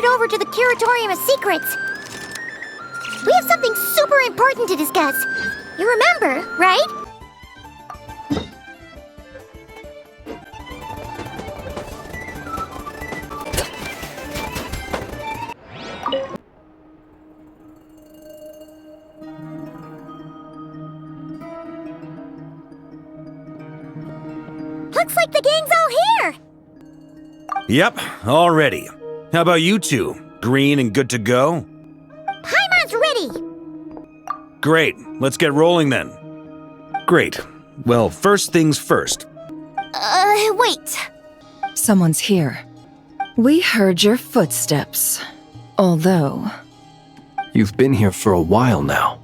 headed over to the Curatorium of Secrets. We have something super important to discuss. You remember, right? Looks like the gang's all here! Yep, all ready. How about you two? Green and good to go? Paimon's ready! Great, let's get rolling then. Great. Well, first things first. Wait. Someone's here. We heard your footsteps. Although... You've been here for a while now.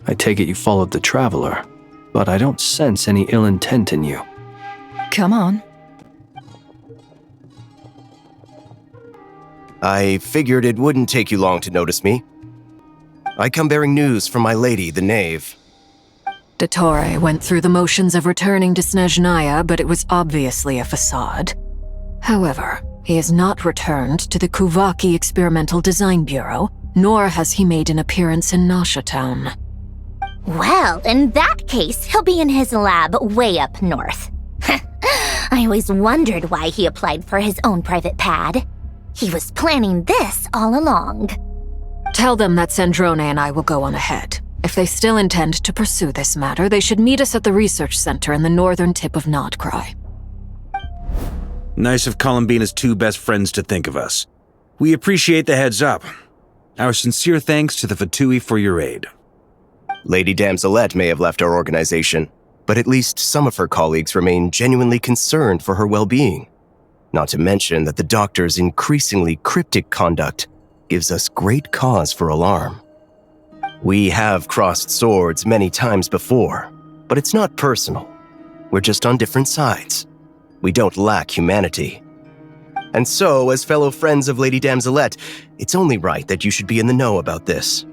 I take it you followed the Traveler, but I don't sense any ill intent in you. Come on. I figured it wouldn't take you long to notice me. I come bearing news from my lady, the Knave. Dottore went through the motions of returning to Snezhnaya, but it was obviously a facade. However, he has not returned to the Kuvaki Experimental Design Bureau, nor has he made an appearance in Nasha Town. Well, in that case, he'll be in his lab way up north. I always wondered why he applied for his own private pad. He was planning this all along. Tell them that Sandrone and I will go on ahead. If they still intend to pursue this matter, they should meet us at the research center in the northern tip of Nodcry. Nice of Columbina's two best friends to think of us. We appreciate the heads up. Our sincere thanks to the Fatui for your aid. Lady Damselette may have left our organization, but at least some of her colleagues remain genuinely concerned for her well-being. Not to mention that the Doctor's increasingly cryptic conduct gives us great cause for alarm. We have crossed swords many times before, but it's not personal. We're just on different sides. We don't lack humanity. And so, as fellow friends of Lady Damselette, it's only right that you should be in the know about this.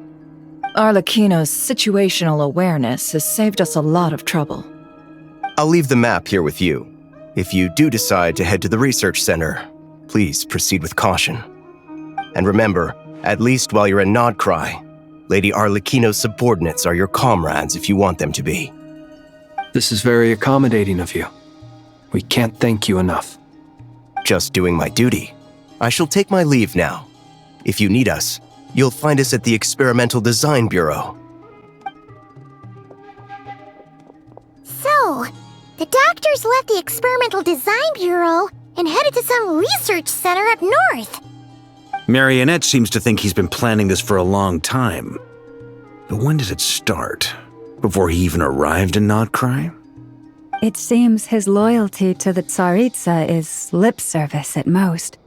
Arlecchino's situational awareness has saved us a lot of trouble. I'll leave the map here with you. If you do decide to head to the research center, please proceed with caution. And remember, at least while you're in Nodcry, Lady Arlecchino's subordinates are your comrades if you want them to be. This is very accommodating of you. We can't thank you enough. Just doing my duty. I shall take my leave now. If you need us, you'll find us at the Experimental Design Bureau. So, the Doctors left the Experimental Design Bureau and headed to some research center up north. Marionette seems to think he's been planning this for a long time. But when did it start? Before he even arrived in Nodcry? It seems his loyalty to the Tsaritsa is lip service at most.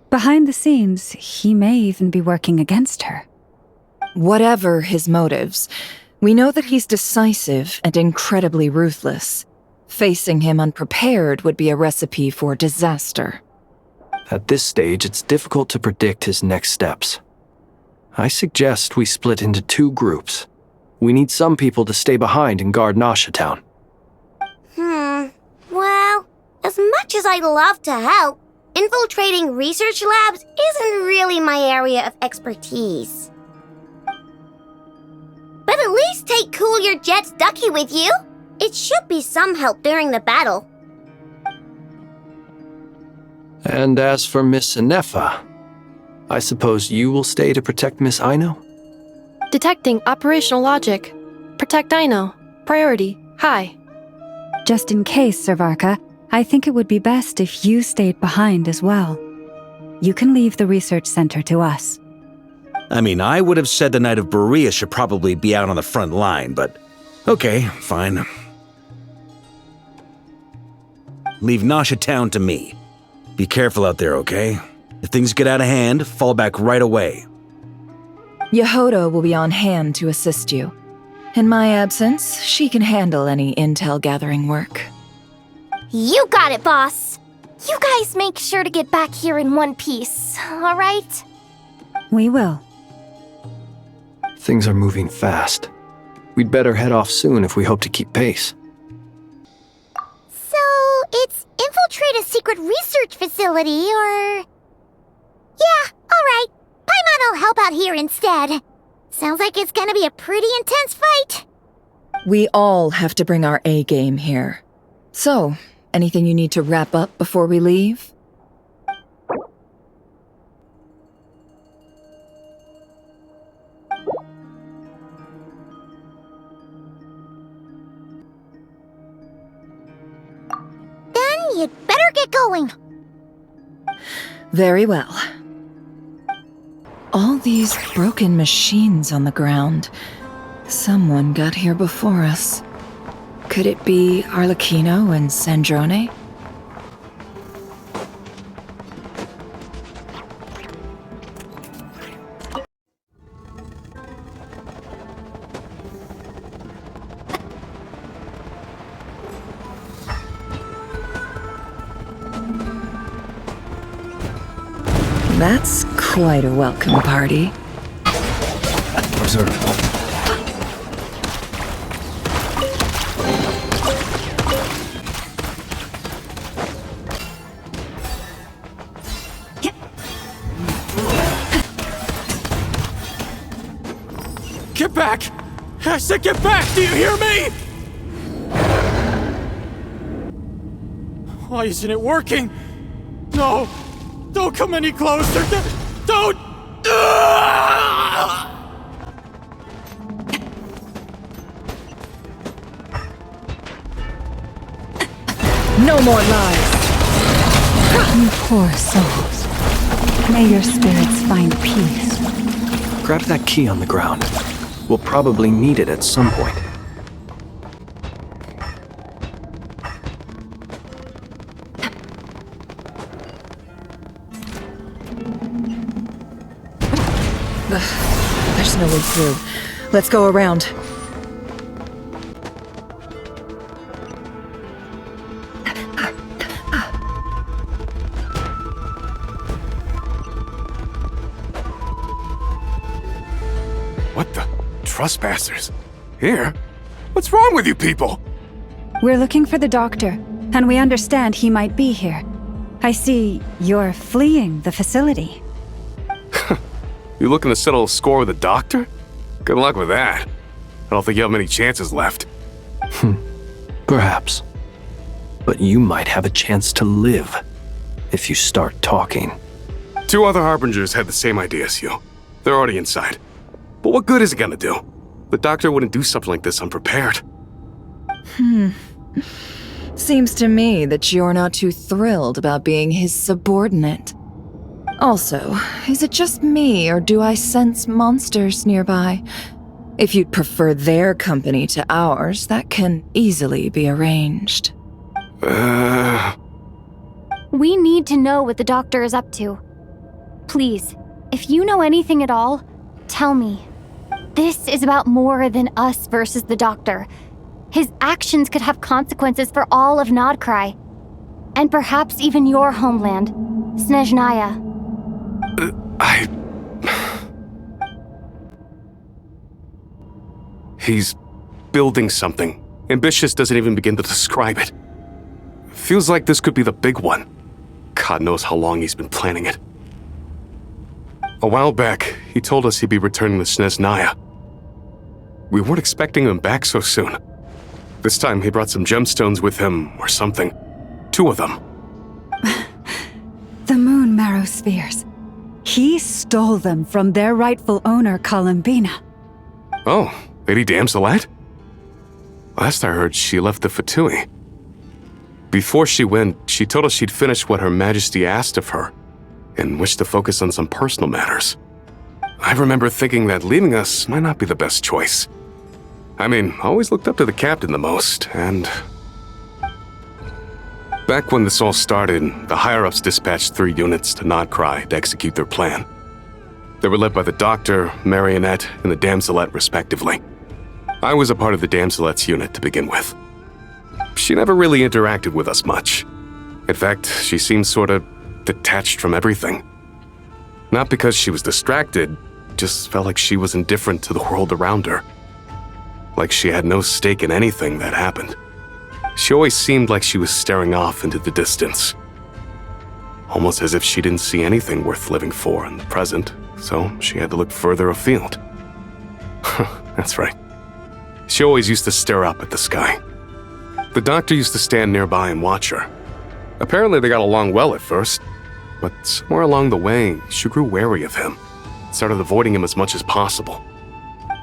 Behind the scenes, he may even be working against her. Whatever his motives, we know that he's decisive and incredibly ruthless. Facing him unprepared would be a recipe for disaster. At this stage, it's difficult to predict his next steps. I suggest we split into two groups. We need some people to stay behind and guard Nasha Town. Well, as much as I'd love to help, infiltrating research labs isn't really my area of expertise. But at least take Cool Your Jet's Ducky with you. It should be some help during the battle. And as for Miss Inefa, I suppose you will stay to protect Miss Aino? Detecting operational logic. Protect Aino. Priority. High. Just in case, Servarka, I think it would be best if you stayed behind as well. You can leave the research center to us. I mean, I would have said the Knight of Berea should probably be out on the front line, but okay, fine. Leave Nasha Town to me. Be careful out there, okay? If things get out of hand, fall back right away. Yehoda will be on hand to assist you. In my absence, she can handle any intel gathering work. You got it, boss. You guys make sure to get back here in one piece, all right? We will. Things are moving fast. We'd better head off soon if we hope to keep pace. So, it's infiltrate a secret research facility, or... Yeah, all I'll help out here instead. Sounds like it's gonna be a pretty intense fight. We all have to bring our A game here. So, anything you need to wrap up before we leave? Then you'd better get going. Very well. All these broken machines on the ground. Someone got here before us. Could it be Arlecchino and Sandrone? That's quite a welcome party. Observe. Get back! I said get back! Do you hear me? Why isn't it working? No! Don't come any closer! Don't! No more lies! You poor souls. May your spirits find peace. Grab that key on the ground. We'll probably need it at some point. There's no way through. Let's go around. What the? Trespassers? Here? What's wrong with you people? We're looking for the doctor, and we understand he might be here. I see you're fleeing the facility. You looking to settle a score with the doctor? Good luck with that. I don't think you have many chances left. Perhaps. But you might have a chance to live if you start talking. 2 other Harbingers had the same idea as you. They're already inside. But what good is it gonna do? The doctor wouldn't do something like this unprepared. Seems to me that you're not too thrilled about being his subordinate. Also, is it just me, or do I sense monsters nearby? If you'd prefer their company to ours, that can easily be arranged. We need to know what the doctor is up to. Please, if you know anything at all, tell me. This is about more than us versus the doctor. His actions could have consequences for all of Nodcry. And perhaps even your homeland, Snezhnaya. He's building something. Ambitious doesn't even begin to describe it. Feels like this could be the big one. God knows how long he's been planning it. A while back, he told us he'd be returning to Snezhnaya. We weren't expecting him back so soon. This time he brought some gemstones with him, or something. 2 of them. The moon marrow spheres. He stole them from their rightful owner, Columbina. Oh, Lady Damselet? Last I heard, she left the Fatui. Before she went, she told us she'd finished what Her Majesty asked of her, and wished to focus on some personal matters. I remember thinking that leaving us might not be the best choice. I mean, I always looked up to the captain the most, and... Back when this all started, the higher-ups dispatched 3 units to Nodcry to execute their plan. They were led by the Doctor, Marionette, and the Damselet, respectively. I was a part of the Damselet's unit to begin with. She never really interacted with us much. In fact, she seemed sort of detached from everything. Not because she was distracted, just felt like she was indifferent to the world around her. Like she had no stake in anything that happened. She always seemed like she was staring off into the distance. Almost as if she didn't see anything worth living for in the present, so she had to look further afield. That's right. She always used to stare up at the sky. The doctor used to stand nearby and watch her. Apparently they got along well at first, but somewhere along the way, she grew wary of him, started avoiding him as much as possible.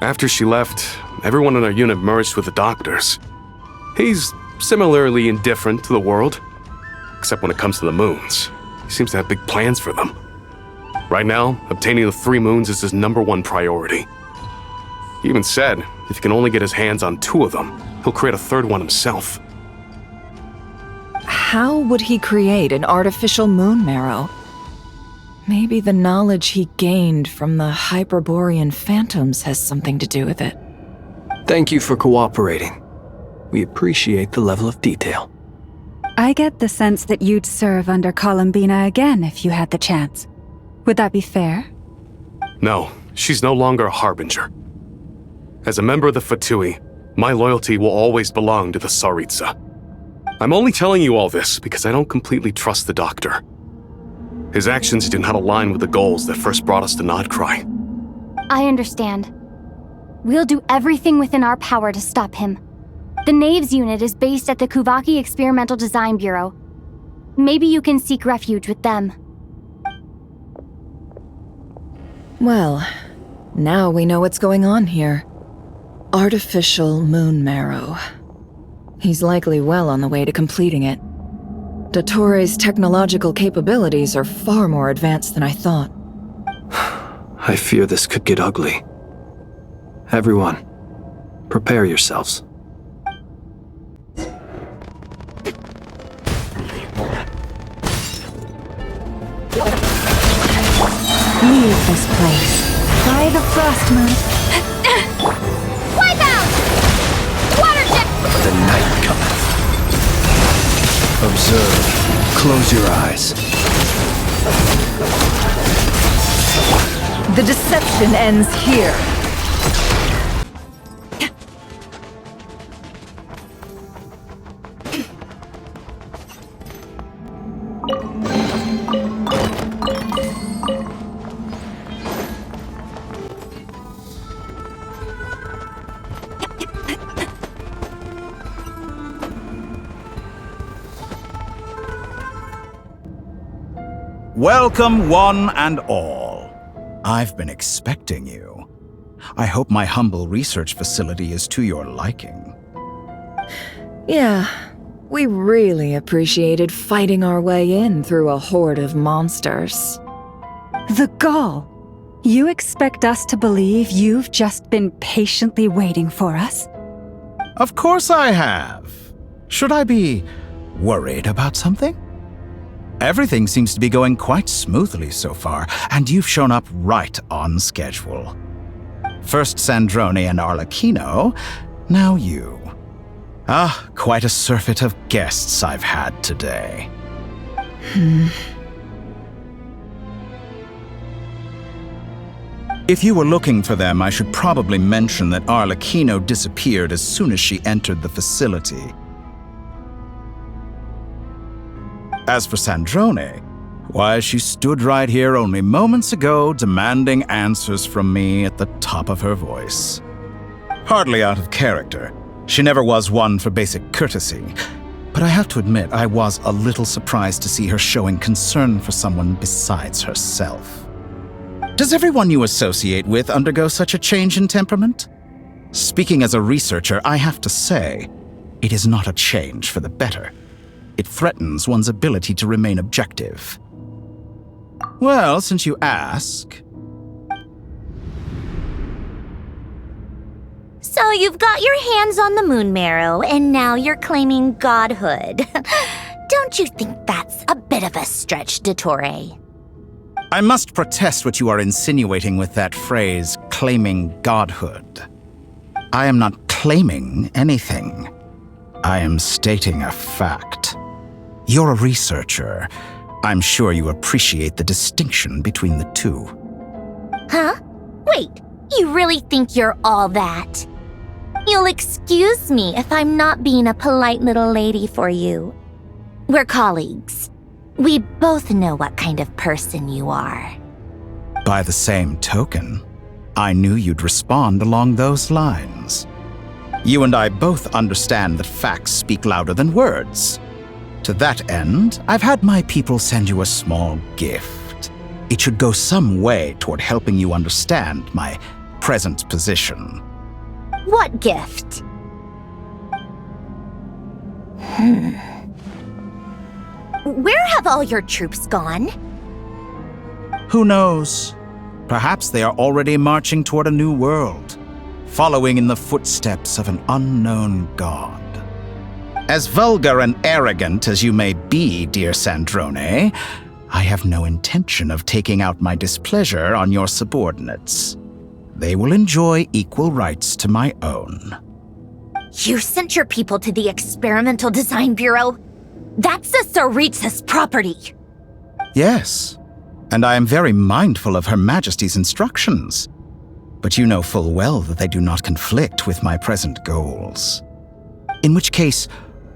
After she left, everyone in our unit merged with the doctors. He's similarly indifferent to the world, except when it comes to the moons. He seems to have big plans for them. Right now, obtaining the 3 moons is his #1 priority. He even said if he can only get his hands on 2 of them, he'll create a 3rd one himself. How would he create an artificial moon marrow? Maybe the knowledge he gained from the Hyperborean phantoms has something to do with it. Thank you for cooperating. We appreciate the level of detail. I get the sense that you'd serve under Columbina again if you had the chance. Would that be fair? No, she's no longer a harbinger. As a member of the Fatui, my loyalty will always belong to the Tsaritsa. I'm only telling you all this because I don't completely trust the doctor. His actions do not align with the goals that first brought us to Nodcry. I understand. We'll do everything within our power to stop him. The Knaves unit is based at the Kuvaki Experimental Design Bureau. Maybe you can seek refuge with them. Well, now we know what's going on here. Artificial moon marrow. He's likely well on the way to completing it. Dottore's technological capabilities are far more advanced than I thought. I fear this could get ugly. Everyone, prepare yourselves. Leave this place. By the frost moon. Wipe out! Water jet! The night cometh. Observe. Close your eyes. The deception ends here. Welcome, one and all. I've been expecting you. I hope my humble research facility is to your liking. Yeah, we really appreciated fighting our way in through a horde of monsters. The gall. You expect us to believe you've just been patiently waiting for us? Of course I have. Should I be worried about something? Everything seems to be going quite smoothly so far, and you've shown up right on schedule. First Sandrone and Arlecchino, now you. Ah, quite a surfeit of guests I've had today. If you were looking for them, I should probably mention that Arlecchino disappeared as soon as she entered the facility. As for Sandrone, why, she stood right here only moments ago demanding answers from me at the top of her voice. Hardly out of character. She never was one for basic courtesy. But I have to admit, I was a little surprised to see her showing concern for someone besides herself. Does everyone you associate with undergo such a change in temperament? Speaking as a researcher, I have to say, it is not a change for the better. It threatens one's ability to remain objective. Well, since you ask... So you've got your hands on the moon marrow, and now you're claiming godhood. Don't you think that's a bit of a stretch, Dottore? I must protest what you are insinuating with that phrase, claiming godhood. I am not claiming anything. I am stating a fact. You're a researcher. I'm sure you appreciate the distinction between the two. Huh? Wait, you really think you're all that? You'll excuse me if I'm not being a polite little lady for you. We're colleagues. We both know what kind of person you are. By the same token, I knew you'd respond along those lines. You and I both understand that facts speak louder than words. To that end, I've had my people send you a small gift. It should go some way toward helping you understand my present position. What gift? Where have all your troops gone? Who knows? Perhaps they are already marching toward a new world, following in the footsteps of an unknown god. As vulgar and arrogant as you may be, dear Sandrone, I have no intention of taking out my displeasure on your subordinates. They will enjoy equal rights to my own. You sent your people to the Experimental Design Bureau? That's the Tsaritsa's property. Yes, and I am very mindful of Her Majesty's instructions. But you know full well that they do not conflict with my present goals. In which case,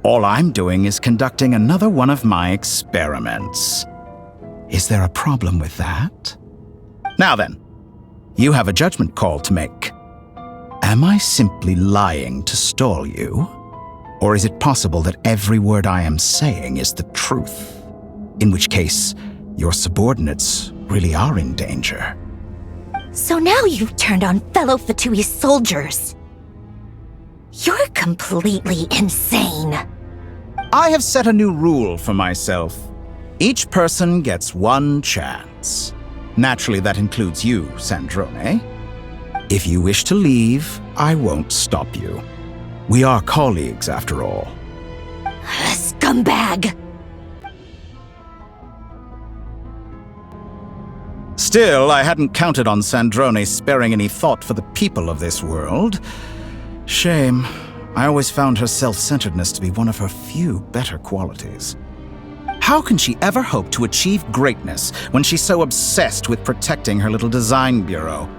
all I'm doing is conducting another one of my experiments. Is there a problem with that? Now then, you have a judgment call to make. Am I simply lying to stall you? Or is it possible that every word I am saying is the truth? In which case, your subordinates really are in danger. So now you've turned on fellow Fatui soldiers. You're completely insane. I have set a new rule for myself. Each person gets one chance. Naturally, that includes you, Sandrone. If you wish to leave, I won't stop you. We are colleagues, after all. Scumbag! Still, I hadn't counted on Sandrone sparing any thought for the people of this world. Shame. I always found her self-centeredness to be one of her few better qualities. How can she ever hope to achieve greatness when she's so obsessed with protecting her little design bureau?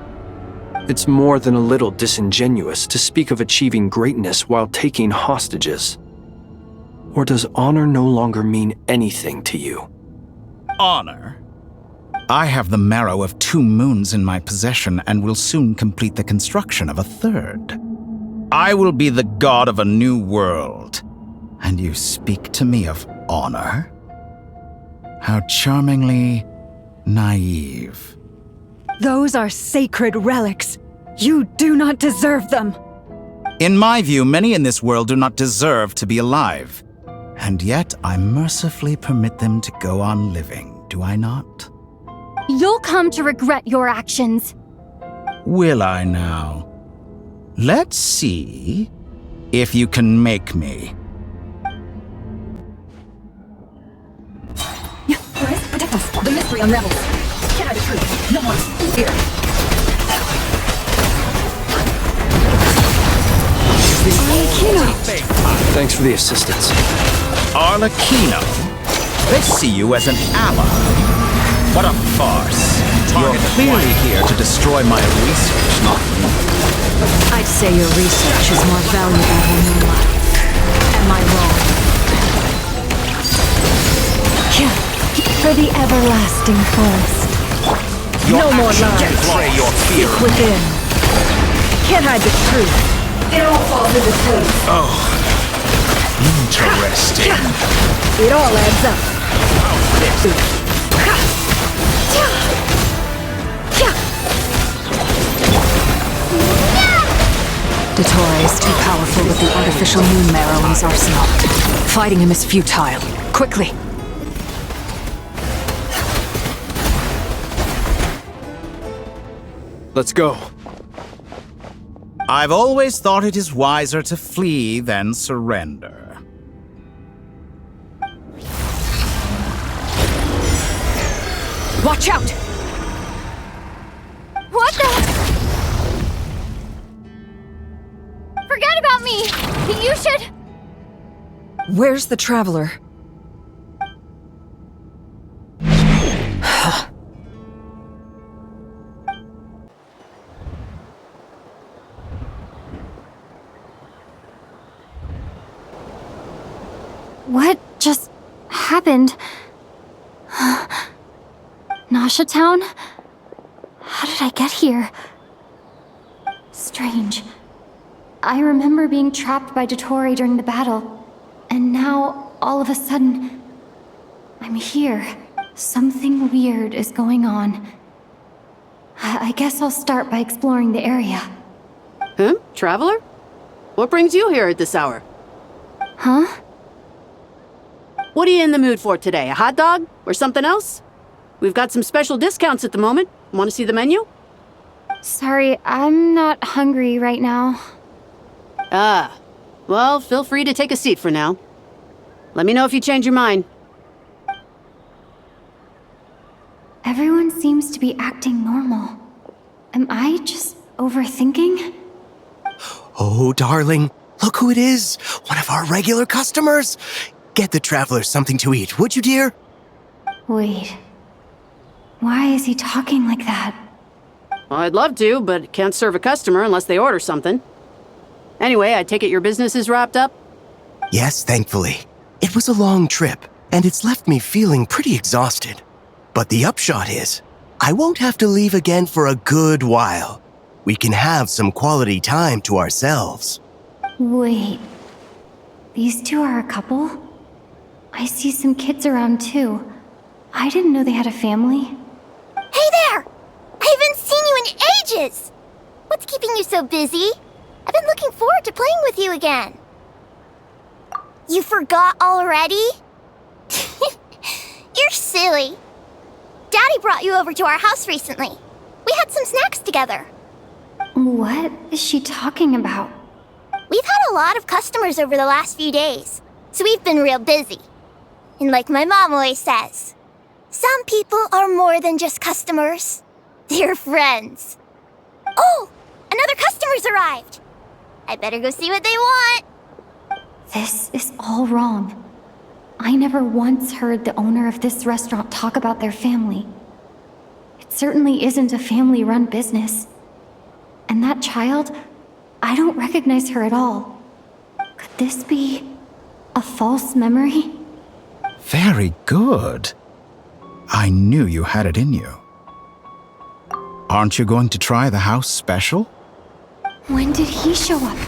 It's more than a little disingenuous to speak of achieving greatness while taking hostages. Or does honor no longer mean anything to you? Honor? I have the marrow of 2 moons in my possession and will soon complete the construction of a 3rd. I will be the god of a new world. And you speak to me of honor? How charmingly naive. Those are sacred relics. You do not deserve them. In my view, many in this world do not deserve to be alive. And yet I mercifully permit them to go on living, do I not? You'll come to regret your actions. Will I now? Let's see if you can make me. Protect us. The mystery unravels. Can I be true? No one here. Thanks for the assistance. Arlecchino? They see you as an ally. What a farce. You're clearly here to destroy my research, not me. I'd say your research is more valuable than your life. Am I wrong? For the everlasting forest. No more lies. Betray your fear. Within. Can't hide the truth. It all falls into place. Oh, interesting. It all adds up. Dottore is too powerful with the artificial moon marrow in his arsenal. Fighting him is futile. Quickly! Let's go. I've always thought it is wiser to flee than surrender. Watch out! What the? Forget about me! You should... Where's the Traveler? What just happened? Nasha Town? did I get here? Strange. I remember being trapped by Dottore during the battle, and now, all of a sudden, I'm here. Something weird is going on. I guess I'll start by exploring the area. Huh? Traveler? What brings you here at this hour? Huh? What are you in the mood for today? A hot dog? Or something else? We've got some special discounts at the moment. Want to see the menu? Sorry, I'm not hungry right now. Ah. Well, feel free to take a seat for now. Let me know if you change your mind. Everyone seems to be acting normal. Am I just overthinking? Oh, darling, look who it is. One of our regular customers. Get the traveler something to eat, would you, dear? Wait. Why is he talking like that? Well, I'd love to, but can't serve a customer unless they order something. Anyway, I take it your business is wrapped up? Yes, thankfully. It was a long trip, and it's left me feeling pretty exhausted. But the upshot is, I won't have to leave again for a good while. We can have some quality time to ourselves. Wait. These two are a couple? I see some kids around too. I didn't know they had a family. Hey there! I haven't seen you in ages! What's keeping you so busy? I've been looking forward to playing with you again. You forgot already? You're silly. Daddy brought you over to our house recently. We had some snacks together. What is she talking about? We've had a lot of customers over the last few days, so we've been real busy. And like my mom always says, some people are more than just customers. They're friends. Oh, another customer's arrived. I better go see what they want. This is all wrong. I never once heard the owner of this restaurant talk about their family. It certainly isn't a family-run business. And that child, I don't recognize her at all. Could this be a false memory? Very good. I knew you had it in you. Aren't you going to try the house special? When did he show up?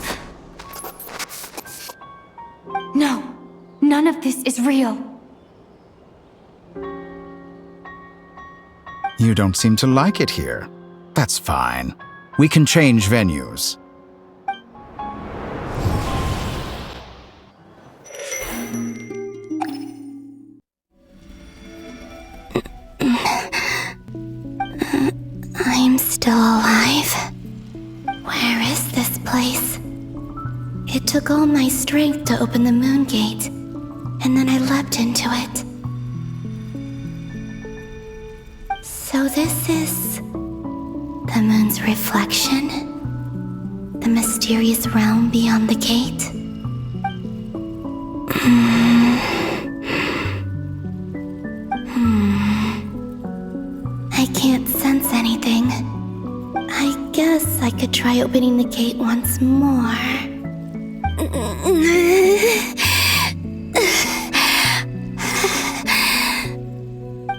No, none of this is real. You don't seem to like it here. That's fine. We can change venues. I'm still alive. Where is this place? It took all my strength to open the moon gate, and then I leapt into it. So this is the moon's reflection? The mysterious realm beyond the gate? I can't sense anything. I guess I could try opening the gate once more.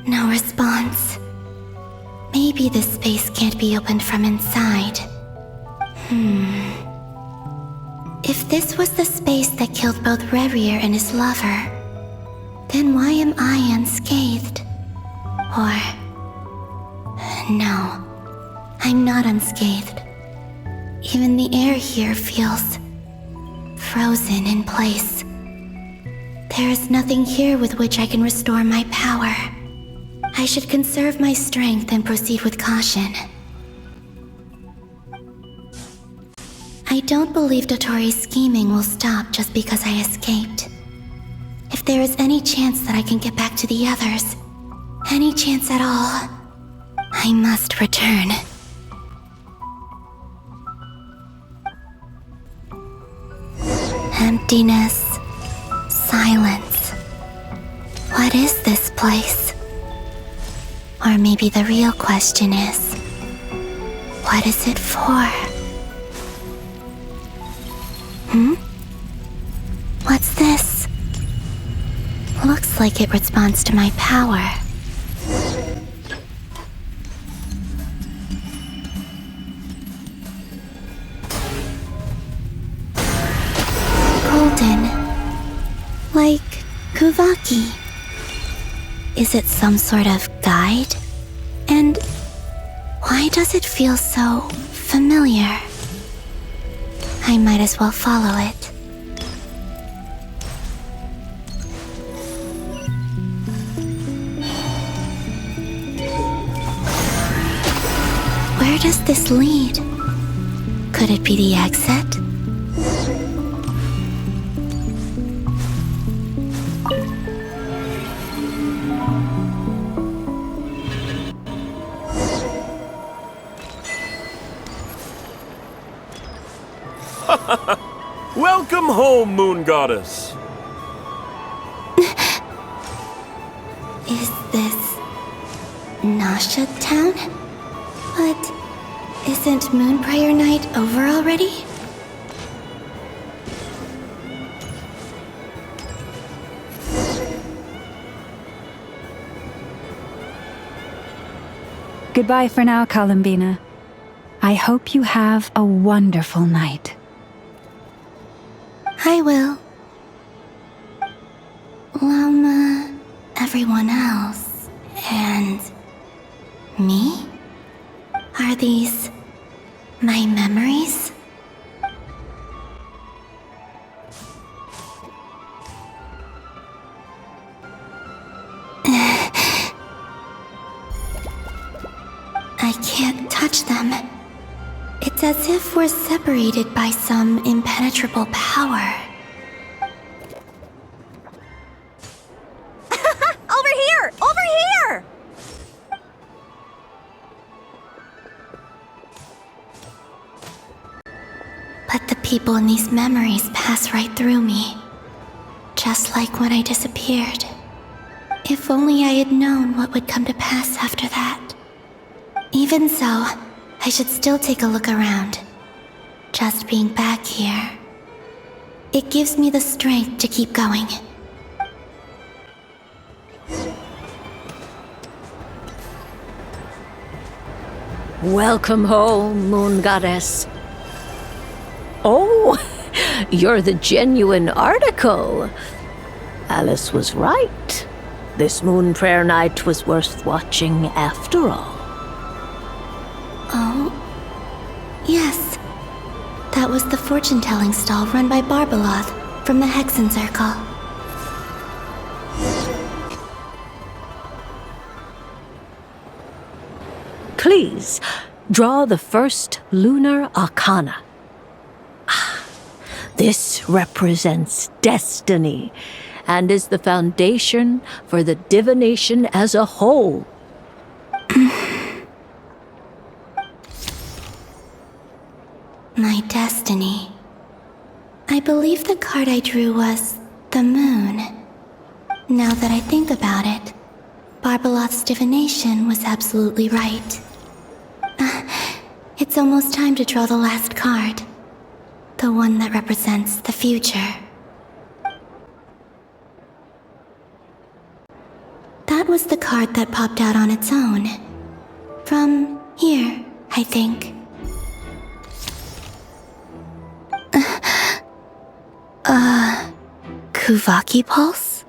No response. Maybe this space can't be opened from inside. If this was the space that killed both Revier and his lover, then why am I unscathed? Or... no, I'm not unscathed. Even the air here feels frozen in place. There is nothing here with which I can restore my power. I should conserve my strength and proceed with caution. I don't believe Dottori's scheming will stop just because I escaped. If there is any chance that I can get back to the others, any chance at all, I must return. Emptiness. Silence. What is this place? Or maybe the real question is, what is it for? What's this? Looks like it responds to my power. Kuvaki. Is it some sort of guide? And why does it feel so familiar? I might as well follow it. Where does this lead? Could it be the exit? Welcome home, Moon Goddess! Is this Nasha Town? But isn't Moon Prayer Night over already? Goodbye for now, Columbina. I hope you have a wonderful night. I will. Everyone else, and me? Are these my memories? I can't touch them. It's as if we're separated by some impenetrable power. Over here! Over here! But the people in these memories pass right through me. Just like when I disappeared. If only I had known what would come to pass after that. Even so, I should still take a look around. Just being back here. It gives me the strength to keep going. Welcome home, Moon Goddess. Oh, you're the genuine article. Alice was right. This Moon Prayer Night was worth watching after all. Oh, yes. That was the fortune-telling stall run by Barbeloth from the Hexen Circle. Please, draw the first lunar arcana. This represents destiny and is the foundation for the divination as a whole. My destiny. I believe the card I drew was the moon. Now that I think about it, Barbeloth's divination was absolutely right. It's almost time to draw the last card. The one that represents the future. That was the card that popped out on its own. From here, I think. Kuvaki Pulse?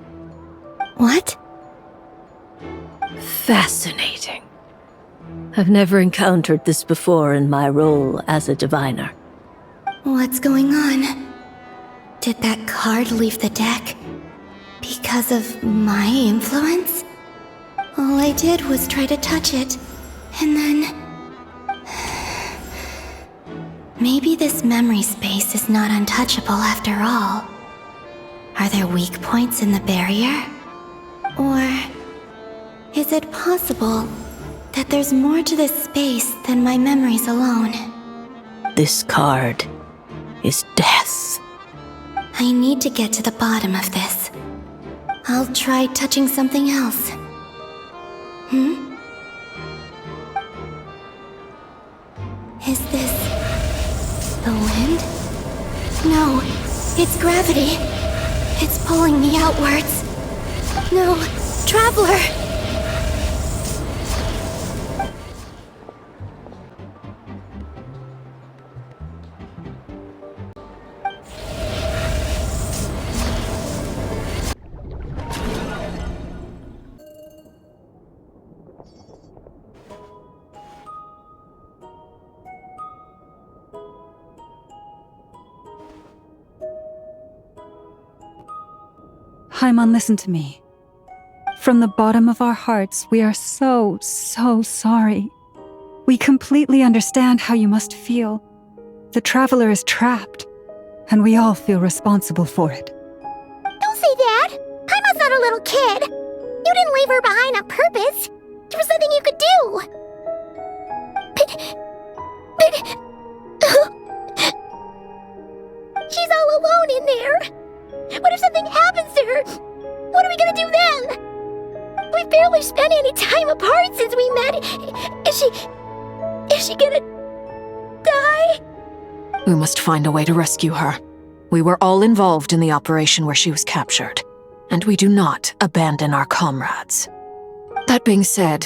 What? Fascinating. I've never encountered this before in my role as a diviner. What's going on? Did that card leave the deck? Because of my influence? All I did was try to touch it, and then... Maybe this memory space is not untouchable after all. Are there weak points in the barrier? Or is it possible that there's more to this space than my memories alone? This card is death. I need to get to the bottom of this. I'll try touching something else. Is this... the wind? No, it's gravity. It's pulling me outwards. No, Traveler! Paimon, listen to me. From the bottom of our hearts, we are so sorry. We completely understand how you must feel. The Traveler is trapped, and we all feel responsible for it. Don't say that! Paimon's not a little kid! You didn't leave her behind on purpose! There was nothing you could do! She's all alone in there! What if something happens to her? What are we gonna do then? We've barely spent any time apart since we met. Is she gonna die? We must find a way to rescue her. We were all involved in the operation where she was captured, and we do not abandon our comrades. That being said,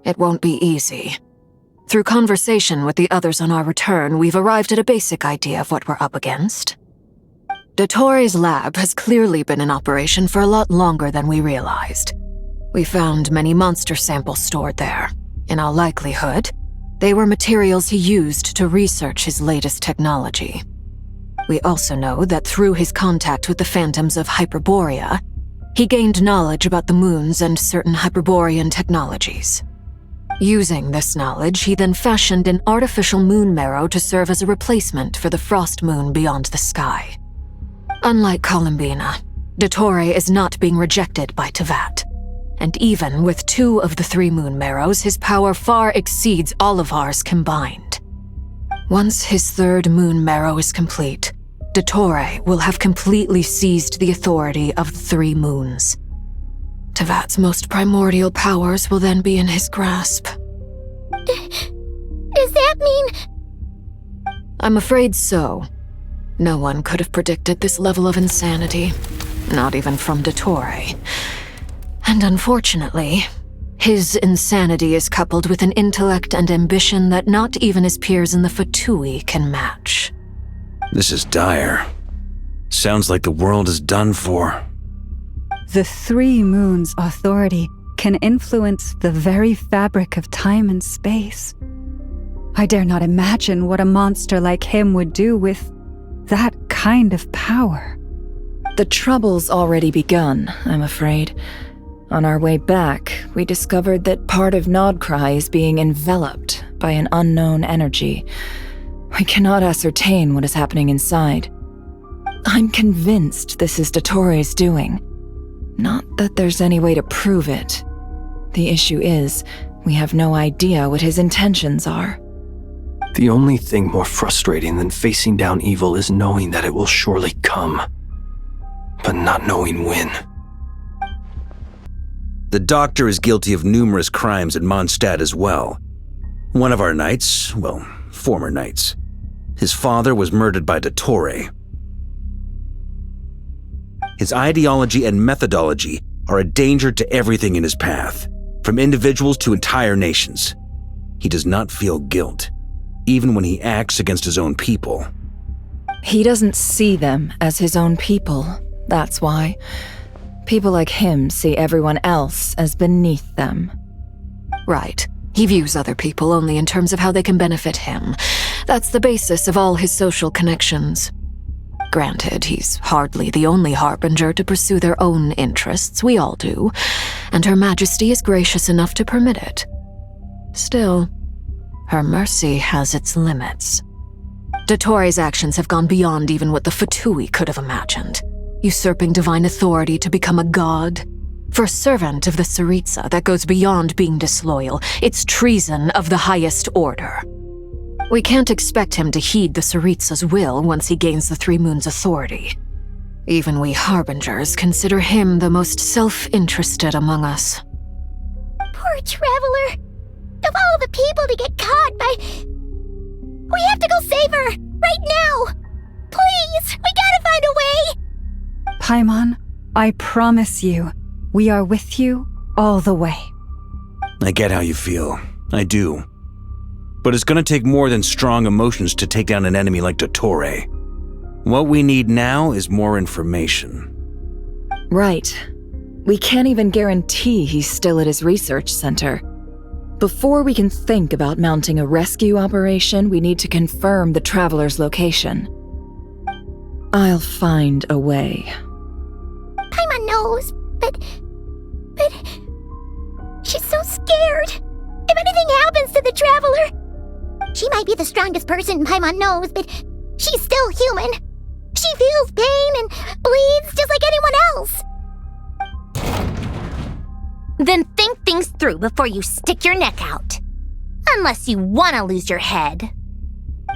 it won't be easy. Through conversation with the others on our return, we've arrived at a basic idea of what we're up against. Dottore's lab has clearly been in operation for a lot longer than we realized. We found many monster samples stored there. In all likelihood, they were materials he used to research his latest technology. We also know that through his contact with the phantoms of Hyperborea, he gained knowledge about the moons and certain Hyperborean technologies. Using this knowledge, he then fashioned an artificial moon marrow to serve as a replacement for the frost moon beyond the sky. Unlike Columbina, Dottore is not being rejected by Teyvat. And even with 2 of the 3 moon marrows, his power far exceeds all of ours combined. Once his 3rd moon marrow is complete, Dottore will have completely seized the authority of the 3 moons. Teyvat's most primordial powers will then be in his grasp. Does that mean... I'm afraid so. No one could have predicted this level of insanity, not even from Dottore. And unfortunately, his insanity is coupled with an intellect and ambition that not even his peers in the Fatui can match. This is dire. Sounds like the world is done for. The 3 moons' authority can influence the very fabric of time and space. I dare not imagine what a monster like him would do with that kind of power. The trouble's already begun, I'm afraid. On our way back, we discovered that part of Nodcry is being enveloped by an unknown energy. We cannot ascertain what is happening inside. I'm convinced this is Dottore's doing. Not that there's any way to prove it. The issue is, we have no idea what his intentions are. The only thing more frustrating than facing down evil is knowing that it will surely come, but not knowing when. The Doctor is guilty of numerous crimes at Mondstadt as well. One of our knights, well, former knights, his father was murdered by Dottore. His ideology and methodology are a danger to everything in his path, from individuals to entire nations. He does not feel guilt, even when he acts against his own people. He doesn't see them as his own people, that's why. People like him see everyone else as beneath them. Right. He views other people only in terms of how they can benefit him. That's the basis of all his social connections. Granted, he's hardly the only harbinger to pursue their own interests. We all do. And Her Majesty is gracious enough to permit it. Still, her mercy has its limits. Dottore's actions have gone beyond even what the Fatui could have imagined. Usurping divine authority to become a god. For a servant of the Tsaritsa, that goes beyond being disloyal. It's treason of the highest order. We can't expect him to heed the Tsaritsa's will once he gains the 3 moons' authority. Even we harbingers consider him the most self-interested among us. Poor Traveler. Of all the people to get caught by... We have to go save her! Right now! Please! We gotta find a way! Paimon, I promise you, we are with you all the way. I get how you feel. I do. But it's gonna take more than strong emotions to take down an enemy like Dottore. What we need now is more information. Right. We can't even guarantee he's still at his research center. Before we can think about mounting a rescue operation, we need to confirm the Traveler's location. I'll find a way. Paimon knows knows, but she's so scared. If anything happens to the Traveler, she might be the strongest person Paimon knows, but she's still human. She feels pain and bleeds just like anyone else. Then think things through before you stick your neck out. Unless you want to lose your head.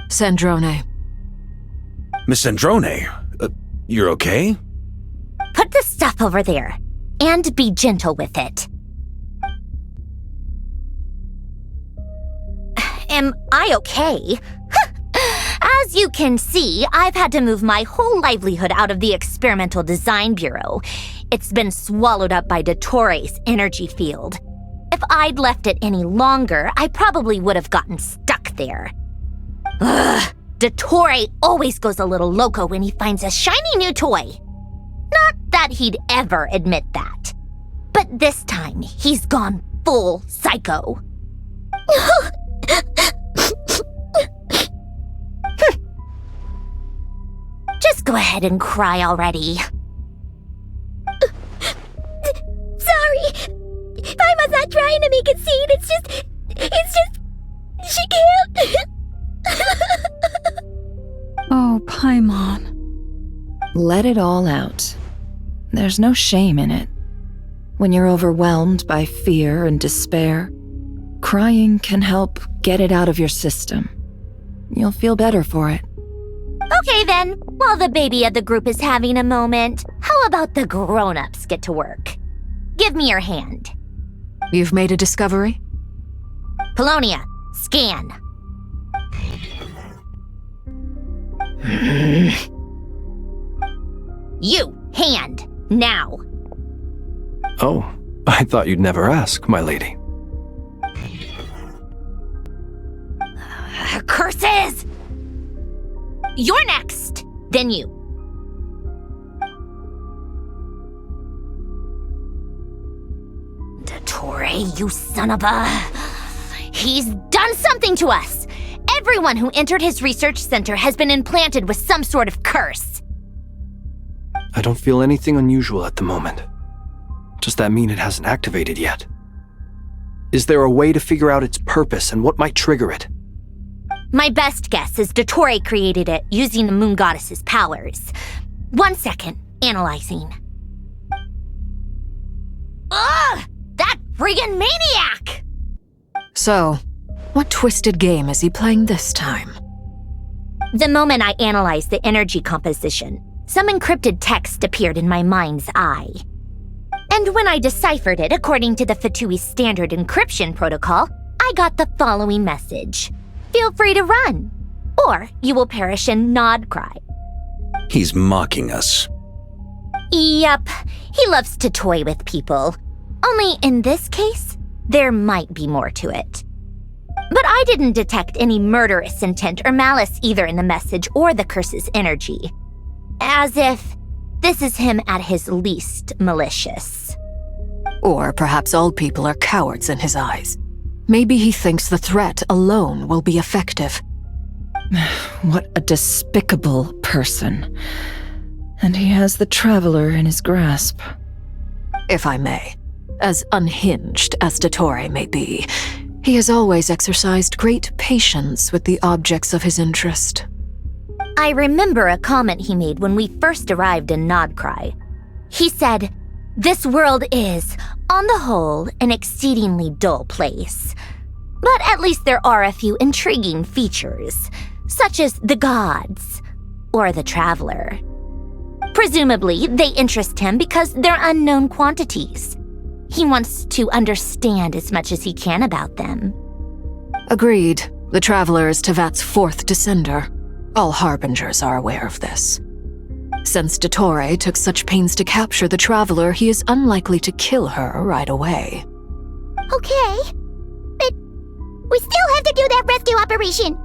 Sandrone. Miss Sandrone, you're okay? Put the stuff over there, and be gentle with it. Am I okay? As you can see, I've had to move my whole livelihood out of the Experimental Design Bureau. It's been swallowed up by Dottore energy field. If I'd left it any longer, I probably would have gotten stuck there. Ugh, Dottore always goes a little loco when he finds a shiny new toy. Not that he'd ever admit that. But this time, he's gone full psycho. Just go ahead and cry already. Sorry. Paimon's not trying to make a scene. It's just, she can't. Oh, Paimon. Let it all out. There's no shame in it. When you're overwhelmed by fear and despair, crying can help get it out of your system. You'll feel better for it. Okay then, while the baby of the group is having a moment, how about the grown-ups get to work? Give me your hand. You've made a discovery? Polonia, scan. You, hand, now. Oh, I thought you'd never ask, my lady. Curses! You're next, then you. Dottore, you son of a... He's done something to us! Everyone who entered his research center has been implanted with some sort of curse. I don't feel anything unusual at the moment. Does that mean it hasn't activated yet? Is there a way to figure out its purpose and what might trigger it? My best guess is Dottore created it using the Moon Goddess's powers. 1 second, analyzing. Ugh! That friggin' maniac! So, what twisted game is he playing this time? The moment I analyzed the energy composition, some encrypted text appeared in my mind's eye. And when I deciphered it according to the Fatui standard encryption protocol, I got the following message. Feel free to run, or you will perish in nod cry. He's mocking us. Yep, he loves to toy with people. Only in this case, there might be more to it. But I didn't detect any murderous intent or malice either in the message or the curse's energy. As if this is him at his least malicious. Or perhaps all people are cowards in his eyes. Maybe he thinks the threat alone will be effective. What a despicable person. And he has the Traveler in his grasp. If I may, as unhinged as Dottore may be, he has always exercised great patience with the objects of his interest. I remember a comment he made when we first arrived in Nodcry. He said, "This world is, on the whole, an exceedingly dull place. But at least there are a few intriguing features, such as the gods or the Traveler. Presumably, they interest him because they're unknown quantities. He wants to understand as much as he can about them." Agreed. The Traveler is Tevat's 4th descender. All Harbingers are aware of this. Since Dottore took such pains to capture the Traveler, he is unlikely to kill her right away. Okay, but we still have to do that rescue operation.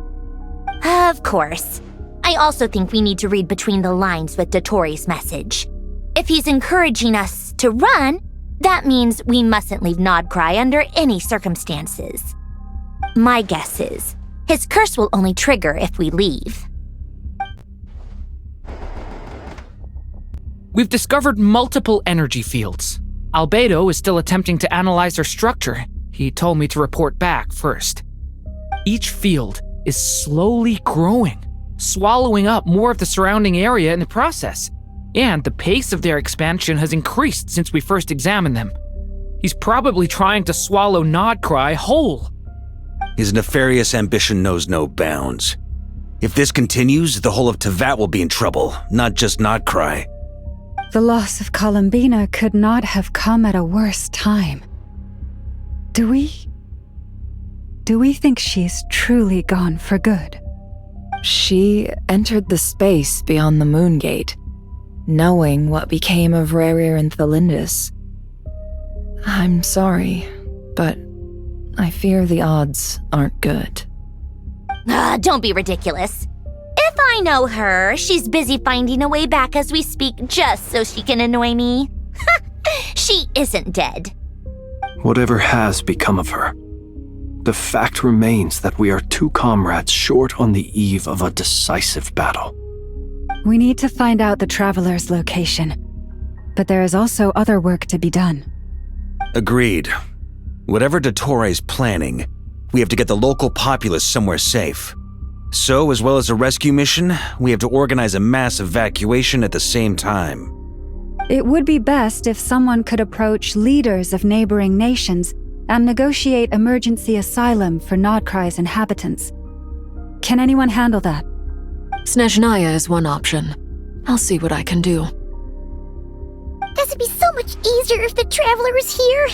Of course. I also think we need to read between the lines with Dottore's message. If he's encouraging us to run, that means we mustn't leave Nodcry under any circumstances. My guess is, his curse will only trigger if we leave. We've discovered multiple energy fields. Albedo is still attempting to analyze their structure. He told me to report back first. Each field is slowly growing, swallowing up more of the surrounding area in the process. And the pace of their expansion has increased since we first examined them. He's probably trying to swallow Nodcry whole. His nefarious ambition knows no bounds. If this continues, the whole of Tevat will be in trouble, not just Nodcry. The loss of Columbina could not have come at a worse time. Do we think she's truly gone for good? She entered the space beyond the Moon Gate, knowing what became of Rerir and Thalindus. I'm sorry, but I fear the odds aren't good. Don't be ridiculous. If I know her, she's busy finding a way back as we speak just so she can annoy me. She isn't dead. Whatever has become of her, the fact remains that we are two comrades short on the eve of a decisive battle. We need to find out the Traveler's location, but there is also other work to be done. Agreed. Whatever Dottore planning, we have to get the local populace somewhere safe. So, as well as a rescue mission, we have to organize a mass evacuation at the same time. It would be best if someone could approach leaders of neighboring nations and negotiate emergency asylum for Nodcry's inhabitants. Can anyone handle that? Snezhnaya is one option. I'll see what I can do. This would be so much easier if the Traveler was here.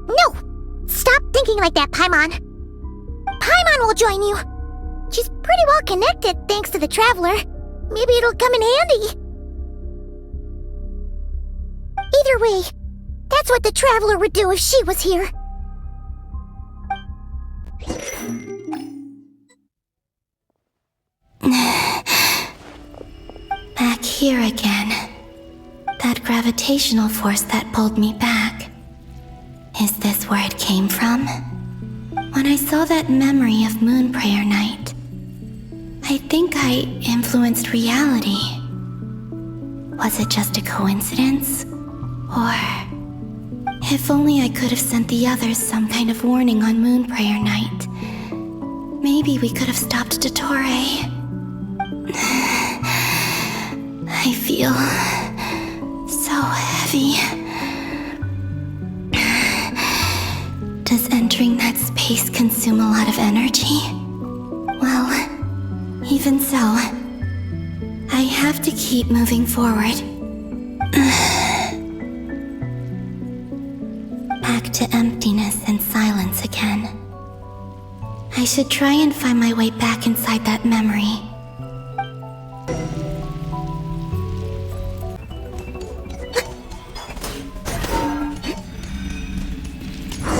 No! Stop thinking like that, Paimon. Paimon will join you. She's pretty well connected thanks to the Traveler. Maybe it'll come in handy. Either way, that's what the Traveler would do if she was here. Back here again. That gravitational force that pulled me back. Is this where it came from? When I saw that memory of Moonprayer Night, I think I influenced reality. Was it just a coincidence? Or... if only I could have sent the others some kind of warning on Moonprayer Night. Maybe we could have stopped Dottore. I feel... so heavy. Does entering that space consume a lot of energy? Well, even so, I have to keep moving forward. Back to emptiness and silence again. I should try and find my way back inside that memory.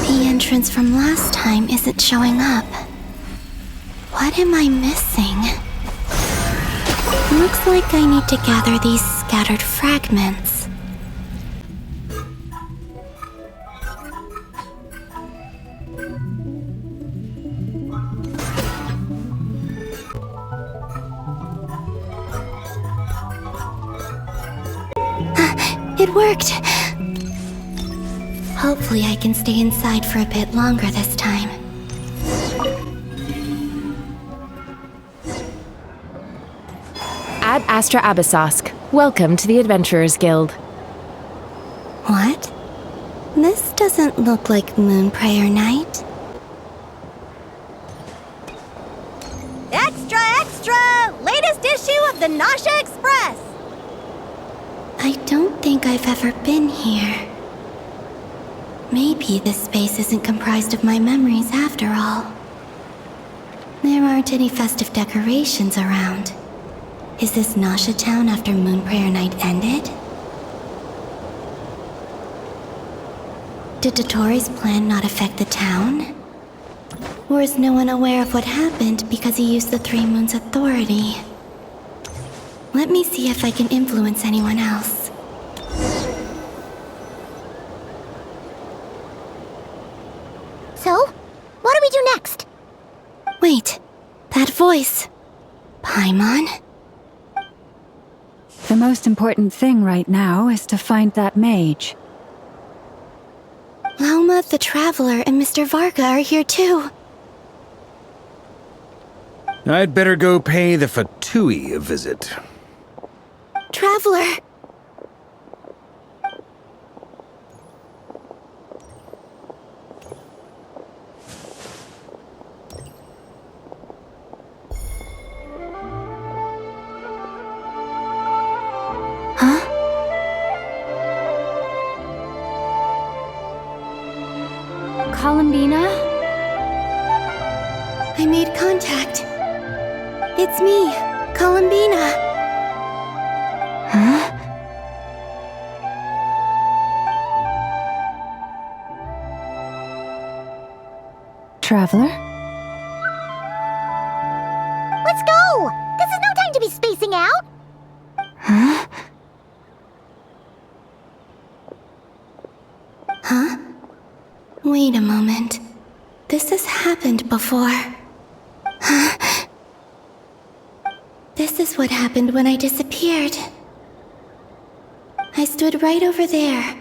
The entrance from last time isn't showing up. What am I missing? Looks like I need to gather these scattered fragments. It worked! Hopefully I can stay inside for a bit longer this time. Ad Astra Abyssosque. Welcome to the Adventurers Guild. What? This doesn't look like Moonprayer Night. Extra, extra! Latest issue of the Nasha Express! I don't think I've ever been here. Maybe this space isn't comprised of my memories after all. There aren't any festive decorations around. Is this Nasha Town after Moonprayer Night ended? Did Dottore's plan not affect the town? Or is no one aware of what happened because he used the Three Moons' authority? Let me see if I can influence anyone else. So, what do we do next? Wait, that voice. Paimon? The most important thing right now is to find that mage. Loma the Traveler and Mr. Varga are here too. I'd better go pay the Fatui a visit. Traveler! Columbina? I made contact. It's me, Columbina. Huh? Traveler? Let's go! This is no time to be spacing out! Huh? Huh? Wait a moment. This has happened before. Huh? This is what happened when I disappeared. I stood right over there,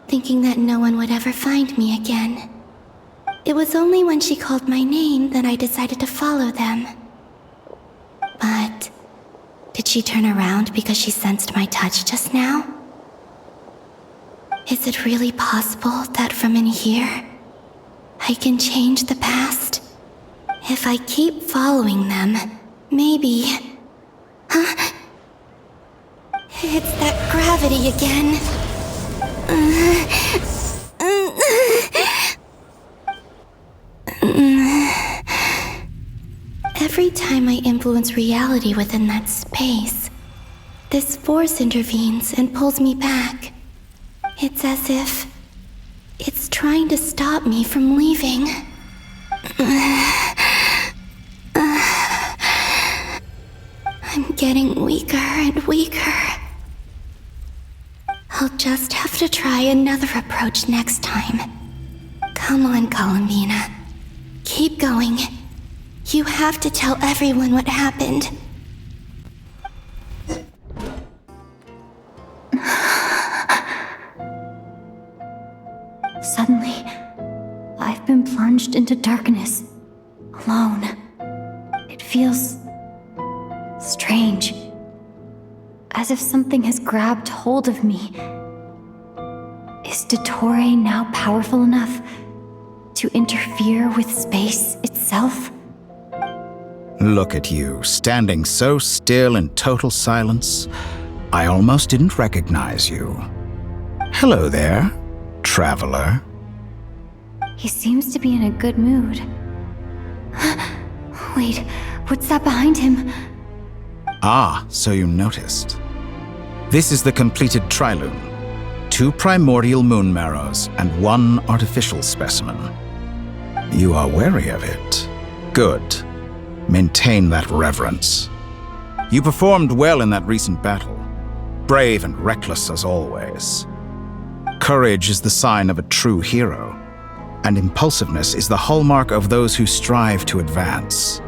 thinking that no one would ever find me again. It was only when she called my name that I decided to follow them. But did she turn around because she sensed my touch just now? Is it really possible that from in here, I can change the past? If I keep following them, maybe... Huh? It's that gravity again. Every time I influence reality within that space, this force intervenes and pulls me back. It's as if it's trying to stop me from leaving. I'm getting weaker and weaker. I'll just have to try another approach next time. Come on, Columbina. Keep going. You have to tell everyone what happened. Suddenly, I've been plunged into darkness, alone. It feels strange, as if something has grabbed hold of me. Is Dottore now powerful enough to interfere with space itself? Look at you, standing so still in total silence. I almost didn't recognize you. Hello there, traveler. He seems to be in a good mood. Wait, what's that behind him? Ah, so you noticed. This is the completed trilune. 2 primordial moon marrows and 1 artificial specimen. You are wary of it. Good. Maintain that reverence. You performed well in that recent battle. Brave and reckless as always. Courage is the sign of a true hero, and impulsiveness is the hallmark of those who strive to advance.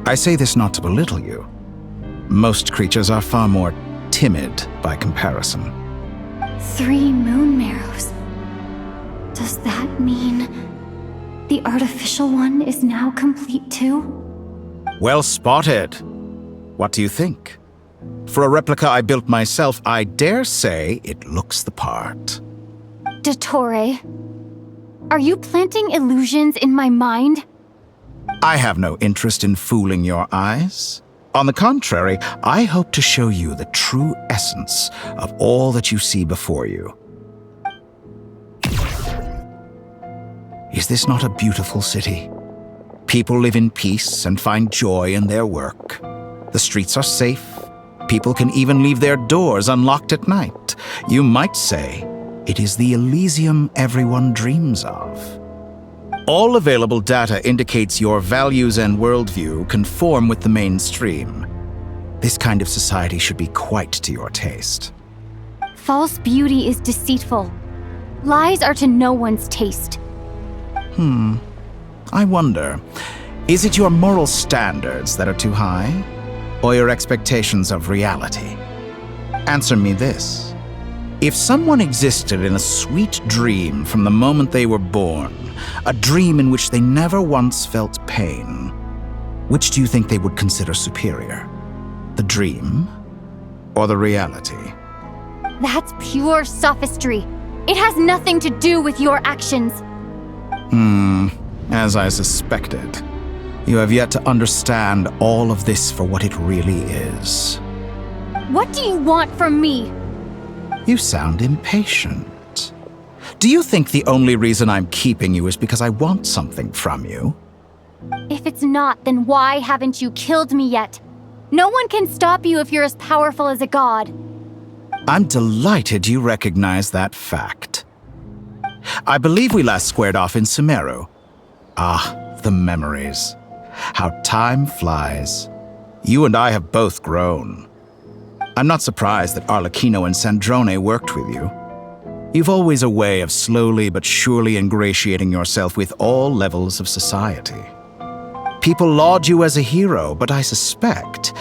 I say this not to belittle you. Most creatures are far more timid by comparison. 3 moon marrows. Does that mean the artificial one is now complete too? Well spotted. What do you think? For a replica I built myself, I dare say it looks the part. Dottore, are you planting illusions in my mind? I have no interest in fooling your eyes. On the contrary, I hope to show you the true essence of all that you see before you. Is this not a beautiful city? People live in peace and find joy in their work. The streets are safe. People can even leave their doors unlocked at night. You might say it is the Elysium everyone dreams of. All available data indicates your values and worldview conform with the mainstream. This kind of society should be quite to your taste. False beauty is deceitful. Lies are to no one's taste. I wonder, is it your moral standards that are too high? Or your expectations of reality? Answer me this. If someone existed in a sweet dream from the moment they were born, a dream in which they never once felt pain, which do you think they would consider superior? The dream or the reality? That's pure sophistry. It has nothing to do with your actions. As I suspected. You have yet to understand all of this for what it really is. What do you want from me? You sound impatient. Do you think the only reason I'm keeping you is because I want something from you? If it's not, then why haven't you killed me yet? No one can stop you if you're as powerful as a god. I'm delighted you recognize that fact. I believe we last squared off in Sumeru. Ah, the memories. How time flies. You and I have both grown. I'm not surprised that Arlecchino and Sandrone worked with you. You've always a way of slowly but surely ingratiating yourself with all levels of society. People laud you as a hero, but I suspect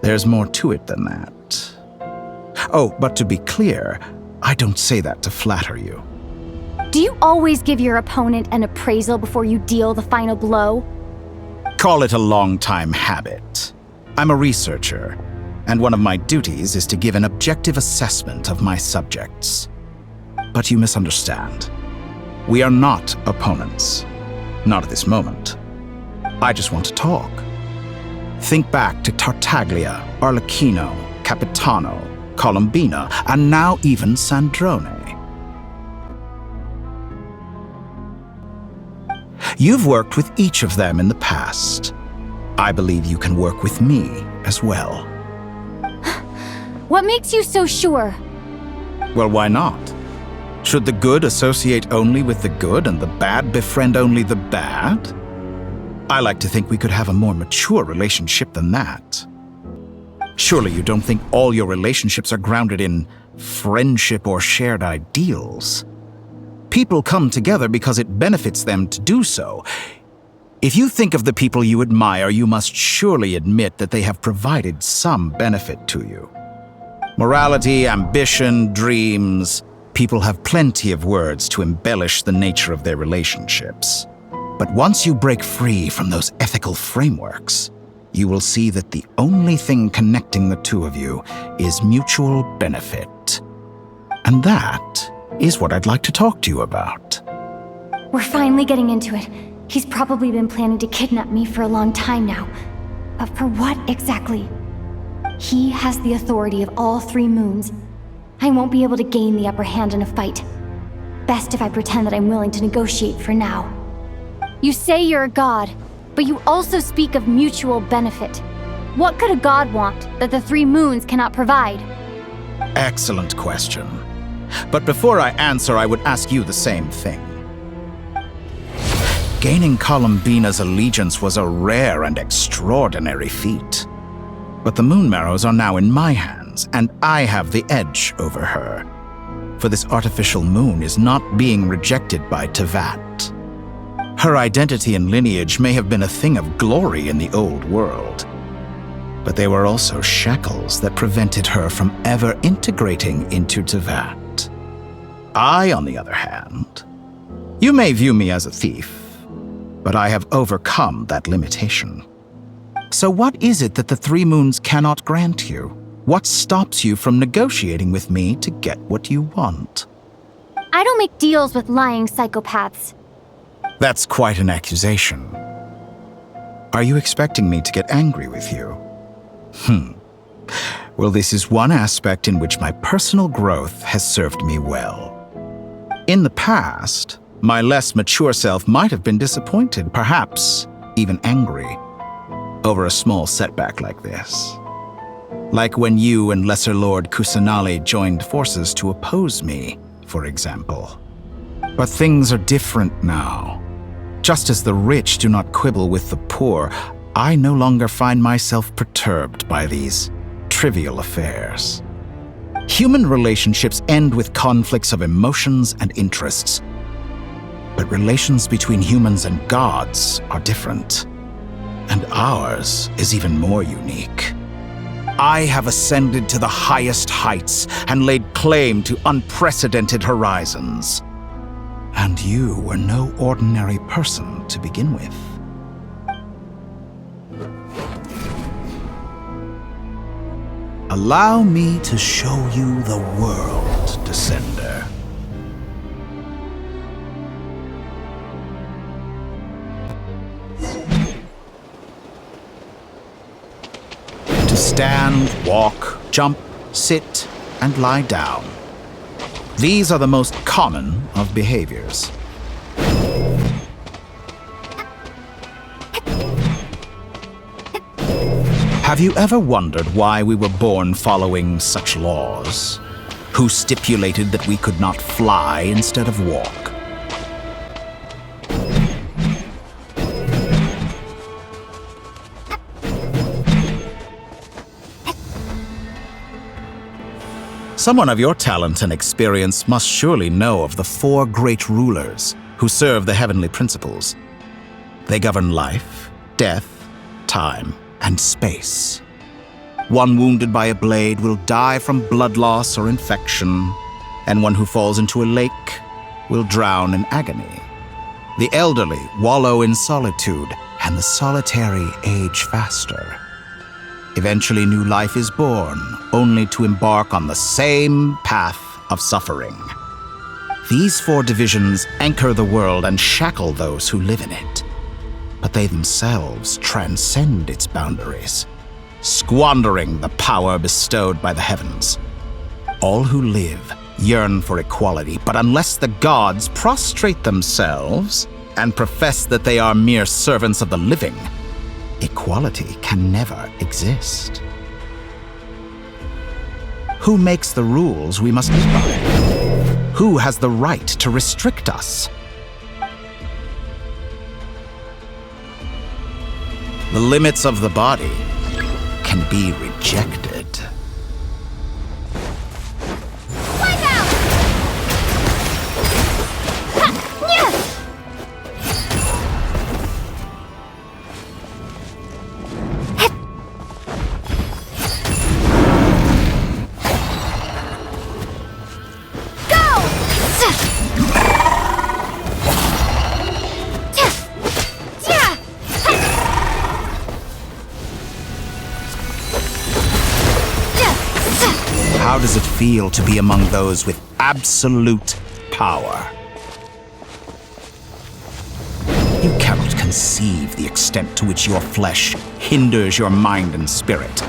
there's more to it than that. Oh, but to be clear, I don't say that to flatter you. Do you always give your opponent an appraisal before you deal the final blow? Call it a long-time habit. I'm a researcher, and one of my duties is to give an objective assessment of my subjects. But you misunderstand. We are not opponents. Not at this moment. I just want to talk. Think back to Tartaglia, Arlecchino, Capitano, Colombina, and now even Sandrone. You've worked with each of them in the past. I believe you can work with me as well. What makes you so sure? Well, why not? Should the good associate only with the good and the bad befriend only the bad? I like to think we could have a more mature relationship than that. Surely you don't think all your relationships are grounded in friendship or shared ideals. People come together because it benefits them to do so. If you think of the people you admire, you must surely admit that they have provided some benefit to you. Morality, ambition, dreams. People have plenty of words to embellish the nature of their relationships. But once you break free from those ethical frameworks, you will see that the only thing connecting the two of you is mutual benefit. And that is what I'd like to talk to you about. We're finally getting into it. He's probably been planning to kidnap me for a long time now. But for what exactly? He has the authority of all 3 moons. I won't be able to gain the upper hand in a fight. Best if I pretend that I'm willing to negotiate for now. You say you're a god, but you also speak of mutual benefit. What could a god want that the 3 moons cannot provide? Excellent question. But before I answer, I would ask you the same thing. Gaining Colombina's allegiance was a rare and extraordinary feat. But the Moon Marrows are now in my hands, and I have the edge over her. For this artificial moon is not being rejected by Tevat. Her identity and lineage may have been a thing of glory in the old world, but they were also shackles that prevented her from ever integrating into Tevat. I, on the other hand, you may view me as a thief, but I have overcome that limitation. So what is it that the 3 moons cannot grant you? What stops you from negotiating with me to get what you want? I don't make deals with lying psychopaths. That's quite an accusation. Are you expecting me to get angry with you? Well, this is one aspect in which my personal growth has served me well. In the past, my less mature self might have been disappointed, perhaps even angry, over a small setback like this. Like when you and Lesser Lord Kusanali joined forces to oppose me, for example. But things are different now. Just as the rich do not quibble with the poor, I no longer find myself perturbed by these trivial affairs. Human relationships end with conflicts of emotions and interests. But relations between humans and gods are different. And ours is even more unique. I have ascended to the highest heights and laid claim to unprecedented horizons. And you were no ordinary person to begin with. Allow me to show you the world, Descender. To stand, walk, jump, sit, and lie down. These are the most common of behaviors. Have you ever wondered why we were born following such laws? Who stipulated that we could not fly instead of walk? Someone of your talent and experience must surely know of the 4 great rulers who serve the heavenly principles. They govern life, death, time, and space. One wounded by a blade will die from blood loss or infection, and one who falls into a lake will drown in agony. The elderly wallow in solitude, and the solitary age faster. Eventually, new life is born, only to embark on the same path of suffering. These 4 divisions anchor the world and shackle those who live in it. But they themselves transcend its boundaries, squandering the power bestowed by the heavens. All who live yearn for equality, but unless the gods prostrate themselves and profess that they are mere servants of the living, equality can never exist. Who makes the rules we must live by? Who has the right to restrict us? The limits of the body can be rejected. How does it feel to be among those with absolute power? You cannot conceive the extent to which your flesh hinders your mind and spirit.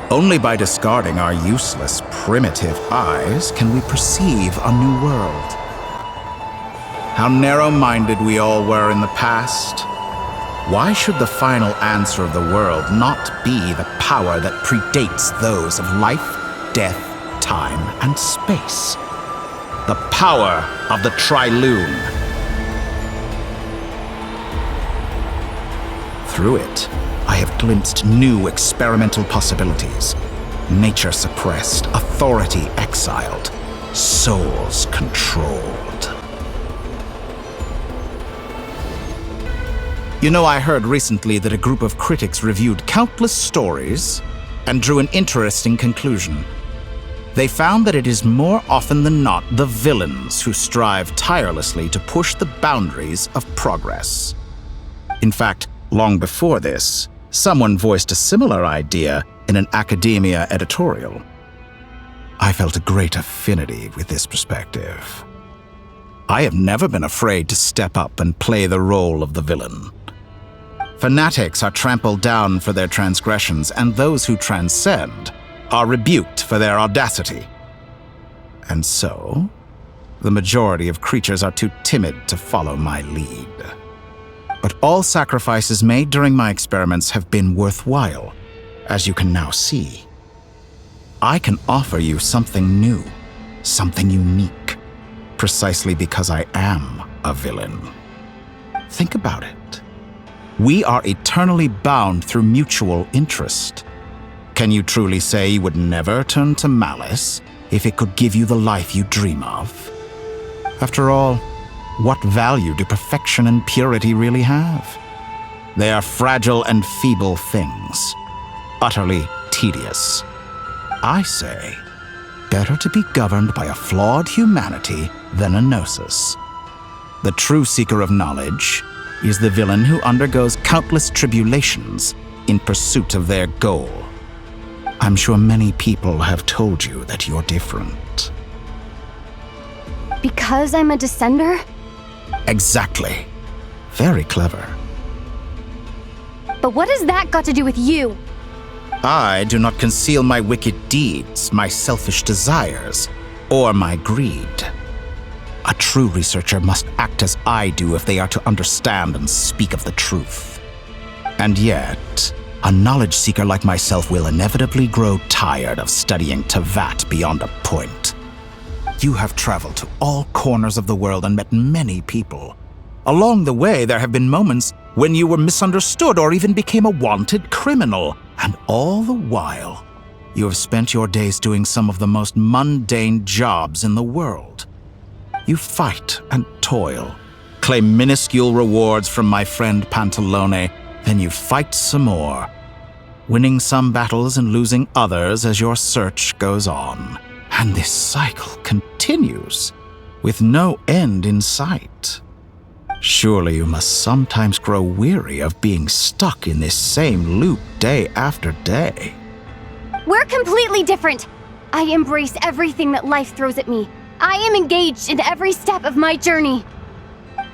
Only by discarding our useless, primitive eyes can we perceive a new world. How narrow-minded we all were in the past. Why should the final answer of the world not be the power that predates those of life, death, time, and space? The power of the Trilune. Through it, I have glimpsed new experimental possibilities. Nature suppressed, authority exiled, souls controlled. You know, I heard recently that a group of critics reviewed countless stories and drew an interesting conclusion. They found that it is more often than not the villains who strive tirelessly to push the boundaries of progress. In fact, long before this, someone voiced a similar idea in an academia editorial. I felt a great affinity with this perspective. I have never been afraid to step up and play the role of the villain. Fanatics are trampled down for their transgressions, and those who transcend are rebuked for their audacity. And so, the majority of creatures are too timid to follow my lead. But all sacrifices made during my experiments have been worthwhile, as you can now see. I can offer you something new, something unique, precisely because I am a villain. Think about it. We are eternally bound through mutual interest. Can you truly say you would never turn to malice if it could give you the life you dream of? After all, what value do perfection and purity really have? They are fragile and feeble things, utterly tedious. I say, better to be governed by a flawed humanity than a gnosis. The true seeker of knowledge is the villain who undergoes countless tribulations in pursuit of their goal. I'm sure many people have told you that you're different. Because I'm a descender? Exactly. Very clever. But what has that got to do with you? I do not conceal my wicked deeds, my selfish desires, or my greed. A true researcher must act as I do if they are to understand and speak of the truth. And yet, a knowledge seeker like myself will inevitably grow tired of studying Tevat beyond a point. You have traveled to all corners of the world and met many people. Along the way, there have been moments when you were misunderstood or even became a wanted criminal. And all the while, you have spent your days doing some of the most mundane jobs in the world. You fight and toil, claim minuscule rewards from my friend Pantalone, then you fight some more, winning some battles and losing others as your search goes on. And this cycle continues, with no end in sight. Surely you must sometimes grow weary of being stuck in this same loop day after day. We're completely different. I embrace everything that life throws at me. I am engaged in every step of my journey.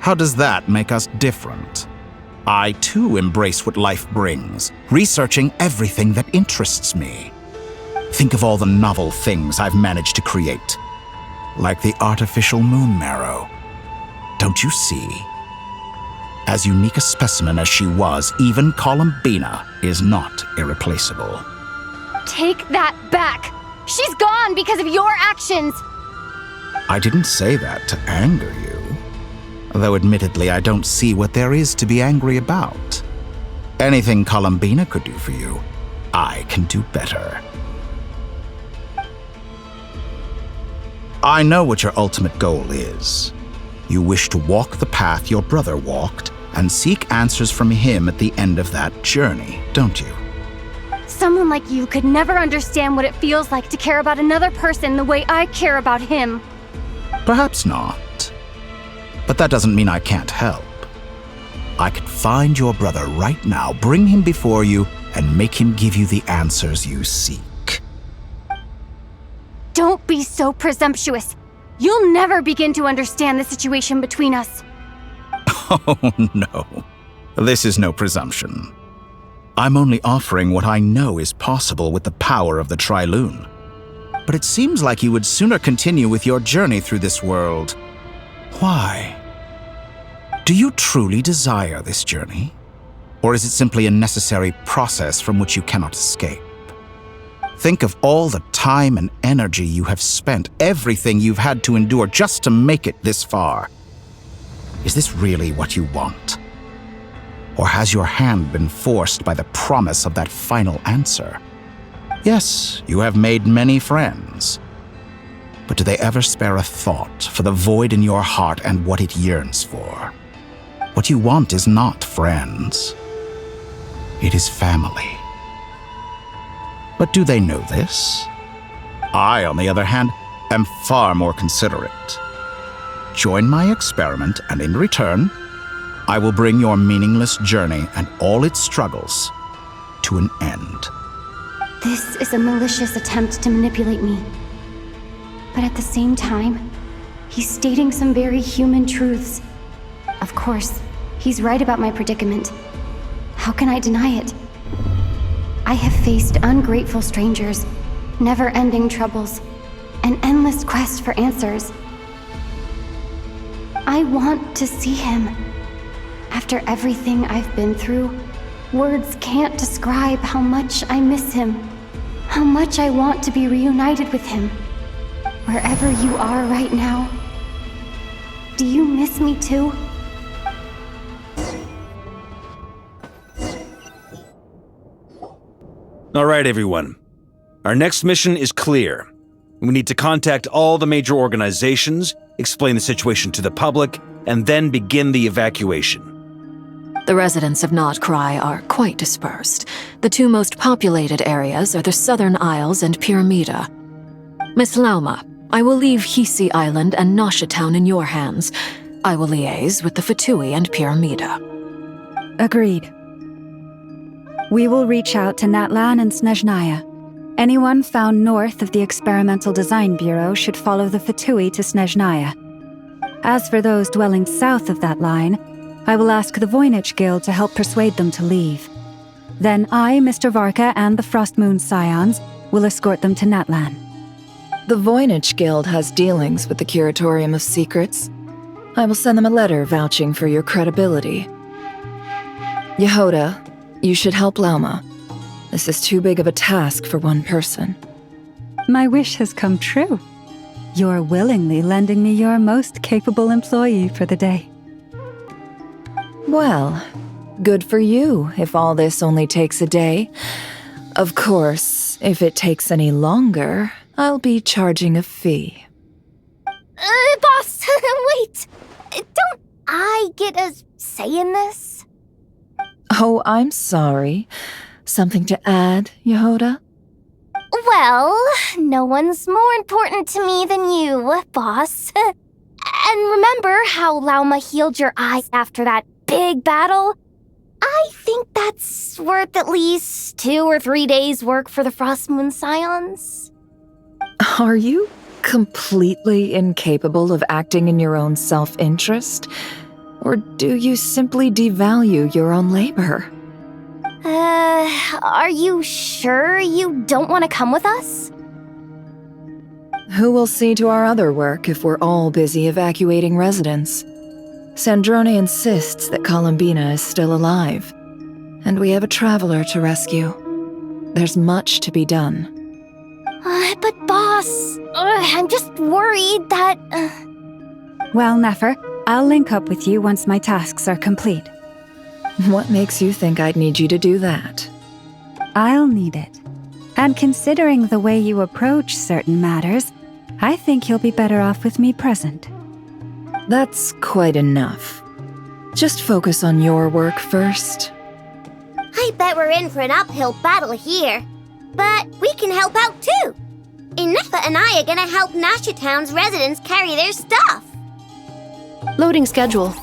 How does that make us different? I too embrace what life brings, researching everything that interests me. Think of all the novel things I've managed to create, like the artificial moon marrow. Don't you see? As unique a specimen as she was, even Columbina is not irreplaceable. Take that back! She's gone because of your actions! I didn't say that to anger you. Though admittedly, I don't see what there is to be angry about. Anything Columbina could do for you, I can do better. I know what your ultimate goal is. You wish to walk the path your brother walked and seek answers from him at the end of that journey, don't you? Someone like you could never understand what it feels like to care about another person the way I care about him. Perhaps not. But that doesn't mean I can't help. I could find your brother right now, bring him before you, and make him give you the answers you seek. Don't be so presumptuous. You'll never begin to understand the situation between us. Oh, no. This is no presumption. I'm only offering what I know is possible with the power of the Trilune. But it seems like you would sooner continue with your journey through this world. Why? Do you truly desire this journey? Or is it simply a necessary process from which you cannot escape? Think of all the time and energy you have spent, everything you've had to endure just to make it this far. Is this really what you want? Or has your hand been forced by the promise of that final answer? Yes, you have made many friends. But do they ever spare a thought for the void in your heart and what it yearns for? What you want is not friends. It is family. But do they know this? I, on the other hand, am far more considerate. Join my experiment, and in return, I will bring your meaningless journey and all its struggles to an end. This is a malicious attempt to manipulate me. But at the same time, he's stating some very human truths. Of course, he's right about my predicament. How can I deny it? I have faced ungrateful strangers, never-ending troubles, an endless quest for answers. I want to see him. After everything I've been through, words can't describe how much I miss him, how much I want to be reunited with him. Wherever you are right now, do you miss me too? All right, everyone. Our next mission is clear. We need to contact all the major organizations, explain the situation to the public, and then begin the evacuation. The residents of Nodcry are quite dispersed. The two most populated areas are the Southern Isles and Pyramida. Miss Lauma, I will leave Hisi Island and Nasha Town in your hands. I will liaise with the Fatui and Pyramida. Agreed. We will reach out to Natlan and Snezhnaya. Anyone found north of the Experimental Design Bureau should follow the Fatui to Snezhnaya. As for those dwelling south of that line, I will ask the Voynich Guild to help persuade them to leave. Then I, Mr. Varka, and the Frostmoon Scions will escort them to Natlan. The Voynich Guild has dealings with the Curatorium of Secrets. I will send them a letter vouching for your credibility. Yehoda, you should help Lauma. This is too big of a task for one person. My wish has come true. You're willingly lending me your most capable employee for the day. Well, good for you if all this only takes a day. Of course, if it takes any longer, I'll be charging a fee. Boss, wait! Don't I get a say in this? Oh, I'm sorry. Something to add, Yehoda? Well, no one's more important to me than you, boss. And remember how Lauma healed your eyes after that big battle? I think that's worth at least 2 or 3 days' work for the Frostmoon Scions. Are you completely incapable of acting in your own self-interest? Or do you simply devalue your own labor? Are you sure you don't want to come with us? Who will see to our other work if we're all busy evacuating residents? Sandrone insists that Columbina is still alive, and we have a traveler to rescue. There's much to be done. But boss, I'm just worried that... Well, Nefer, I'll link up with you once my tasks are complete. What makes you think I'd need you to do that? I'll need it. And considering the way you approach certain matters, I think you'll be better off with me present. That's quite enough. Just focus on your work first. I bet we're in for an uphill battle here. But we can help out too. Inefa and I are gonna help Nasha Town's residents carry their stuff. Loading schedule.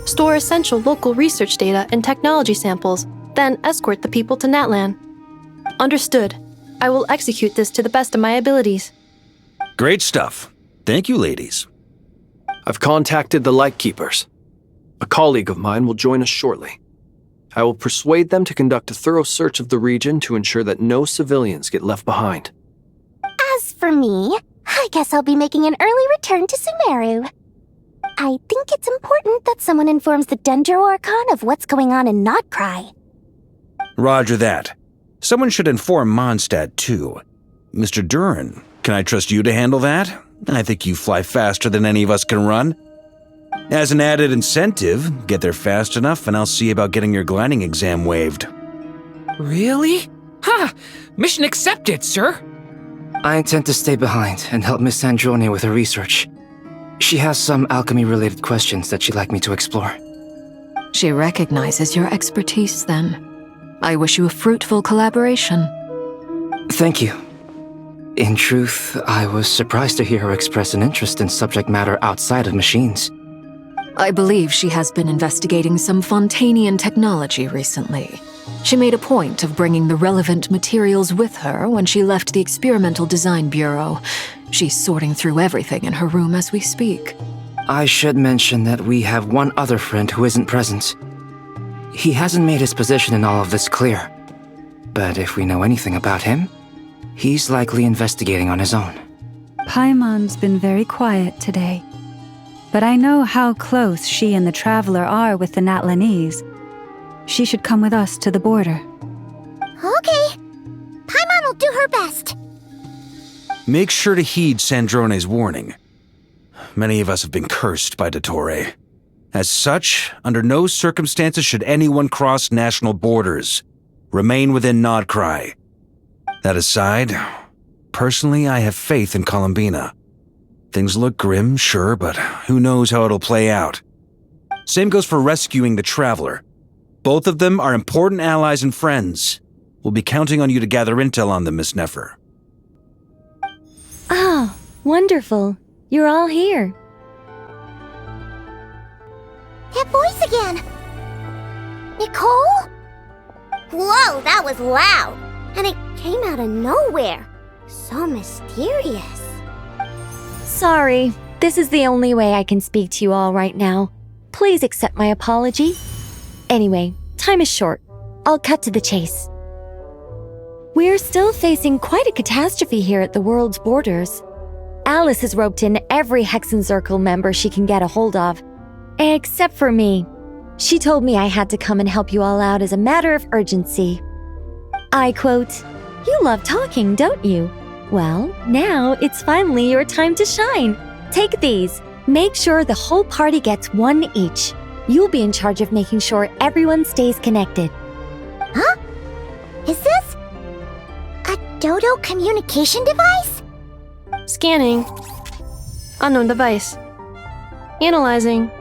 Store essential local research data and technology samples, then escort the people to Natlan. Understood. I will execute this to the best of my abilities. Great stuff. Thank you, ladies. I've contacted the Lightkeepers. A colleague of mine will join us shortly. I will persuade them to conduct a thorough search of the region to ensure that no civilians get left behind. As for me, I guess I'll be making an early return to Sumeru. I think it's important that someone informs the Dendro Archon of what's going on in Nodcry. Roger that. Someone should inform Mondstadt, too. Mr. Duran, can I trust you to handle that? I think you fly faster than any of us can run. As an added incentive, get there fast enough and I'll see about getting your gliding exam waived. Really? Ha! Mission accepted, sir! I intend to stay behind and help Miss Sandrone with her research. She has some alchemy-related questions that she'd like me to explore. She recognizes your expertise, then. I wish you a fruitful collaboration. Thank you. In truth, I was surprised to hear her express an interest in subject matter outside of machines. I believe she has been investigating some Fontanian technology recently. She made a point of bringing the relevant materials with her when she left the Experimental Design Bureau. She's sorting through everything in her room as we speak. I should mention that we have one other friend who isn't present. He hasn't made his position in all of this clear. But if we know anything about him, he's likely investigating on his own. Paimon's been very quiet today. But I know how close she and the Traveler are with the Natlanese. She should come with us to the border. Okay. Paimon will do her best. Make sure to heed Sandrone's warning. Many of us have been cursed by Dottore. As such, under no circumstances should anyone cross national borders. Remain within Nodcry. That aside, personally I have faith in Columbina. Things look grim, sure, but who knows how it'll play out. Same goes for rescuing the Traveler. Both of them are important allies and friends. We'll be counting on you to gather intel on them, Miss Nefer. Oh, wonderful. You're all here. That voice again! Nicole? Whoa, that was loud! And it came out of nowhere. So mysterious. Sorry, this is the only way I can speak to you all right now. Please accept my apology. Anyway, time is short. I'll cut to the chase. We're still facing quite a catastrophe here at the world's borders. Alice has roped in every Hexen Circle member she can get a hold of. Except for me. She told me I had to come and help you all out as a matter of urgency. I quote, "You love talking, don't you? Well, now it's finally your time to shine. Take these. Make sure the whole party gets one each. You'll be in charge of making sure everyone stays connected." Huh? Is this a Dodo communication device? Scanning. Unknown device. Analyzing.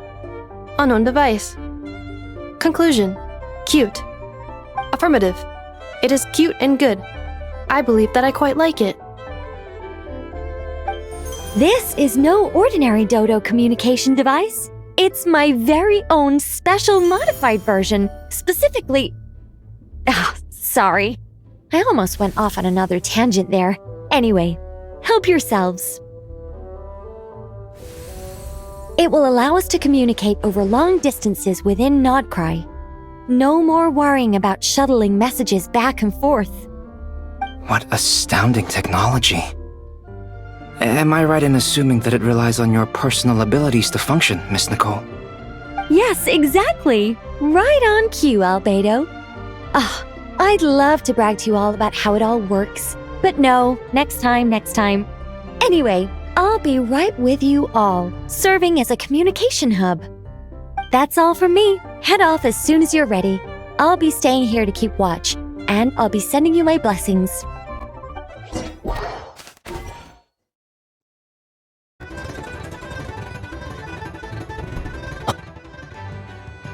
Unknown device. Conclusion. Cute. Affirmative. It is cute and good. I believe that I quite like it. This is no ordinary Dodo communication device. It's my very own special modified version, specifically... sorry. I almost went off on another tangent there. Anyway, help yourselves. It will allow us to communicate over long distances within Nodcry. No more worrying about shuttling messages back and forth. What astounding technology. Am I right in assuming that it relies on your personal abilities to function, Miss Nicole? Yes, exactly. Right on cue, Albedo. I'd love to brag to you all about how it all works. But no, next time. Anyway, I'll be right with you all, serving as a communication hub. That's all from me. Head off as soon as you're ready. I'll be staying here to keep watch, and I'll be sending you my blessings.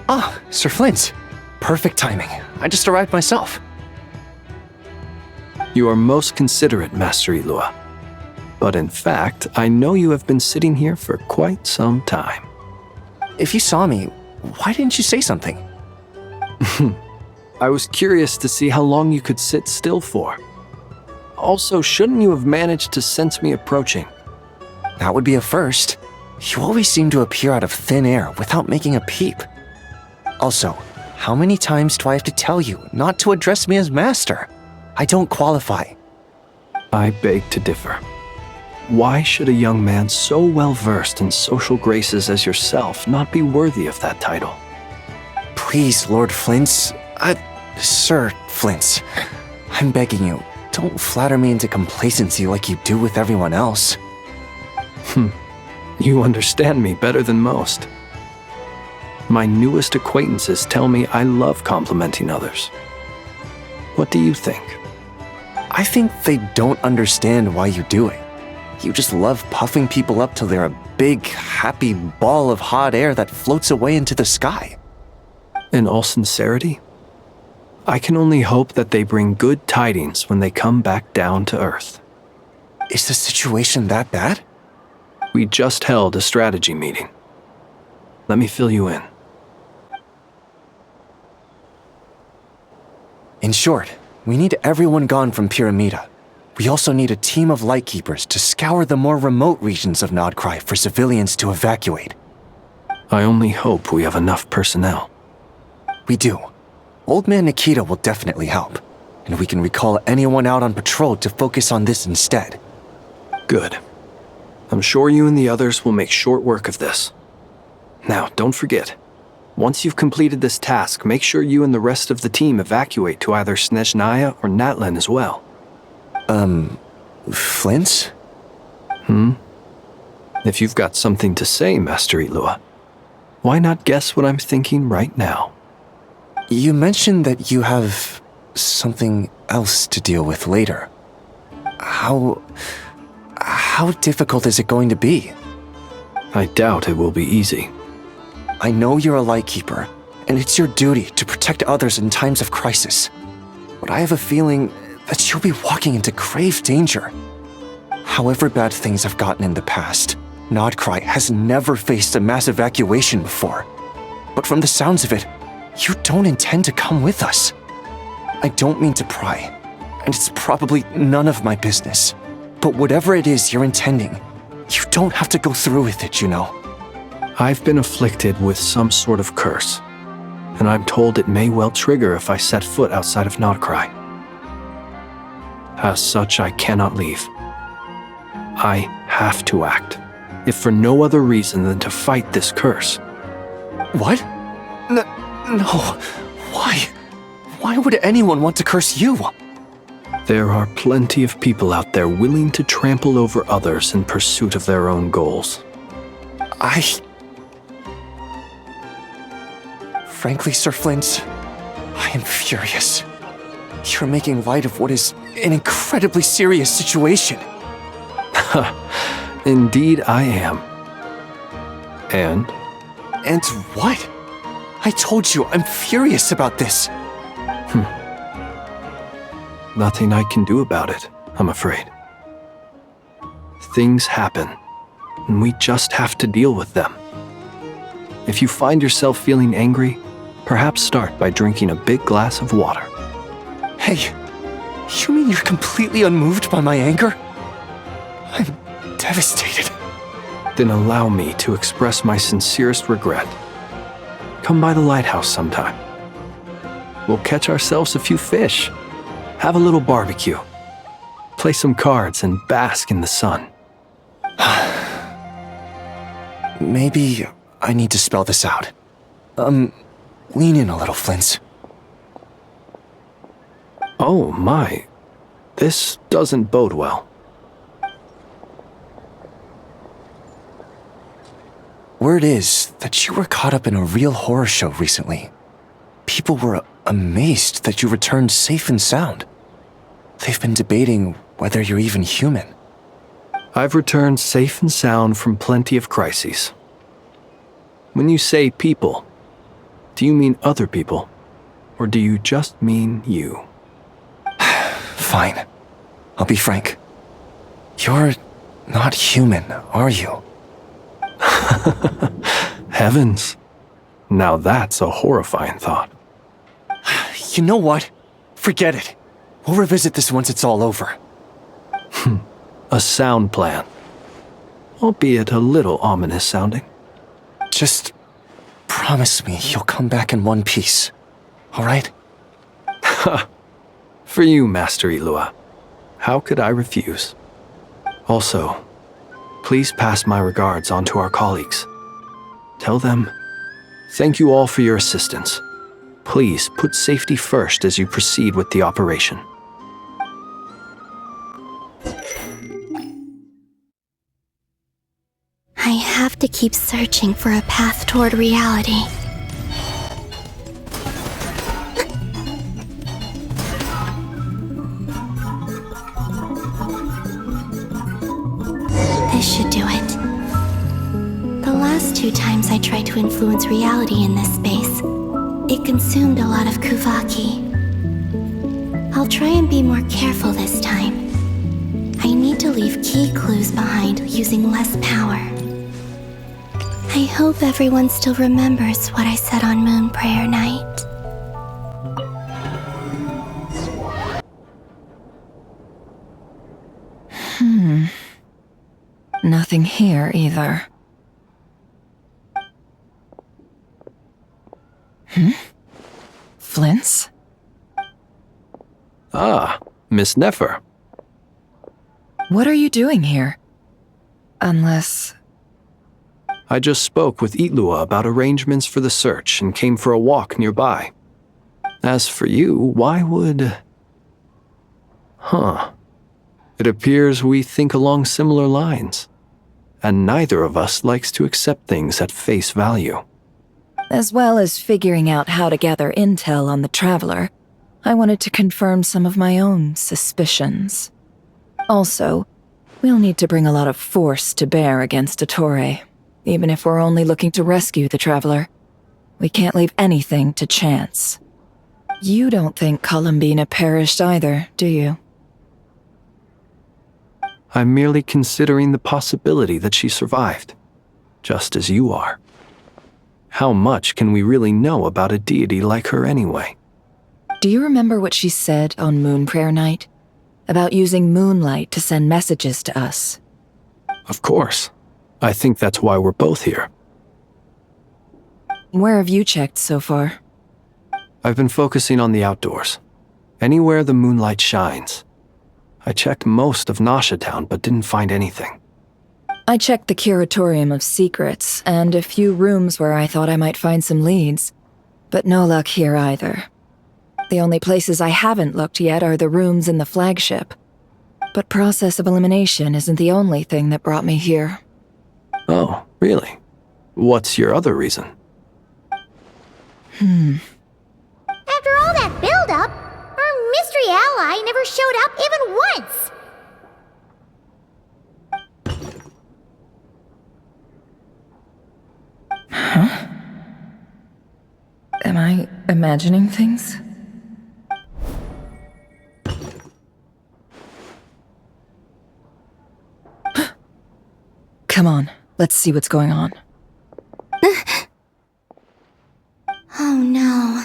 Ah, Sir Flint. Perfect timing. I just arrived myself. You are most considerate, Master Ilua. But in fact, I know you have been sitting here for quite some time. If you saw me, why didn't you say something? I was curious to see how long you could sit still for. Also, shouldn't you have managed to sense me approaching? That would be a first. You always seem to appear out of thin air without making a peep. Also, how many times do I have to tell you not to address me as master? I don't qualify. I beg to differ. Why should a young man so well-versed in social graces as yourself not be worthy of that title? Please, Lord Flint's... Sir Flint's. I'm begging you, don't flatter me into complacency like you do with everyone else. You understand me better than most. My newest acquaintances tell me I love complimenting others. What do you think? I think they don't understand why you do it. You just love puffing people up till they're a big, happy ball of hot air that floats away into the sky. In all sincerity, I can only hope that they bring good tidings when they come back down to Earth. Is the situation that bad? We just held a strategy meeting. Let me fill you in. In short, we need everyone gone from Pyramida. We also need a team of Lightkeepers to scour the more remote regions of Nodcry for civilians to evacuate. I only hope we have enough personnel. We do. Old Man Nikita will definitely help, and we can recall anyone out on patrol to focus on this instead. Good. I'm sure you and the others will make short work of this. Now, don't forget, once you've completed this task, make sure you and the rest of the team evacuate to either Snezhnaya or Natlan as well. Flint's? If you've got something to say, Master Ilua, why not guess what I'm thinking right now? You mentioned that you have something else to deal with later. How difficult is it going to be? I doubt it will be easy. I know you're a Lightkeeper, and it's your duty to protect others in times of crisis. But I have a feeling that you'll be walking into grave danger. However bad things have gotten in the past, Nodcry has never faced a mass evacuation before. But from the sounds of it, you don't intend to come with us. I don't mean to pry, and it's probably none of my business. But whatever it is you're intending, you don't have to go through with it, you know. I've been afflicted with some sort of curse, and I'm told it may well trigger if I set foot outside of Nodcry. As such, I cannot leave. I have to act, if for no other reason than to fight this curse. What? No. Why? Why would anyone want to curse you? There are plenty of people out there willing to trample over others in pursuit of their own goals. Frankly, Sir Flint, I am furious. You're making light of what is an incredibly serious situation. Indeed I am. And? And what? I told you, I'm furious about this. Nothing I can do about it, I'm afraid. Things happen, and we just have to deal with them. If you find yourself feeling angry, perhaps start by drinking a big glass of water. Hey, you mean you're completely unmoved by my anger? I'm devastated. Then allow me to express my sincerest regret. Come by the lighthouse sometime. We'll catch ourselves a few fish, have a little barbecue, play some cards, and bask in the sun. Maybe I need to spell this out. Lean in a little, Flint. Oh my, this doesn't bode well. Word is that you were caught up in a real horror show recently. People were amazed that you returned safe and sound. They've been debating whether you're even human. I've returned safe and sound from plenty of crises. When you say people, do you mean other people, or do you just mean you? Fine. I'll be frank. You're not human, are you? Heavens. Now that's a horrifying thought. You know what? Forget it. We'll revisit this once it's all over. A sound plan. Albeit a little ominous sounding. Just promise me you'll come back in one piece. All right? For you, Master Ilua. How could I refuse? Also, please pass my regards on to our colleagues. Tell them, thank you all for your assistance. Please put safety first as you proceed with the operation. I have to keep searching for a path toward reality. This should do it. The last 2 times I tried to influence reality in this space, it consumed a lot of Kuvaki. I'll try and be more careful this time. I need to leave key clues behind using less power. I hope everyone still remembers what I said on Moon Prayer Night. Nothing here either. Flint's? Ah, Miss Nefer. What are you doing here? Unless... I just spoke with Ilua about arrangements for the search and came for a walk nearby. As for you, why would... It appears we think along similar lines, and neither of us likes to accept things at face value. As well as figuring out how to gather intel on the Traveler, I wanted to confirm some of my own suspicions. Also, we'll need to bring a lot of force to bear against Ettore, even if we're only looking to rescue the Traveler. We can't leave anything to chance. You don't think Columbina perished either, do you? I'm merely considering the possibility that she survived, just as you are. How much can we really know about a deity like her anyway? Do you remember what she said on Moon Prayer Night? About using moonlight to send messages to us? Of course. I think that's why we're both here. Where have you checked so far? I've been focusing on the outdoors. Anywhere the moonlight shines. I checked most of Nasha Town, but didn't find anything. I checked the Curatorium of Secrets, and a few rooms where I thought I might find some leads. But no luck here either. The only places I haven't looked yet are the rooms in the flagship. But process of elimination isn't the only thing that brought me here. Oh, really? What's your other reason? After all that build-up, our mystery ally never showed up even once! Huh? Am I imagining things? Come on, let's see what's going on. Oh no.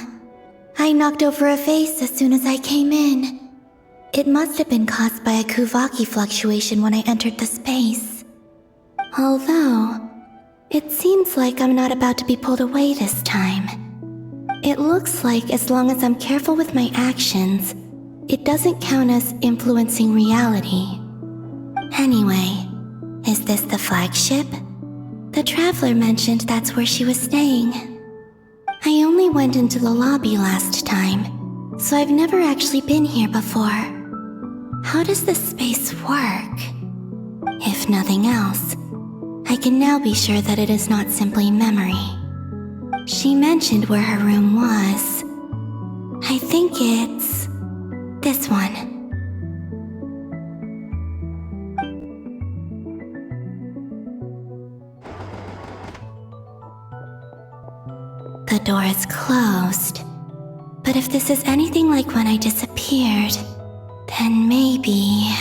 I knocked over a vase as soon as I came in. It must have been caused by a Kuvaki fluctuation when I entered the space. Although, it seems like I'm not about to be pulled away this time. It looks like as long as I'm careful with my actions, it doesn't count as influencing reality. Anyway, is this the flagship? The Traveler mentioned that's where she was staying. I only went into the lobby last time, so I've never actually been here before. How does this space work? If nothing else, I can now be sure that it is not simply memory. She mentioned where her room was. I think it's this one. The door is closed, but if this is anything like when I disappeared, then maybe...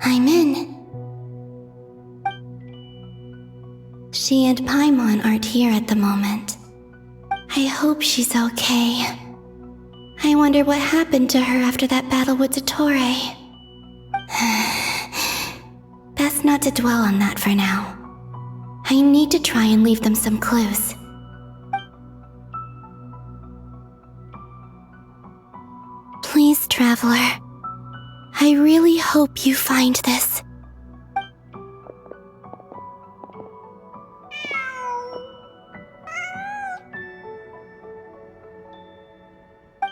I'm in. She and Paimon aren't here at the moment. I hope she's okay. I wonder what happened to her after that battle with Dottore. Best not to dwell on that for now. I need to try and leave them some clues. Please, Traveler. I really hope you find this.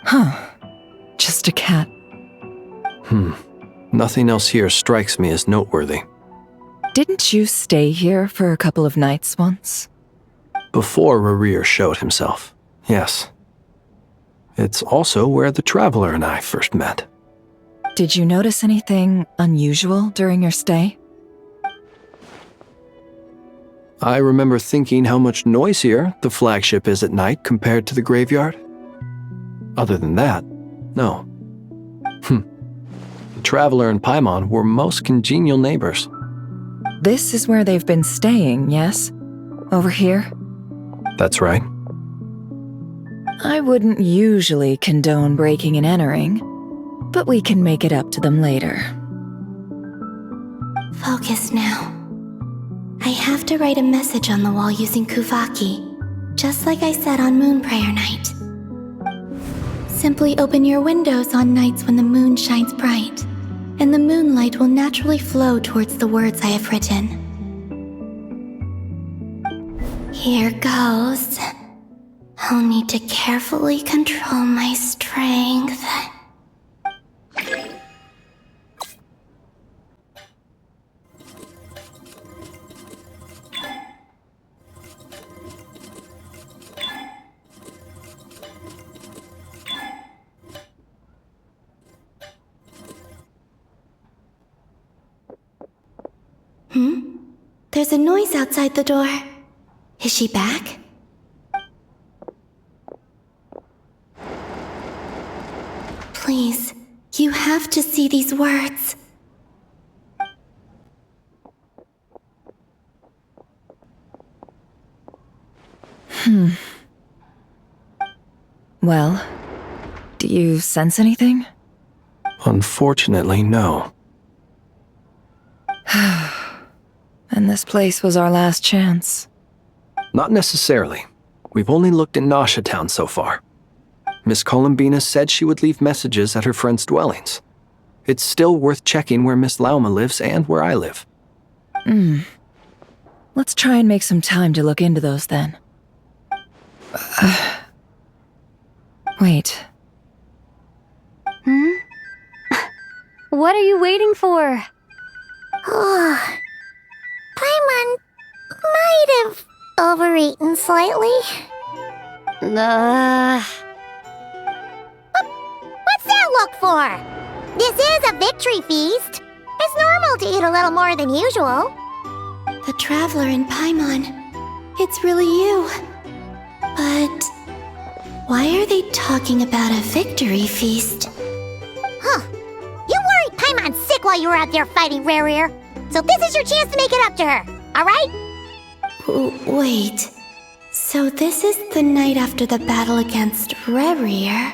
Huh. Just a cat. Nothing else here strikes me as noteworthy. Didn't you stay here for a couple of nights once? Before Rerir showed himself, yes. It's also where the Traveler and I first met. Did you notice anything unusual during your stay? I remember thinking how much noisier the flagship is at night compared to the graveyard. Other than that, no. The Traveler and Paimon were most congenial neighbors. This is where they've been staying, yes? Over here? That's right. I wouldn't usually condone breaking and entering, but we can make it up to them later. Focus now. I have to write a message on the wall using Kuvaki, just like I said on Moon Prayer Night. Simply open your windows on nights when the moon shines bright, and the moonlight will naturally flow towards the words I have written. Here goes. I'll need to carefully control my strength. a noise outside the door. Is she back? Please, you have to see these words. Well, do you sense anything? Unfortunately, no. And this place was our last chance. Not necessarily. We've only looked in Nasha Town so far. Miss Columbina said she would leave messages at her friends' dwellings. It's still worth checking where Miss Lauma lives and where I live. Let's try and make some time to look into those then. Wait. What are you waiting for? Paimon might have overeaten slightly. What's that look for? This is a victory feast. It's normal to eat a little more than usual. The Traveler in Paimon. It's really you. But why are they talking about a victory feast? Huh. You worried Paimon sick while you were out there fighting Rerir. So this is your chance to make it up to her, alright? Wait. So this is the night after the battle against Rerir?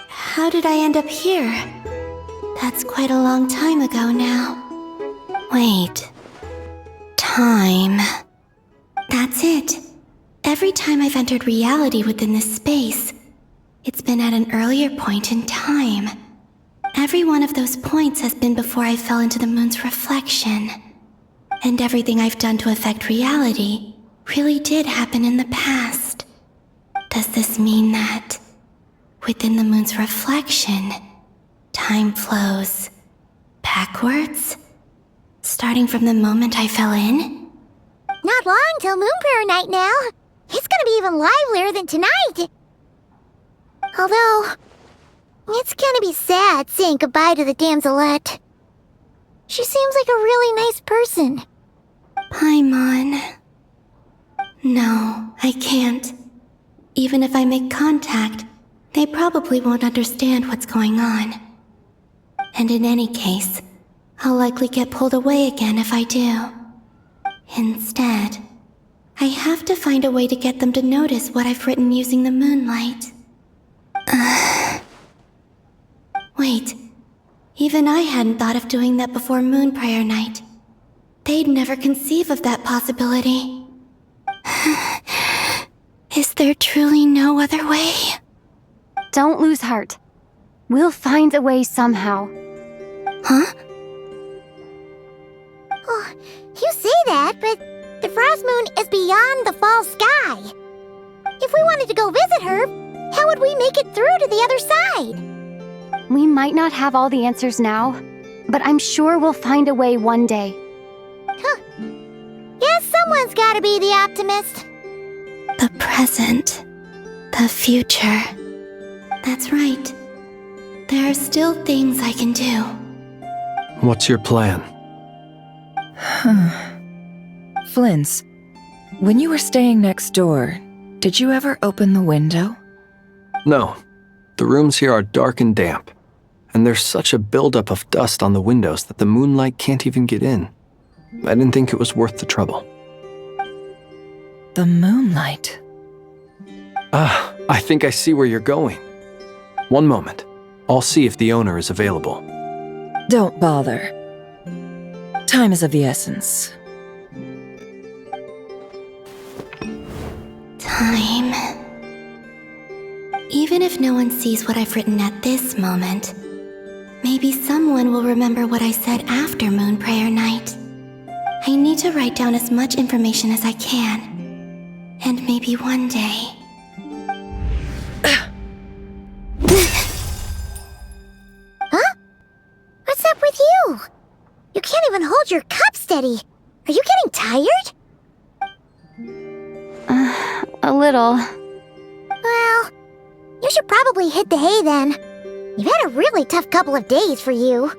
How did I end up here? That's quite a long time ago now. Wait. Time. That's it. Every time I've entered reality within this space, it's been at an earlier point in time. Every one of those points has been before I fell into the moon's reflection. And everything I've done to affect reality really did happen in the past. Does this mean that, within the moon's reflection, time flows backwards? Starting from the moment I fell in? Not long till Moon Prayer Night now. It's gonna be even livelier than tonight. Although, it's gonna be sad saying goodbye to the damselette. She seems like a really nice person. Paimon. No, I can't. Even if I make contact, they probably won't understand what's going on. And in any case, I'll likely get pulled away again if I do. Instead, I have to find a way to get them to notice what I've written using the moonlight. Wait, even I hadn't thought of doing that before Moon Prayer Night. They'd never conceive of that possibility. Is there truly no other way? Don't lose heart. We'll find a way somehow. Huh? Oh, you say that, but the Frost Moon is beyond the fall sky. If we wanted to go visit her, how would we make it through to the other side? We might not have all the answers now, but I'm sure we'll find a way one day. Huh. Guess someone's gotta be the optimist. The present. The future. That's right. There are still things I can do. What's your plan? Flint's, when you were staying next door, did you ever open the window? No. The rooms here are dark and damp, and there's such a buildup of dust on the windows that the moonlight can't even get in. I didn't think it was worth the trouble. The moonlight? I think I see where you're going. One moment. I'll see if the owner is available. Don't bother. Time is of the essence. Time. Even if no one sees what I've written at this moment, maybe someone will remember what I said after Moon Prayer Night. I need to write down as much information as I can. And maybe one day... Huh? What's up with you? You can't even hold your cup steady. Are you getting tired? A little. Well, you should probably hit the hay then. You've had a really tough couple of days for you.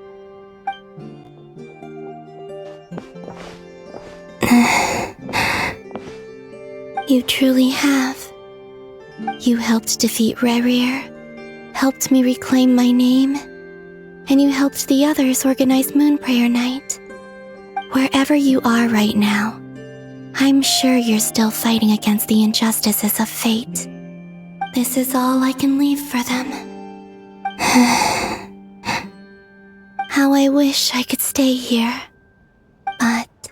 You truly have. You helped defeat Rerir, helped me reclaim my name, and you helped the others organize Moon Prayer Night. Wherever you are right now, I'm sure you're still fighting against the injustices of fate. This is all I can leave for them. How I wish I could stay here. But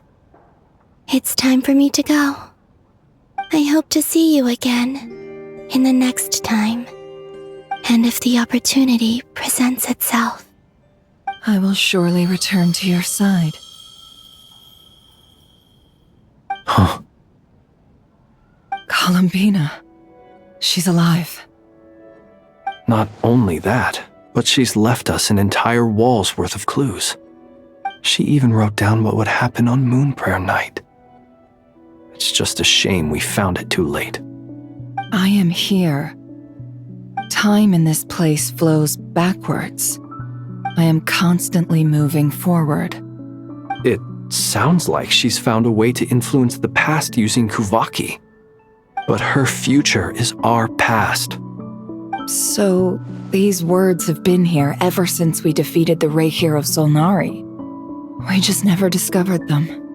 it's time for me to go. I hope to see you again in the next time. And if the opportunity presents itself. I will surely return to your side. Huh. Columbina. She's alive. Not only that, but she's left us an entire wall's worth of clues. She even wrote down what would happen on Moon Prayer Night. It's just a shame we found it too late. I am here. Time in this place flows backwards. I am constantly moving forward. It sounds like she's found a way to influence the past using Kuvaki. But her future is our past. So, these words have been here ever since we defeated the Reikir of Solnari. We just never discovered them.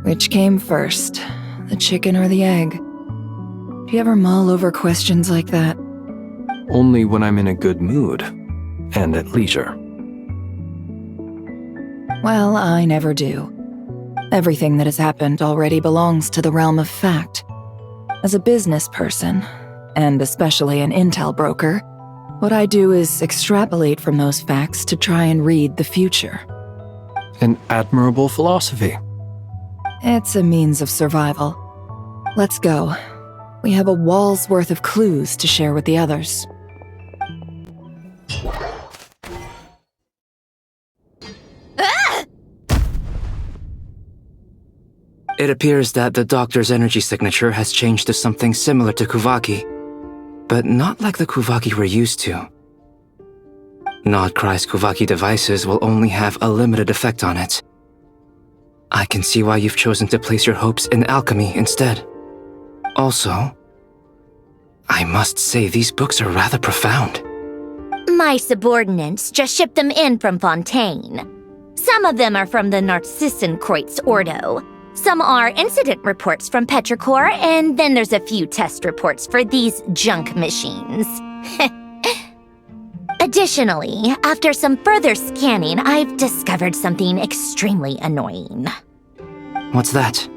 Which came first, the chicken or the egg? Do you ever mull over questions like that? Only when I'm in a good mood and at leisure. Well, I never do. Everything that has happened already belongs to the realm of fact. As a business person, and especially an intel broker, what I do is extrapolate from those facts to try and read the future. An admirable philosophy. It's a means of survival. Let's go. We have a wall's worth of clues to share with the others. It appears that the doctor's energy signature has changed to something similar to Kuvaki, but not like the Kuvaki we're used to. Nodcry's Kuvaki devices will only have a limited effect on it. I can see why you've chosen to place your hopes in alchemy instead. Also, I must say these books are rather profound. My subordinates just shipped them in from Fontaine. Some of them are from the Narcissenkreuz Ordo. Some are incident reports from Petrichor, and then there's a few test reports for these junk machines. Additionally, after some further scanning, I've discovered something extremely annoying. What's that?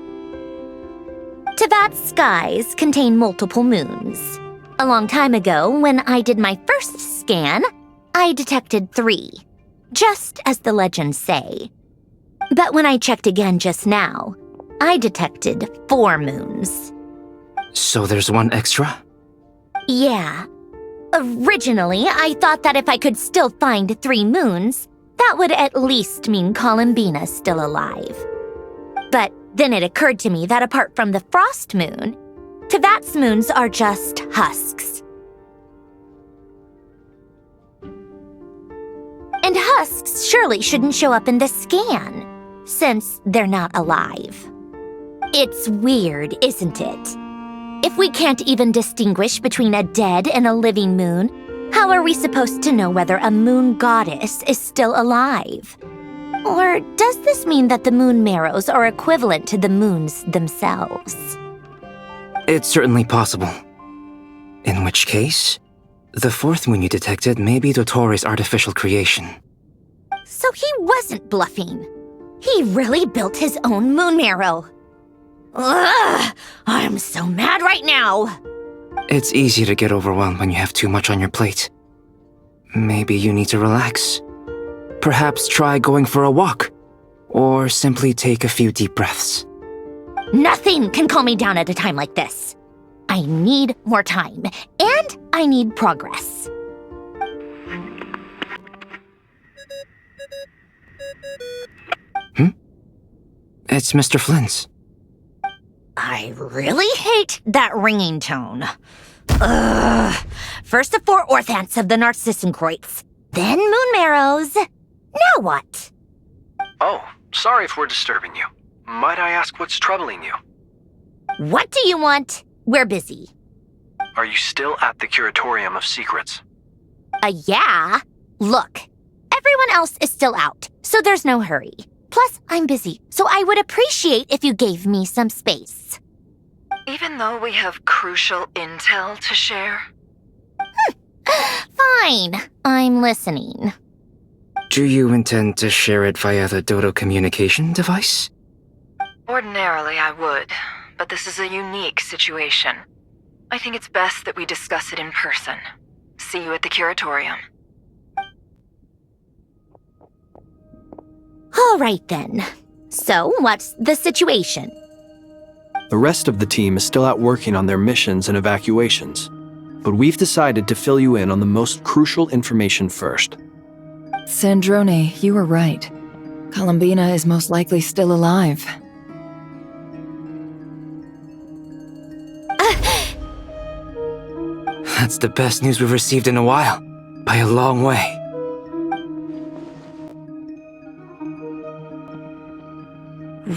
Teyvat's skies contain multiple moons. A long time ago, when I did my first scan, I detected 3, just as the legends say. But when I checked again just now, I detected 4 moons. So there's one extra? Yeah. Originally, I thought that if I could still find 3 moons, that would at least mean Columbina's still alive. But then it occurred to me that apart from the frost moon, Teyvat's moons are just husks. And husks surely shouldn't show up in the scan, since they're not alive. It's weird, isn't it? If we can't even distinguish between a dead and a living moon, how are we supposed to know whether a moon goddess is still alive? Or does this mean that the moon marrows are equivalent to the moons themselves? It's certainly possible. In which case, the 4th moon you detected may be Dottore artificial creation. So he wasn't bluffing. He really built his own moon marrow. Ugh! I'm so mad right now! It's easy to get overwhelmed when you have too much on your plate. Maybe you need to relax. Perhaps try going for a walk, or simply take a few deep breaths. Nothing can calm me down at a time like this. I need more time, and I need progress. It's Mr. Flynn's. I really hate that ringing tone. Ugh. First the 4 orthants of the Narcissenkreuz, then moon marrows. Now what? Oh, sorry if we're disturbing you. Might I ask what's troubling you? What do you want? We're busy. Are you still at the Curatorium of Secrets? Yeah. Look, everyone else is still out, so there's no hurry. Plus, I'm busy, so I would appreciate if you gave me some space. Even though we have crucial intel to share? Fine. I'm listening. Do you intend to share it via the Dodo communication device? Ordinarily, I would, but this is a unique situation. I think it's best that we discuss it in person. See you at the Curatorium. All right then. So, what's the situation? The rest of the team is still out working on their missions and evacuations, but we've decided to fill you in on the most crucial information first. Sandrone, you were right. Columbina is most likely still alive. That's the best news we've received in a while, by a long way.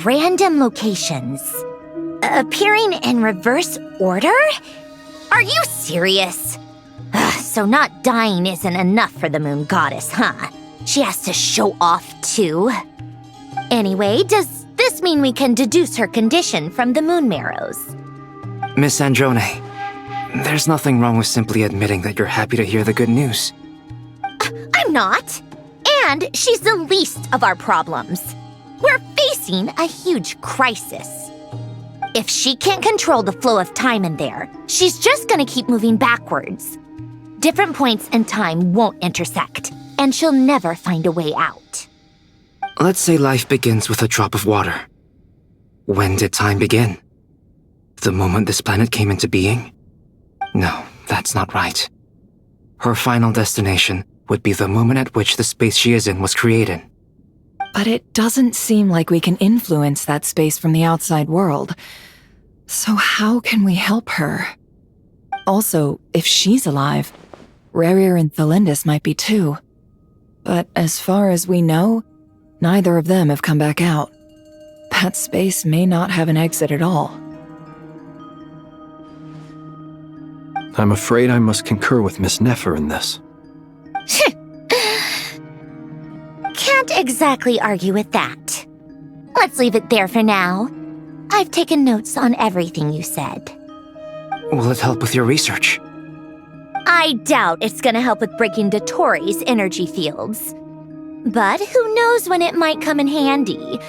Random locations. Appearing in reverse order? Are you serious? So not dying isn't enough for the moon goddess, huh? She has to show off too. Anyway, does this mean we can deduce her condition from the moon marrows? Miss Sandrone, there's nothing wrong with simply admitting that you're happy to hear the good news. I'm not. And she's the least of our problems. We're facing a huge crisis. If she can't control the flow of time in there, she's just gonna keep moving backwards. Different points in time won't intersect, and she'll never find a way out. Let's say life begins with a drop of water. When did time begin? The moment this planet came into being? No, that's not right. Her final destination would be the moment at which the space she is in was created. But it doesn't seem like we can influence that space from the outside world. So how can we help her? Also, if she's alive, Rerir and Thalindus might be too. But as far as we know, neither of them have come back out. That space may not have an exit at all. I'm afraid I must concur with Miss Nefer in this. Can't exactly argue with that. Let's leave it there for now. I've taken notes on everything you said. Will it help with your research? I doubt it's gonna help with breaking Dottore energy fields. But who knows when it might come in handy.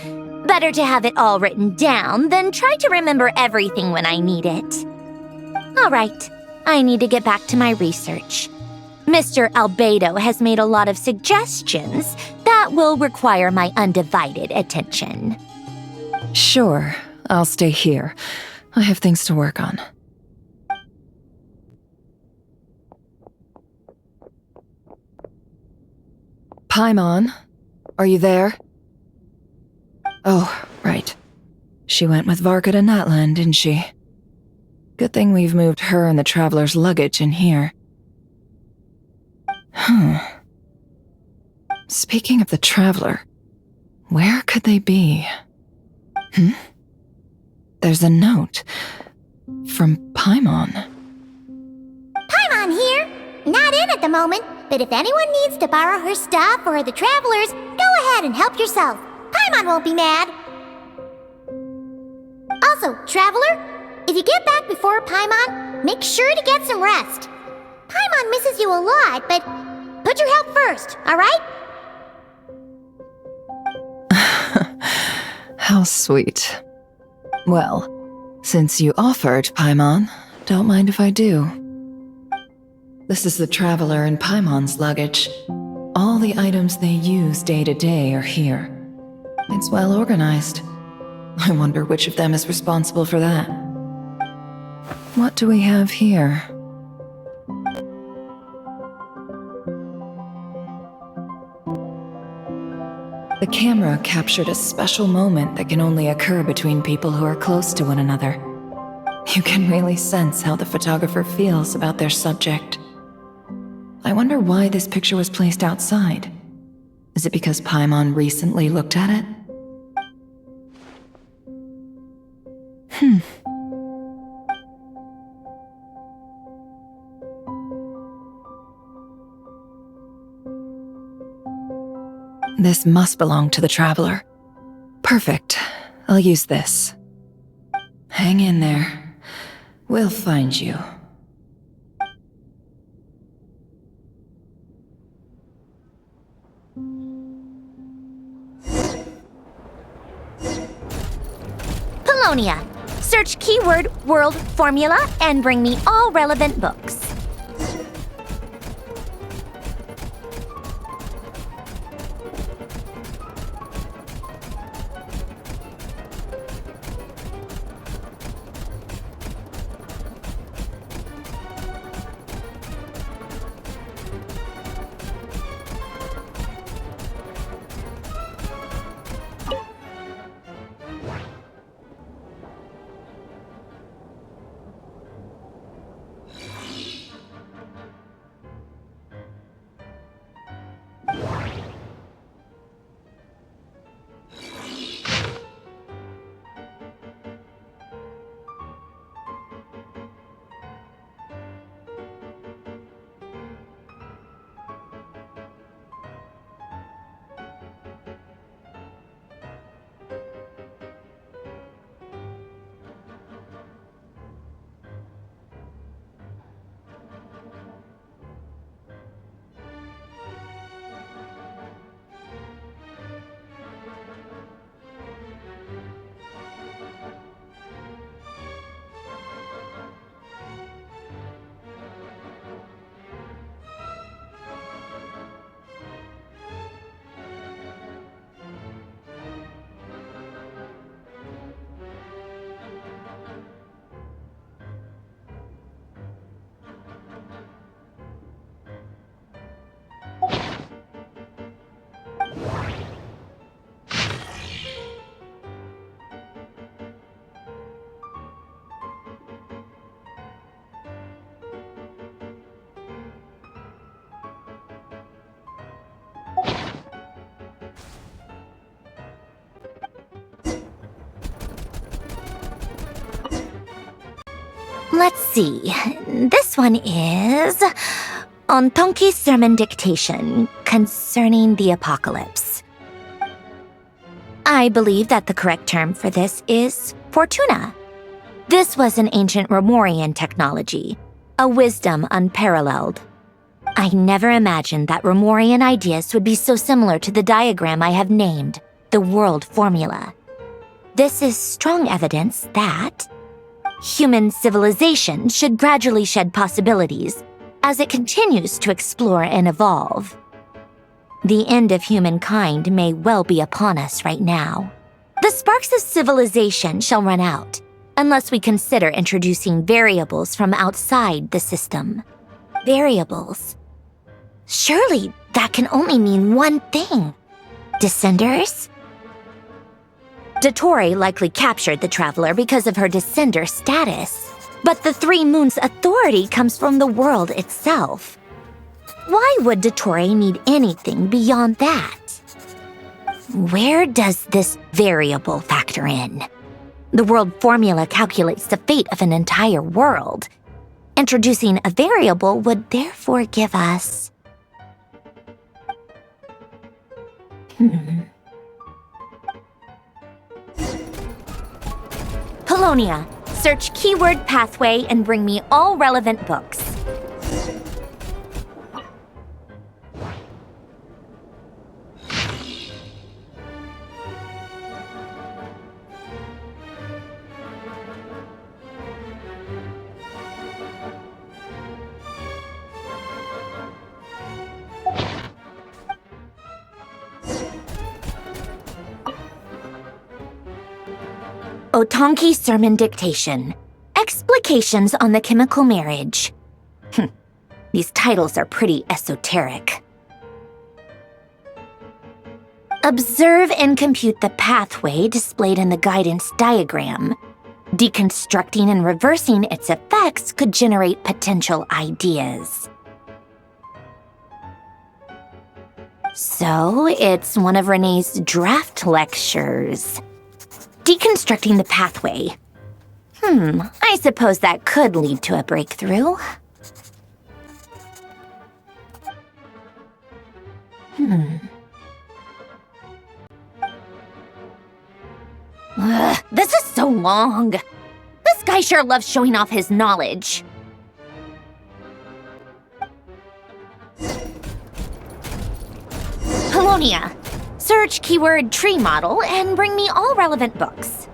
Better to have it all written down than try to remember everything when I need it. All right, I need to get back to my research. Mr. Albedo has made a lot of suggestions that will require my undivided attention. Sure, I'll stay here. I have things to work on. Paimon, are you there? Oh, right. She went with Varka to Natlan, didn't she? Good thing we've moved her and the Traveler's luggage in here. Speaking of the Traveler, where could they be? There's a note from Paimon. Paimon here. Not in at the moment, but if anyone needs to borrow her stuff or the Travelers, go ahead and help yourself. Paimon won't be mad. Also, Traveler, if you get back before Paimon, make sure to get some rest. Paimon misses you a lot, but put your health first, alright? How sweet. Well, since you offered, Paimon, don't mind if I do. This is the Traveler and Paimon's luggage. All the items they use day to day are here. It's well organized. I wonder which of them is responsible for that. What do we have here? The camera captured a special moment that can only occur between people who are close to one another. You can really sense how the photographer feels about their subject. I wonder why this picture was placed outside. Is it because Paimon recently looked at it? This must belong to the Traveler. Perfect. I'll use this. Hang in there. We'll find you. Polonia. Search keyword world formula and bring me all relevant books. Let's see. This one is on Tonki's sermon dictation concerning the apocalypse. I believe that the correct term for this is Fortuna. This was an ancient Romorian technology, a wisdom unparalleled. I never imagined that Romorian ideas would be so similar to the diagram I have named, the world formula. This is strong evidence that human civilization should gradually shed possibilities as it continues to explore and evolve. The end of humankind may well be upon us right now. The sparks of civilization shall run out unless we consider introducing variables from outside the system. Variables. Surely that can only mean one thing. Descenders? Dottore likely captured the Traveler because of her descender status. But the Three Moons' authority comes from the world itself. Why would Dottore need anything beyond that? Where does this variable factor in? The world formula calculates the fate of an entire world. Introducing a variable would therefore give us... Polonia, search keyword pathway and bring me all relevant books. Otonki Sermon Dictation. Explications on the Chemical Marriage. These titles are pretty esoteric. Observe and compute the pathway displayed in the guidance diagram. Deconstructing and reversing its effects could generate potential ideas. So, it's one of Renee's draft lectures. Deconstructing the pathway. I suppose that could lead to a breakthrough. Ugh, this is so long. This guy sure loves showing off his knowledge. Polonia. Search keyword tree model and bring me all relevant books.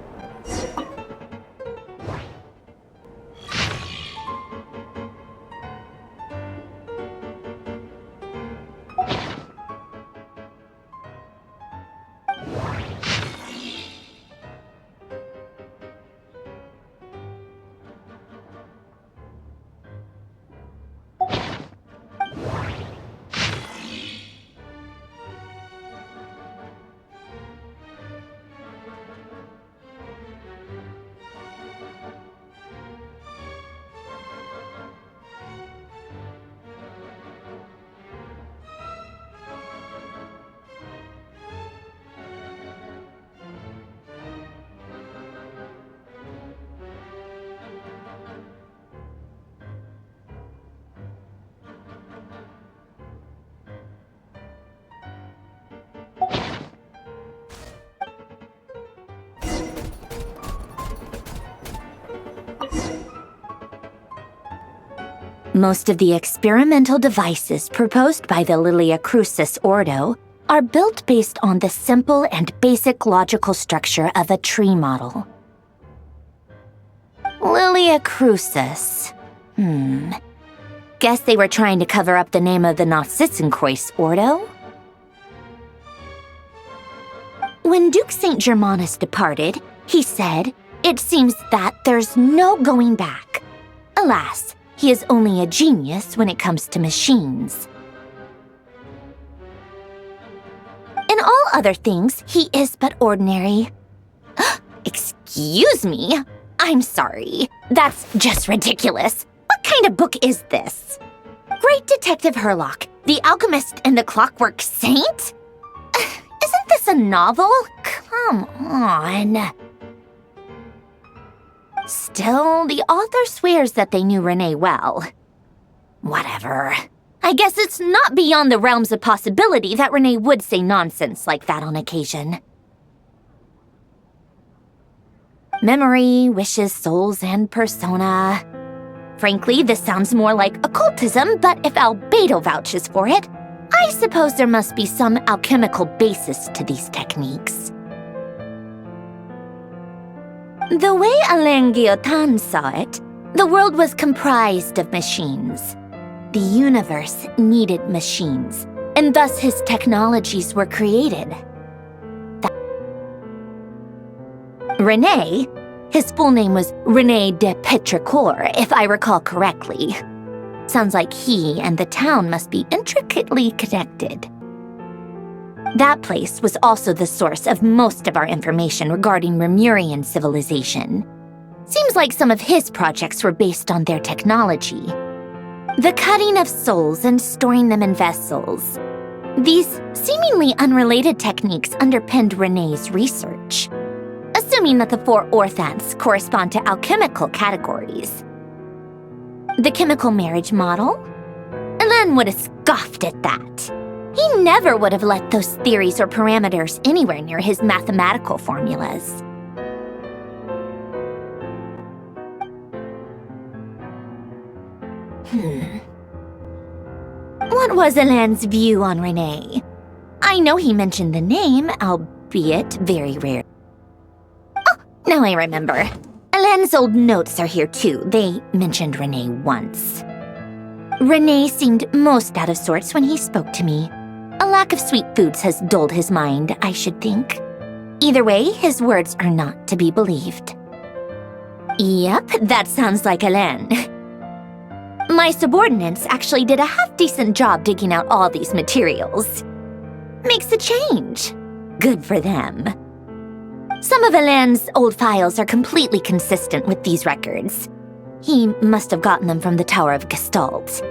Most of the experimental devices proposed by the Lilia Crucis Ordo are built based on the simple and basic logical structure of a tree model. Lilia Crucis. Guess they were trying to cover up the name of the Nautitzenkreuz Ordo? When Duke St. Germanus departed, he said, "It seems that there's no going back." Alas, he is only a genius when it comes to machines. In all other things, he is but ordinary. Excuse me? I'm sorry. That's just ridiculous. What kind of book is this? Great Detective Herlock, The Alchemist and the Clockwork Saint? Isn't this a novel? Come on. Still, the author swears that they knew Renee well. Whatever. I guess it's not beyond the realms of possibility that Renee would say nonsense like that on occasion. Memory, wishes, souls, and persona. Frankly, this sounds more like occultism, but if Albedo vouches for it, I suppose there must be some alchemical basis to these techniques. The way Alain Guillotin saw it, the world was comprised of machines. The universe needed machines, and thus his technologies were created. René, his full name was René de Petrichor, if I recall correctly. Sounds like he and the town must be intricately connected. That place was also the source of most of our information regarding Remurian civilization. Seems like some of his projects were based on their technology. The cutting of souls and storing them in vessels. These seemingly unrelated techniques underpinned René's research. Assuming that the 4 orthants correspond to alchemical categories. The chemical marriage model? Alain would have scoffed at that. He never would have let those theories or parameters anywhere near his mathematical formulas. What was Alain's view on Renee? I know he mentioned the name, albeit very rare. Oh, now I remember. Alain's old notes are here too. They mentioned Renee once. Renee seemed most out of sorts when he spoke to me. A lack of sweet foods has dulled his mind, I should think. Either way, his words are not to be believed. Yep, that sounds like Alain. My subordinates actually did a half-decent job digging out all these materials. Makes a change. Good for them. Some of Alain's old files are completely consistent with these records. He must have gotten them from the Tower of Gestalt.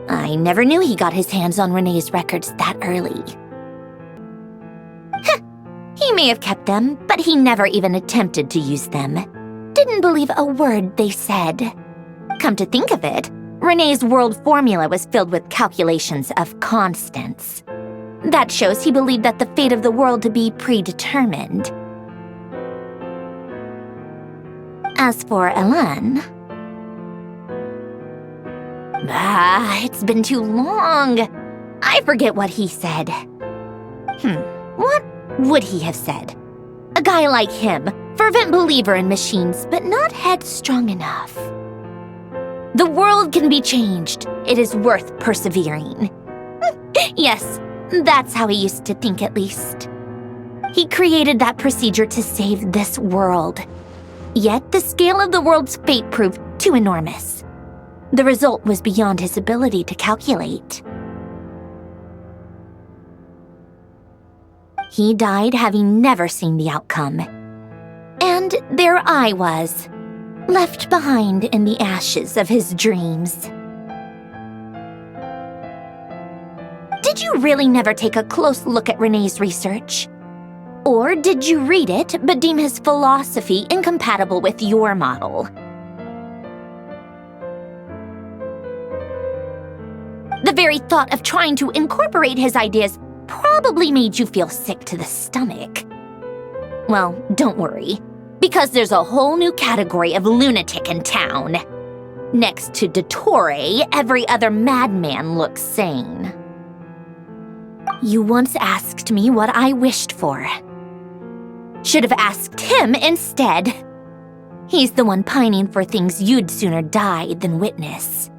I never knew he got his hands on Renée's records that early. He may have kept them, but he never even attempted to use them. Didn't believe a word they said. Come to think of it, Renée's world formula was filled with calculations of constants. That shows he believed that the fate of the world to be predetermined. As for Elan... it's been too long. I forget what he said. What would he have said? A guy like him, fervent believer in machines, but not headstrong enough. The world can be changed. It is worth persevering. Yes, that's how he used to think at least. He created that procedure to save this world. Yet the scale of the world's fate proved too enormous. The result was beyond his ability to calculate. He died having never seen the outcome. And there I was, left behind in the ashes of his dreams. Did you really never take a close look at Renee's research? Or did you read it but deem his philosophy incompatible with your model? The very thought of trying to incorporate his ideas probably made you feel sick to the stomach. Well, don't worry, because there's a whole new category of lunatic in town. Next to Dottore, every other madman looks sane. You once asked me what I wished for. Should have asked him instead. He's the one pining for things you'd sooner die than witness.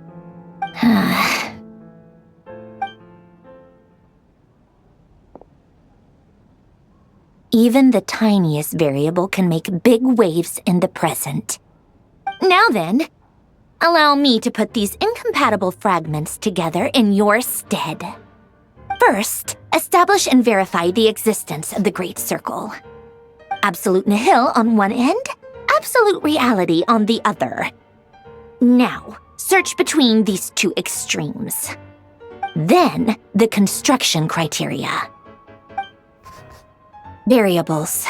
Even the tiniest variable can make big waves in the present. Now then, allow me to put these incompatible fragments together in your stead. First, establish and verify the existence of the Great Circle. Absolute nihil on one end, absolute reality on the other. Now, search between these two extremes. Then, the construction criteria. Variables.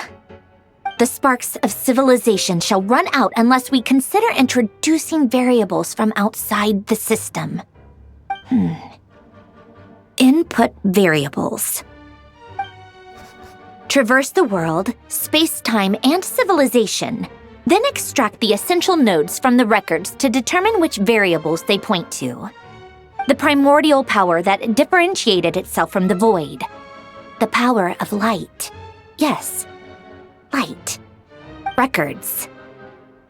The sparks of civilization shall run out unless we consider introducing variables from outside the system. Input variables. Traverse the world, space-time, and civilization, then extract the essential nodes from the records to determine which variables they point to. The primordial power that differentiated itself from the void. The power of light. Yes, light. Records.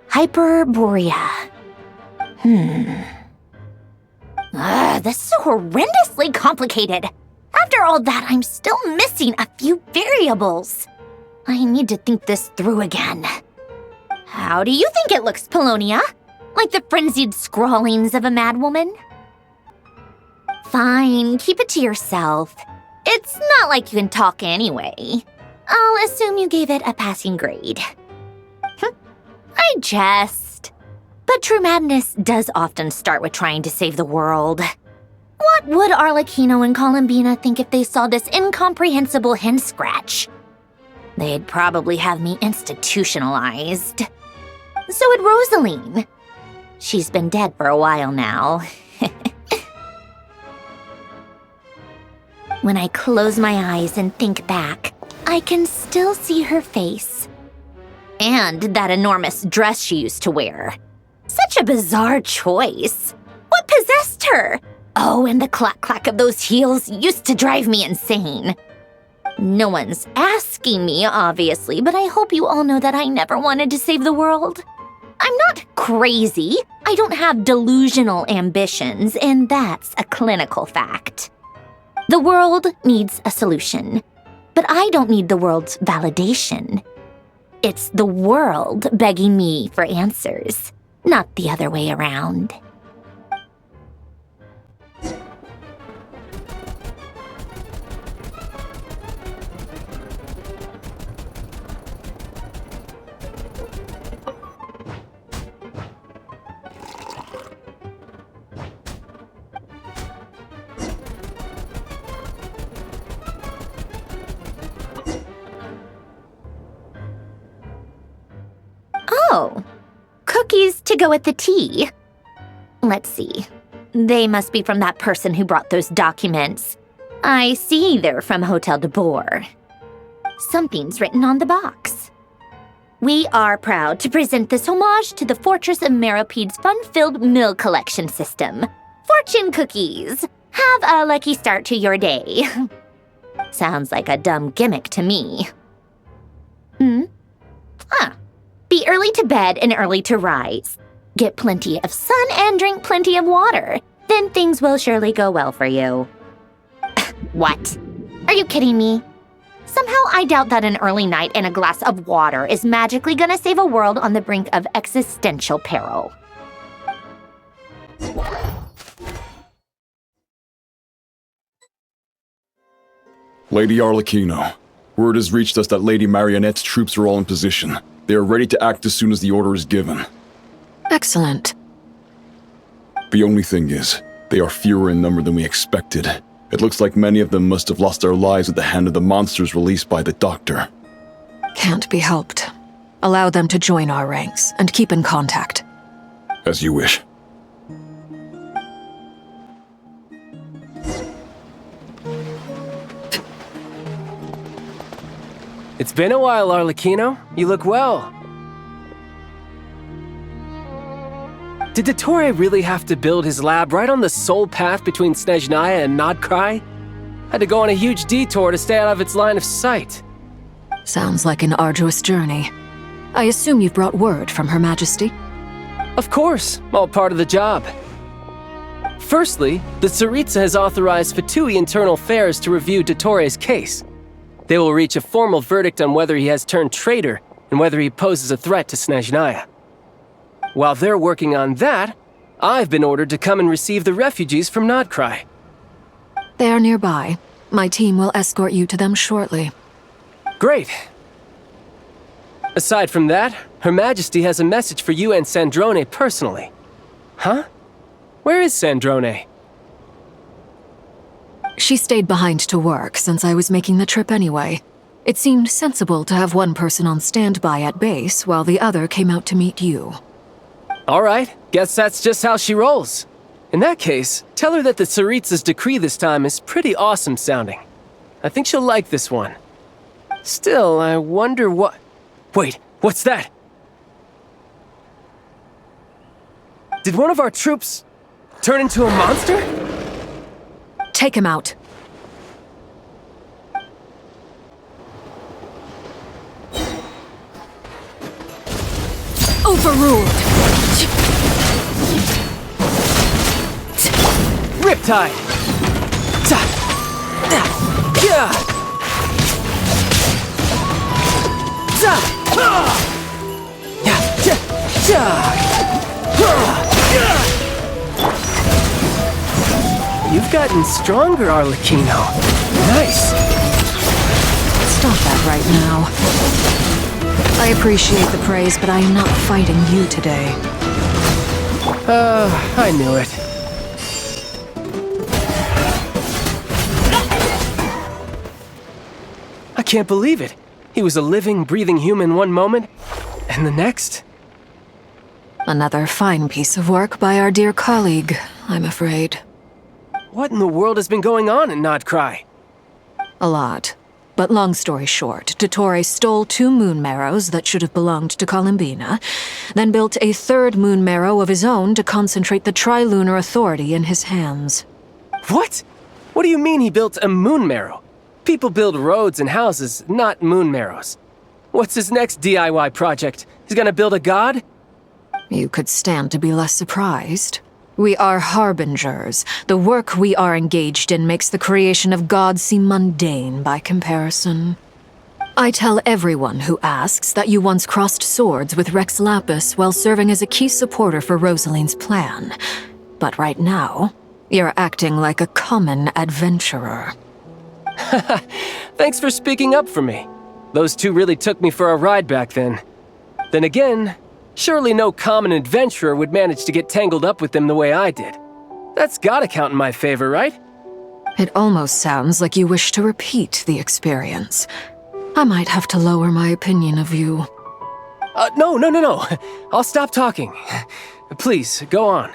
Hyperborea. This is so horrendously complicated. After all that, I'm still missing a few variables. I need to think this through again. How do you think it looks, Polonia? Like the frenzied scrawlings of a madwoman? Fine, keep it to yourself. It's not like you can talk anyway. I'll assume you gave it a passing grade. I jest. But true madness does often start with trying to save the world. What would Arlecchino and Columbina think if they saw this incomprehensible hen scratch? They'd probably have me institutionalized. So would Rosaline. She's been dead for a while now. When I close my eyes and think back, I can still see her face. And that enormous dress she used to wear. Such a bizarre choice. What possessed her? Oh, and the clack-clack of those heels used to drive me insane. No one's asking me, obviously, but I hope you all know that I never wanted to save the world. I'm not crazy. I don't have delusional ambitions, and that's a clinical fact. The world needs a solution, but I don't need the world's validation. It's the world begging me for answers, not the other way around. Oh, cookies to go with the tea. Let's see. They must be from that person who brought those documents. I see they're from Hotel de Boer. Something's written on the box. We are proud to present this homage to the Fortress of Maripede's fun-filled mill collection system. Fortune cookies! Have a lucky start to your day. Sounds like a dumb gimmick to me. Be early to bed and early to rise. Get plenty of sun and drink plenty of water. Then things will surely go well for you. What? Are you kidding me? Somehow I doubt that an early night and a glass of water is magically gonna save a world on the brink of existential peril. Lady Arlecchino, word has reached us that Lady Marionette's troops are all in position. They are ready to act as soon as the order is given. Excellent. The only thing is, they are fewer in number than we expected. It looks like many of them must have lost their lives at the hand of the monsters released by the Doctor. Can't be helped. Allow them to join our ranks and keep in contact. As you wish. It's been a while, Arlecchino. You look well. Did Dottore really have to build his lab right on the sole path between Snezhnaya and Nodcry? Had to go on a huge detour to stay out of its line of sight. Sounds like an arduous journey. I assume you've brought word from Her Majesty? Of course, all part of the job. Firstly, the Tsaritsa has authorized Fatui Internal Affairs to review Dottore's case. They will reach a formal verdict on whether he has turned traitor and whether he poses a threat to Snezhnaya. While they're working on that, I've been ordered to come and receive the refugees from Nodcry. They are nearby. My team will escort you to them shortly. Great. Aside from that, Her Majesty has a message for you and Sandrone personally. Huh? Where is Sandrone? She stayed behind to work since I was making the trip anyway. It seemed sensible to have one person on standby at base while the other came out to meet you. All right, guess that's just how she rolls. In that case, tell her that the Tsaritsa's decree this time is pretty awesome sounding. I think she'll like this one. Still, I wonder what... Wait, what's that? Did one of our troops turn into a monster? Take him out. Overruled! Riptide! You've gotten stronger, Arlecchino. Nice! Stop that right now. I appreciate the praise, but I am not fighting you today. I knew it. I can't believe it. He was a living, breathing human one moment, and the next... Another fine piece of work by our dear colleague, I'm afraid. What in the world has been going on in Nodcry? A lot. But long story short, Dottore stole 2 moon marrows that should have belonged to Columbina, then built a 3rd moon marrow of his own to concentrate the Trilunar Authority in his hands. What? What do you mean he built a moon marrow? People build roads and houses, not moon marrows. What's his next DIY project? He's gonna build a god? You could stand to be less surprised. We are harbingers. The work we are engaged in makes the creation of gods seem mundane by comparison. I tell everyone who asks that you once crossed swords with Rex Lapis while serving as a key supporter for Rosaline's plan. But right now, you're acting like a common adventurer. Thanks for speaking up for me. Those 2 really took me for a ride back then. Then again, surely no common adventurer would manage to get tangled up with them the way I did. That's gotta count in my favor, right? It almost sounds like you wish to repeat the experience. I might have to lower my opinion of you. No. I'll stop talking. Please, go on.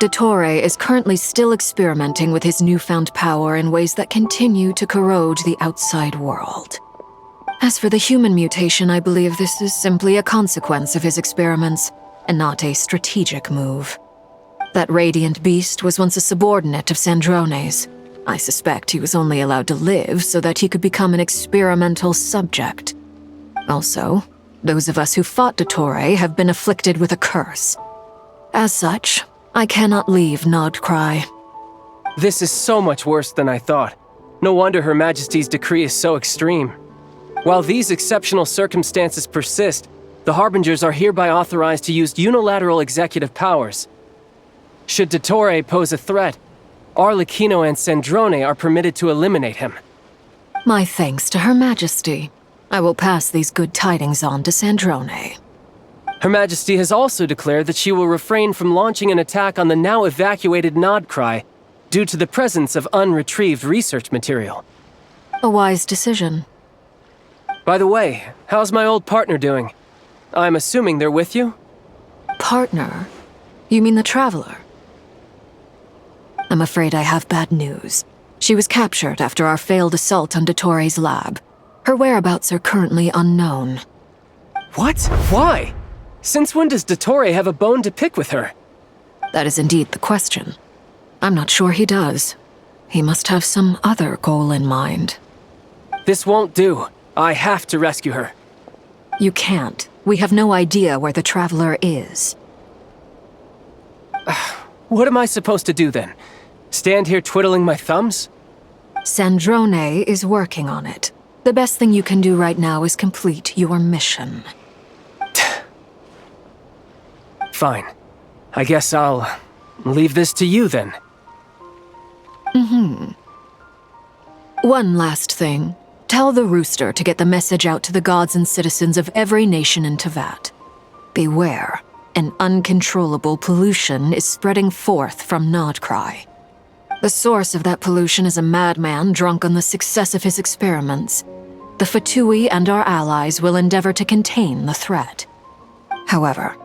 Dottore is currently still experimenting with his newfound power in ways that continue to corrode the outside world. As for the human mutation, I believe this is simply a consequence of his experiments, and not a strategic move. That radiant beast was once a subordinate of Sandrone's. I suspect he was only allowed to live so that he could become an experimental subject. Also, those of us who fought Dottore have been afflicted with a curse. As such, I cannot leave Nodcry. This is so much worse than I thought. No wonder Her Majesty's decree is so extreme. While these exceptional circumstances persist, the Harbingers are hereby authorized to use unilateral executive powers. Should Dottore pose a threat, Arlecchino and Sandrone are permitted to eliminate him. My thanks to Her Majesty. I will pass these good tidings on to Sandrone. Her Majesty has also declared that she will refrain from launching an attack on the now evacuated Nodcry due to the presence of unretrieved research material. A wise decision. By the way, how's my old partner doing? I'm assuming they're with you? Partner? You mean the Traveler? I'm afraid I have bad news. She was captured after our failed assault on Dottore's lab. Her whereabouts are currently unknown. What? Why? Since when does Dottore have a bone to pick with her? That is indeed the question. I'm not sure he does. He must have some other goal in mind. This won't do. I have to rescue her. You can't. We have no idea where the Traveler is. What am I supposed to do then? Stand here twiddling my thumbs? Sandrone is working on it. The best thing you can do right now is complete your mission. Fine. I guess I'll leave this to you then. One last thing. Tell the Rooster to get the message out to the gods and citizens of every nation in Tevat. Beware. An uncontrollable pollution is spreading forth from Nodcry. The source of that pollution is a madman drunk on the success of his experiments. The Fatui and our allies will endeavor to contain the threat. However,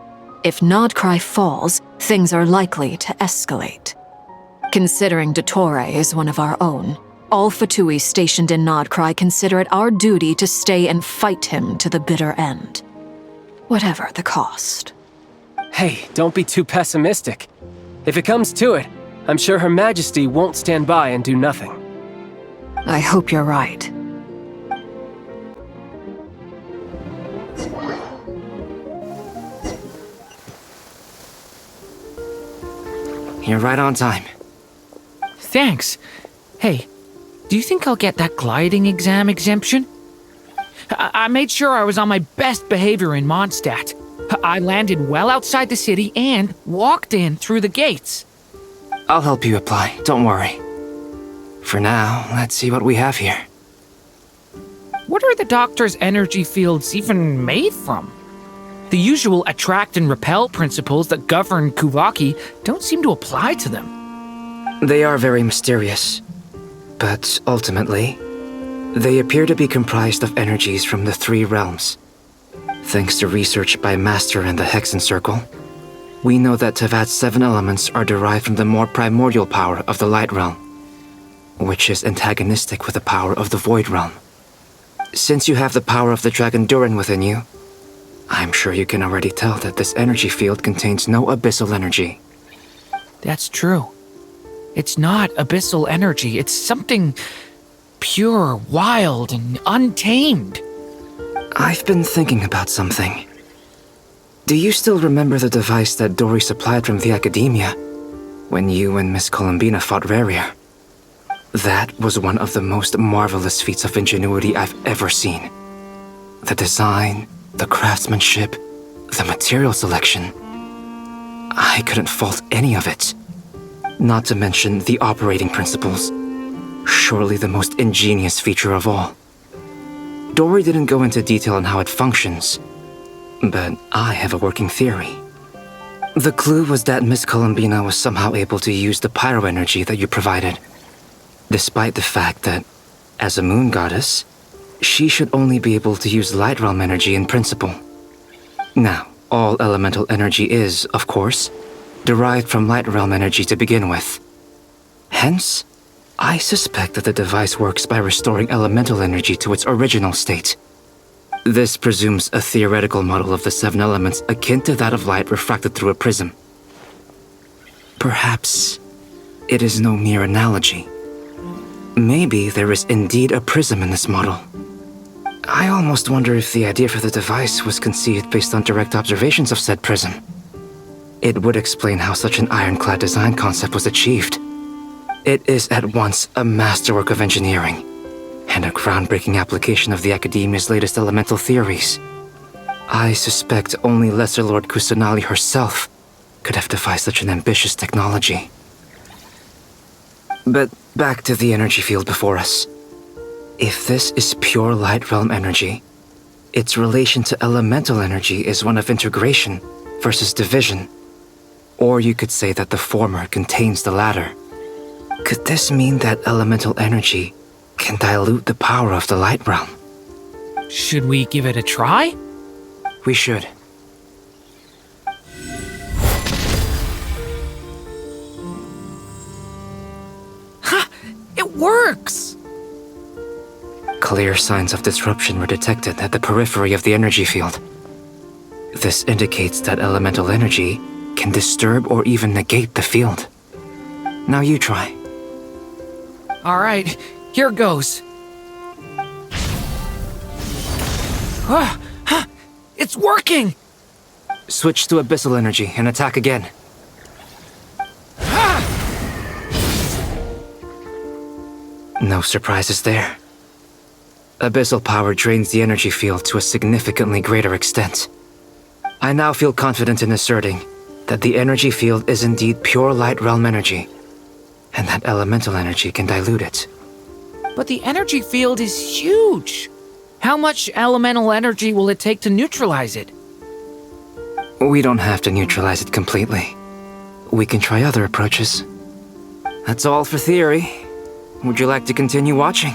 if Nodcry falls, things are likely to escalate. Considering Dottore is one of our own, all Fatui stationed in Nodcry consider it our duty to stay and fight him to the bitter end. Whatever the cost. Hey, don't be too pessimistic. If it comes to it, I'm sure Her Majesty won't stand by and do nothing. I hope you're right. You're right on time. Thanks. Hey, do you think I'll get that gliding exam exemption? I made sure I was on my best behavior in Mondstadt. I landed well outside the city and walked in through the gates. I'll help you apply, don't worry. For now, let's see what we have here. What are the doctor's energy fields even made from? The usual attract and repel principles that govern Kuvaki don't seem to apply to them. They are very mysterious, but ultimately, they appear to be comprised of energies from the three realms. Thanks to research by Master and the Hexen Circle, we know that Tevat's 7 elements are derived from the more primordial power of the Light Realm, which is antagonistic with the power of the Void Realm. Since you have the power of the Dragon Durin within you, I'm sure you can already tell that this energy field contains no abyssal energy. That's true. It's not abyssal energy, it's something pure, wild, and untamed. I've been thinking about something. Do you still remember the device that Dory supplied from the Academia when you and Miss Columbina fought Rarier? That was one of the most marvelous feats of ingenuity I've ever seen. The design, the craftsmanship, the material selection. I couldn't fault any of it. Not to mention the operating principles. Surely the most ingenious feature of all. Dory didn't go into detail on how it functions, but I have a working theory. The clue was that Miss Columbina was somehow able to use the pyro energy that you provided, despite the fact that, as a moon goddess, she should only be able to use Light Realm energy in principle. Now, all elemental energy is, of course, derived from Light Realm energy to begin with. Hence, I suspect that the device works by restoring elemental energy to its original state, This presumes a theoretical model of the 7 elements akin to that of light refracted through a prism. Perhaps it is no mere analogy. Maybe there is indeed a prism in this model. I almost wonder if the idea for the device was conceived based on direct observations of said prism. It would explain how such an ironclad design concept was achieved. It is at once a masterwork of engineering and a groundbreaking application of the Academia's latest elemental theories. I suspect only Lesser Lord Kusanali herself could have devised such an ambitious technology. But back to the energy field before us. If this is pure light realm energy, its relation to elemental energy is one of integration versus division. Or you could say that the former contains the latter. Could this mean that elemental energy can dilute the power of the light realm? Should we give it a try? We should. Ha! It works! Clear signs of disruption were detected at the periphery of the energy field. This indicates that elemental energy can disturb or even negate the field. Now you try. All right, here goes. It's working! Switch to abyssal energy and attack again. No surprises there. Abyssal power drains the energy field to a significantly greater extent. I now feel confident in asserting that the energy field is indeed pure light realm energy, and that elemental energy can dilute it. But the energy field is huge! How much elemental energy will it take to neutralize it? We don't have to neutralize it completely. We can try other approaches. That's all for theory. Would you like to continue watching?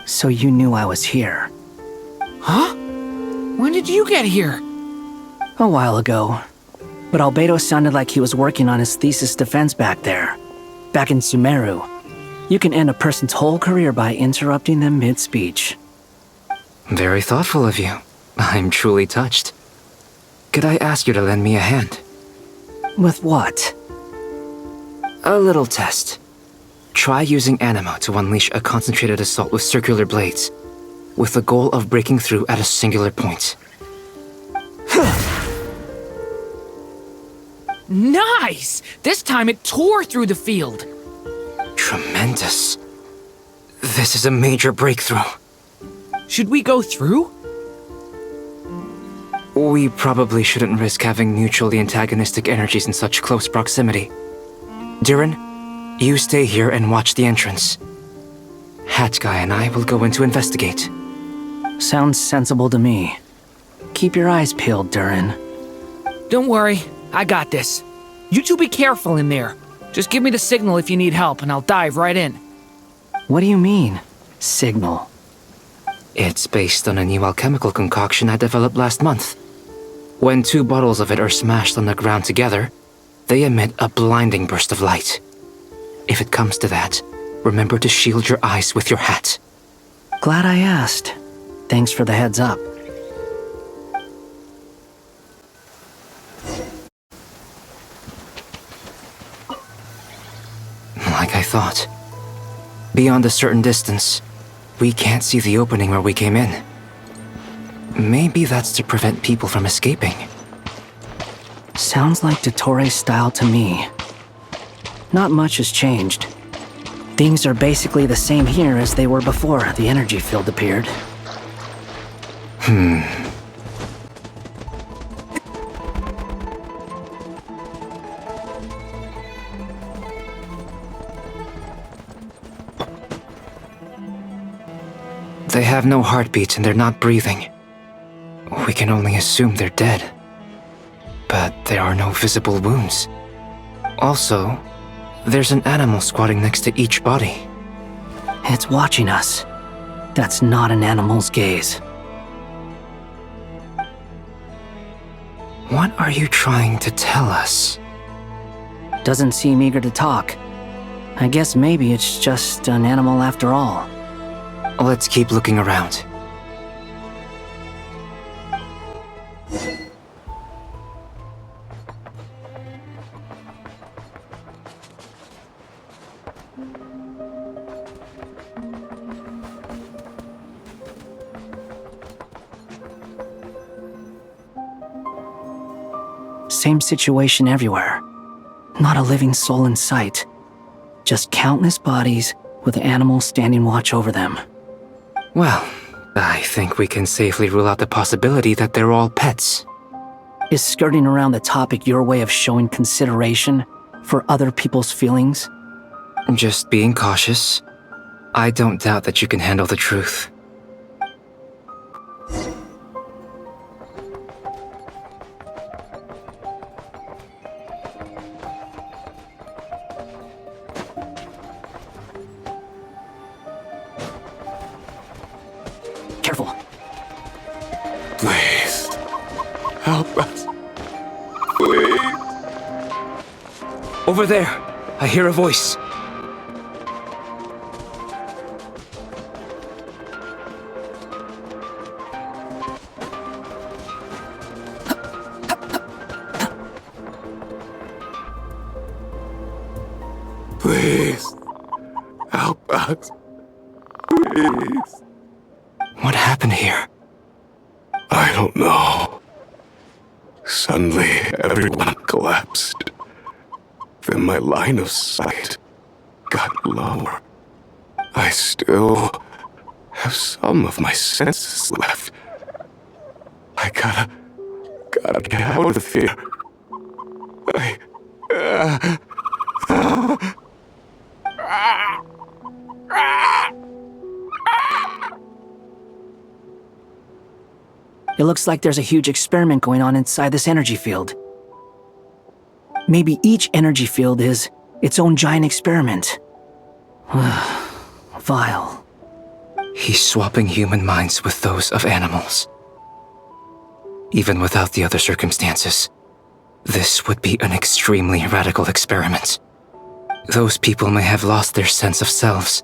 So you knew I was here. Huh? When did you get here? A while ago. But Albedo sounded like he was working on his thesis defense back there. Back in Sumeru. You can end a person's whole career by interrupting them mid-speech. Very thoughtful of you. I'm truly touched. Could I ask you to lend me a hand? With what? A little test. Try using Animo to unleash a concentrated assault with circular blades, with the goal of breaking through at a singular point. Nice! This time it tore through the field. Tremendous. This is a major breakthrough. Should we go through? We probably shouldn't risk having mutually antagonistic energies in such close proximity. Durin, you stay here and watch the entrance. Hat Guy and I will go in to investigate. Sounds sensible to me. Keep your eyes peeled, Durin. Don't worry, I got this. You two be careful in there. Just give me the signal if you need help and I'll dive right in. What do you mean, signal? It's based on a new alchemical concoction I developed last month. When 2 bottles of it are smashed on the ground together, they emit a blinding burst of light. If it comes to that, remember to shield your eyes with your hat. Glad I asked. Thanks for the heads up. Like I thought. Beyond a certain distance, we can't see the opening where we came in. Maybe that's to prevent people from escaping. Sounds like Dottore style to me. Not much has changed. Things are basically the same here as they were before the energy field appeared. They have no heartbeat and they're not breathing. We can only assume they're dead. But there are no visible wounds. Also, there's an animal squatting next to each body. It's watching us. That's not an animal's gaze. What are you trying to tell us? Doesn't seem eager to talk. I guess maybe it's just an animal after all. Let's keep looking around. Same situation everywhere. Not a living soul in sight. Just countless bodies with animals standing watch over them. Well, I think we can safely rule out the possibility that they're all pets. Is skirting around the topic your way of showing consideration for other people's feelings? Just being cautious. I don't doubt that you can handle the truth. Careful. Please. Help us. Please. Over there. I hear a voice. Please. Help us. Please. What happened here? I don't know. Suddenly, everyone collapsed. Then my line of sight got lower. I still have some of my senses left. I gotta get out of here. It looks like there's a huge experiment going on inside this energy field. Maybe each energy field is its own giant experiment. Vile. He's swapping human minds with those of animals. Even without the other circumstances, this would be an extremely radical experiment. Those people may have lost their sense of selves,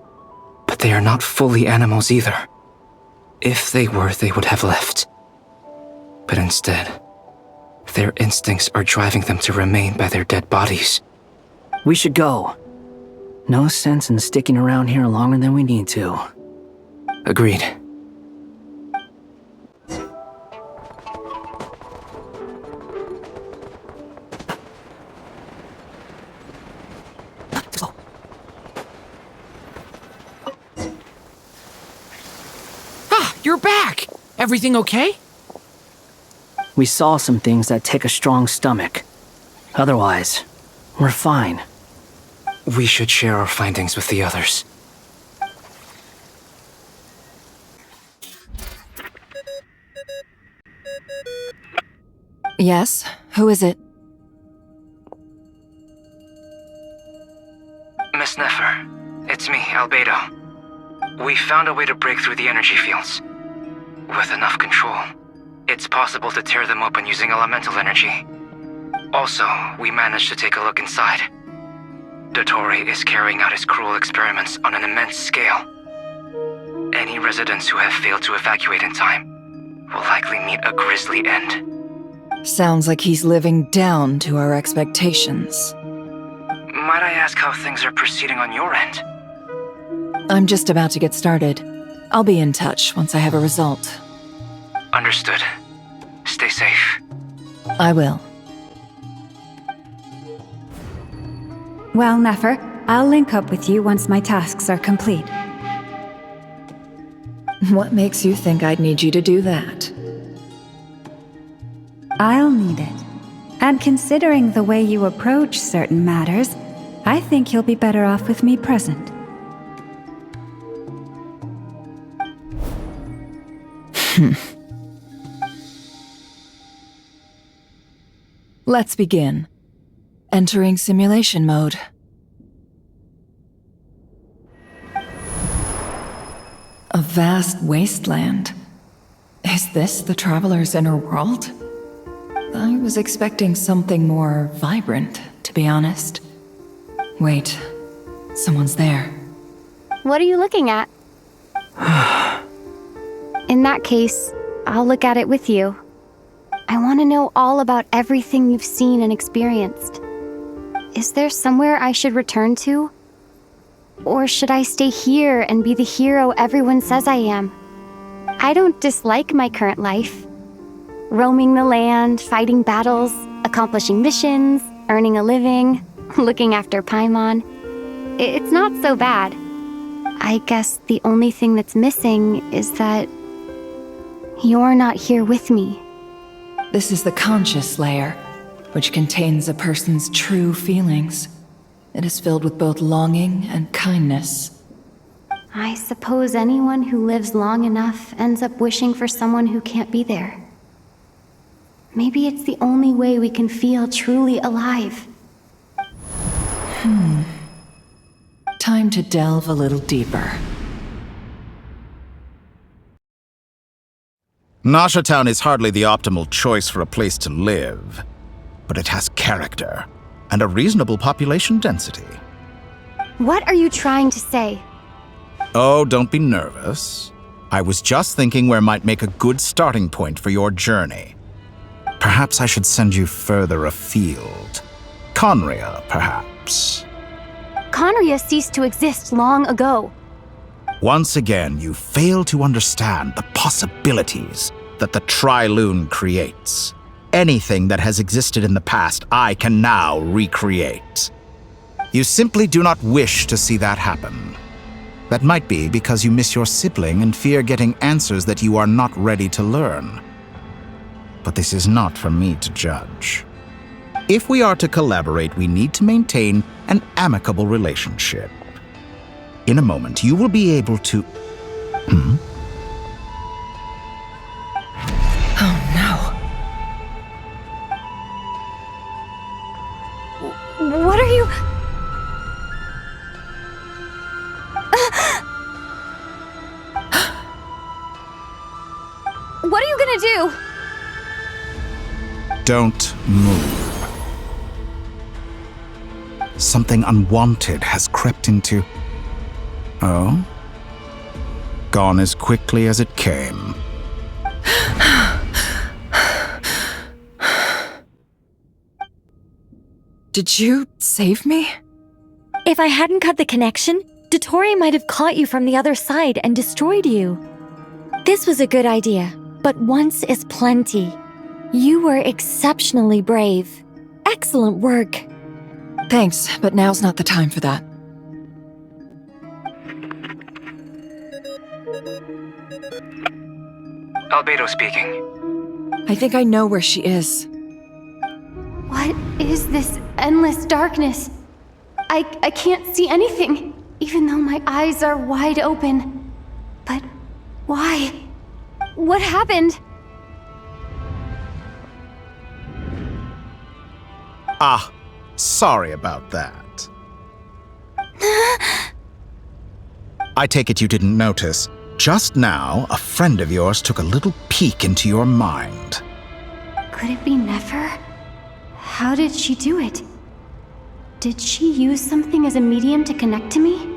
but they are not fully animals either. If they were, they would have left. But instead, their instincts are driving them to remain by their dead bodies. We should go. No sense in sticking around here longer than we need to. Agreed. Ah, you're back! Everything okay? We saw some things that take a strong stomach. Otherwise, we're fine. We should share our findings with the others. Yes? Who is it? Miss Nefer, it's me, Albedo. We found a way to break through the energy fields. With enough control, it's possible to tear them open using elemental energy. Also, we managed to take a look inside. Dottore is carrying out his cruel experiments on an immense scale. Any residents who have failed to evacuate in time will likely meet a grisly end. Sounds like he's living down to our expectations. Might I ask how things are proceeding on your end? I'm just about to get started. I'll be in touch once I have a result. Understood. Stay safe. I will. Well, Nefer, I'll link up with you once my tasks are complete. What makes you think I'd need you to do that? I'll need it. And considering the way you approach certain matters, I think you'll be better off with me present. Let's begin. Entering simulation mode. A vast wasteland. Is this the traveler's inner world? I was expecting something more vibrant, to be honest. Wait, someone's there. What are you looking at? In that case, I'll look at it with you. I want to know all about everything you've seen and experienced. Is there somewhere I should return to? Or should I stay here and be the hero everyone says I am? I don't dislike my current life. Roaming the land, fighting battles, accomplishing missions, earning a living, looking after Paimon. It's not so bad. I guess the only thing that's missing is that you're not here with me. This is the conscious layer, which contains a person's true feelings. It is filled with both longing and kindness. I suppose anyone who lives long enough ends up wishing for someone who can't be there. Maybe it's the only way we can feel truly alive. Time to delve a little deeper. Nasha Town is hardly the optimal choice for a place to live, but it has character and a reasonable population density. What are you trying to say? Oh, don't be nervous. I was just thinking where might make a good starting point for your journey. Perhaps I should send you further afield. Conria, perhaps. Conria ceased to exist long ago. Once again, you fail to understand the possibilities that the Tri-Lune creates. Anything that has existed in the past, I can now recreate. You simply do not wish to see that happen. That might be because you miss your sibling and fear getting answers that you are not ready to learn. But this is not for me to judge. If we are to collaborate, we need to maintain an amicable relationship. In a moment, you will be able to... Oh no. What are you... What are you gonna do? Don't move. Something unwanted has crept into... Oh? Gone as quickly as it came. Did you save me? If I hadn't cut the connection, Dottore might have caught you from the other side and destroyed you. This was a good idea, but once is plenty. You were exceptionally brave. Excellent work. Thanks, but now's not the time for that. Albedo speaking. I think I know where she is. What is this endless darkness? I can't see anything, even though my eyes are wide open. But why? What happened? Ah, sorry about that. I take it you didn't notice. Just now, a friend of yours took a little peek into your mind. Could it be Nefer? How did she do it? Did she use something as a medium to connect to me?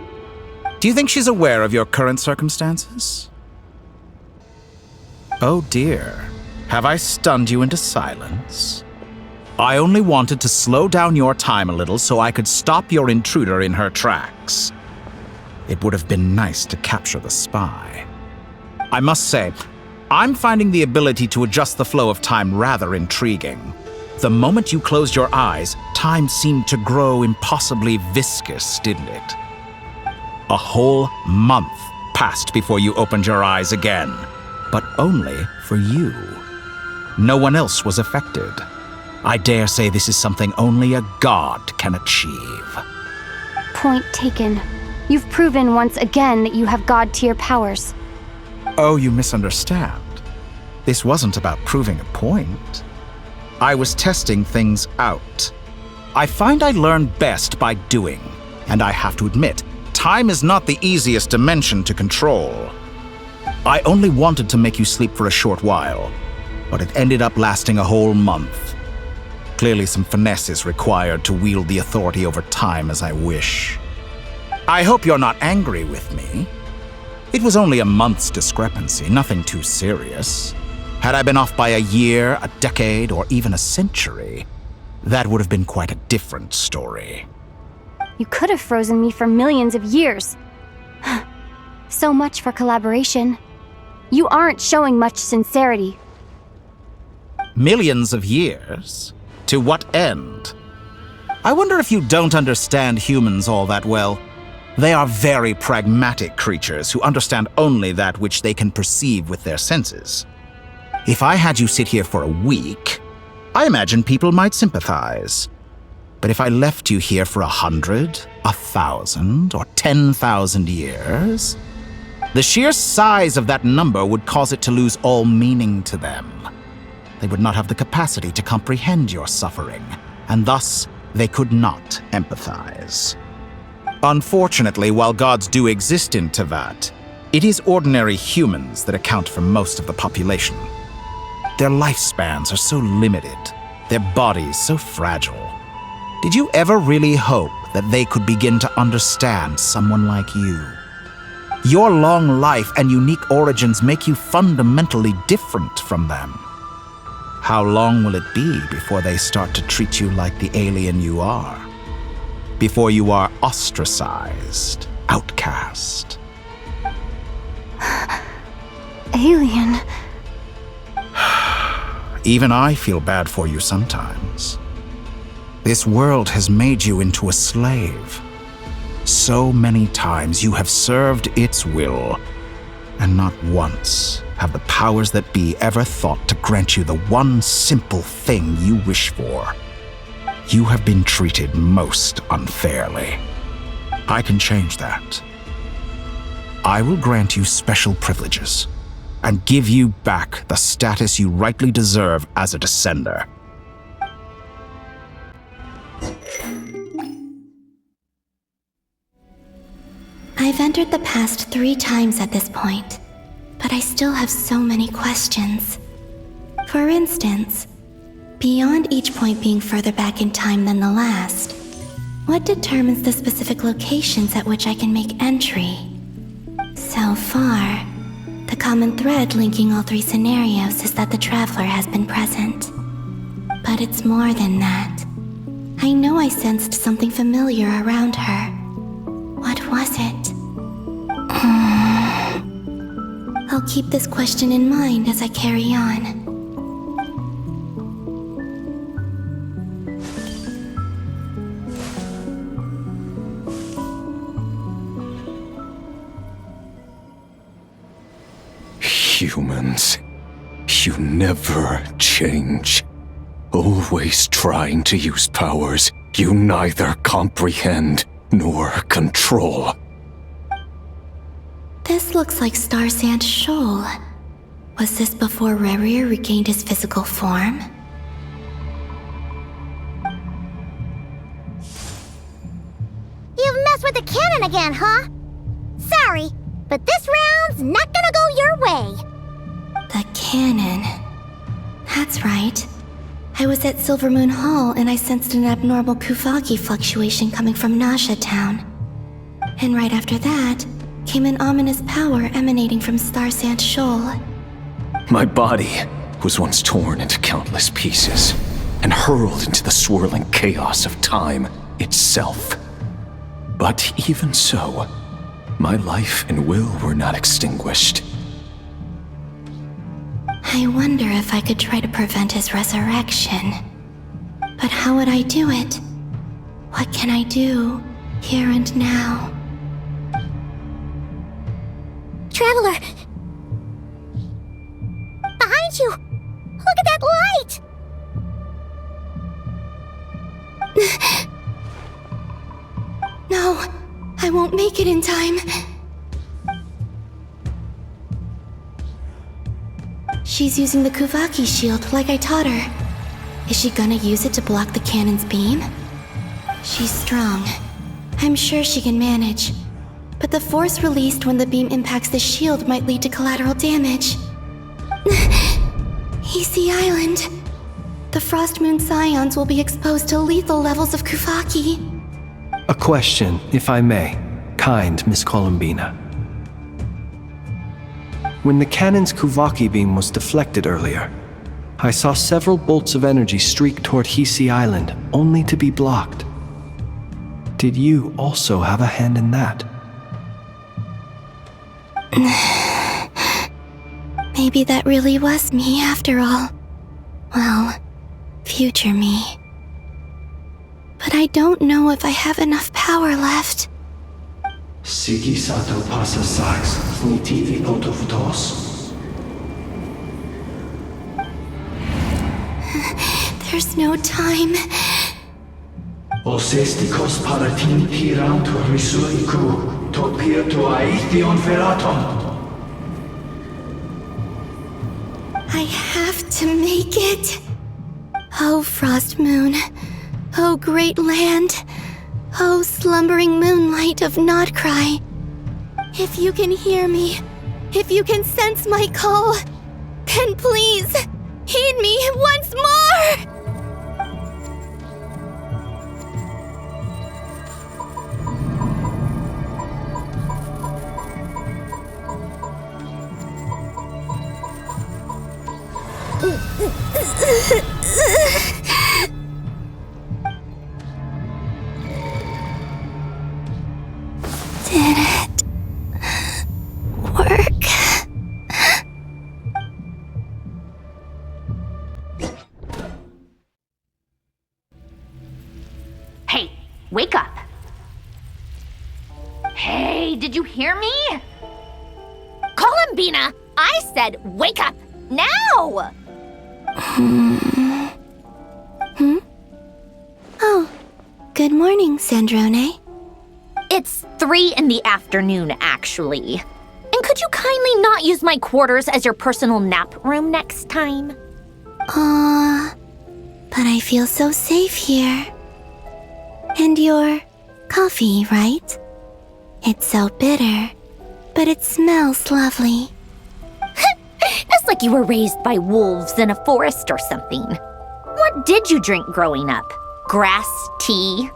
Do you think she's aware of your current circumstances? Oh dear, have I stunned you into silence? I only wanted to slow down your time a little so I could stop your intruder in her tracks. It would have been nice to capture the spy. I must say, I'm finding the ability to adjust the flow of time rather intriguing. The moment you closed your eyes, time seemed to grow impossibly viscous, didn't it? A whole month passed before you opened your eyes again, but only for you. No one else was affected. I dare say this is something only a god can achieve. Point taken. You've proven once again that you have god-tier powers. Oh, you misunderstand. This wasn't about proving a point. I was testing things out. I find I learn best by doing, and I have to admit, time is not the easiest dimension to control. I only wanted to make you sleep for a short while, but it ended up lasting a whole month. Clearly some finesse is required to wield the authority over time as I wish. I hope you're not angry with me. It was only a month's discrepancy, nothing too serious. Had I been off by a year, a decade, or even a century, that would have been quite a different story. You could have frozen me for millions of years. So much for collaboration. You aren't showing much sincerity. Millions of years? To what end? I wonder if you don't understand humans all that well. They are very pragmatic creatures who understand only that which they can perceive with their senses. If I had you sit here for a week, I imagine people might sympathize. But if I left you here for 100, 1,000, or 10,000 years, the sheer size of that number would cause it to lose all meaning to them. They would not have the capacity to comprehend your suffering, and thus they could not empathize. Unfortunately, while gods do exist in Teyvat, it is ordinary humans that account for most of the population. Their lifespans are so limited, their bodies so fragile. Did you ever really hope that they could begin to understand someone like you? Your long life and unique origins make you fundamentally different from them. How long will it be before they start to treat you like the alien you are? Before you are ostracized, outcast? Alien. Even I feel bad for you sometimes. This world has made you into a slave. So many times you have served its will, and not once have the powers that be ever thought to grant you the one simple thing you wish for. You have been treated most unfairly. I can change that. I will grant you special privileges and give you back the status you rightly deserve as a descender. I've entered the past 3 times at this point, but I still have so many questions. For instance, beyond each point being further back in time than the last, what determines the specific locations at which I can make entry? So far, the common thread linking all 3 scenarios is that the Traveler has been present. But it's more than that. I know I sensed something familiar around her. What was it? I'll keep this question in mind as I carry on. Humans, you never change. Always trying to use powers you neither comprehend nor control. This looks like Star Sand Shoal. Was this before Rerir regained his physical form? You've messed with the cannon again, huh? Sorry, but this round's not gonna go your way. The cannon. That's right. I was at Silvermoon Hall and I sensed an abnormal Kuvagi fluctuation coming from Nasha Town. And right after that, came an ominous power emanating from Star Sand Shoal. My body was once torn into countless pieces and hurled into the swirling chaos of time itself. But even so, my life and will were not extinguished. I wonder if I could try to prevent his resurrection. But how would I do it? What can I do, here and now? Traveler! Behind you! Look at that light! No, I won't make it in time. She's using the Kuvaki shield like I taught her. Is she gonna use it to block the cannon's beam? She's strong. I'm sure she can manage. But the force released when the beam impacts the shield might lead to collateral damage. EC Island. The Frost Moon Scions will be exposed to lethal levels of Kuvaki. A question, if I may. Kind Miss Columbina. When the cannon's Kuvaki beam was deflected earlier, I saw several bolts of energy streak toward Hisi Island, only to be blocked. Did you also have a hand in that? Maybe that really was me after all. Well, future me. But I don't know if I have enough power left. Siki sato pasa sax, nitivi potofutos. There's no time. Osestikos paratin piranto risuiku, to pirto aithion feraton. I have to make it. Oh, Frost Moon. Oh, great land. Oh, slumbering moonlight of Nodcry. If you can hear me, if you can sense my call, then please, heed me once more! Did it work? Hey, wake up. Hey, did you hear me? Call him, Bina. I said wake up now! Oh, good morning, Sandrone. It's 3 in the afternoon, actually. And could you kindly not use my quarters as your personal nap room next time? But I feel so safe here. And your coffee, right? It's so bitter, but it smells lovely. It's like you were raised by wolves in a forest or something. What did you drink growing up? Grass tea?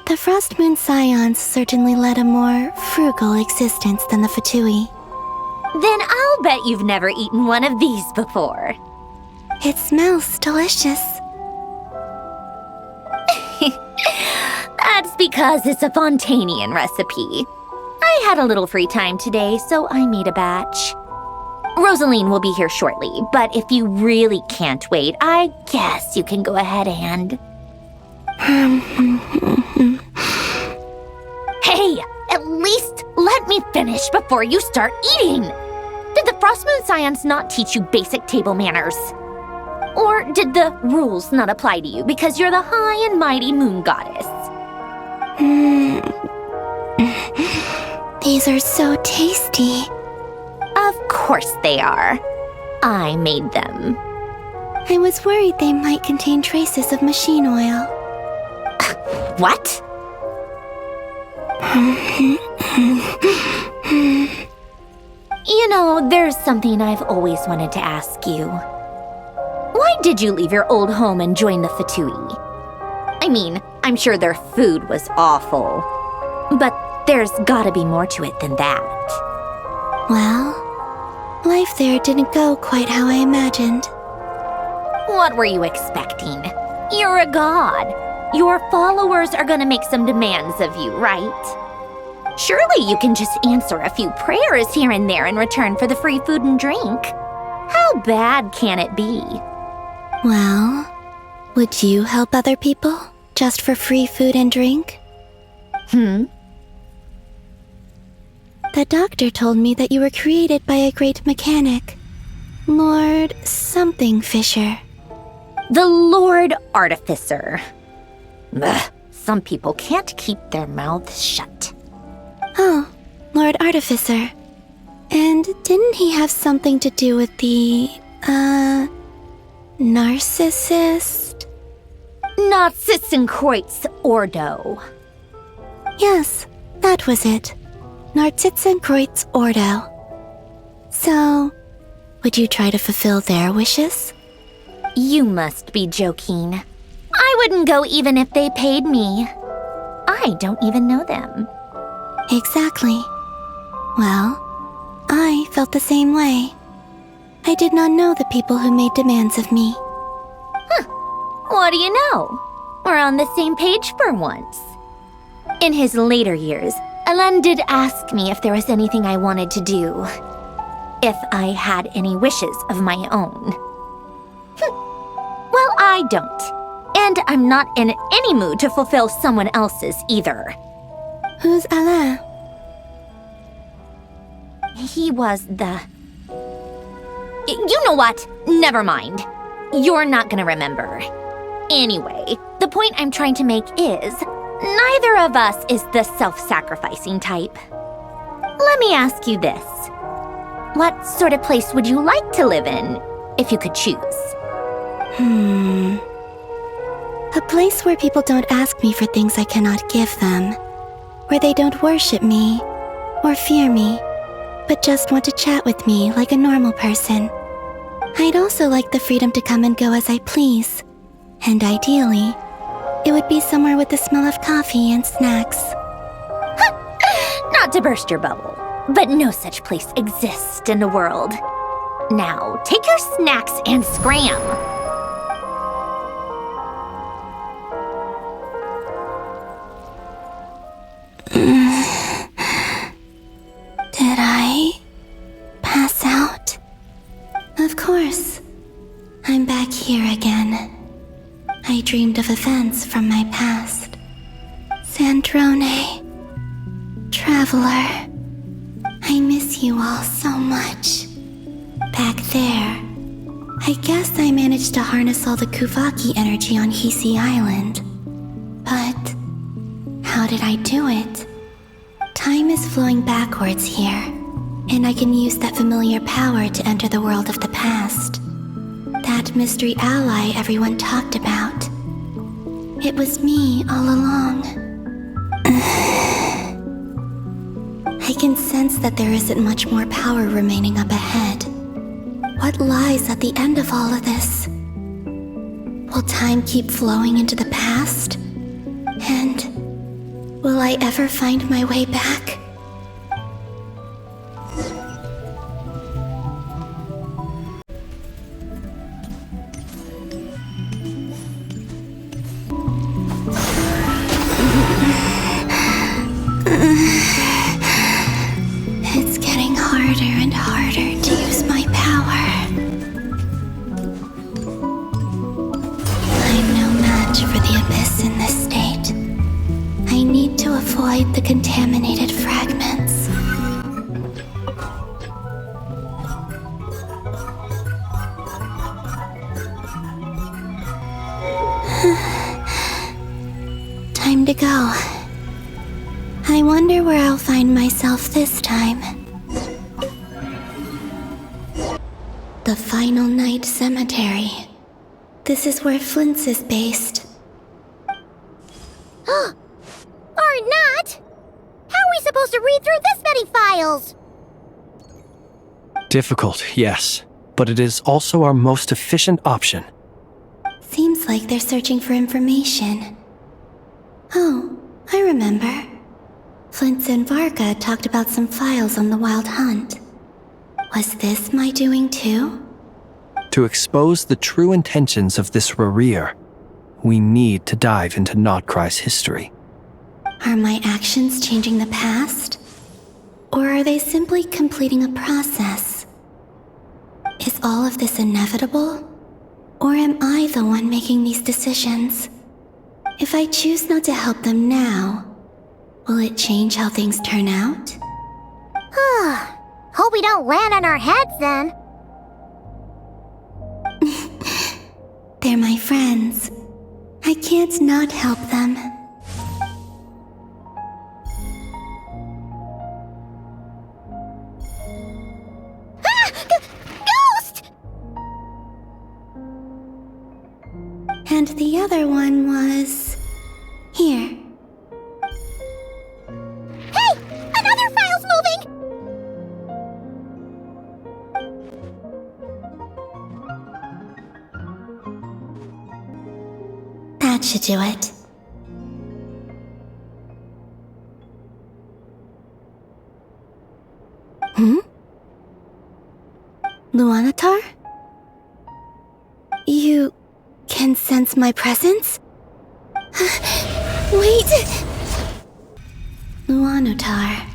The Frost Moon Scions certainly led a more frugal existence than the Fatui. Then I'll bet you've never eaten one of these before. It smells delicious. That's because it's a Fontanian recipe. I had a little free time today, so I made a batch. Rosaline will be here shortly, but if you really can't wait, I guess you can go ahead and... Hey, at least let me finish before you start eating! Did the Frost Moon Scions not teach you basic table manners? Or did the rules not apply to you because you're the high and mighty moon goddess? These are so tasty. Of course they are. I made them. I was worried they might contain traces of machine oil. What? You know, there's something I've always wanted to ask you. Why did you leave your old home and join the Fatui? I mean, I'm sure their food was awful. But there's gotta be more to it than that. Well, life there didn't go quite how I imagined. What were you expecting? You're a god. Your followers are gonna make some demands of you, right? Surely you can just answer a few prayers here and there in return for the free food and drink. How bad can it be? Well, would you help other people just for free food and drink? The doctor told me that you were created by a great mechanic, Lord something Fisher. The Lord Artificer. Ugh, some people can't keep their mouths shut. Oh, Lord Artificer. And didn't he have something to do with the, narcissist? Narcissenkreuz Ordo. Yes, that was it. Narcissenkreuz Ordo. So, would you try to fulfill their wishes? You must be joking. I wouldn't go even if they paid me. I don't even know them. Exactly. Well, I felt the same way. I did not know the people who made demands of me. What do you know? We're on the same page for once. In his later years, Alan did ask me if there was anything I wanted to do. If I had any wishes of my own. Well, I I don't. And I'm not in any mood to fulfill someone else's either. Who's Alain? He was the... You know what? Never mind. You're not gonna remember. Anyway, the point I'm trying to make is, neither of us is the self-sacrificing type. Let me ask you this. What sort of place would you like to live in, if you could choose? A place where people don't ask me for things I cannot give them. Where they don't worship me, or fear me, but just want to chat with me like a normal person. I'd also like the freedom to come and go as I please. And ideally, it would be somewhere with the smell of coffee and snacks. Not to burst your bubble, but no such place exists in the world. Now, take your snacks and scram. Did I pass out? Of course. I'm back here again. I dreamed of events from my past. Sandrone. Traveler. I miss you all so much. Back there, I guess I managed to harness all the Kuvaki energy on Hisi Island. But how did I do it? Time is flowing backwards here, and I can use that familiar power to enter the world of the past. That mystery ally everyone talked about. It was me all along. I can sense that there isn't much more power remaining up ahead. What lies at the end of all of this? Will time keep flowing into the past? And will I ever find my way back? It's getting harder and harder to use my power. I'm no match for the abyss in this state. I need to avoid the contaminated fragments. Time to go. I wonder where I'll find myself this time. The Final Night Cemetery. This is where Flint's is based. Or not! How are we supposed to read through this many files? Difficult, yes, but it is also our most efficient option. Seems like they're searching for information. Oh, I remember. Flint's and Varga talked about some files on the Wild Hunt. Was this my doing too? To expose the true intentions of this Rarir, we need to dive into Notcry's history. Are my actions changing the past? Or are they simply completing a process? Is all of this inevitable? Or am I the one making these decisions? If I choose not to help them now, will it change how things turn out? Hope we don't land on our heads then. They're my friends. I can't not help them. Ghost! And the other one was... here. Hey! Another file's moving! That should do it. Luanatar? You can sense my presence? Wait! Luanatar.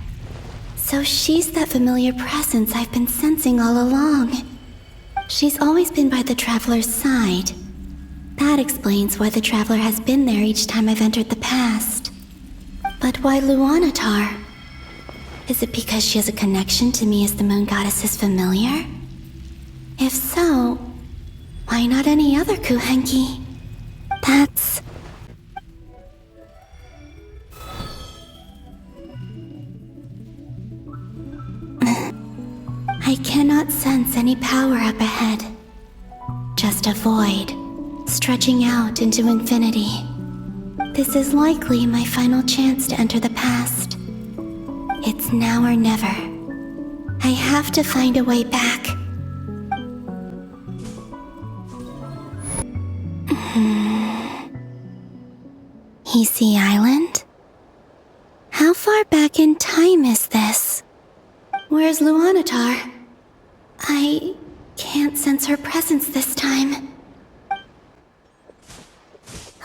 So she's that familiar presence I've been sensing all along. She's always been by the Traveler's side. That explains why the Traveler has been there each time I've entered the past. But why Luanatar? Is it because she has a connection to me as the Moon Goddess's familiar? If so, why not any other Kuhenki? That's... I cannot sense any power up ahead. Just a void, stretching out into infinity. This is likely my final chance to enter the past. It's now or never. I have to find a way back. Hisi Island? How far back in time is this? Where's Luanatar? I can't sense her presence this time.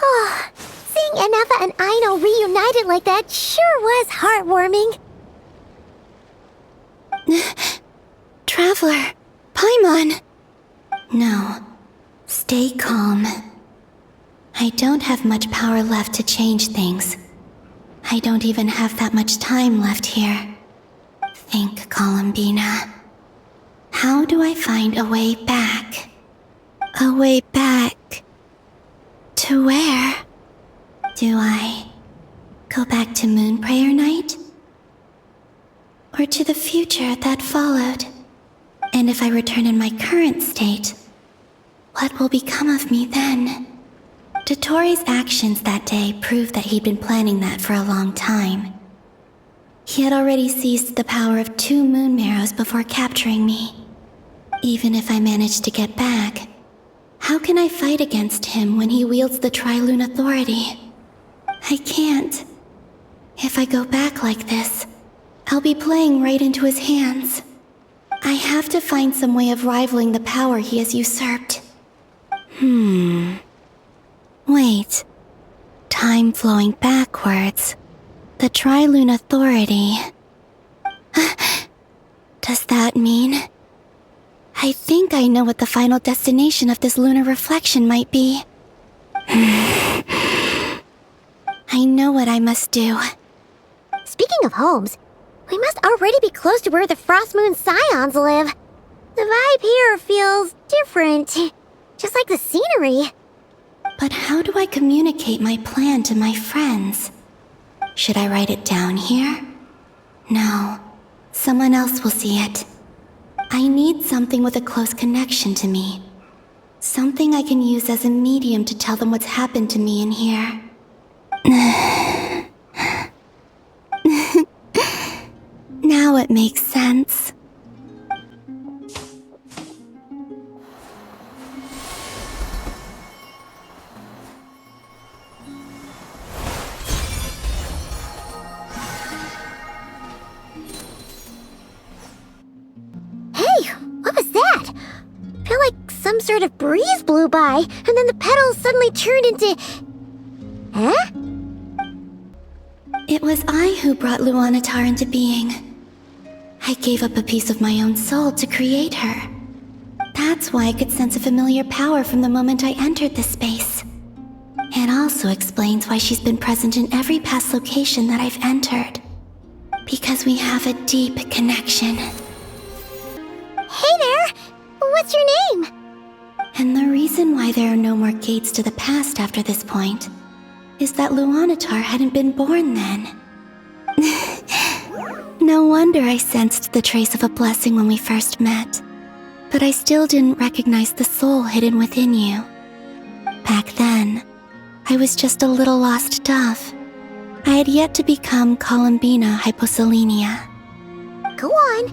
Oh, seeing Enefa and Aino reunited like that sure was heartwarming. Traveler, Paimon! No, stay calm. I don't have much power left to change things. I don't even have that much time left here. Think, Columbina. How do I find a way back? A way back... to where? Do I go back to Moonprayer Night? Or to the future that followed? And if I return in my current state, what will become of me then? Dottoro's actions that day proved that he'd been planning that for a long time. He had already seized the power of 2 moon marrows before capturing me. Even if I managed to get back, how can I fight against him when he wields the Tri-Lune Authority? I can't. If I go back like this, I'll be playing right into his hands. I have to find some way of rivaling the power he has usurped. Wait. Time flowing backwards. The Tri-Lune Authority. Does that mean... I think I know what the final destination of this lunar reflection might be. I know what I must do. Speaking of homes, we must already be close to where the Frost Moon Scions live. The vibe here feels different, just like the scenery. But how do I communicate my plan to my friends? Should I write it down here? No, someone else will see it. I need something with a close connection to me. Something I can use as a medium to tell them what's happened to me in here. Now it makes sense. What was that? I feel like some sort of breeze blew by, and then the petals suddenly turned into... Huh? It was I who brought Luanatar into being. I gave up a piece of my own soul to create her. That's why I could sense a familiar power from the moment I entered this space. It also explains why she's been present in every past location that I've entered. Because we have a deep connection. Hey there! What's your name? And the reason why there are no more gates to the past after this point is that Luanatar hadn't been born then. No wonder I sensed the trace of a blessing when we first met. But I still didn't recognize the soul hidden within you. Back then, I was just a little lost dove. I had yet to become Columbina Hyposelenia. Go on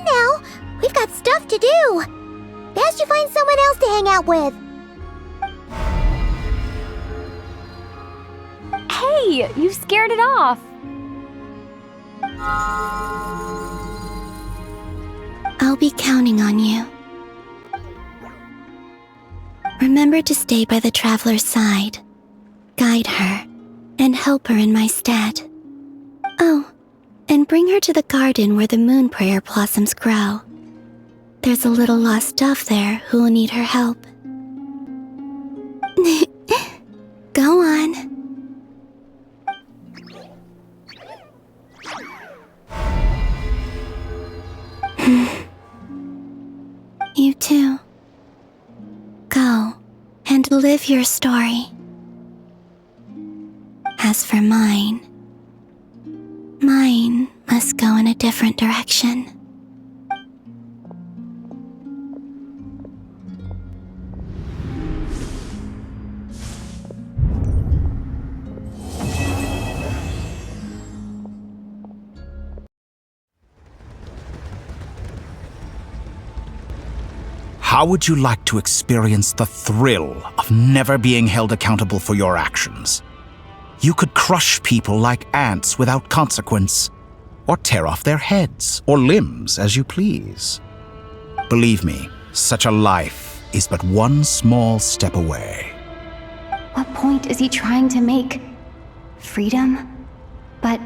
now. We've got stuff to do. Best you find someone else to hang out with. Hey, you scared it off. I'll be counting on you. Remember to stay by the Traveler's side, guide her, and help her in my stead. Oh, and bring her to the garden where the Moonprayer blossoms grow. There's a little lost dove there who will need her help. and live your story. As for mine must go in a different direction. How would you like to experience the thrill of never being held accountable for your actions? You could crush people like ants without consequence, or tear off their heads or limbs as you please. Believe me, such a life is but one small step away. What point is he trying to make? Freedom? But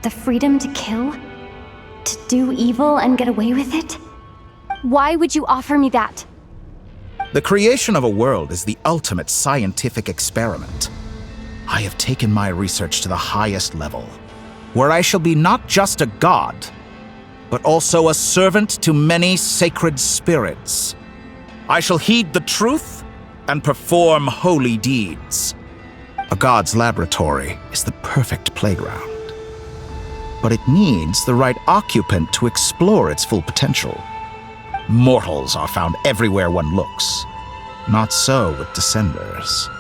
the freedom to kill? To do evil and get away with it? Why would you offer me that? The creation of a world is the ultimate scientific experiment. I have taken my research to the highest level, where I shall be not just a god, but also a servant to many sacred spirits. I shall heed the truth and perform holy deeds. A god's laboratory is the perfect playground, but it needs the right occupant to explore its full potential. Mortals are found everywhere one looks. Not so with Descenders.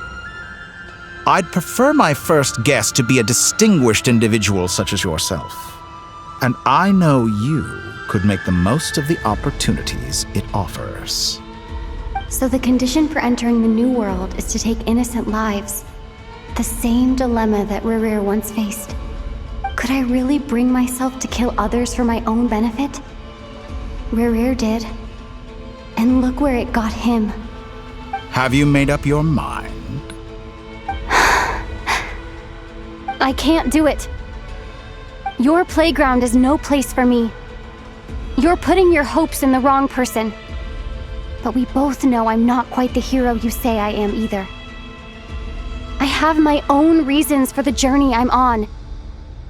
I'd prefer my first guest to be a distinguished individual such as yourself. And I know you could make the most of the opportunities it offers. So the condition for entering the new world is to take innocent lives. The same dilemma that Rerir once faced. Could I really bring myself to kill others for my own benefit? Rerir did. And look where it got him. Have you made up your mind? I can't do it. Your playground is no place for me. You're putting your hopes in the wrong person. But we both know I'm not quite the hero you say I am either. I have my own reasons for the journey I'm on.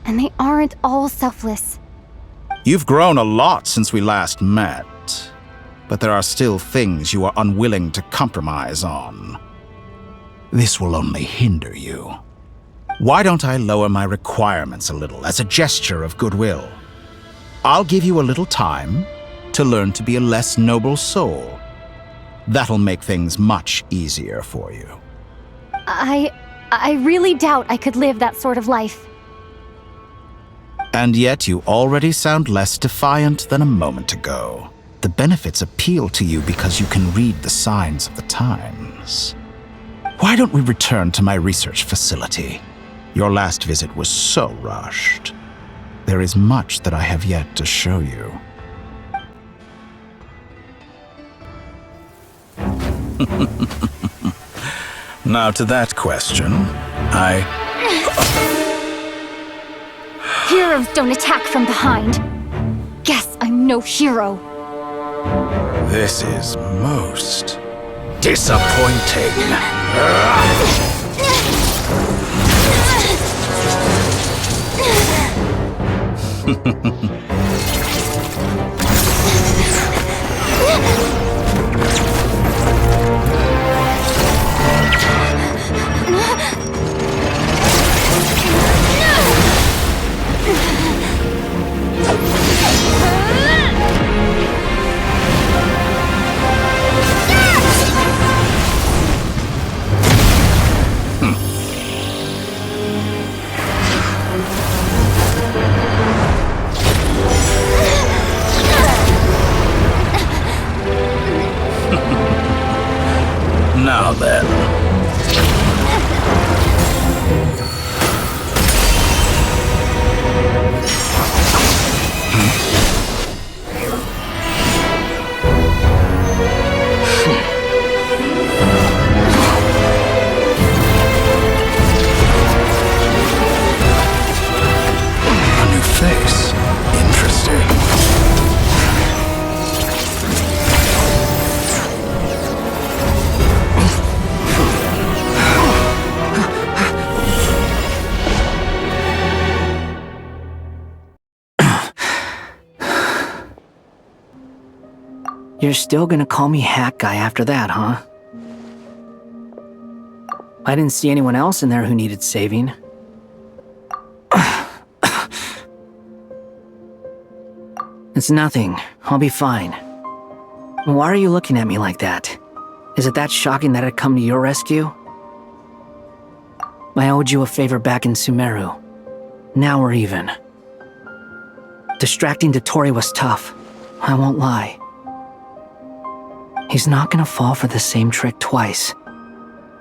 And they aren't all selfless. You've grown a lot since we last met, but there are still things you are unwilling to compromise on. This will only hinder you. Why don't I lower my requirements a little as a gesture of goodwill? I'll give you a little time to learn to be a less noble soul. That'll make things much easier for you. I really doubt I could live that sort of life. And yet you already sound less defiant than a moment ago. The benefits appeal to you because you can read the signs of the times. Why don't we return to my research facility? Your last visit was so rushed. There is much that I have yet to show you. Now to that question, Heroes don't attack from behind. Guess I'm no hero. This is most disappointing. Now then. A new face. Interesting. You're still gonna call me Hack Guy after that, huh? I didn't see anyone else in there who needed saving. It's nothing. I'll be fine. Why are you looking at me like that? Is it that shocking that I'd come to your rescue? I owed you a favor back in Sumeru. Now we're even. Distracting Dottore was tough. I won't lie. He's not gonna fall for the same trick twice.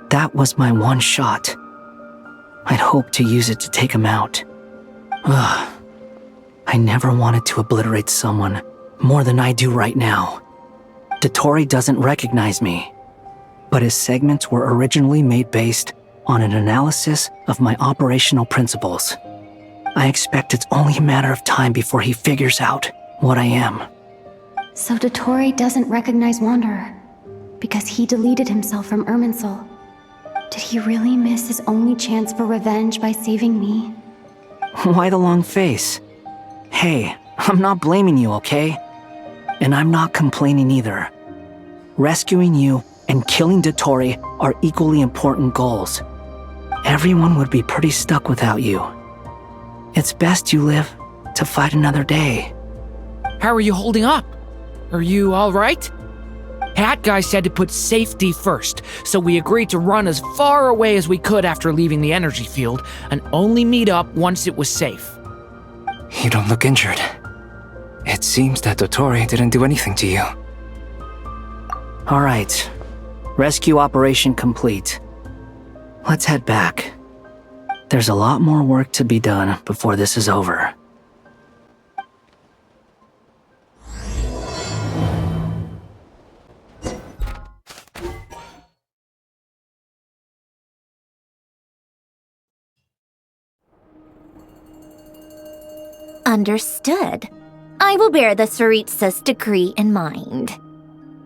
That was my one shot. I'd hoped to use it to take him out. Ugh. I never wanted to obliterate someone more than I do right now. Dottore doesn't recognize me, but his segments were originally made based on an analysis of my operational principles. I expect it's only a matter of time before he figures out what I am. So Dottore doesn't recognize Wanderer because he deleted himself from Irminsul. Did he really miss his only chance for revenge by saving me? Why the long face? Hey, I'm not blaming you, okay? And I'm not complaining either. Rescuing you and killing Dottore are equally important goals. Everyone would be pretty stuck without you. It's best you live to fight another day. How are you holding up? Are you alright? Hat Guy said to put safety first, so we agreed to run as far away as we could after leaving the energy field and only meet up once it was safe. You don't look injured. It seems that Dottore didn't do anything to you. Alright. Rescue operation complete. Let's head back. There's a lot more work to be done before this is over. Understood. I will bear the Tsaritsa's decree in mind.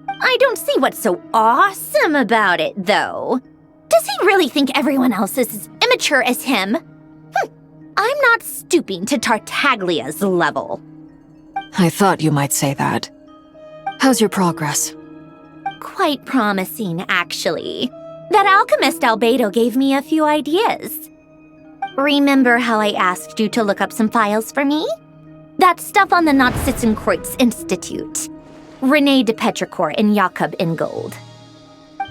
I don't see what's so awesome about it, though. Does he really think everyone else is as immature as him? I'm not stooping to Tartaglia's level. I thought you might say that. How's your progress? Quite promising, actually. That alchemist Albedo gave me a few ideas. Remember how I asked you to look up some files for me? That stuff on the Nazi-Kreuz Institute. René de Petrichor and Jakob Ingold.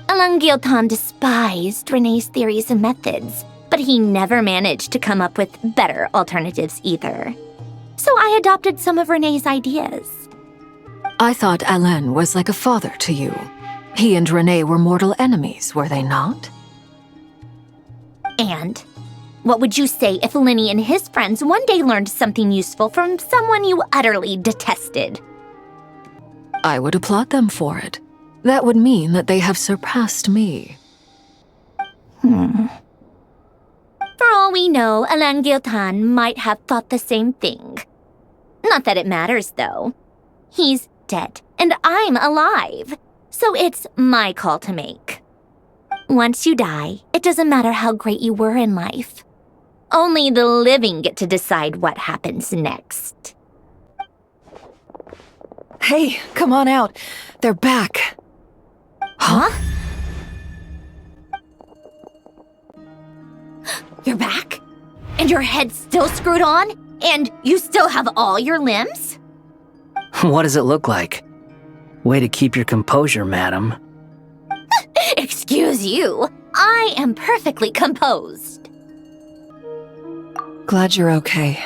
Alain Guillotin despised René's theories and methods, but he never managed to come up with better alternatives either. So I adopted some of René's ideas. I thought Alain was like a father to you. He and René were mortal enemies, were they not? And what would you say if Lenny and his friends one day learned something useful from someone you utterly detested? I would applaud them for it. That would mean that they have surpassed me. For all we know, Alain Guillotin might have thought the same thing. Not that it matters, though. He's dead, and I'm alive. So it's my call to make. Once you die, it doesn't matter how great you were in life. Only the living get to decide what happens next. Hey, come on out. They're back. Huh? You're back? And your head's still screwed on? And you still have all your limbs? What does it look like? Way to keep your composure, madam. Excuse you. I am perfectly composed. Glad you're okay.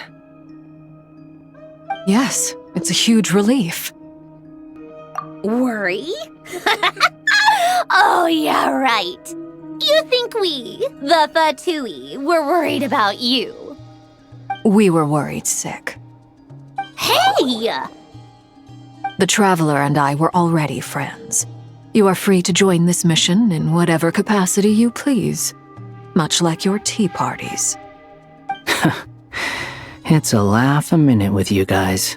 Yes, it's a huge relief. Worry? Oh, yeah, right. You think we, the Fatui, were worried about you? We were worried sick. Hey! The Traveler and I were already friends. You are free to join this mission in whatever capacity you please, much like your tea parties. It's a laugh a minute with you guys.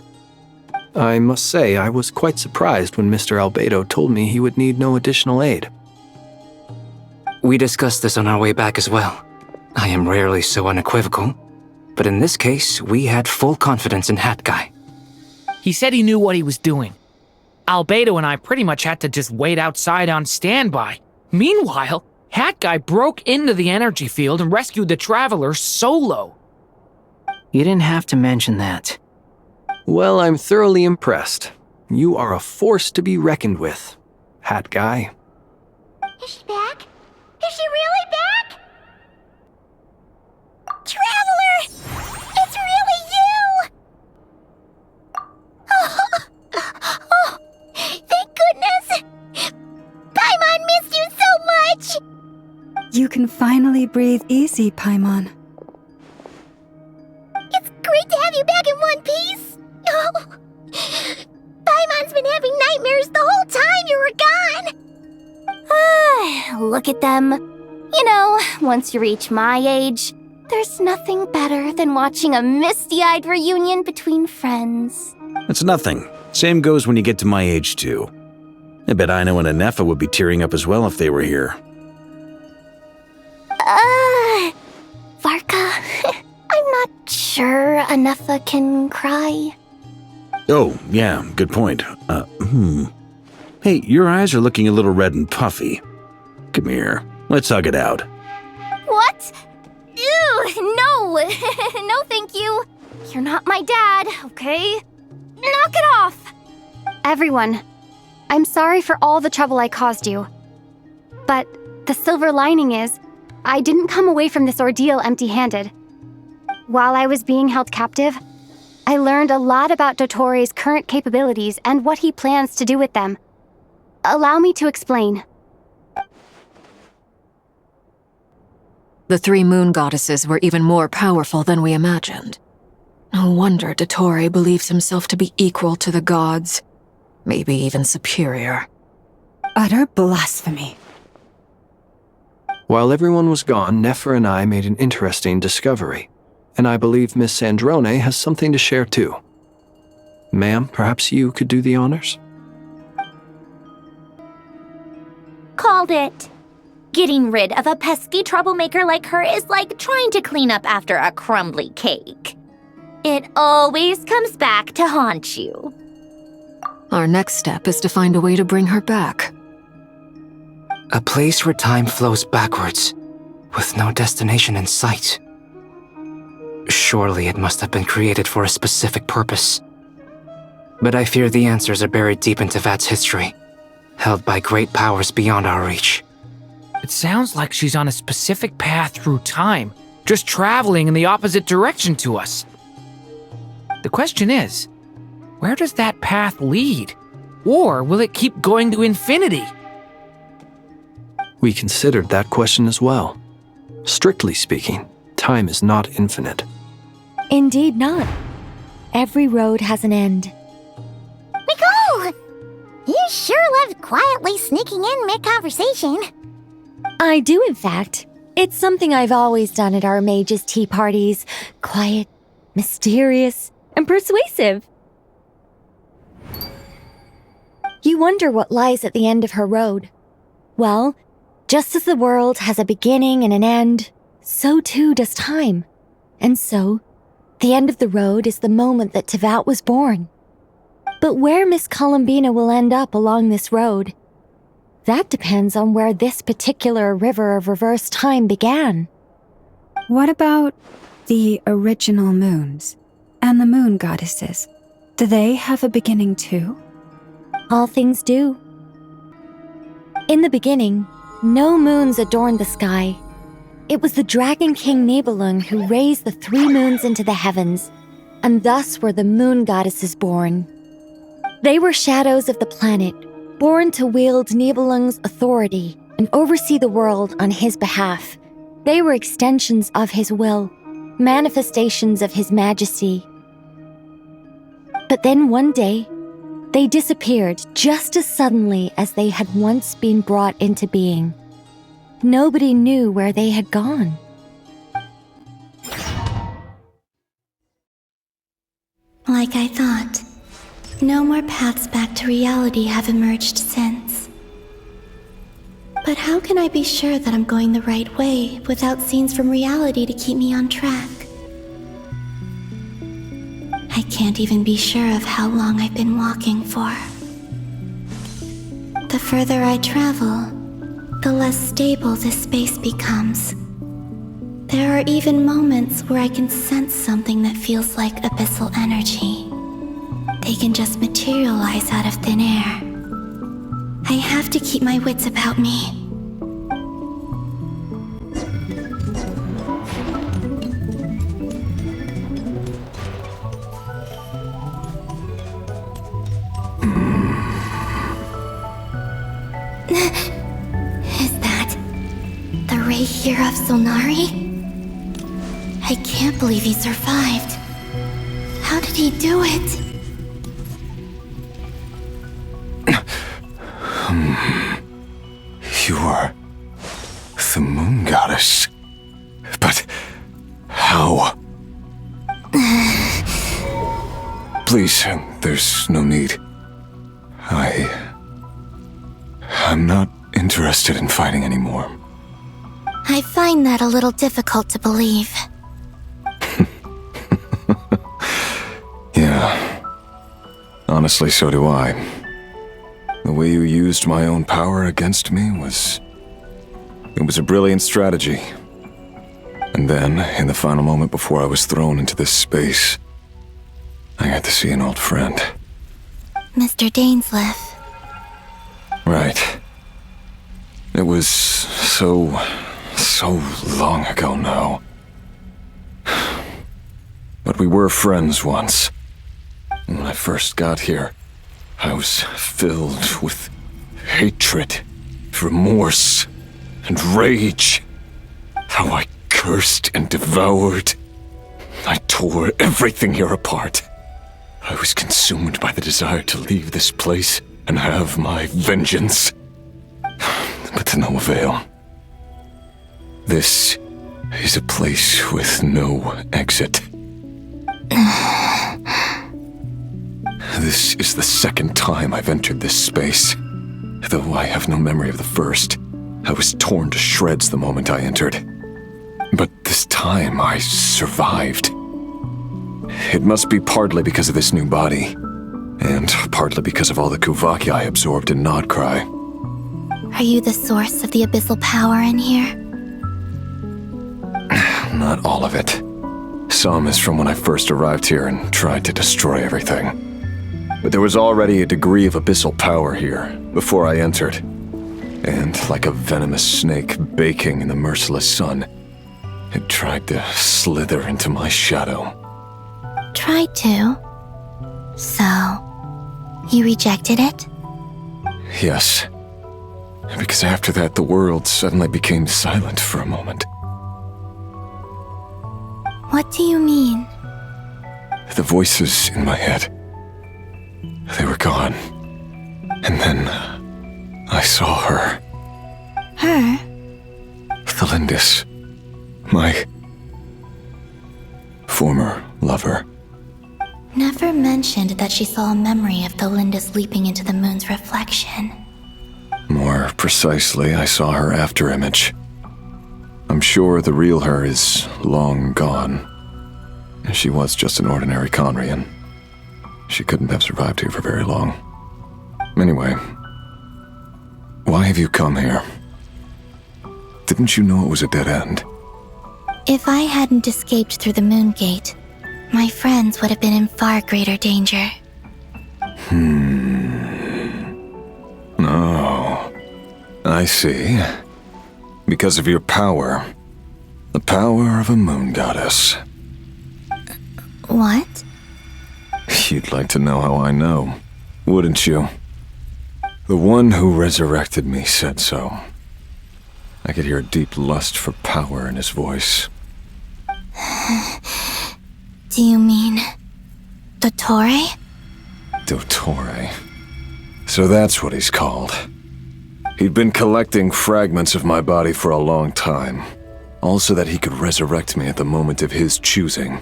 I must say, I was quite surprised when Mr. Albedo told me he would need no additional aid. We discussed this on our way back as well. I am rarely so unequivocal, but in this case, we had full confidence in Hat Guy. He said he knew what he was doing. Albedo and I pretty much had to just wait outside on standby. Meanwhile, Hat Guy broke into the energy field and rescued the Traveler solo. You didn't have to mention that. Well, I'm thoroughly impressed. You are a force to be reckoned with, Hat Guy. Is she back? Is she really back? Traveler! It's really you! Oh, thank goodness! Paimon missed you so much! You can finally breathe easy, Paimon. It's great to have you back in one piece! Oh, Paimon's been having nightmares the whole time you were gone! Look at them. You know, once you reach my age, there's nothing better than watching a misty-eyed reunion between friends. It's nothing. Same goes when you get to my age, too. I bet Aino and Anefa would be tearing up as well if they were here. Varka, I'm not sure Anefa can cry. Oh, yeah, good point. Hey, your eyes are looking a little red and puffy. Come here, let's hug it out. What? Ew, no! No, thank you. You're not my dad, okay? Knock it off! Everyone, I'm sorry for all the trouble I caused you. But the silver lining is, I didn't come away from this ordeal empty-handed. While I was being held captive, I learned a lot about Dottoro's current capabilities and what he plans to do with them. Allow me to explain. The 3 moon goddesses were even more powerful than we imagined. No wonder Dottore believes himself to be equal to the gods, maybe even superior. Utter blasphemy. While everyone was gone, Nefer and I made an interesting discovery, and I believe Miss Sandrone has something to share too. Ma'am, perhaps you could do the honors? Called it. Getting rid of a pesky troublemaker like her is like trying to clean up after a crumbly cake. It always comes back to haunt you. Our next step is to find a way to bring her back. A place where time flows backwards, with no destination in sight. Surely it must have been created for a specific purpose. But I fear the answers are buried deep in Tevat's history, held by great powers beyond our reach. It sounds like she's on a specific path through time, just traveling in the opposite direction to us. The question is, where does that path lead? Or will it keep going to infinity? We considered that question as well. Strictly speaking, time is not infinite. Indeed not. Every road has an end. Nicole! You sure loved quietly sneaking in mid-conversation. I do, in fact. It's something I've always done at our mages' tea parties. Quiet, mysterious, and persuasive. You wonder what lies at the end of her road. Well, just as the world has a beginning and an end, so too does time. And so, the end of the road is the moment that Tevat was born. But where Miss Columbina will end up along this road, that depends on where this particular river of reverse time began. What about the original moons and the moon goddesses? Do they have a beginning too? All things do. In the beginning, no moons adorned the sky. It was the Dragon King Nibelung who raised the 3 moons into the heavens, and thus were the moon goddesses born. They were shadows of the planet, born to wield Nibelung's authority and oversee the world on his behalf. They were extensions of his will, manifestations of his majesty. But then one day, they disappeared just as suddenly as they had once been brought into being. Nobody knew where they had gone. Like I thought, no more paths back to reality have emerged since. But how can I be sure that I'm going the right way without scenes from reality to keep me on track? I can't even be sure of how long I've been walking for. The further I travel, the less stable this space becomes. There are even moments where I can sense something that feels like abyssal energy. They can just materialize out of thin air. I have to keep my wits about me. Is that the ray here of Solnari? I can't believe he survived. How did he do it? You are the moon goddess. But how? Please, there's no need. I'm not interested in fighting anymore. I find that a little difficult to believe. Yeah. Honestly, so do I. The way you used my own power against me was a brilliant strategy. And then, in the final moment before I was thrown into this space, I got to see an old friend. Mr. Dainsleif. Right. It was so long ago now. But we were friends once. And when I first got here, I was filled with hatred, remorse, and rage. How I cursed and devoured. I tore everything here apart. I was consumed by the desire to leave this place and have my vengeance. But to no avail. This is a place with no exit. This is the second time I've entered this space. Though I have no memory of the first. I was torn to shreds the moment I entered. But this time I survived. It must be partly because of this new body, and partly because of all the Kuvaki I absorbed in Nodcry. Are you the source of the abyssal power in here? Not all of it. Some is from when I first arrived here and tried to destroy everything. But there was already a degree of abyssal power here before I entered. And like a venomous snake baking in the merciless sun, it tried to slither into my shadow. Tried to? So, you rejected it? Yes. Because after that, the world suddenly became silent for a moment. What do you mean? The voices in my head, they were gone. And then I saw her. Her? The Lindis. My former lover. Never mentioned that she saw a memory of the Lindis leaping into the moon's reflection. More precisely, I saw her afterimage. I'm sure the real her is long gone. She was just an ordinary Conrian. She couldn't have survived here for very long. Anyway, why have you come here? Didn't you know it was a dead end? If I hadn't escaped through the moon gate, my friends would have been in far greater danger. Oh, I see. Because of your power. The power of a moon goddess. What? You'd like to know how I know, wouldn't you? The one who resurrected me said so. I could hear a deep lust for power in his voice. Do you mean... Dottore? Dottore. So that's what he's called. He'd been collecting fragments of my body for a long time, all so that he could resurrect me at the moment of his choosing.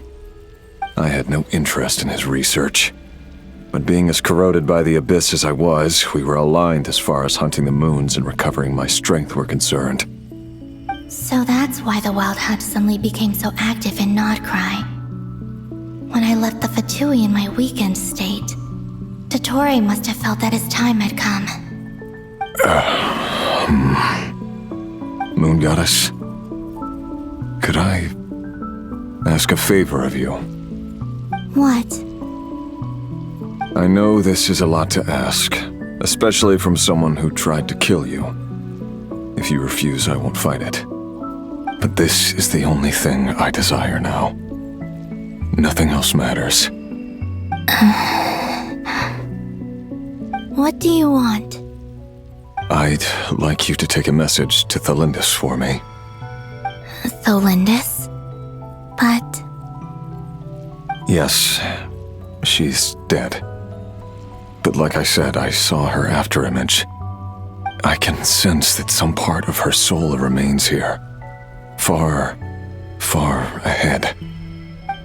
I had no interest in his research, but being as corroded by the abyss as I was, we were aligned as far as hunting the moons and recovering my strength were concerned. So that's why the Wild Hunt suddenly became so active in Nodcry. When I left the Fatui in my weakened state, Dottore must have felt that his time had come. Moon Goddess? Could I ask a favor of you? What? I know this is a lot to ask, especially from someone who tried to kill you. If you refuse, I won't fight it. But this is the only thing I desire now. Nothing else matters. What do you want? I'd like you to take a message to Thelindis for me. Thelindis? But... Yes, she's dead. But like I said, I saw her afterimage. I can sense that some part of her soul remains here. Far, far ahead.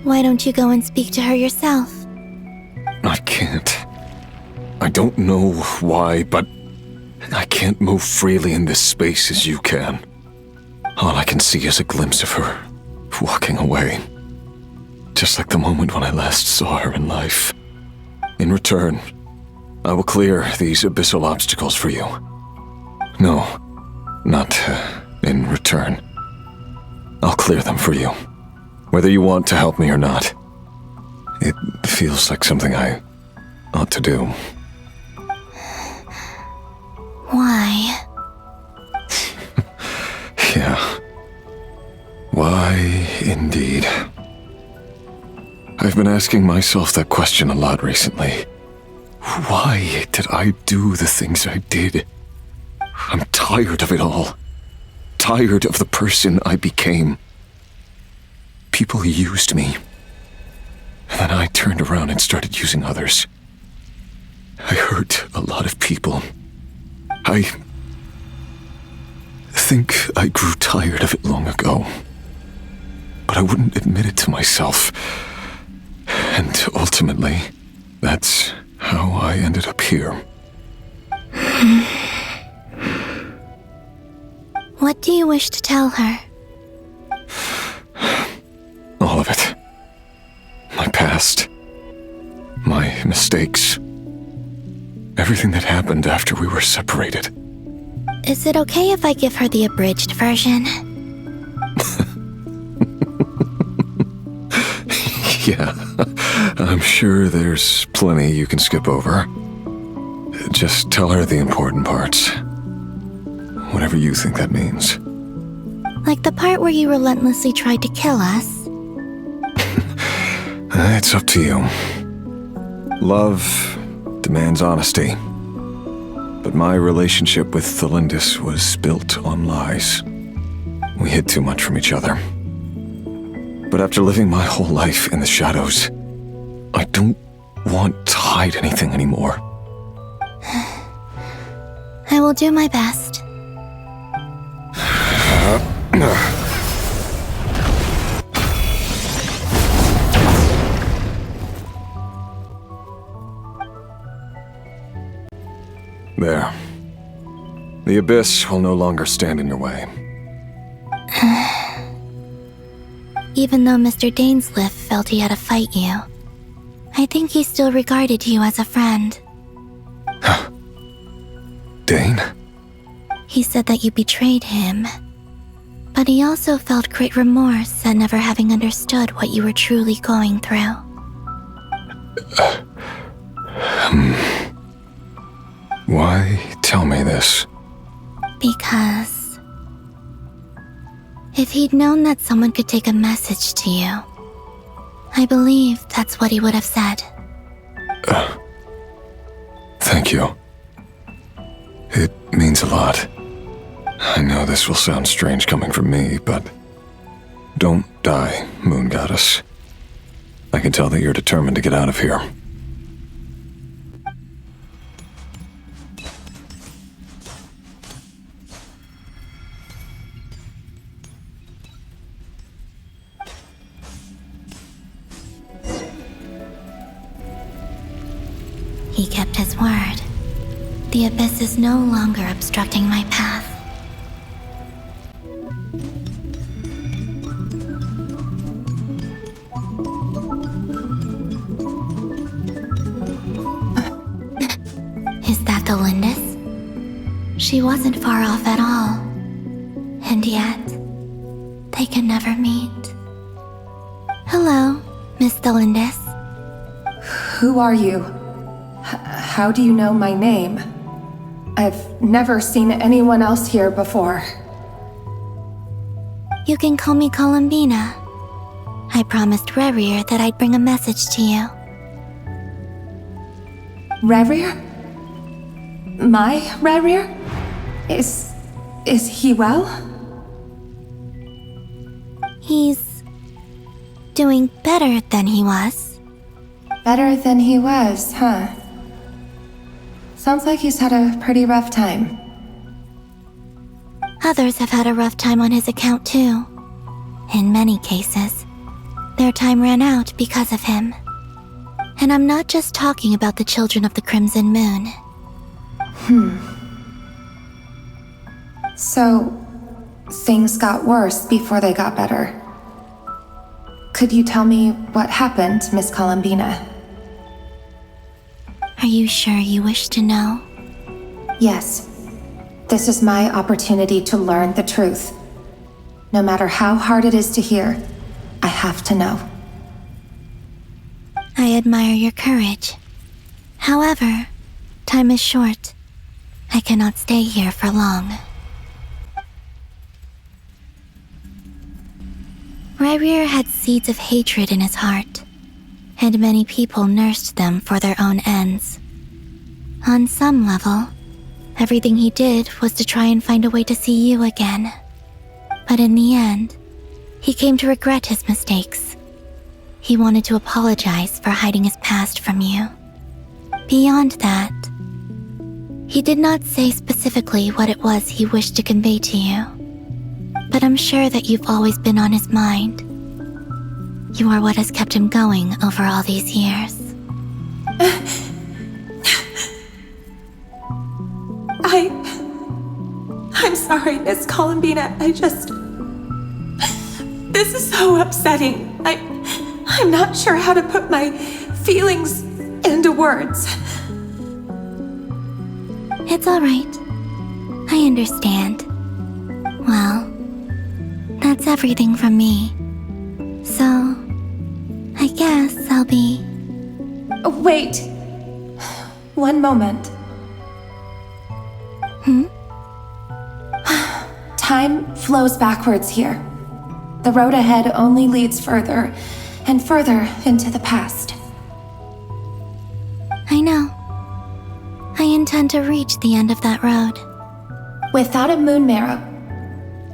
Why don't you go and speak to her yourself? I can't. I don't know why, but I can't move freely in this space as you can. All I can see is a glimpse of her walking away. Just like the moment when I last saw her in life. In return, I will clear these abyssal obstacles for you. No, not in return. I'll clear them for you, whether you want to help me or not. It feels like something I ought to do. Why? Yeah. Why, indeed. I've been asking myself that question a lot recently. Why did I do the things I did? I'm tired of it all. Tired of the person I became. People used me. And then I turned around and started using others. I hurt a lot of people. I think I grew tired of it long ago. But I wouldn't admit it to myself. And ultimately, that's how I ended up here. What do you wish to tell her? All of it. My past. My mistakes. Everything that happened after we were separated. Is it okay if I give her the abridged version? Yeah, I'm sure there's plenty you can skip over. Just tell her the important parts. Whatever you think that means. Like the part where you relentlessly tried to kill us? It's up to you. Love demands honesty. But my relationship with Thelindis was built on lies. We hid too much from each other. But after living my whole life in the shadows, I don't want to hide anything anymore. I will do my best. There. The abyss will no longer stand in your way. Even though Mr. Dainsliff felt he had to fight you, I think he still regarded you as a friend. Dane? He said that you betrayed him, but he also felt great remorse at never having understood what you were truly going through. Why tell me this? Because if he'd known that someone could take a message to you, I believe that's what he would have said. Thank you. It means a lot. I know this will sound strange coming from me, but don't die, Moon Goddess. I can tell that you're determined to get out of here. He kept his word. The abyss is no longer obstructing my path. Is that the Lindis? She wasn't far off at all. And they can never meet. Hello, Miss Thelindis. Who are you? How do you know my name? I've never seen anyone else here before. You can call me Columbina. I promised Rerir that I'd bring a message to you. Rerir? My Rerir? Is he well? He's doing better than he was. Better than he was, huh? Sounds like he's had a pretty rough time. Others have had a rough time on his account too. In many cases, their time ran out because of him. And I'm not just talking about the children of the Crimson Moon. So, things got worse before they got better. Could you tell me what happened, Miss Columbina? Are you sure you wish to know? Yes. This is my opportunity to learn the truth. No matter how hard it is to hear, I have to know. I admire your courage. However, time is short. I cannot stay here for long. Rerir had seeds of hatred in his heart, and many people nursed them for their own ends. On some level, everything he did was to try and find a way to see you again. But in the end, he came to regret his mistakes. He wanted to apologize for hiding his past from you. Beyond that, he did not say specifically what it was he wished to convey to you. But I'm sure that you've always been on his mind. You are what has kept him going over all these years. I'm sorry, Miss Columbina. This is so upsetting. I'm not sure how to put my feelings into words. It's all right. I understand. Well, that's everything from me. So, I guess I'll be... Wait. One moment. Time flows backwards here. The road ahead only leads further and further into the past. I know. I intend to reach the end of that road. Without a moon marrow,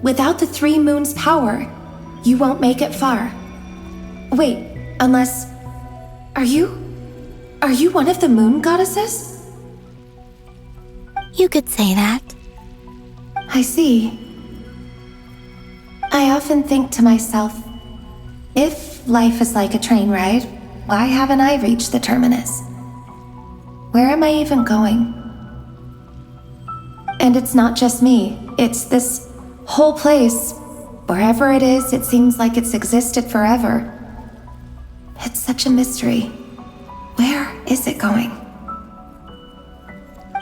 without the 3 moons' power, you won't make it far. Wait, unless... Are you one of the moon goddesses? You could say that. I see. I often think to myself, if life is like a train ride, why haven't I reached the terminus? Where am I even going? And it's not just me, it's this whole place. Wherever it is, it seems like it's existed forever. It's such a mystery. Where is it going?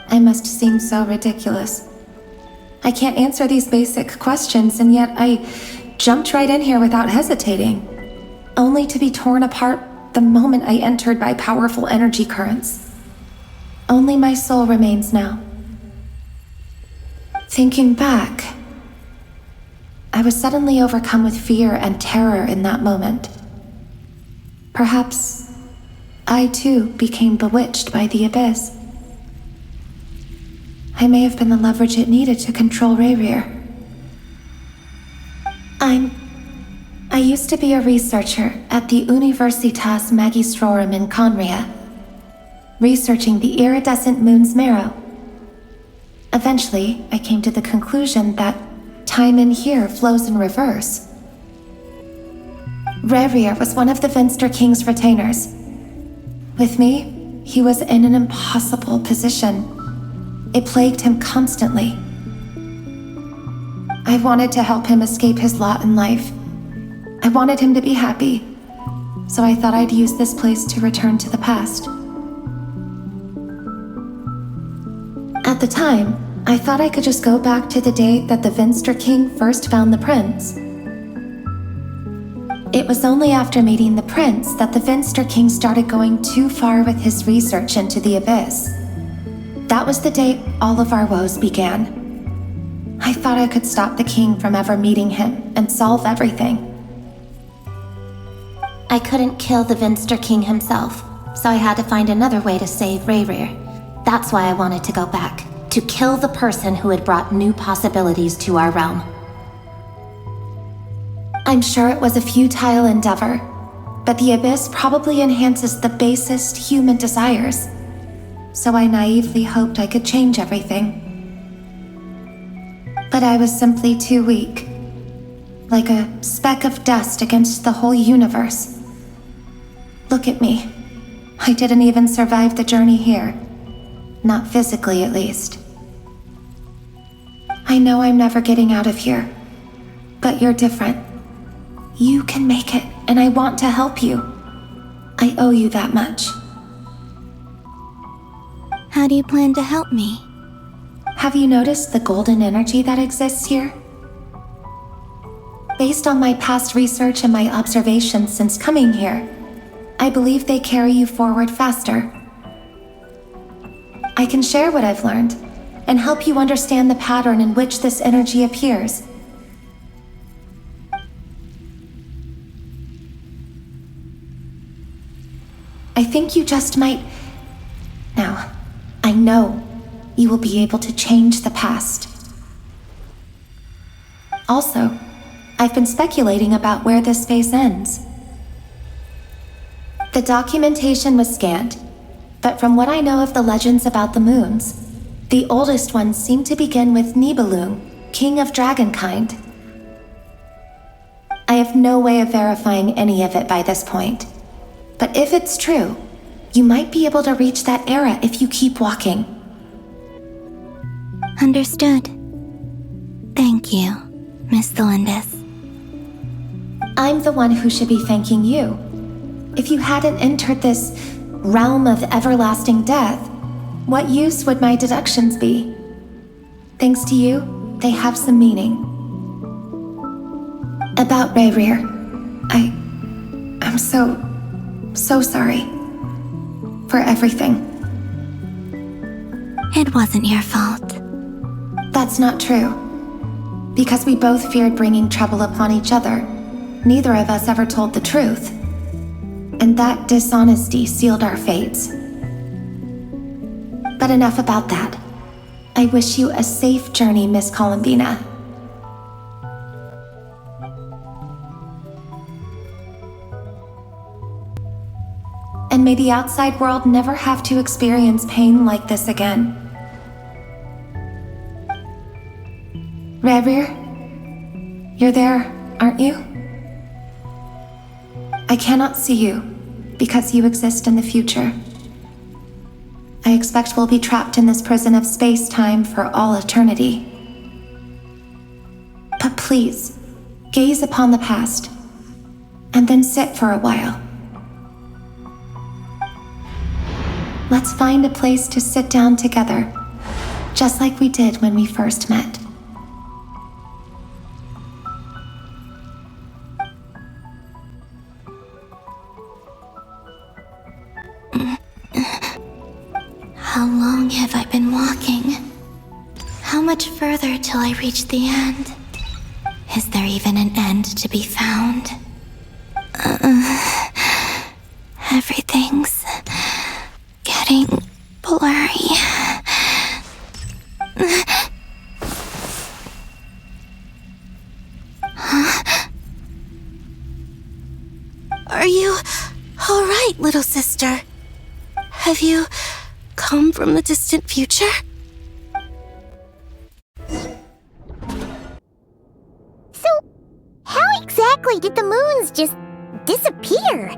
I must seem so ridiculous. I can't answer these basic questions, and yet I jumped right in here without hesitating, only to be torn apart the moment I entered by powerful energy currents. Only my soul remains now. Thinking back, I was suddenly overcome with fear and terror in that moment. Perhaps I too became bewitched by the abyss. I may have been the leverage it needed to control Rerir. I used to be a researcher at the Universitas Magistrorum in Conria, researching the iridescent moon's marrow. Eventually, I came to the conclusion that time in here flows in reverse. Rerir was one of the Venster King's retainers. With me, he was in an impossible position. It plagued him constantly. I wanted to help him escape his lot in life. I wanted him to be happy, so I thought I'd use this place to return to the past. At the time, I thought I could just go back to the day that the Venster King first found the prince. It was only after meeting the prince that the Finster King started going too far with his research into the Abyss. That was the day all of our woes began. I thought I could stop the king from ever meeting him and solve everything. I couldn't kill the Finster King himself, so I had to find another way to save Rayrir. That's why I wanted to go back, to kill the person who had brought new possibilities to our realm. I'm sure it was a futile endeavor, but the Abyss probably enhances the basest human desires. So I naively hoped I could change everything. But I was simply too weak. Like a speck of dust against the whole universe. Look at me. I didn't even survive the journey here. Not physically, at least. I know I'm never getting out of here. But you're different. You can make it, and I want to help you. I owe you that much. How do you plan to help me? Have you noticed the golden energy that exists here? Based on my past research and my observations since coming here, I believe they carry you forward faster. I can share what I've learned and help you understand the pattern in which this energy appears. I think you just might... Now, I know you will be able to change the past. Also, I've been speculating about where this phase ends. The documentation was scanned, but from what I know of the legends about the moons, the oldest ones seem to begin with Nibelung, king of dragonkind. I have no way of verifying any of it by this point, but if it's true, you might be able to reach that era if you keep walking. Understood. Thank you, Miss Thelindis. I'm the one who should be thanking you. If you hadn't entered this realm of everlasting death, what use would my deductions be? Thanks to you, they have some meaning. About Rayrir, I'm so sorry. For everything. It wasn't your fault. That's not true. Because we both feared bringing trouble upon each other, neither of us ever told the truth. And that dishonesty sealed our fates. But enough about that. I wish you a safe journey, Miss Columbina. And may the outside world never have to experience pain like this again. Rayrir, you're there, aren't you? I cannot see you, because you exist in the future. I expect we'll be trapped in this prison of space-time for all eternity. But please, gaze upon the past, and then sit for a while. Let's find a place to sit down together, just like we did when we first met. How long have I been walking? How much further till I reach the end? Is there even an end to be found? Everything's getting blurry. Huh? Are you all right, little sister? Have you come from the distant future? So, how exactly did the moons just disappear?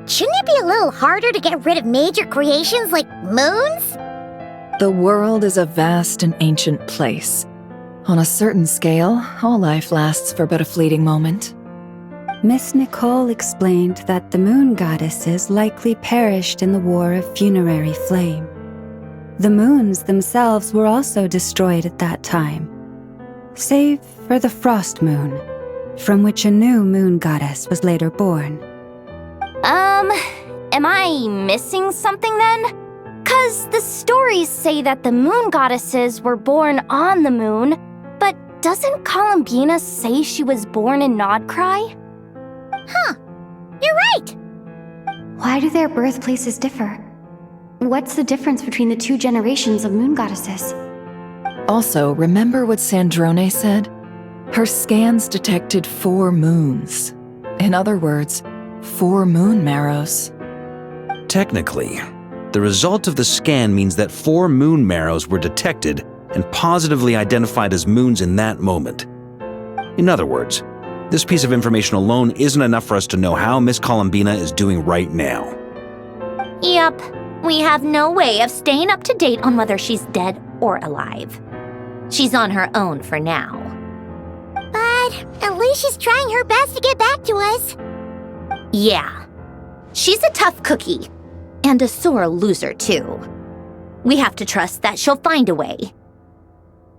Shouldn't it be a little harder to get rid of major creations like moons? The world is a vast and ancient place. On a certain scale, all life lasts for but a fleeting moment. Miss Nicole explained that the moon goddesses likely perished in the War of Funerary Flame. The moons themselves were also destroyed at that time, save for the frost moon, from which a new moon goddess was later born. Am I missing something then? 'Cause the stories say that the moon goddesses were born on the moon, but doesn't Columbina say she was born in Nodcry? Huh. You're right! Why do their birthplaces differ? What's the difference between the two generations of moon goddesses? Also, remember what Sandrone said? Her scans detected 4 moons. In other words, 4 moon marrows. Technically, the result of the scan means that 4 moon marrows were detected and positively identified as moons in that moment. In other words, this piece of information alone isn't enough for us to know how Miss Columbina is doing right now. Yep, we have no way of staying up to date on whether she's dead or alive. She's on her own for now. But at least she's trying her best to get back to us. Yeah, she's a tough cookie. And a sore loser, too. We have to trust that she'll find a way.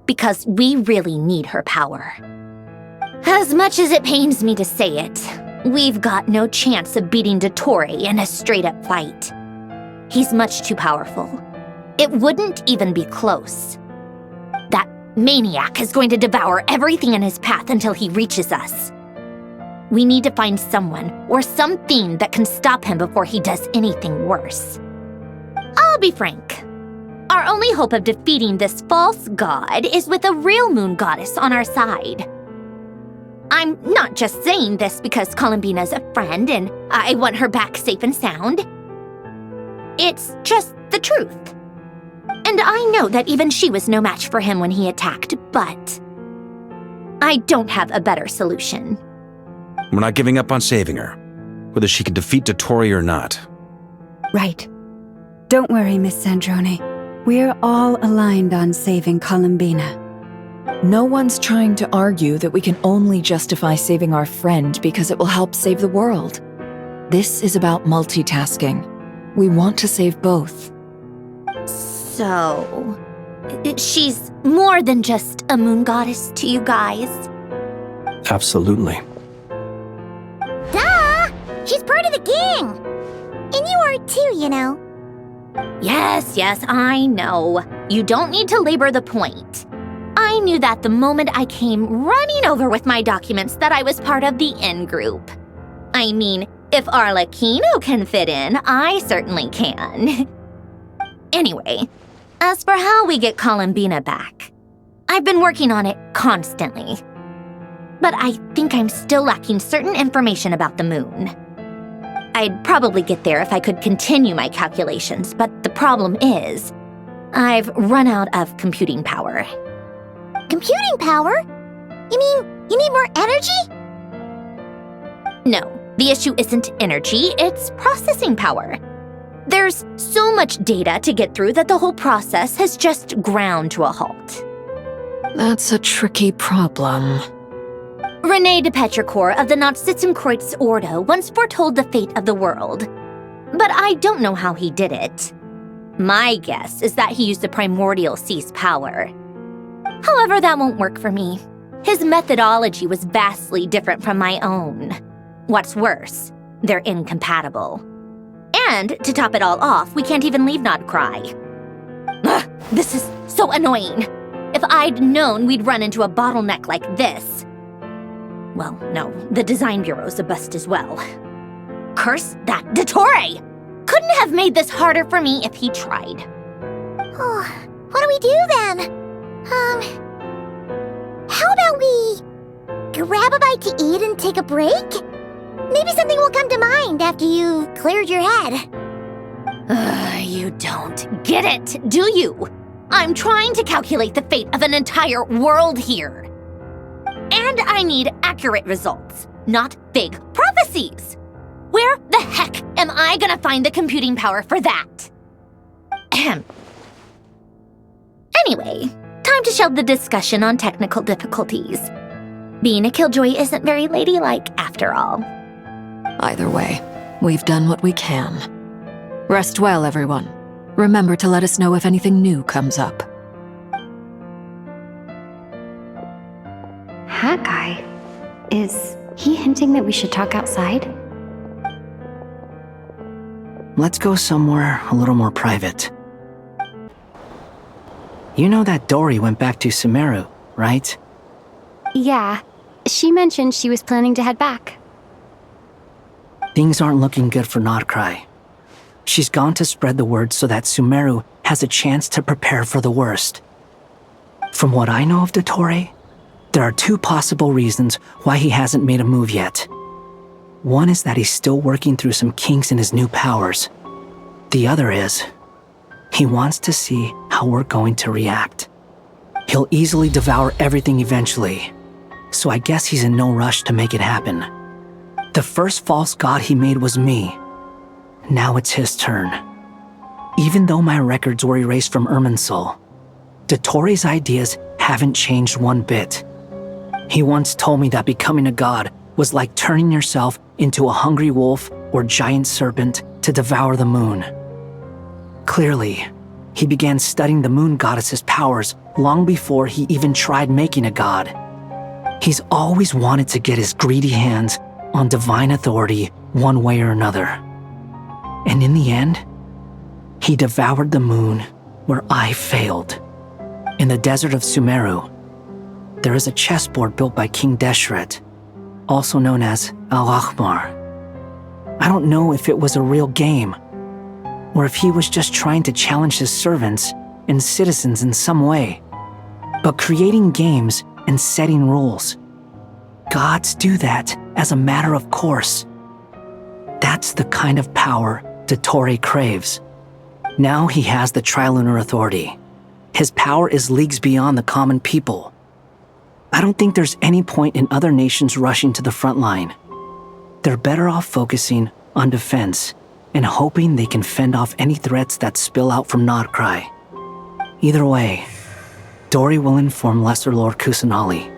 Because we really need her power. As much as it pains me to say it, we've got no chance of beating Dottore in a straight-up fight. He's much too powerful. It wouldn't even be close. That maniac is going to devour everything in his path until he reaches us. We need to find someone or something that can stop him before he does anything worse. I'll be frank. Our only hope of defeating this false god is with a real moon goddess on our side. I'm not just saying this because Columbina's a friend and I want her back safe and sound. It's just the truth. And I know that even she was no match for him when he attacked, but I don't have a better solution. We're not giving up on saving her, whether she can defeat Dottore or not. Right. Don't worry, Miss Sandrone. We're all aligned on saving Columbina. No one's trying to argue that we can only justify saving our friend because it will help save the world. This is about multitasking. We want to save both. So, she's more than just a moon goddess to you guys? Absolutely. Duh! She's part of the gang! And you are too, you know. Yes, I know. You don't need to labor the point. I knew that the moment I came running over with my documents that I was part of the in-group. I mean, if Arlecchino can fit in, I certainly can. Anyway, as for how we get Columbina back, I've been working on it constantly. But I think I'm still lacking certain information about the moon. I'd probably get there if I could continue my calculations, but the problem is, I've run out of computing power. Computing power? You mean, you need more energy? No, the issue isn't energy, it's processing power. There's so much data to get through that the whole process has just ground to a halt. That's a tricky problem. René de Petrichor of the Nazissenkreuz Ordo once foretold the fate of the world. But I don't know how he did it. My guess is that he used the primordial sea's power. However, that won't work for me. His methodology was vastly different from my own. What's worse, they're incompatible. And to top it all off, we can't even leave Nodcry. Ugh, this is so annoying. If I'd known we'd run into a bottleneck like this. Well, no, the design bureau's a bust as well. Curse that Dottore! Couldn't have made this harder for me if he tried. Oh, what do we do then? How about we grab a bite to eat and take a break? Maybe something will come to mind after you've cleared your head. You don't get it, do you? I'm trying to calculate the fate of an entire world here. And I need accurate results, not big prophecies. Where the heck am I gonna find the computing power for that? Ahem. Anyway, time to shelve the discussion on technical difficulties. Being a killjoy isn't very ladylike after all. Either way, we've done what we can. Rest well, everyone. Remember to let us know if anything new comes up. Hat guy? Is he hinting that we should talk outside? Let's go somewhere a little more private. You know that Dory went back to Sumeru, right? Yeah. She mentioned she was planning to head back. Things aren't looking good for Notcry. She's gone to spread the word so that Sumeru has a chance to prepare for the worst. From what I know of Dottore, there are two possible reasons why he hasn't made a move yet. One is that he's still working through some kinks in his new powers. The other is, he wants to see how we're going to react. He'll easily devour everything eventually, so I guess he's in no rush to make it happen. The first false god he made was me. Now it's his turn. Even though my records were erased from Irminsul, Dottore's ideas haven't changed one bit. He once told me that becoming a god was like turning yourself into a hungry wolf or giant serpent to devour the moon. Clearly, he began studying the moon goddess's powers long before he even tried making a god. He's always wanted to get his greedy hands on divine authority one way or another. And in the end, he devoured the moon where I failed. In the desert of Sumeru, there is a chessboard built by King Deshret, also known as Al-Ahmar. I don't know if it was a real game, or if he was just trying to challenge his servants and citizens in some way. But creating games and setting rules, gods do that as a matter of course. That's the kind of power Dottore craves. Now he has the Trilunar Authority. His power is leagues beyond the common people. I don't think there's any point in other nations rushing to the front line. They're better off focusing on defense and hoping they can fend off any threats that spill out from Notcry. Either way, Dory will inform Lesser Lord Kusanali,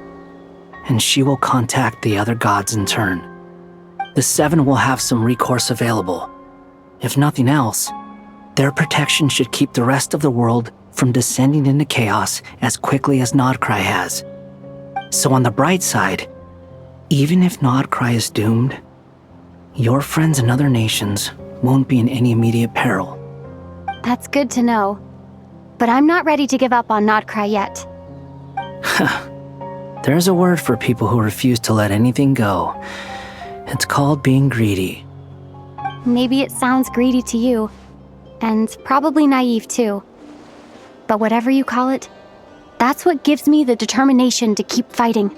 and she will contact the other gods in turn. The Seven will have some recourse available. If nothing else, their protection should keep the rest of the world from descending into chaos as quickly as Notcry has. So on the bright side, even if Notcry is doomed, your friends in other nations won't be in any immediate peril. That's good to know. But I'm not ready to give up on Notcry yet. There's a word for people who refuse to let anything go. It's called being greedy. Maybe it sounds greedy to you, and probably naive too. But whatever you call it, that's what gives me the determination to keep fighting.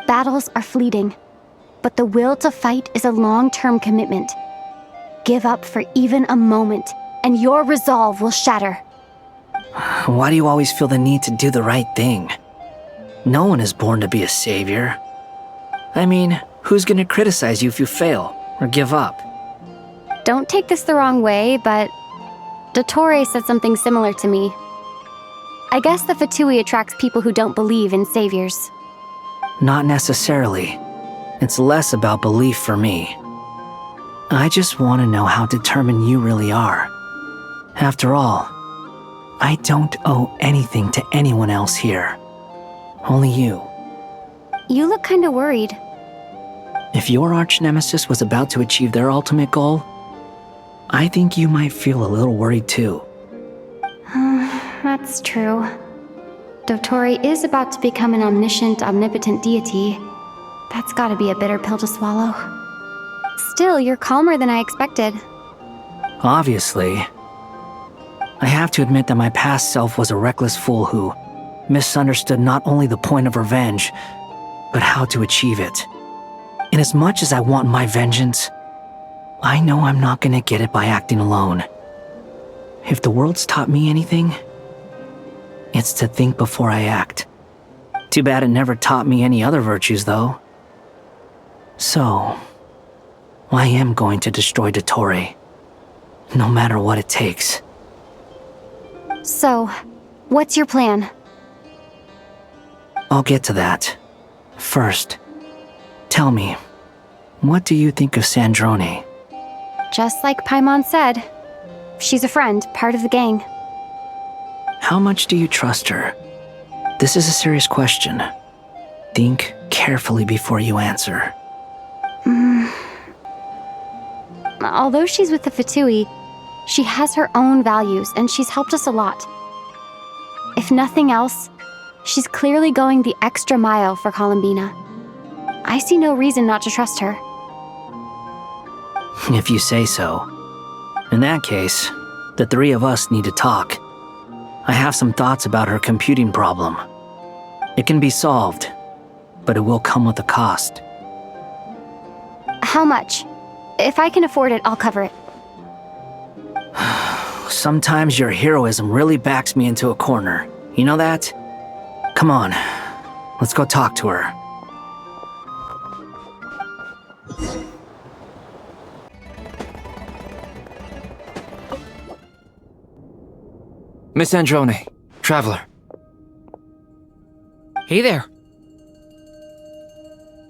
Battles are fleeting, but the will to fight is a long-term commitment. Give up for even a moment, and your resolve will shatter. Why do you always feel the need to do the right thing? No one is born to be a savior. I mean, who's gonna criticize you if you fail or give up? Don't take this the wrong way, but Dottore said something similar to me. I guess the Fatui attracts people who don't believe in saviors. Not necessarily. It's less about belief for me. I just want to know how determined you really are. After all, I don't owe anything to anyone else here. Only you. You look kinda worried. If your arch-nemesis was about to achieve their ultimate goal, I think you might feel a little worried too. That's true. Dottore is about to become an omniscient, omnipotent deity. That's gotta be a bitter pill to swallow. Still, you're calmer than I expected. Obviously. I have to admit that my past self was a reckless fool who misunderstood not only the point of revenge, but how to achieve it. And as much as I want my vengeance, I know I'm not gonna get it by acting alone. If the world's taught me anything, it's to think before I act. Too bad it never taught me any other virtues, though. So, I am going to destroy Dottore, no matter what it takes. So, what's your plan? I'll get to that. First, tell me, what do you think of Sandrone? Just like Paimon said, she's a friend, part of the gang. How much do you trust her? This is a serious question. Think carefully before you answer. Although she's with the Fatui, she has her own values and she's helped us a lot. If nothing else, she's clearly going the extra mile for Columbina. I see no reason not to trust her. If you say so. In that case, the three of us need to talk. I have some thoughts about her computing problem. It can be solved, but it will come with a cost. How much? If I can afford it, I'll cover it. Sometimes your heroism really backs me into a corner. You know that? Come on, let's go talk to her. Miss Androne, Traveler. Hey there.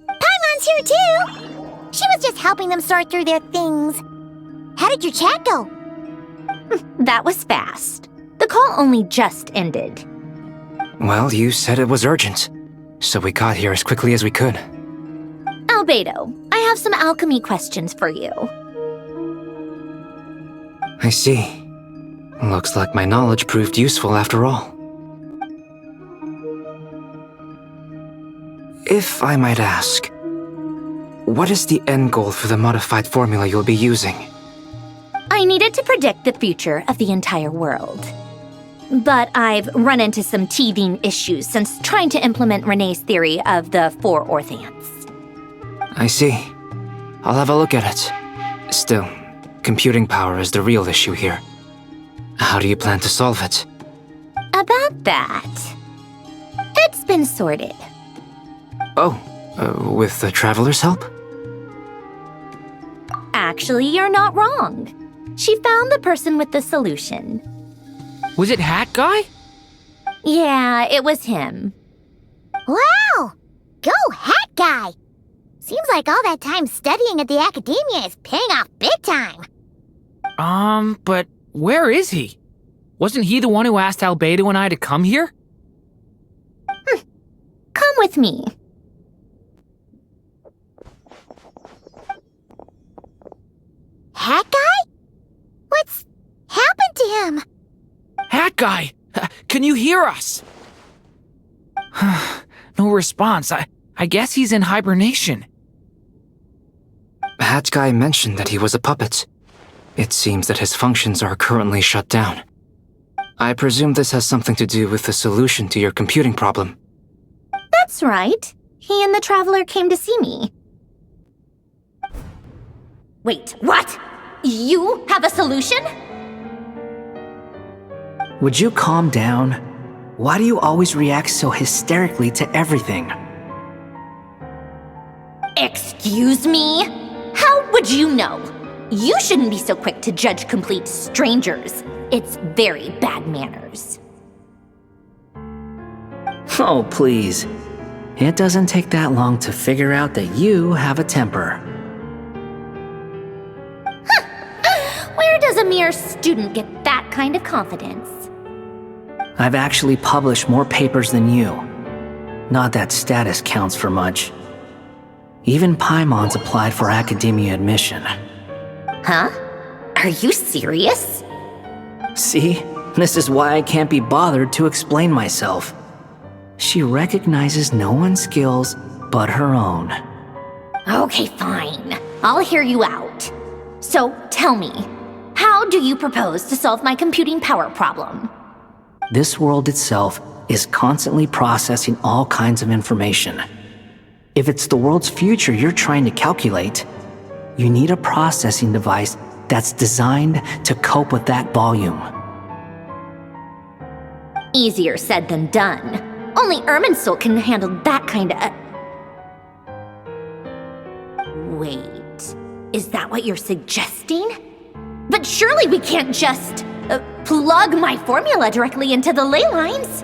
Paimon's here too! She was just helping them sort through their things. How did your chat go? That was fast. The call only just ended. Well, you said it was urgent, so we got here as quickly as we could. Albedo, I have some alchemy questions for you. I see. Looks like my knowledge proved useful after all. If I might ask, what is the end goal for the modified formula you'll be using? I needed to predict the future of the entire world. But I've run into some teething issues since trying to implement Renee's theory of the 4 Orthants. I see. I'll have a look at it. Still, computing power is the real issue here. How do you plan to solve it? About that, it's been sorted. Oh, with the Traveler's help? Actually, you're not wrong. She found the person with the solution. Was it Hat Guy? Yeah, it was him. Wow! Go Hat Guy! Seems like all that time studying at the academia is paying off big time. But where is he? Wasn't he the one who asked Albedo and I to come here? Come with me. Hat Guy? What's happened to him? Hat Guy! Can you hear us? No response. I guess he's in hibernation. Hat Guy mentioned that he was a puppet. It seems that his functions are currently shut down. I presume this has something to do with the solution to your computing problem. That's right. He and the Traveler came to see me. Wait, what? You have a solution? Would you calm down? Why do you always react so hysterically to everything? Excuse me? How would you know? You shouldn't be so quick to judge complete strangers. It's very bad manners. Oh, please. It doesn't take that long to figure out that you have a temper. Where does a mere student get that kind of confidence? I've actually published more papers than you. Not that status counts for much. Even Paimon's applied for academia admission. Huh? Are you serious? See? This is why I can't be bothered to explain myself. She recognizes no one's skills but her own. Okay, fine. I'll hear you out. So, tell me, how do you propose to solve my computing power problem? This world itself is constantly processing all kinds of information. If it's the world's future you're trying to calculate, you need a processing device that's designed to cope with that volume. Easier said than done. Only Irminsul can handle that kind of... Wait, is that what you're suggesting? But surely we can't just plug my formula directly into the ley lines.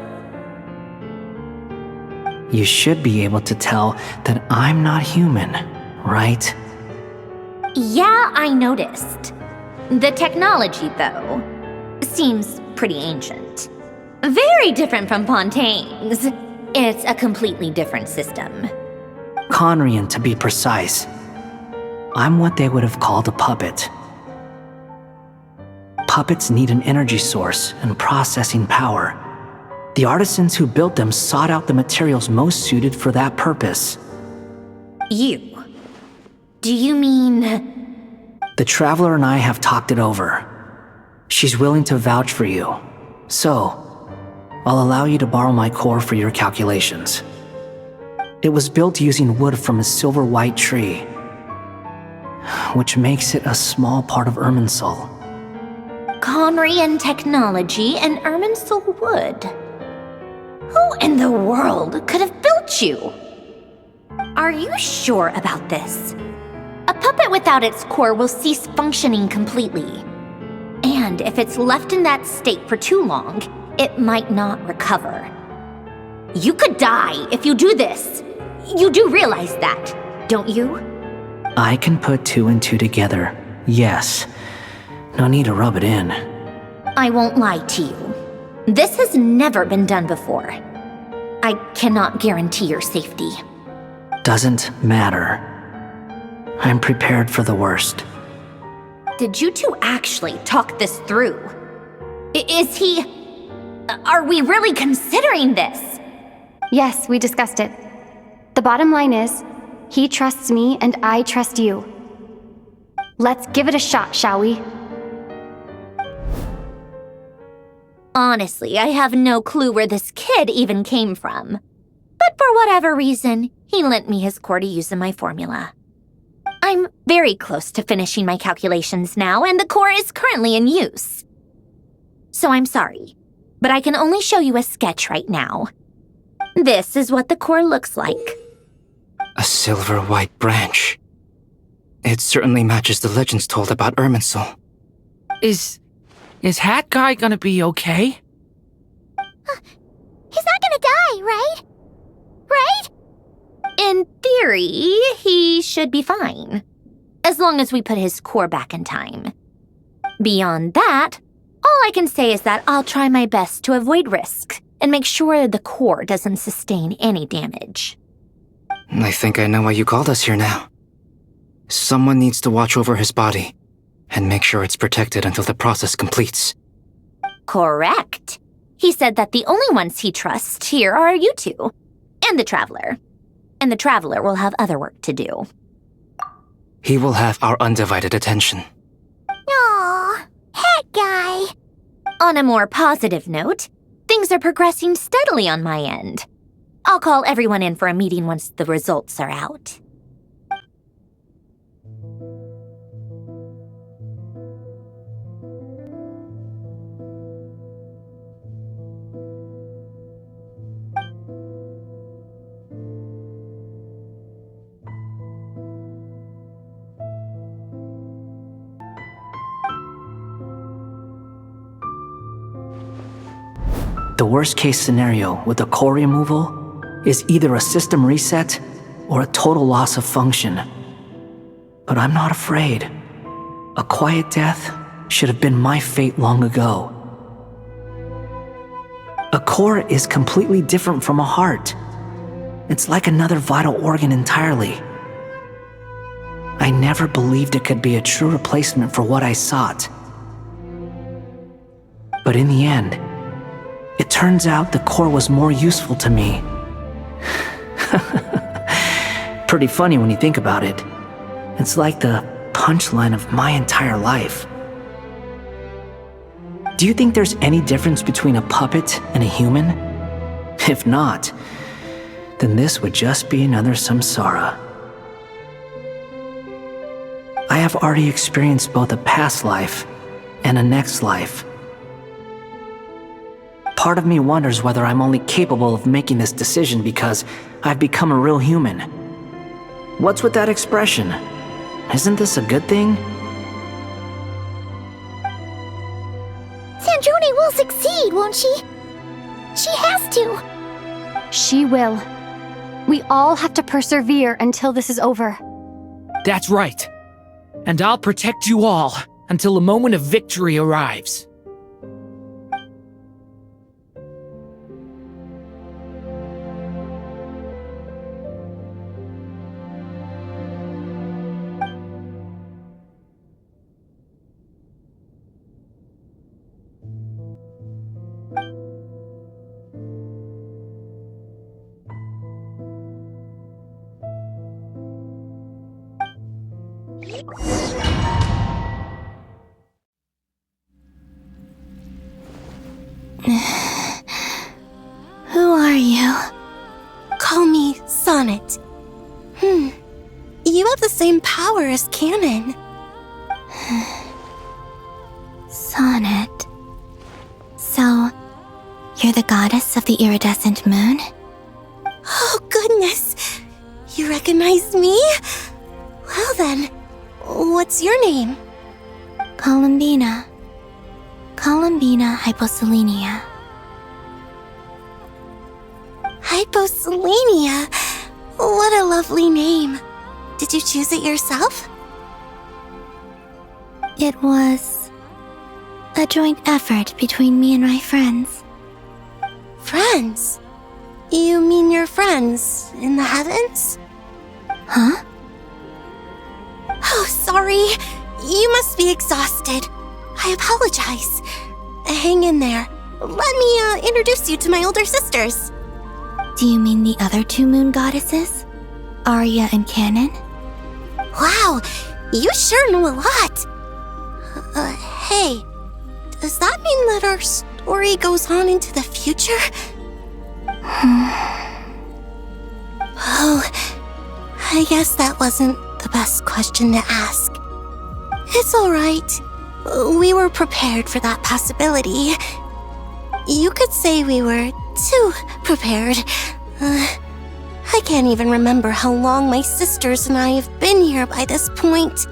You should be able to tell that I'm not human, right? Yeah, I noticed. The technology, though, seems pretty ancient. Very different from Pontaine's. It's a completely different system. Conrian, to be precise. I'm what they would have called a puppet. Puppets need an energy source and processing power. The artisans who built them sought out the materials most suited for that purpose. You? Do you mean... The Traveler and I have talked it over. She's willing to vouch for you. So, I'll allow you to borrow my core for your calculations. It was built using wood from a silver white tree, which makes it a small part of Irminsul. Conrian technology and Irminsul wood. Who in the world could have built you? Are you sure about this? A puppet without its core will cease functioning completely. And if it's left in that state for too long, it might not recover. You could die if you do this. You do realize that, don't you? I can put 2 and 2 together, yes. No need to rub it in. I won't lie to you. This has never been done before. I cannot guarantee your safety. Doesn't matter. I'm prepared for the worst. Did you two actually talk this through? Is he... Are we really considering this? Yes, we discussed it. The bottom line is, he trusts me and I trust you. Let's give it a shot, shall we? Honestly, I have no clue where this kid even came from. But for whatever reason, he lent me his core to use in my formula. I'm very close to finishing my calculations now, and the core is currently in use. So I'm sorry, but I can only show you a sketch right now. This is what the core looks like. A silver white branch. It certainly matches the legends told about Irminsul. Is Hat Guy gonna be okay? He's not gonna die, right? Right? In theory, he should be fine. As long as we put his core back in time. Beyond that, all I can say is that I'll try my best to avoid risks and make sure the core doesn't sustain any damage. I think I know why you called us here now. Someone needs to watch over his body and make sure it's protected until the process completes. Correct. He said that the only ones he trusts here are you two, and the Traveler. And the Traveler will have other work to do. He will have our undivided attention. Aww, Hat Guy. On a more positive note, things are progressing steadily on my end. I'll call everyone in for a meeting once the results are out. The worst case scenario with the core removal is either a system reset or a total loss of function. But I'm not afraid. A quiet death should have been my fate long ago. A core is completely different from a heart. It's like another vital organ entirely. I never believed it could be a true replacement for what I sought. But in the end, it turns out the core was more useful to me. Pretty funny when you think about it. It's like the punchline of my entire life. Do you think there's any difference between a puppet and a human? If not, then this would just be another samsara. I have already experienced both a past life and a next life. Part of me wonders whether I'm only capable of making this decision because I've become a real human. What's with that expression? Isn't this a good thing? Sandrone will succeed, won't she? She has to. She will. We all have to persevere until this is over. That's right. And I'll protect you all until the moment of victory arrives. Who are you? Call me Sonnet. You have the same power as Canon. Sonnet. So, you're the goddess of the iridescent moon? Oh, goodness! You recognize me? Well then, what's your name? Columbina. Columbina Hyposelenia. Hyposelenia? What a lovely name. Did you choose it yourself? It was a joint effort between me and my friends. Friends? You mean your friends in the heavens? Huh? Oh, sorry. You must be exhausted. I apologize. Hang in there. Let me introduce you to my older sisters. Do you mean the other two moon goddesses? Arya and Canon? Wow, you sure know a lot. Hey, does that mean that our story goes on into the future? Oh, I guess that wasn't the best question to ask. It's alright. We were prepared for that possibility. You could say we were too prepared. I can't even remember how long my sisters and I have been here by this point.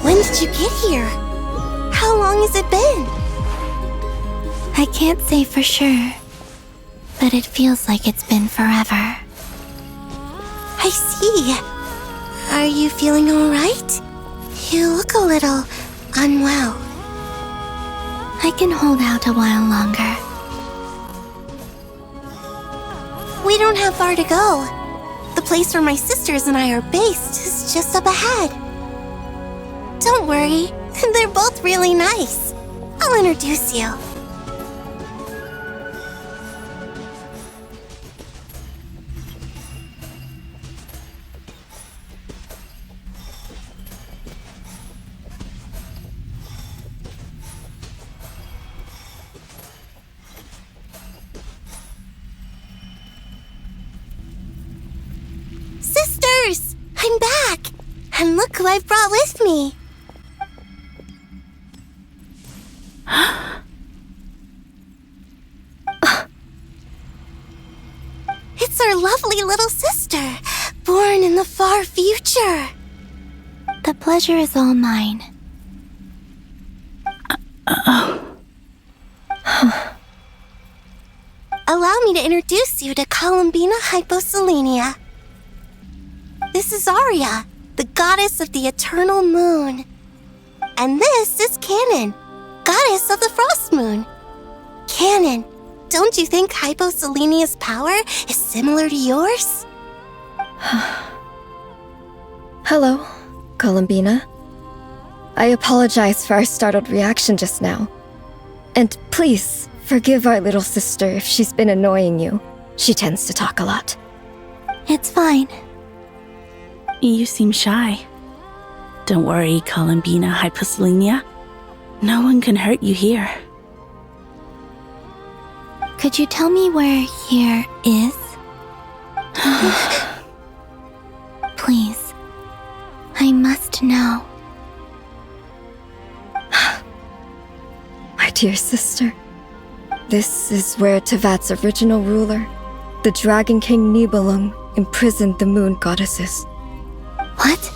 When did you get here? How long has it been? I can't say for sure, but it feels like it's been forever. I see. Are you feeling alright? You look a little unwell. I can hold out a while longer. We don't have far to go. The place where my sisters and I are based is just up ahead. Don't worry, they're both really nice. I'll introduce you. Sisters! I'm back! And look who I've brought with me! It's our lovely little sister, born in the far future. The pleasure is all mine. Allow me to introduce you to Columbina Hyposelenia. This is Arya, the goddess of the eternal moon. And this is Canon, goddess of the frost moon. Canon, don't you think Hyposelenia's power is similar to yours? Hello, Columbina. I apologize for our startled reaction just now. And please, forgive our little sister if she's been annoying you. She tends to talk a lot. It's fine. You seem shy. Don't worry, Columbina Hyposelenia. No one can hurt you here. Could you tell me where here is? Please. I must know. My dear sister, this is where Tevat's original ruler, the Dragon King Nibelung, imprisoned the moon goddesses. What?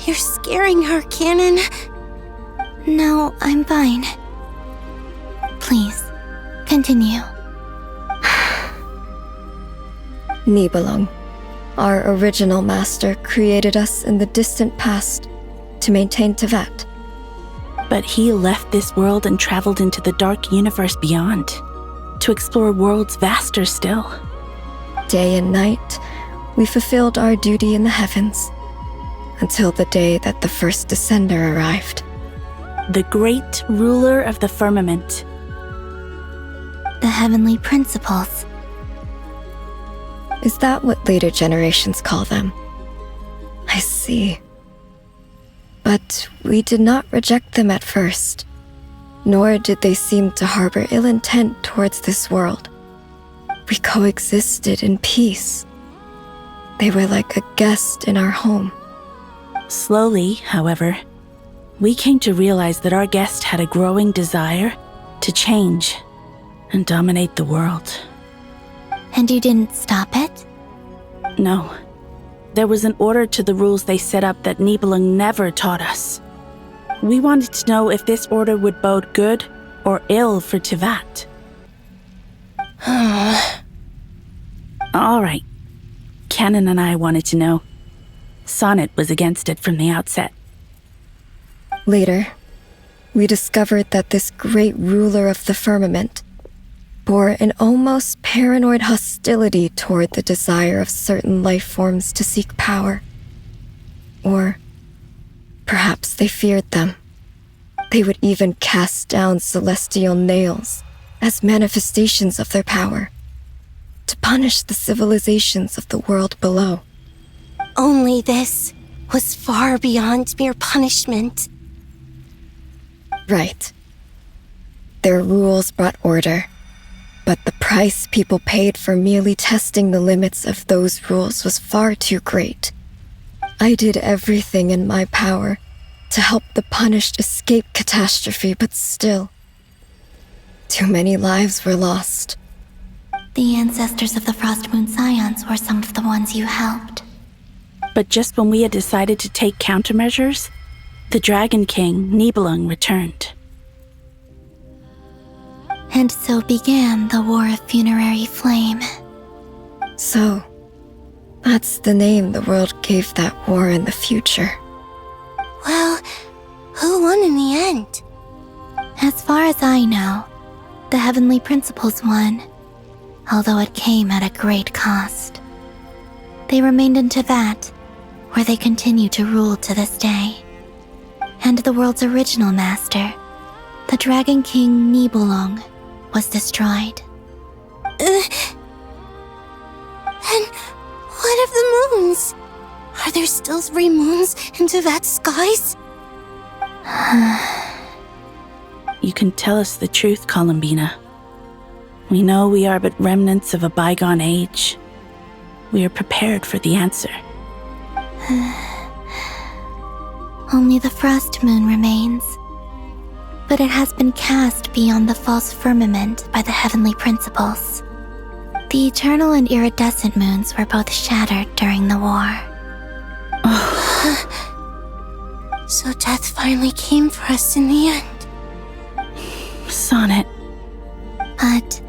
You're scaring her, Canon. No, I'm fine. Please, continue. Nibelung, our original master, created us in the distant past to maintain Tevat. But he left this world and traveled into the dark universe beyond, to explore worlds vaster still. Day and night, we fulfilled our duty in the heavens, until the day that the first Descender arrived. The great ruler of the firmament. The heavenly principles. Is that what later generations call them? I see. But we did not reject them at first, nor did they seem to harbor ill intent towards this world. We coexisted in peace. They were like a guest in our home. Slowly, however, we came to realize that our guest had a growing desire to change and dominate the world. And you didn't stop it? No. There was an order to the rules they set up that Nibelung never taught us. We wanted to know if this order would bode good or ill for Tivat. All right. Canon and I wanted to know. Sonnet was against it from the outset. Later, we discovered that this great ruler of the firmament bore an almost paranoid hostility toward the desire of certain life forms to seek power. Or perhaps they feared them. They would even cast down celestial nails as manifestations of their power, to punish the civilizations of the world below. Only this was far beyond mere punishment. Right. Their rules brought order, but the price people paid for merely testing the limits of those rules was far too great. I did everything in my power to help the punished escape catastrophe, but still, too many lives were lost. The ancestors of the Frostmoon Scions were some of the ones you helped. But just when we had decided to take countermeasures, the Dragon King, Nibelung, returned. And so began the War of Funerary Flame. So, that's the name the world gave that war in the future. Well, who won in the end? As far as I know, the Heavenly Principles won, although it came at a great cost. They remained in Tivat, where they continue to rule to this day. And the world's original master, the Dragon King Nibelung, was destroyed. And what of the moons? Are there still 3 moons in Tivat's skies? You can tell us the truth, Columbina. We know we are but remnants of a bygone age. We are prepared for the answer. Only the Frost Moon remains. But it has been cast beyond the false firmament by the Heavenly Principles. The eternal and iridescent moons were both shattered during the war. So death finally came for us in the end. Sonnet. But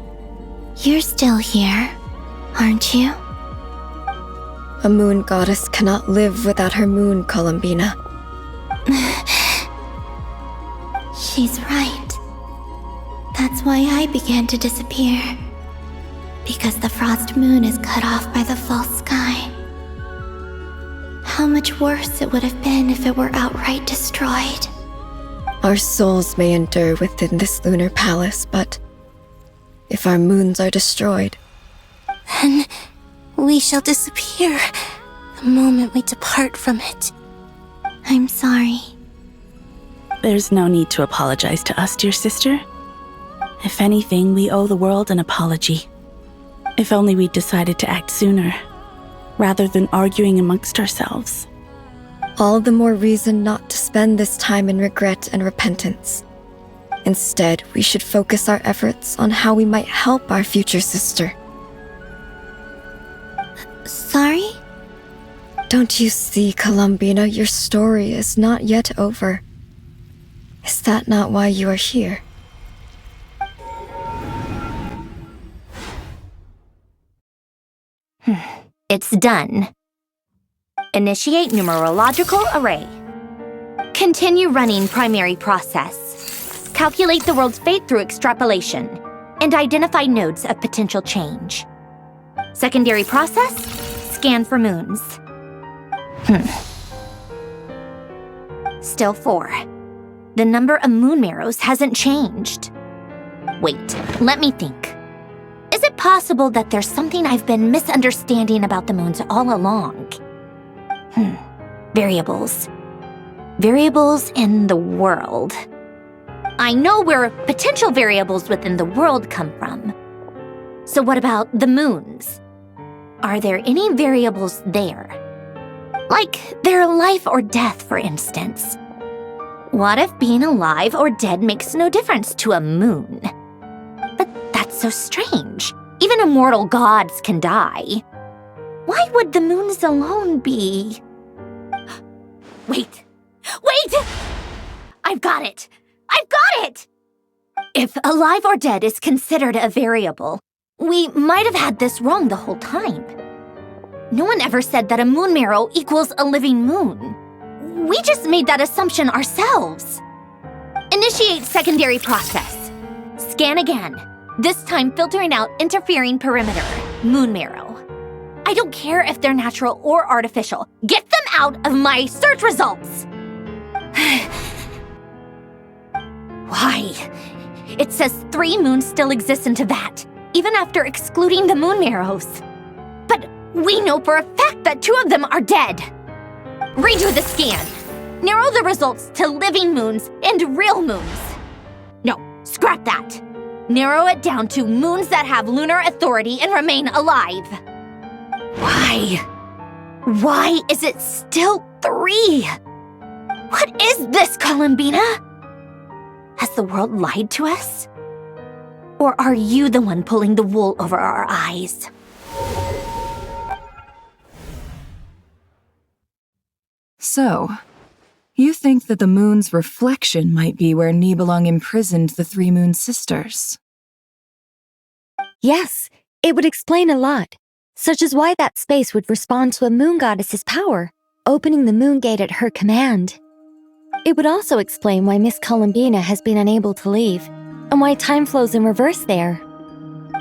you're still here, aren't you? A moon goddess cannot live without her moon, Columbina. She's right. That's why I began to disappear. Because the Frost Moon is cut off by the false sky. How much worse it would have been if it were outright destroyed. Our souls may endure within this lunar palace, but if our moons are destroyed, then we shall disappear the moment we depart from it. I'm sorry. There's no need to apologize to us, dear sister. If anything, we owe the world an apology. If only we'd decided to act sooner, rather than arguing amongst ourselves. all the more reason not to spend this time in regret and repentance. Instead, we should focus our efforts on how we might help our future sister. Sorry? Don't you see, Columbina, your story is not yet over. Is that not why you are here? It's done. Initiate numerological array. Continue running primary process. Calculate the world's fate through extrapolation, and identify nodes of potential change. Secondary process, scan for moons. Still 4. The number of moon marrows hasn't changed. Wait, let me think. Is it possible that there's something I've been misunderstanding about the moons all along? Variables. Variables in the world. I know where potential variables within the world come from. So what about the moons? Are there any variables there? Like their life or death, for instance. What if being alive or dead makes no difference to a moon? But that's so strange. Even immortal gods can die. Why would the moons alone be? Wait! I've got it! If alive or dead is considered a variable, we might have had this wrong the whole time. No one ever said that a moon marrow equals a living moon. We just made that assumption ourselves. Initiate secondary process. Scan again. This time filtering out interfering perimeter, moon marrow. I don't care if they're natural or artificial. Get them out of my search results! Why? It says 3 moons still exist in Teyvat, even after excluding the moon marrows. But we know for a fact that 2 of them are dead. Redo the scan. Narrow the results to living moons and real moons. No, scrap that. Narrow it down to moons that have lunar authority and remain alive. Why? Why is it still 3? What is this, Columbina? Has the world lied to us? Or are you the one pulling the wool over our eyes? So, you think that the moon's reflection might be where Nibelung imprisoned the 3 moon sisters? Yes, it would explain a lot, such as why that space would respond to a moon goddess's power, opening the moon gate at her command. It would also explain why Miss Columbina has been unable to leave, and why time flows in reverse there.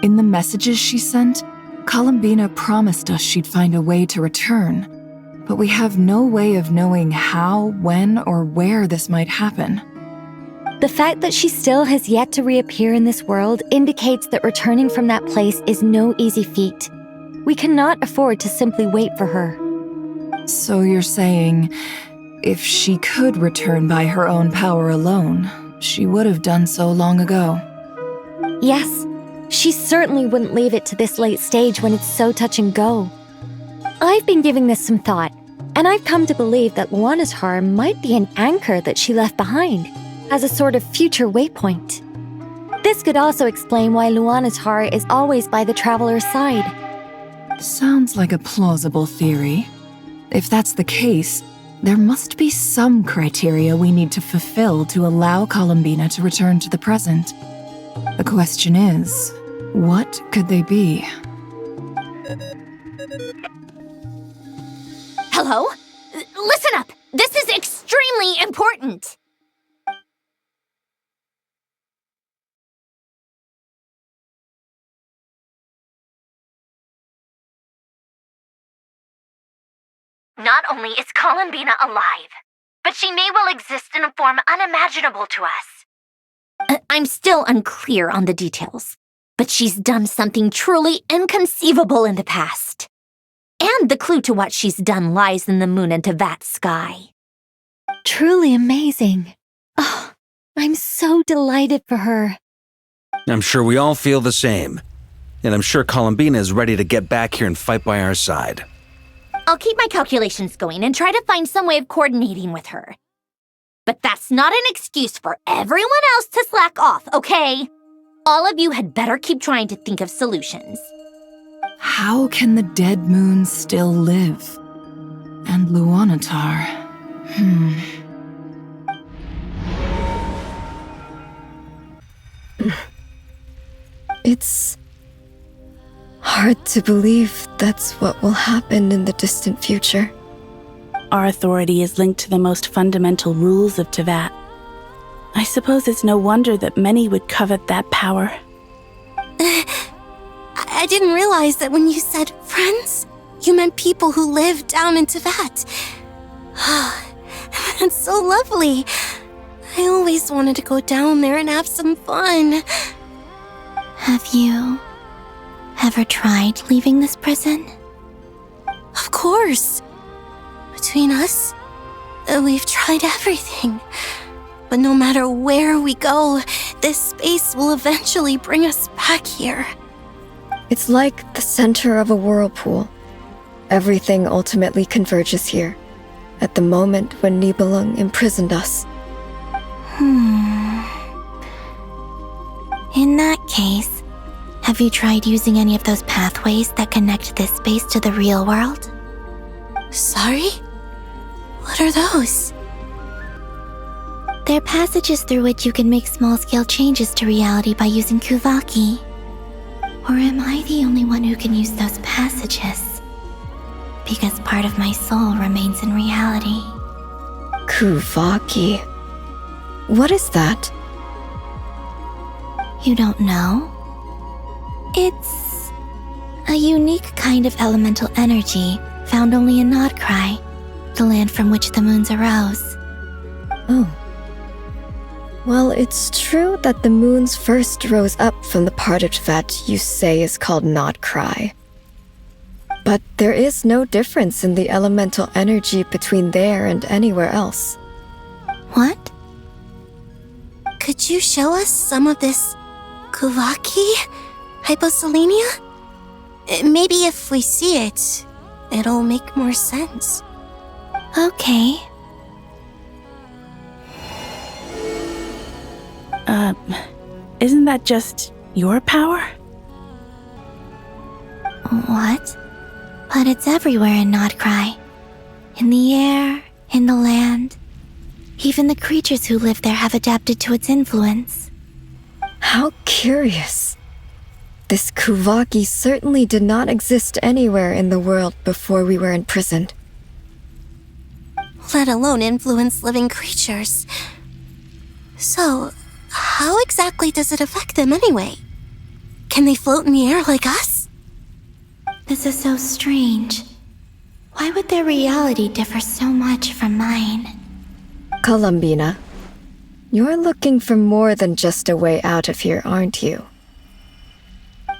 In the messages she sent, Columbina promised us she'd find a way to return, but we have no way of knowing how, when, or where this might happen. The fact that she still has yet to reappear in this world indicates that returning from that place is no easy feat. We cannot afford to simply wait for her. So you're saying, if she could return by her own power alone, she would have done so long ago? Yes, she certainly wouldn't leave it to this late stage when it's so touch and go. I've been giving this some thought, and I've come to believe that Luana's Har might be an anchor that she left behind, as a sort of future waypoint. This could also explain why Luana's Har is always by the traveler's side. Sounds like a plausible theory. If that's the case, there must be some criteria we need to fulfill to allow Columbina to return to the present. The question is, what could they be? Hello? Listen up! This is extremely important! Not only is Columbina alive, but she may well exist in a form unimaginable to us. I'm still unclear on the details, but she's done something truly inconceivable in the past. And the clue to what she's done lies in the moon and Teyvat sky. Truly amazing. Oh, I'm so delighted for her. I'm sure we all feel the same. And I'm sure Columbina is ready to get back here and fight by our side. I'll keep my calculations going and try to find some way of coordinating with her. But that's not an excuse for everyone else to slack off, okay? All of you had better keep trying to think of solutions. How can the dead moon still live? And Luanatar? It's hard to believe that's what will happen in the distant future. Our authority is linked to the most fundamental rules of Teyvat. I suppose it's no wonder that many would covet that power. I didn't realize that when you said friends, you meant people who live down in Teyvat. That's so lovely. I always wanted to go down there and have some fun. Have you Ever tried leaving this prison? Of course. Between us, we've tried everything. But no matter where we go, this space will eventually bring us back here. It's like the center of a whirlpool. Everything ultimately converges here, at the moment when Nibelung imprisoned us. In that case, have you tried using any of those pathways that connect this space to the real world? Sorry? What are those? They're passages through which you can make small-scale changes to reality by using Kuvaki. Or am I the only one who can use those passages? Because part of my soul remains in reality. Kuvaki. What is that? You don't know? It's a unique kind of elemental energy found only in Nodcry, the land from which the moons arose. Oh. Well, it's true that the moons first rose up from the part of Tibet you say is called Nodcry. But there is no difference in the elemental energy between there and anywhere else. What? Could you show us some of this Kuvaki hyposelenia? Maybe if we see it, it'll make more sense. Okay. Isn't that just your power? What? But it's everywhere in Nodcry. In the air, in the land. Even the creatures who live there have adapted to its influence. How curious. This Kuvaki certainly did not exist anywhere in the world before we were imprisoned. Let alone influence living creatures. So, how exactly does it affect them anyway? Can they float in the air like us? This is so strange. Why would their reality differ so much from mine? Columbina, you're looking for more than just a way out of here, aren't you?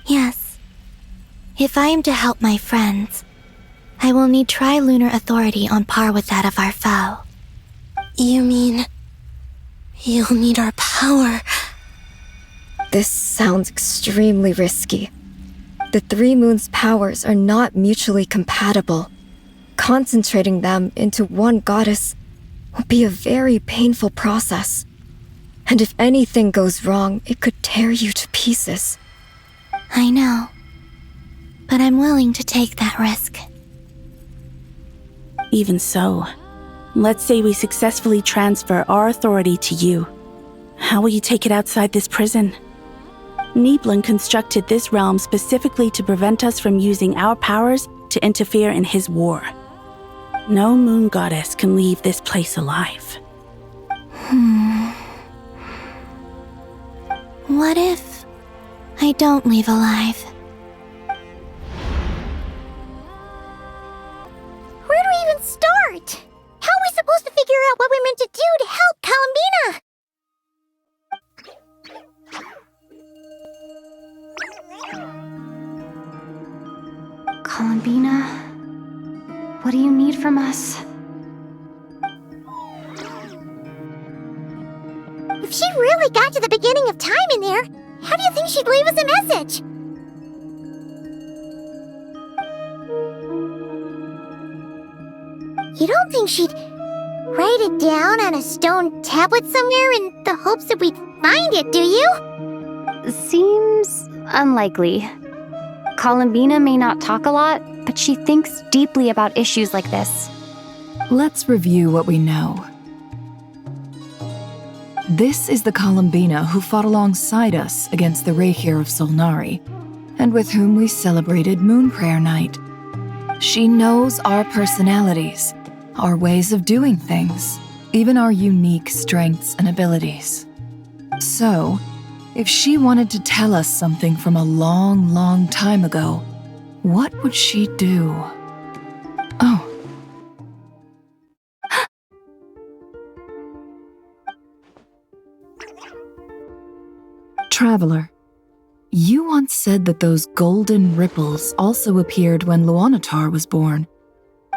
Yes. If I am to help my friends, I will need tri-lunar authority on par with that of our foe. You mean you'll need our power? This sounds extremely risky. The Three Moons' powers are not mutually compatible. Concentrating them into one goddess will be a very painful process. And if anything goes wrong, it could tear you to pieces. I know. But I'm willing to take that risk. Even so, let's say we successfully transfer our authority to you. How will you take it outside this prison? Nibelung constructed this realm specifically to prevent us from using our powers to interfere in his war. No moon goddess can leave this place alive. What if I don't leave alive? Where do we even start? How are we supposed to figure out what we're meant to do to help Columbina? Columbina, what do you need from us? If she really got to the beginning of time in there, how do you think she'd leave us a message? You don't think she'd write it down on a stone tablet somewhere in the hopes that we'd find it, do you? Seems unlikely. Columbina may not talk a lot, but she thinks deeply about issues like this. Let's review what we know. This is the Columbina who fought alongside us against the Reykir of Solnari, and with whom we celebrated Moon Prayer Night. She knows our personalities, our ways of doing things, even our unique strengths and abilities. So, if she wanted to tell us something from a long, long time ago, what would she do? Oh. Traveler, You once said that those golden ripples also appeared when Luanatar was born.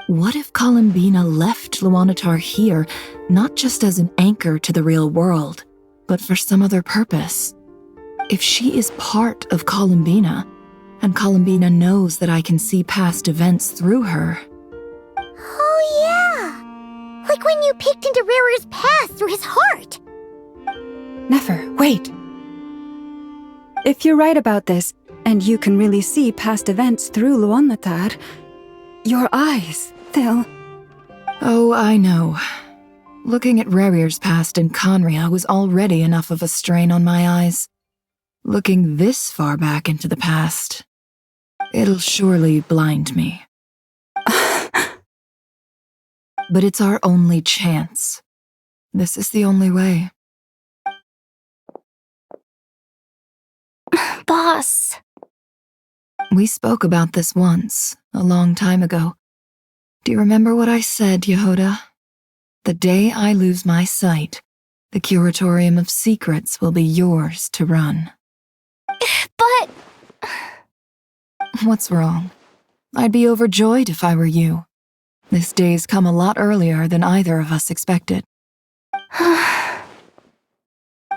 What if Columbina left Luanatar here, not just as an anchor to the real world, but for some other purpose? If she is part of Columbina, and Columbina knows that I can see past events through her... Oh yeah! Like when you peeked into Rarer's past through his heart! Never, wait. If you're right about this, and you can really see past events through Luanatar, your eyes, they'll... Oh, I know. Looking at Rarier's past in Conria was already enough of a strain on my eyes. Looking this far back into the past, it'll surely blind me. But it's our only chance. This is the only way. Boss. We spoke about this once, a long time ago. Do you remember what I said, Yehoda? The day I lose my sight, the Curatorium of Secrets will be yours to run. But... What's wrong? I'd be overjoyed if I were you. This day's come a lot earlier than either of us expected.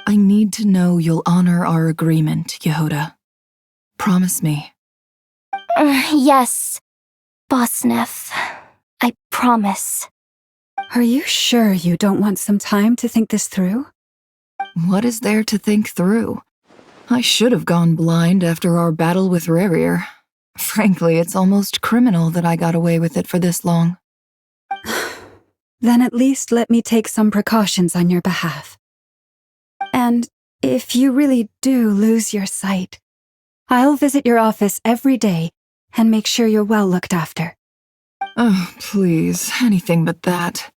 I need to know you'll honor our agreement, Yehoda. Promise me. Yes, Boss Neff. I promise. Are you sure you don't want some time to think this through? What is there to think through? I should have gone blind after our battle with Rarier. Frankly, it's almost criminal that I got away with it for this long. Then at least let me take some precautions on your behalf. And if you really do lose your sight, I'll visit your office every day and make sure you're well looked after. Oh, please, anything but that.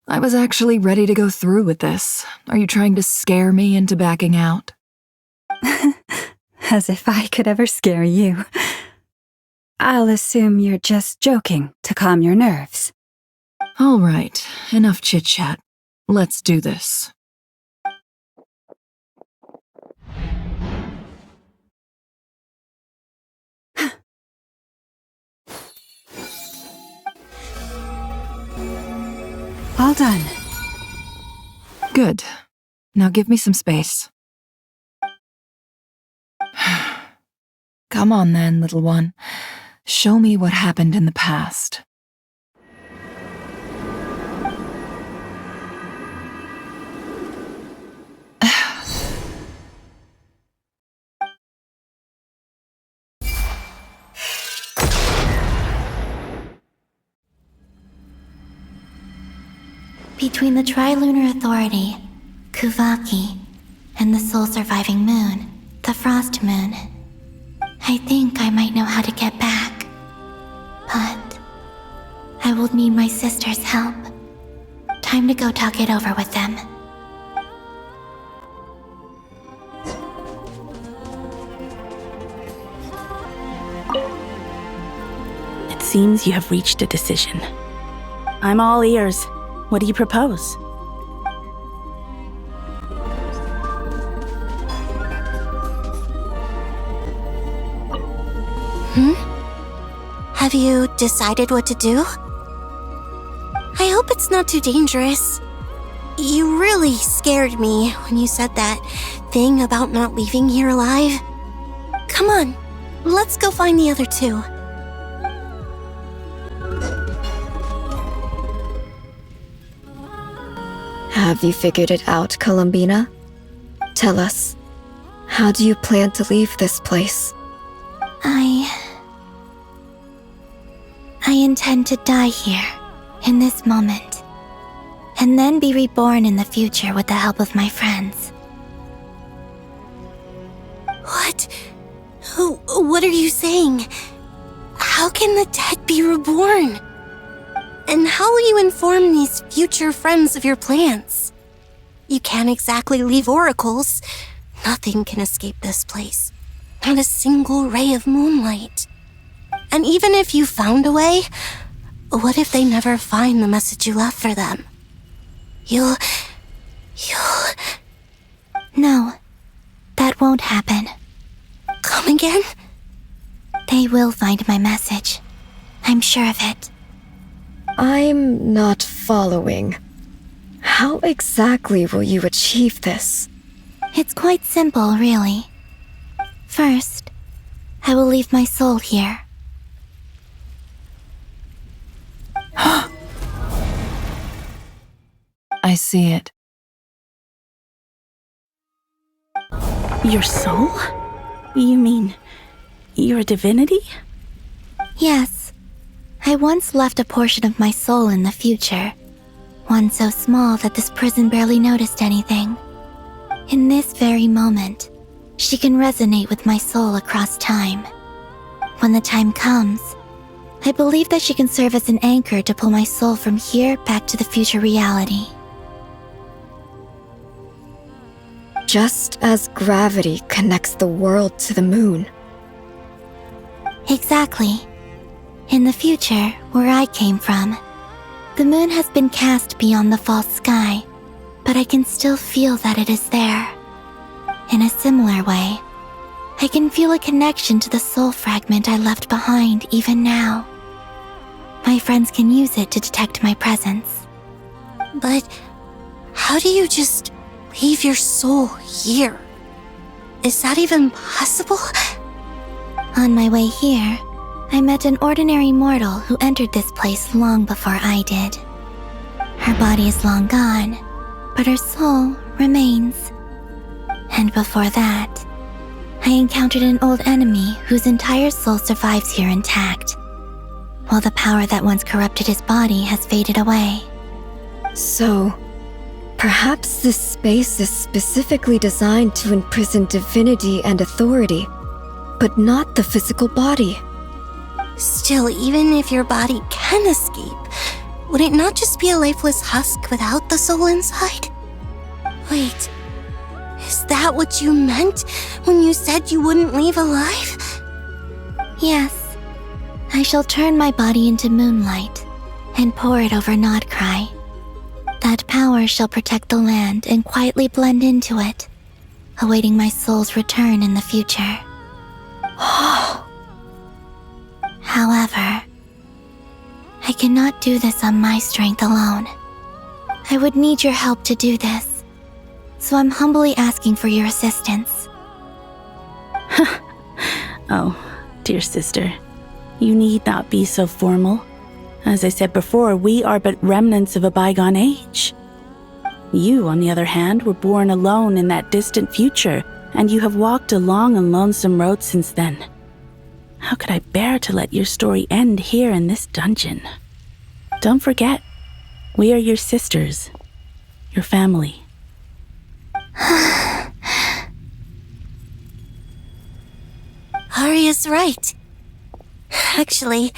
I was actually ready to go through with this. Are you trying to scare me into backing out? As if I could ever scare you. I'll assume you're just joking to calm your nerves. All right, enough chit-chat. Let's do this. All done. Good. Now give me some space. Come on then, little one. Show me what happened in the past. Between the Trilunar Authority, Kuvaki, and the sole-surviving moon, the Frost Moon, I think I might know how to get back. But I will need my sister's help. Time to go talk it over with them. It seems you have reached a decision. I'm all ears. What do you propose? Have you decided what to do? I hope it's not too dangerous. You really scared me when you said that thing about not leaving here alive. Come on, let's go find the other two. Have you figured it out, Columbina? Tell us, how do you plan to leave this place? I intend to die here, in this moment, and then be reborn in the future with the help of my friends. What? What are you saying? How can the dead be reborn? And how will you inform these future friends of your plans? You can't exactly leave oracles. Nothing can escape this place. Not a single ray of moonlight. And even if you found a way, what if they never find the message you left for them? You'll... No, that won't happen. Come again? They will find my message. I'm sure of it. I'm not following. How exactly will you achieve this? It's quite simple, really. First, I will leave my soul here. I see it. Your soul? You mean you're a divinity? Yes. I once left a portion of my soul in the future. One so small that this prison barely noticed anything. In this very moment, she can resonate with my soul across time. When the time comes, I believe that she can serve as an anchor to pull my soul from here back to the future reality. Just as gravity connects the world to the moon. Exactly. In the future, where I came from, the moon has been cast beyond the false sky, but I can still feel that it is there. In a similar way, I can feel a connection to the soul fragment I left behind even now. My friends can use it to detect my presence. But how do you just leave your soul here? Is that even possible? On my way here, I met an ordinary mortal who entered this place long before I did. Her body is long gone, but her soul remains. And before that, I encountered an old enemy whose entire soul survives here intact, while the power that once corrupted his body has faded away. So, perhaps this space is specifically designed to imprison divinity and authority, but not the physical body. Still, even if your body can escape, would it not just be a lifeless husk without the soul inside? Wait, is that what you meant when you said you wouldn't leave alive? Yes, I shall turn my body into moonlight and pour it over Nodcry. That power shall protect the land and quietly blend into it, awaiting my soul's return in the future. However, I cannot do this on my strength alone. I would need your help to do this, so I'm humbly asking for your assistance. Oh, dear sister, you need not be so formal. As I said before, we are but remnants of a bygone age. You, on the other hand, were born alone in that distant future, and you have walked a long and lonesome road since then. How could I bear to let your story end here in this dungeon? Don't forget, we are your sisters, your family. Arya's right. Actually,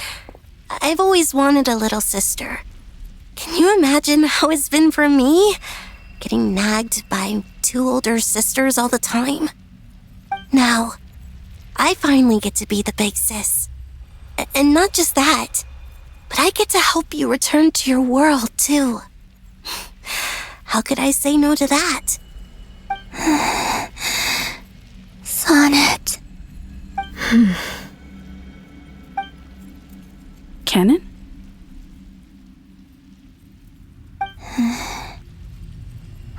I've always wanted a little sister. Can you imagine how it's been for me? Getting nagged by two older sisters all the time. Now, I finally get to be the big sis. And not just that, but I get to help you return to your world, too. How could I say no to that? Sonnet. Canon?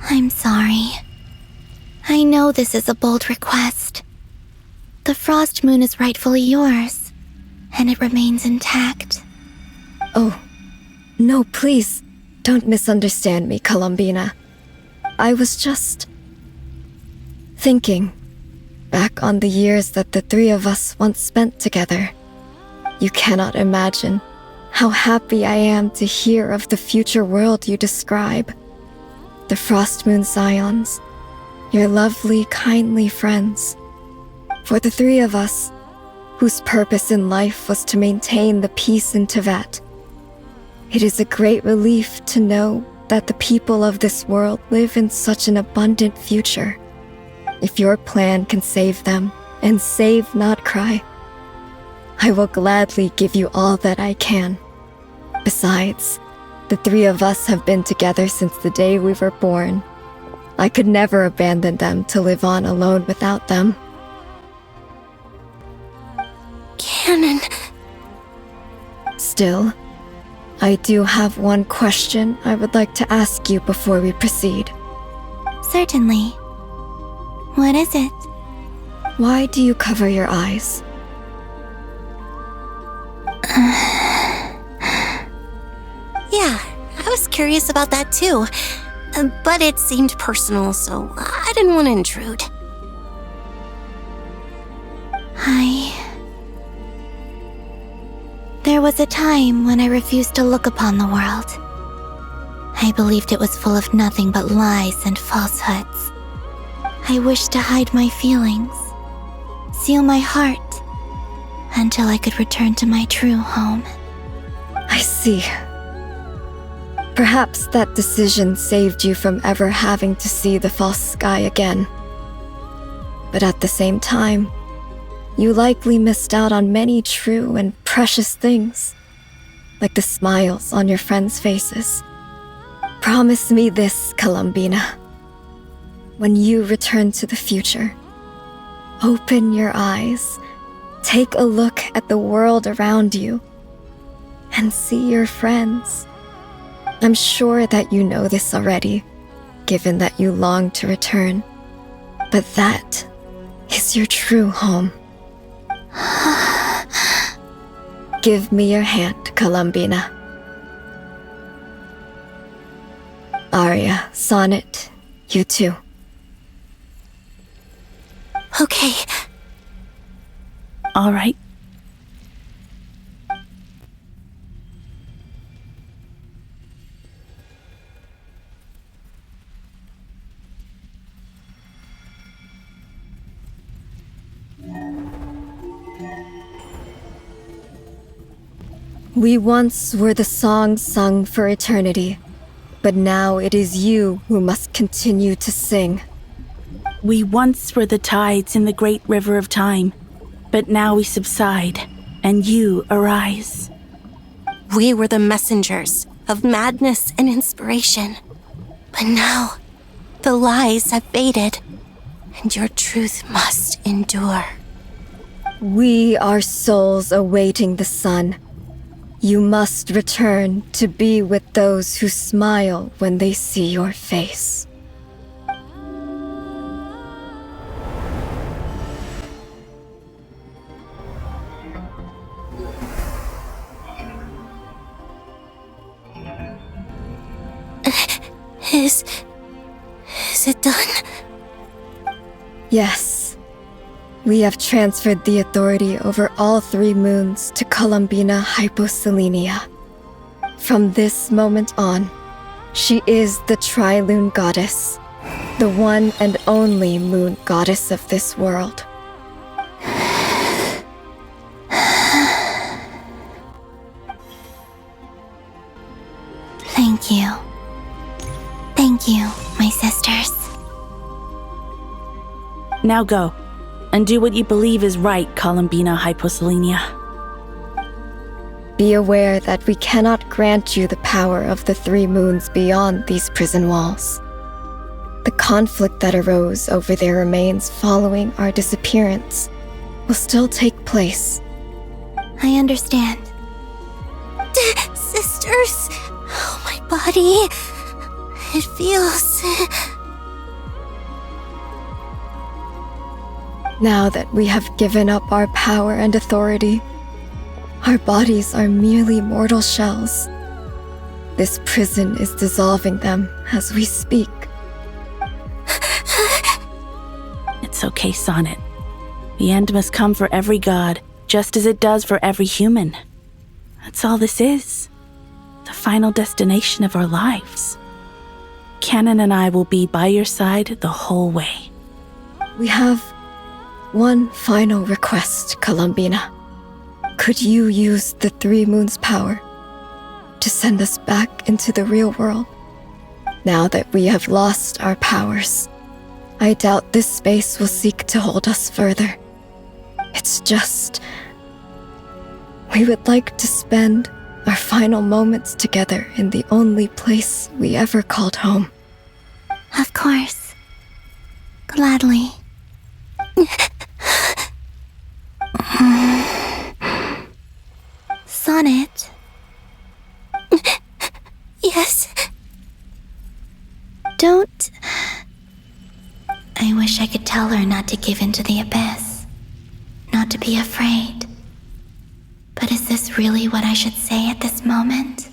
I'm sorry. I know this is a bold request. The Frost Moon is rightfully yours, and it remains intact. Oh, no, please, don't misunderstand me, Columbina. I was just thinking back on the years that the three of us once spent together. You cannot imagine how happy I am to hear of the future world you describe. The Frost Moon Scions, your lovely, kindly friends. For the three of us, whose purpose in life was to maintain the peace in Teyvat, it is a great relief to know that the people of this world live in such an abundant future. If your plan can save them and save Nodcry, I will gladly give you all that I can. Besides, the three of us have been together since the day we were born. I could never abandon them to live on alone without them. canon. Still, I do have one question I would like to ask you before we proceed. Certainly. What is it? Why do you cover your eyes? Yeah, I was curious about that too. But it seemed personal, so I didn't want to intrude. There was a time when I refused to look upon the world. I believed it was full of nothing but lies and falsehoods. I wished to hide my feelings, seal my heart, until I could return to my true home. I see. Perhaps that decision saved you from ever having to see the false sky again. But at the same time, you likely missed out on many true and precious things, like the smiles on your friends' faces. Promise me this, Columbina. When you return to the future, open your eyes, take a look at the world around you, and see your friends. I'm sure that you know this already, given that you long to return. But that is your true home. Give me your hand, Columbina. Arya, Sonnet, you too. Okay. All right. We once were the songs sung for eternity, but now it is you who must continue to sing. We once were the tides in the great river of time, but now we subside, and you arise. We were the messengers of madness and inspiration, but now the lies have faded, and your truth must endure. We are souls awaiting the sun. You must return to be with those who smile when they see your face. Is it done? Yes. We have transferred the authority over all 3 moons to Columbina Hyposelenia. From this moment on, she is the Tri-Lune Goddess, the one and only moon goddess of this world. Thank you. Thank you, my sisters. Now go, and do what you believe is right, Columbina Hyposelenia. Be aware that we cannot grant you the power of the 3 moons beyond these prison walls. The conflict that arose over their remains following our disappearance will still take place. I understand. Sisters! Oh, my body. It feels... Now that we have given up our power and authority, our bodies are merely mortal shells. This prison is dissolving them as we speak. It's okay, Sonnet. The end must come for every god, just as it does for every human. That's all this is. The final destination of our lives. Canon and I will be by your side the whole way. We have one final request, Columbina. Could you use the 3 moons' power to send us back into the real world? Now that we have lost our powers, I doubt this space will seek to hold us further. It's just... we would like to spend our final moments together in the only place we ever called home. Of course. Gladly. want it. Yes. Don't... I wish I could tell her not to give in to the abyss. Not to be afraid. But is this really what I should say at this moment?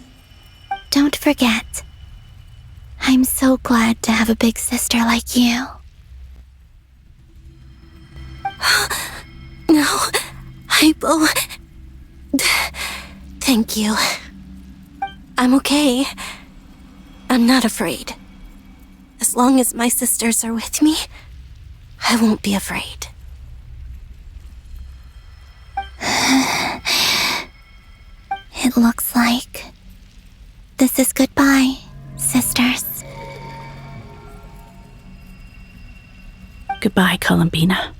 Don't forget. I'm so glad to have a big sister like you. No, Hypo. Thank you. I'm okay. I'm not afraid. As long as my sisters are with me, I won't be afraid. It looks like this is goodbye, sisters. Goodbye, Columbina.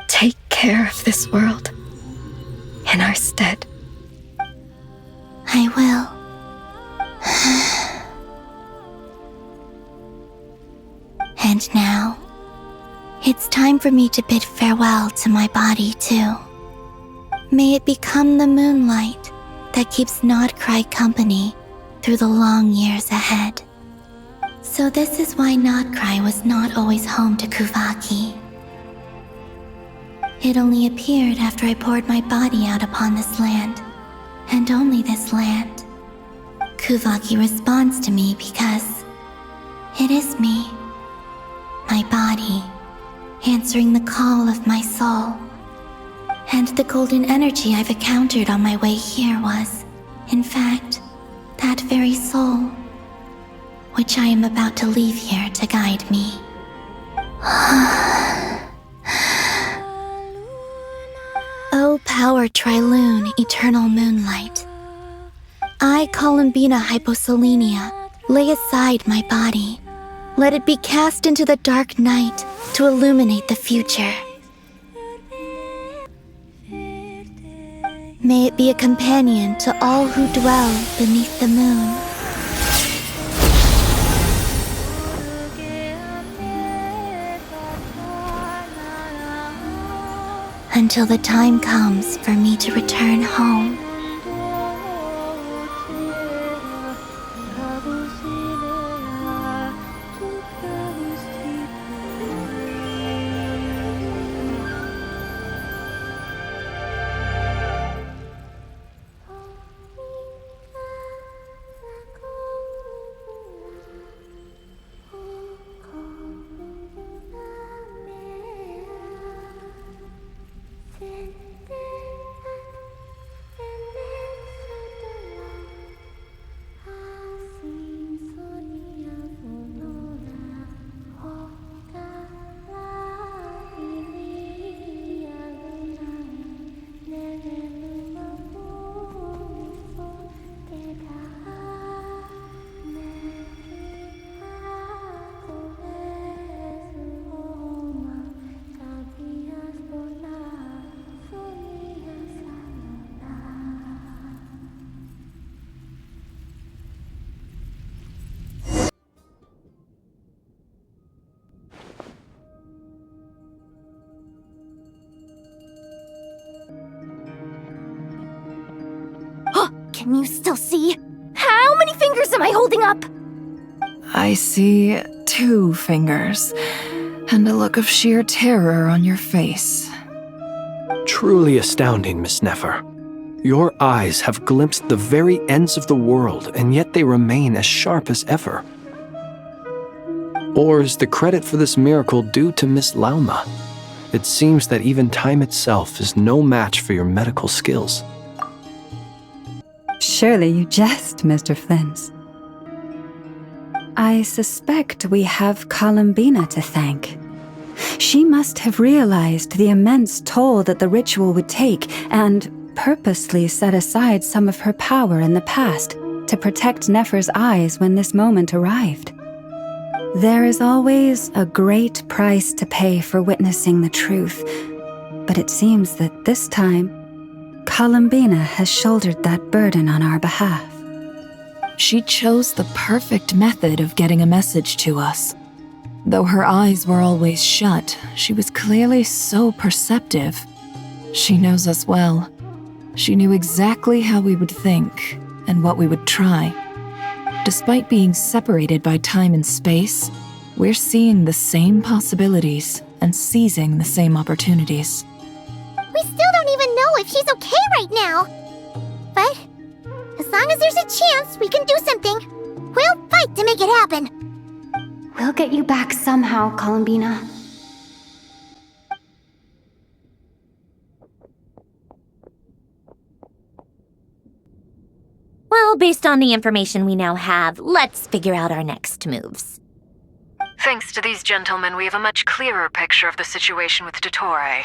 Take care of this world in our stead. I will. And now, it's time for me to bid farewell to my body too. May it become the moonlight that keeps Nodcry company through the long years ahead. So this is why Nodcry was not always home to Kuvaki. It only appeared after I poured my body out upon this land, and only this land. Kuvaki responds to me because it is me, my body, answering the call of my soul. And the golden energy I've encountered on my way here was, in fact, that very soul, which I am about to leave here to guide me. O power Trilune, eternal moonlight. I, Columbina Hyposelenia, lay aside my body. Let it be cast into the dark night to illuminate the future. May it be a companion to all who dwell beneath the moon. Until the time comes for me to return home. Can you still see? How many fingers am I holding up? I see 2 fingers, and a look of sheer terror on your face. Truly astounding, Miss Nefer. Your eyes have glimpsed the very ends of the world, and yet they remain as sharp as ever. Or is the credit for this miracle due to Miss Lauma? It seems that even time itself is no match for your medical skills. Surely you jest, Mr. Flins. I suspect we have Columbina to thank. She must have realized the immense toll that the ritual would take and purposely set aside some of her power in the past to protect Nefer's eyes when this moment arrived. There is always a great price to pay for witnessing the truth, but it seems that this time, Columbina has shouldered that burden on our behalf. She chose the perfect method of getting a message to us. Though her eyes were always shut, she was clearly so perceptive. She knows us well. She knew exactly how we would think and what we would try. Despite being separated by time and space, we're seeing the same possibilities and seizing the same opportunities. We still don't even know if she's okay right now. But as long as there's a chance we can do something, we'll fight to make it happen. We'll get you back somehow, Columbina. Well, based on the information we now have, let's figure out our next moves. Thanks to these gentlemen, we have a much clearer picture of the situation with Dottore.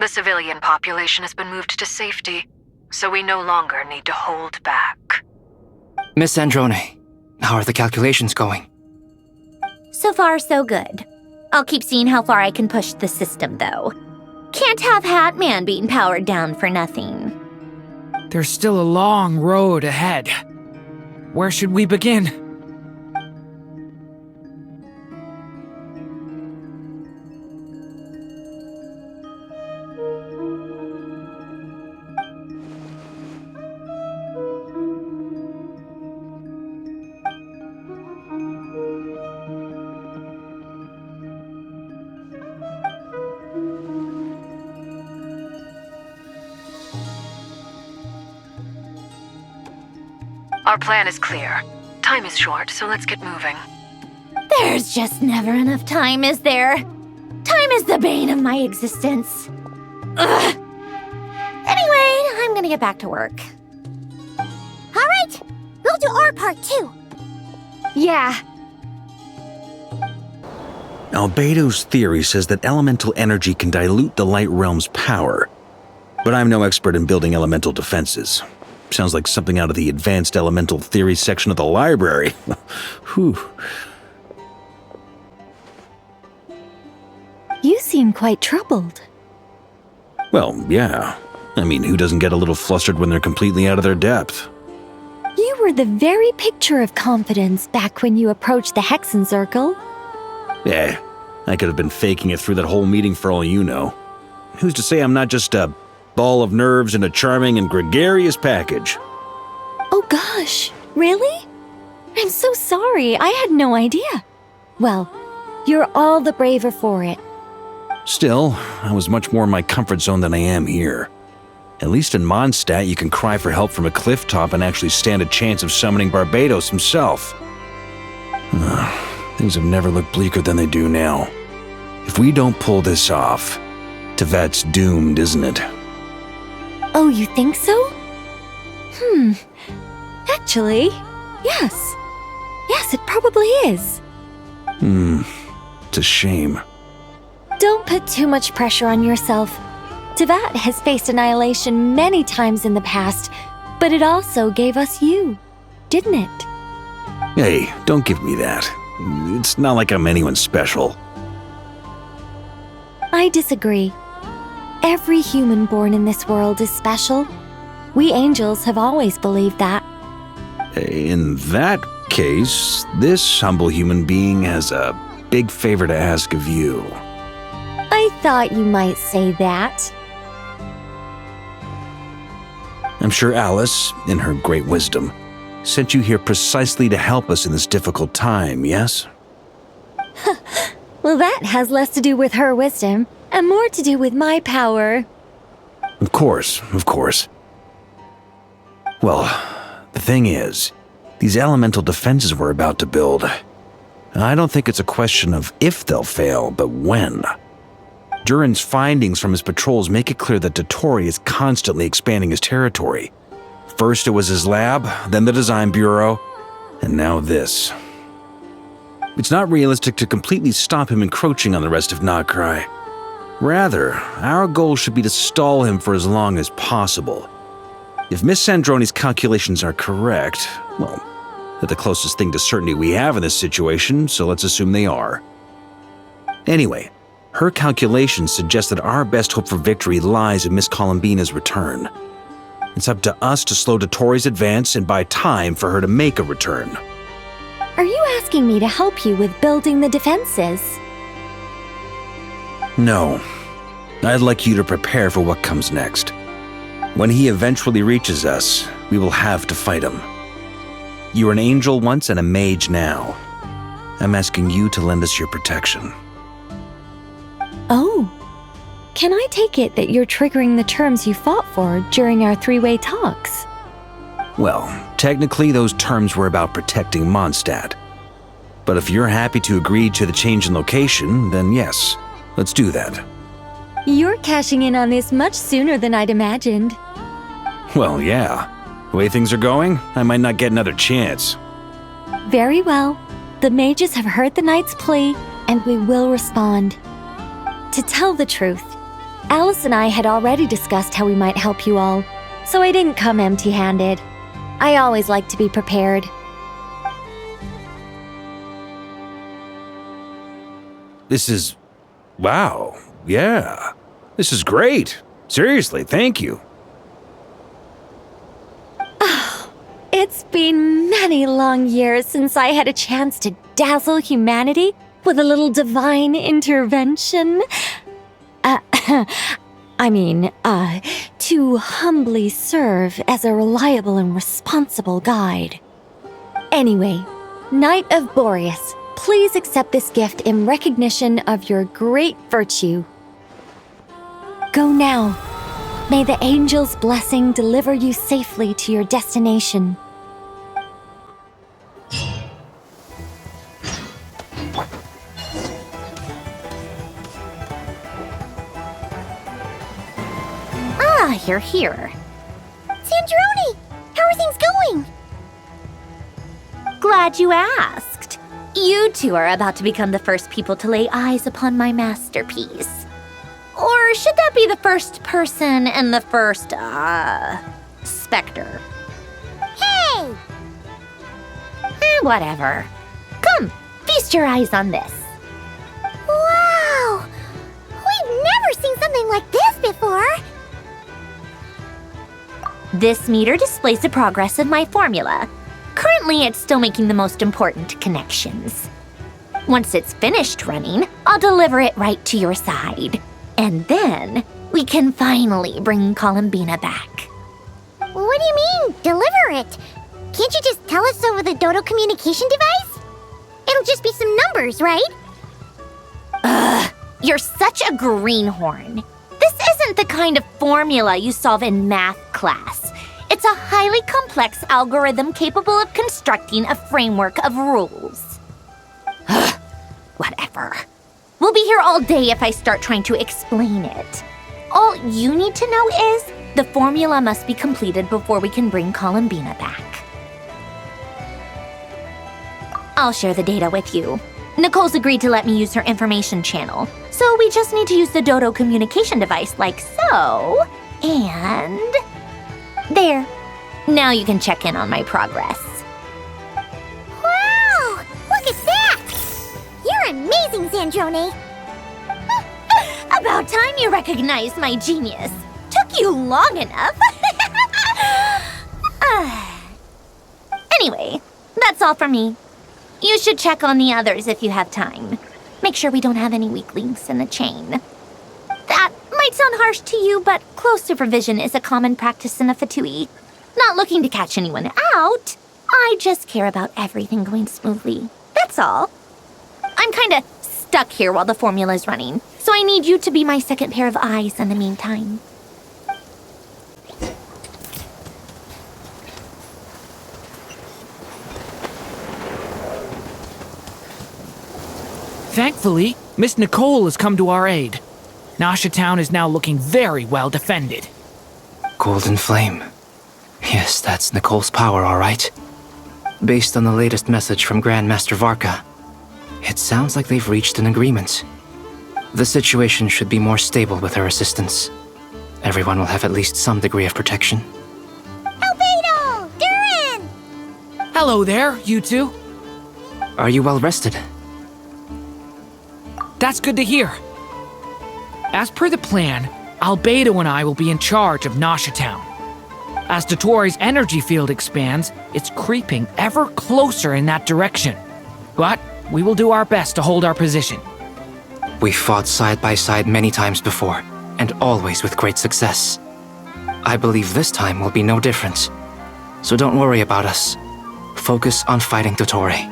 The civilian population has been moved to safety, so we no longer need to hold back. Miss Androne, how are the calculations going? So far, so good. I'll keep seeing how far I can push the system, though. Can't have Hatman being powered down for nothing. There's still a long road ahead. Where should we begin? Our plan is clear. Time is short, so let's get moving. There's just never enough time, is there? Time is the bane of my existence. Ugh. Anyway, I'm gonna get back to work. All right, we'll do our part too. Yeah. Albedo's theory says that elemental energy can dilute the light realm's power. But I'm no expert in building elemental defenses. Sounds like something out of the advanced elemental theory section of the library. Whew. You seem quite troubled. Well, yeah. I mean, who doesn't get a little flustered when they're completely out of their depth? You were the very picture of confidence back when you approached the Hexen Circle. Yeah, I could have been faking it through that whole meeting for all you know. Who's to say I'm not just a ball of nerves in a charming and gregarious package? Oh gosh, really? I'm so sorry, I had no idea. Well, you're all the braver for it. Still, I was much more in my comfort zone than I am here. At least in Mondstadt, you can cry for help from a cliff top and actually stand a chance of summoning Barbados himself. Things have never looked bleaker than they do now. If we don't pull this off, Tevat's doomed, isn't it? Oh, you think so? Actually, yes. Yes, it probably is. It's a shame. Don't put too much pressure on yourself. Tevat has faced annihilation many times in the past, but it also gave us you, didn't it? Hey, don't give me that. It's not like I'm anyone special. I disagree. Every human born in this world is special. We angels have always believed that. In that case, this humble human being has a big favor to ask of you. I thought you might say that. I'm sure Alice, in her great wisdom, sent you here precisely to help us in this difficult time, yes? Well, that has less to do with her wisdom and more to do with my power. Of course, of course. Well, the thing is, these elemental defenses we're about to build, I don't think it's a question of if they'll fail, but when. Durin's findings from his patrols make it clear that Dottore is constantly expanding his territory. First it was his lab, then the design bureau, and now this. It's not realistic to completely stop him encroaching on the rest of Nokrai. Rather, our goal should be to stall him for as long as possible. If Miss Sandroni's calculations are correct, well, they're the closest thing to certainty we have in this situation, so let's assume they are. Anyway, her calculations suggest that our best hope for victory lies in Miss Columbina's return. It's up to us to slow Dottore's advance and buy time for her to make a return. Are you asking me to help you with building the defenses? No, I'd like you to prepare for what comes next. When he eventually reaches us, we will have to fight him. You were an angel once and a mage now. I'm asking you to lend us your protection. Oh. Can I take it that you're triggering the terms you fought for during our three-way talks? Well, technically those terms were about protecting Mondstadt. But if you're happy to agree to the change in location, then yes, let's do that. You're cashing in on this much sooner than I'd imagined. Well, yeah. The way things are going, I might not get another chance. Very well. The mages have heard the knight's plea, and we will respond. To tell the truth, Alice and I had already discussed how we might help you all, so I didn't come empty-handed. I always like to be prepared. This is... wow. Yeah. This is great. Seriously, thank you. It's been many long years since I had a chance to dazzle humanity with a little divine intervention. To humbly serve as a reliable and responsible guide. Anyway, Knight of Boreas, please accept this gift in recognition of your great virtue. Go now. May the angel's blessing deliver you safely to your destination. Ah, you're here. Sandrone! How are things going? Glad you asked. You two are about to become the first people to lay eyes upon my masterpiece. Or should that be the first person and the first, specter? Hey! Whatever. Come, feast your eyes on this. Wow! We've never seen something like this before! This meter displays the progress of my formula. Currently, it's still making the most important connections. Once it's finished running, I'll deliver it right to your side. And then, we can finally bring Columbina back. What do you mean, deliver it? Can't you just tell us over the Dodo communication device? It'll just be some numbers, right? Ugh, you're such a greenhorn. This isn't the kind of formula you solve in math class. It's a highly complex algorithm capable of constructing a framework of rules. Ugh, whatever. We'll be here all day if I start trying to explain it. All you need to know is the formula must be completed before we can bring Columbina back. I'll share the data with you. Nicole's agreed to let me use her information channel, so we just need to use the Dodo communication device like so, and... there. Now you can check in on my progress. Wow! Look at that! You're amazing, Sandrone! About time you recognized my genius. Took you long enough. Anyway, that's all for me. You should check on the others if you have time. Make sure we don't have any weak links in the chain. That might sound harsh to you, but close supervision is a common practice in the Fatui. Not looking to catch anyone out. I just care about everything going smoothly. That's all. I'm kinda stuck here while the formula's running, so I need you to be my second pair of eyes in the meantime. Thankfully, Miss Nicole has come to our aid. Nasha Town is now looking very well defended. Golden Flame. Yes, that's Nicole's power, all right. Based on the latest message from Grandmaster Varka, it sounds like they've reached an agreement. The situation should be more stable with her assistance. Everyone will have at least some degree of protection. Albedo! Durin! Hello there, you two. Are you well rested? That's good to hear. As per the plan, Albedo and I will be in charge of Nasha Town. As Dottore energy field expands, it's creeping ever closer in that direction. But we will do our best to hold our position. We've fought side by side many times before. and always with great success. I believe this time will be no different. So don't worry about us. Focus on fighting Dottore.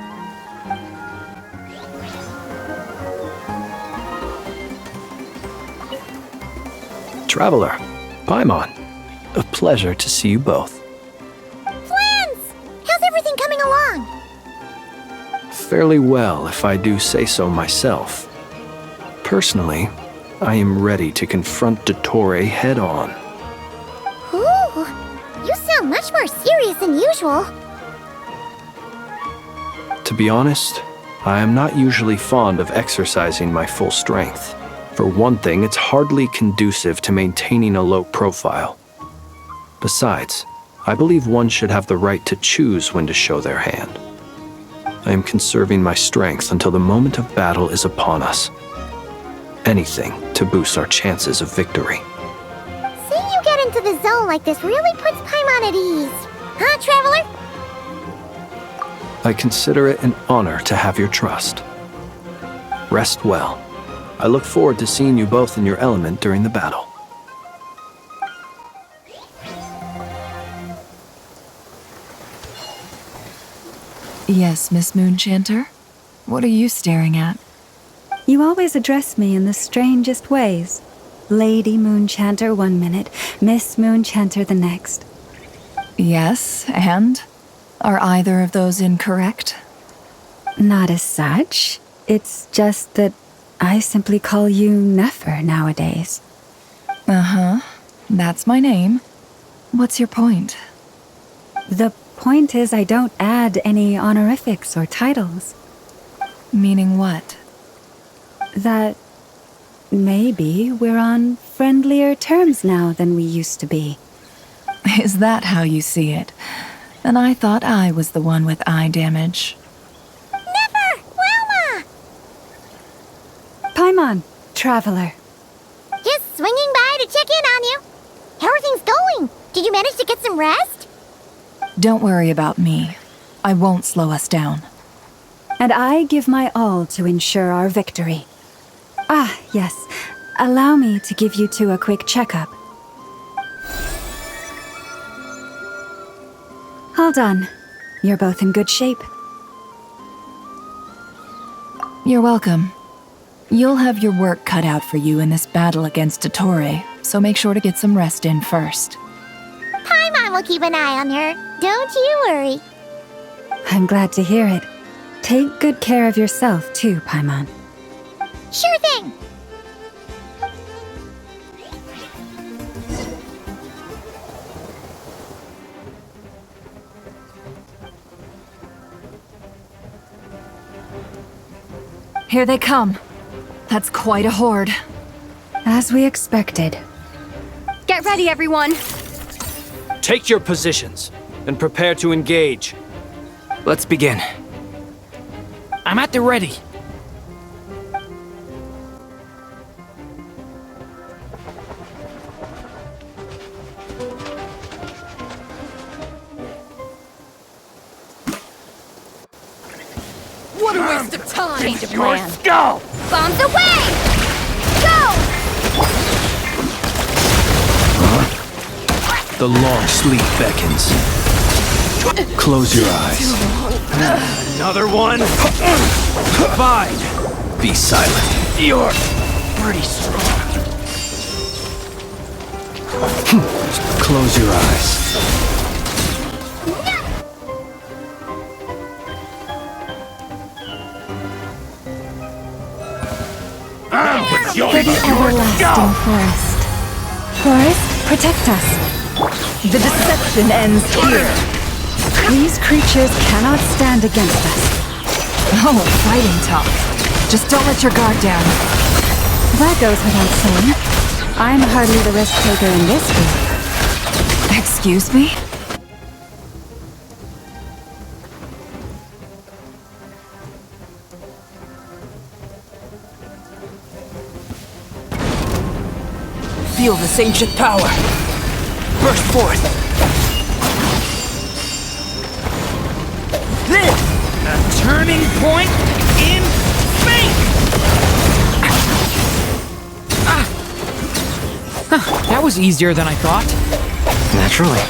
Traveler, Paimon, a pleasure to see you both. Twins! How's everything coming along? Fairly well, if I do say so myself. Personally, I am ready to confront Dottore head-on. Ooh, you sound much more serious than usual. To be honest, I am not usually fond of exercising my full strength. For one thing, it's hardly conducive to maintaining a low profile. Besides, I believe one should have the right to choose when to show their hand. I am conserving my strength until the moment of battle is upon us. Anything to boost our chances of victory. Seeing you get into the zone like this really puts Paimon at ease. Huh, Traveler? I consider it an honor to have your trust. Rest well. I look forward to seeing you both in your element during the battle. Yes, Miss Moonchanter? What are you staring at? You always address me in the strangest ways. Lady Moonchanter 1 minute, Miss Moonchanter the next. Yes, and? Are either of those incorrect? Not as such. It's just that I simply call you Nefer nowadays. Uh-huh. That's my name. What's your point? The point is I don't add any honorifics or titles. Meaning what? That maybe we're on friendlier terms now than we used to be. Is that how you see it? And I thought I was the one with eye damage. Never! Wilma! Paimon, Traveler. Just swinging by to check in on you. How are things going? Did you manage to get some rest? Don't worry about me. I won't slow us down. And I give my all to ensure our victory. Ah, yes. Allow me to give you two a quick checkup. All done. You're both in good shape. You're welcome. You'll have your work cut out for you in this battle against Dottore, so make sure to get some rest in first. Paimon will keep an eye on her. Don't you worry. I'm glad to hear it. Take good care of yourself, too, Paimon. Sure thing. Here they come. That's quite a horde. As we expected. Get ready, everyone. Take your positions and prepare to engage. Let's begin. I'm at the ready. What a waste of time! Change of plan. Go! Bombs away! Go! The long sleep beckons. Close your eyes. Another one? Fine. Be silent. You're pretty strong. Close your eyes. For the everlasting forest. Forest, protect us. The deception ends here. These creatures cannot stand against us. Oh, fighting talk. Just don't let your guard down. That goes without saying. I'm hardly the risk taker in this group. Excuse me? Feel this ancient power. Burst forth. This, a turning point in fate. That was easier than I thought. Naturally.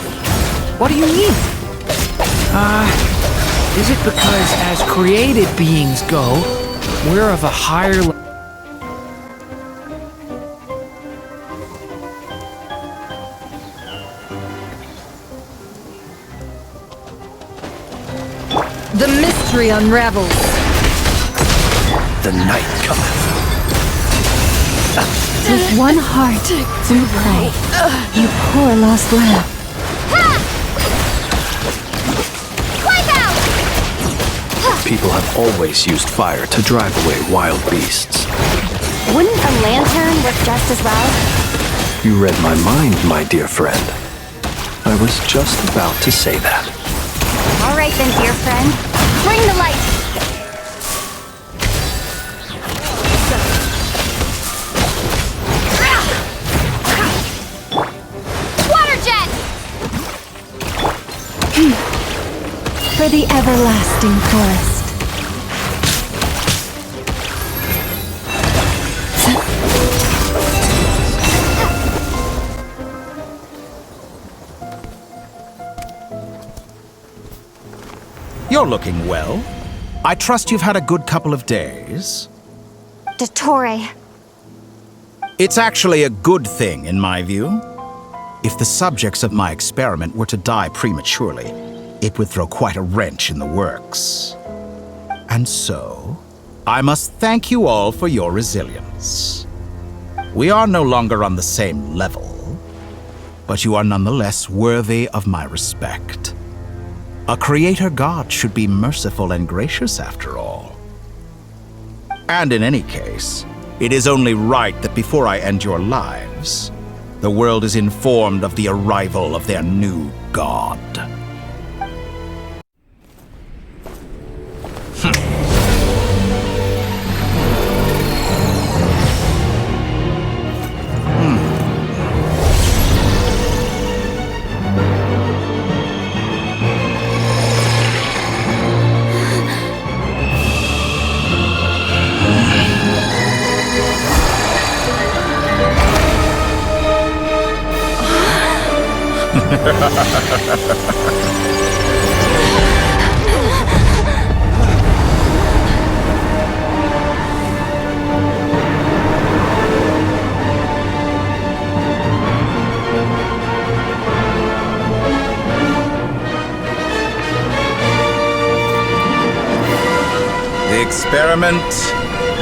What do you mean? Is it because as created beings go, we're of a higher level? The mystery unravels. The night cometh. With one heart, we pray. You poor lost lamb. People have always used fire to drive away wild beasts. Wouldn't a lantern work just as well? You read my mind, my dear friend. I was just about to say that. All right then, dear friend. Bring the light. Water jet! For the everlasting forest. You're looking well. I trust you've had a good couple of days. Dottore. It's actually a good thing, in my view. If the subjects of my experiment were to die prematurely, it would throw quite a wrench in the works. And so, I must thank you all for your resilience. We are no longer on the same level, but you are nonetheless worthy of my respect. A creator god should be merciful and gracious after all. And in any case, it is only right that before I end your lives, the world is informed of the arrival of their new god. The experiment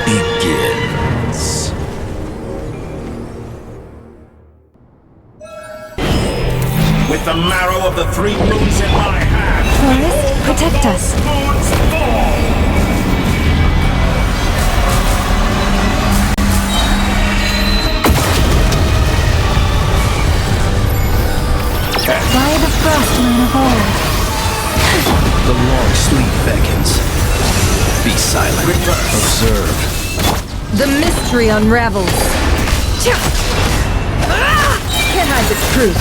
begins. With the marrow of the 3 moons in my hand, Forest, protect us. moons fall. By the frostman of old. The long sleep beckons. Be silent. Observe. The mystery unravels. Can't hide the truth.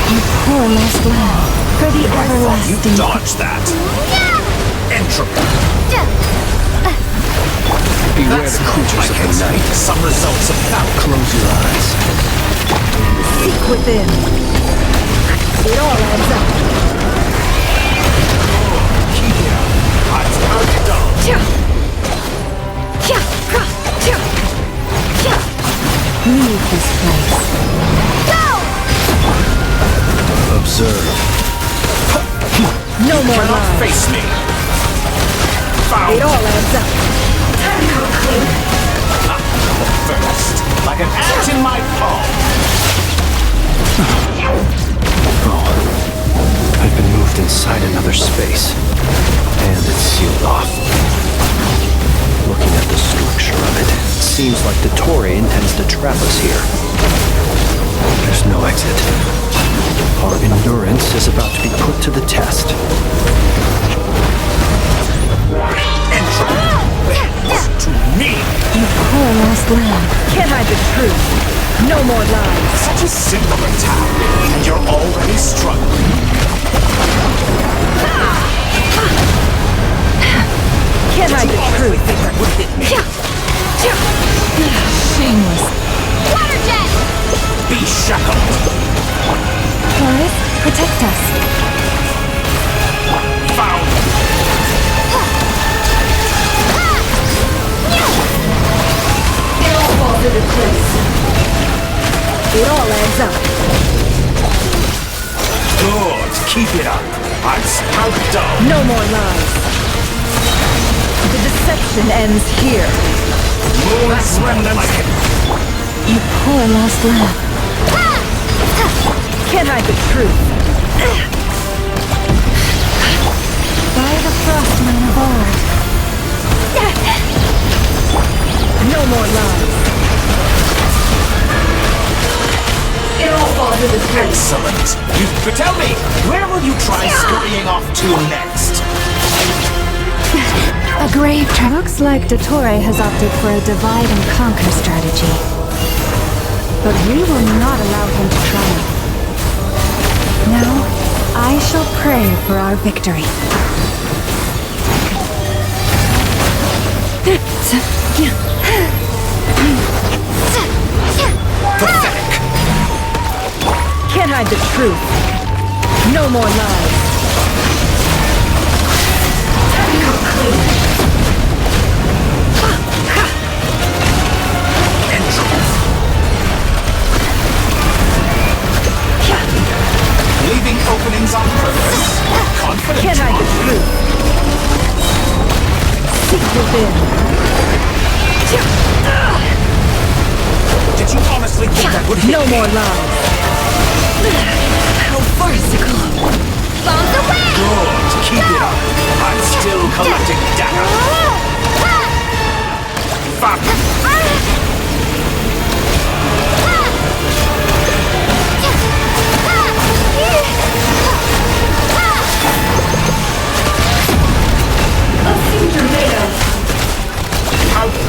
You poor lost lamb. For the everlasting. Dodge that. Entropy. Beware the creatures of the night. Some results of that. Close your eyes. Seek within. It all adds up. Leave this place. Observe. No more Cannot lies. face me. Found. It all adds up. First, like an ant in my palm. Oh, I've been moved inside another space, and it's sealed off. Looking at the structure of it, it seems like Dottore intends to trap us here. There's no exit. Our endurance is about to be put to the test. To me! You poor lost lamb. Can't hide the truth. No more lies. Such a simple attack, and you're already struggling. Can't hide the truth. That would hit me. Shameless Be shackled! Taurus, protect us. Found! It all falls into place. It all adds up. Good, keep it up. I'm spout down. No more lies. The deception ends here. That's like it. You poor lost lamb. Can't hide the truth. By the frostman of old. No more lies. It all falls into place. Excellent. But tell me, where will you try scurrying off to next? A grave trap. Looks like Dottore has opted for a divide and conquer strategy. But we will not allow him to triumph. Now, I shall pray for our victory. Pathetic. Can't hide the truth. No more lies. Come clean. Leaving openings on purpose. Confident. Can't hide the truth. Seek within. Did you honestly think that would hit No me? more lies. How farcical. Bombs away! Good, keep it up. I'm still collecting data. Fuck. Let's see what you're made of.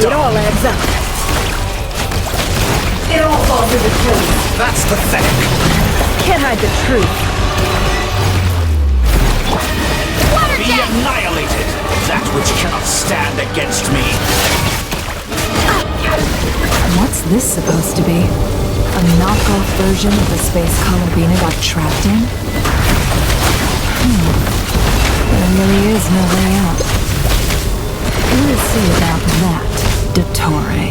It all adds up. It all falls into place. That's pathetic. Can't hide the truth. Be annihilated. That which cannot stand against me. What's this supposed to be? A knockoff version of the space Columbina got trapped in? There really is no way out. We'll see about that, Dottore.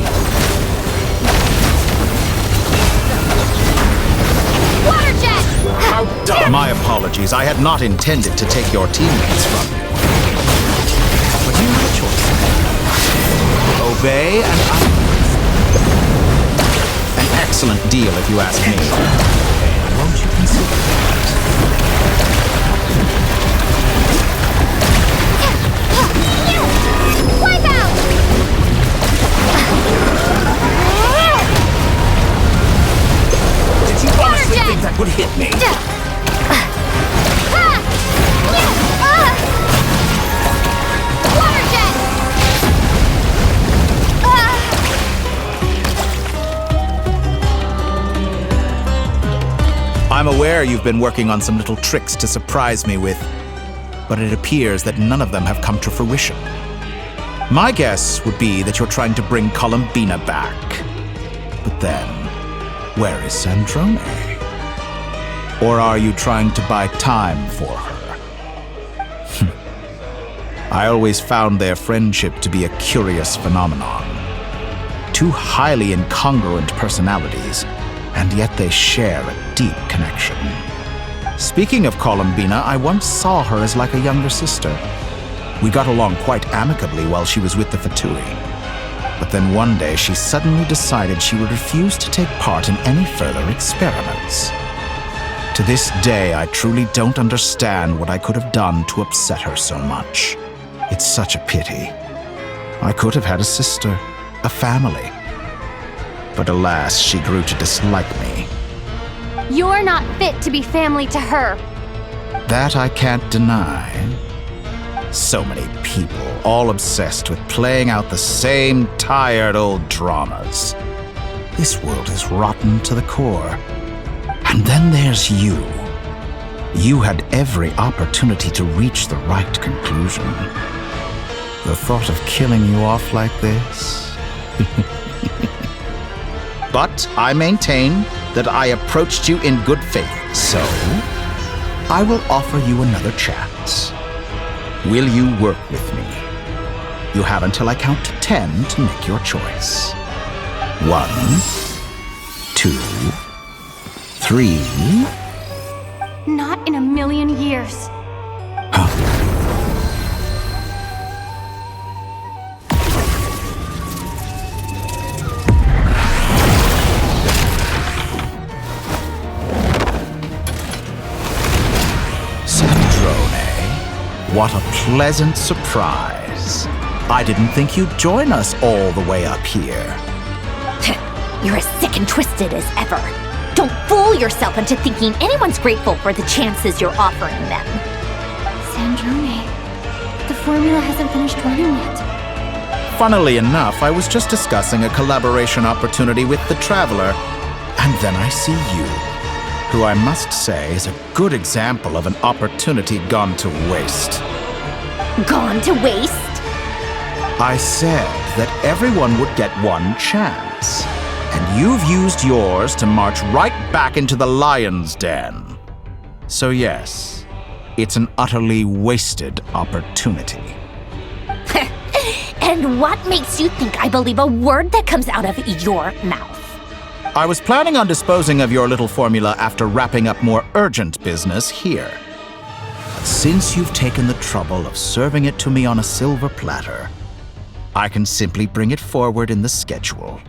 Water jet! How dumb. My apologies. I had not intended to take your teammates from you. But you have a choice. Obey and I... An excellent deal if you ask me. Won't you consider that? Wipe out! Did you honestly think that would hit me? Water jet! I'm aware you've been working on some little tricks to surprise me with, but it appears that none of them have come to fruition. My guess would be that you're trying to bring Columbina back. But then, where is Sandrone? Or are you trying to buy time for her? I always found their friendship to be a curious phenomenon. Two highly incongruent personalities, and yet they share a deep connection. Speaking of Columbina, I once saw her as like a younger sister. We got along quite amicably while she was with the Fatui. But then one day she suddenly decided she would refuse to take part in any further experiments. To this day, I truly don't understand what I could have done to upset her so much. It's such a pity. I could have had a sister, a family. But alas, she grew to dislike me. You're not fit to be family to her. That I can't deny. So many people, all obsessed with playing out the same tired old dramas. This world is rotten to the core. And then there's you. You had every opportunity to reach the right conclusion. The thought of killing you off like this? But I maintain that I approached you in good faith, so I will offer you another chance. Will you work with me? You have until I count to 10 to make your choice. 1, 2, 3. Not in a million years. What a pleasant surprise. I didn't think you'd join us all the way up here. You're as sick and twisted as ever. Don't fool yourself into thinking anyone's grateful for the chances you're offering them. Sandrone, the formula hasn't finished running yet. Funnily enough, I was just discussing a collaboration opportunity with the Traveler, and then I see you, who I must say is a good example of an opportunity gone to waste. Gone to waste? I said that everyone would get one chance, and you've used yours to march right back into the lion's den. So yes, it's an utterly wasted opportunity. And what makes you think I believe a word that comes out of your mouth? I was planning on disposing of your little formula after wrapping up more urgent business here. But since you've taken the trouble of serving it to me on a silver platter, I can simply bring it forward in the schedule.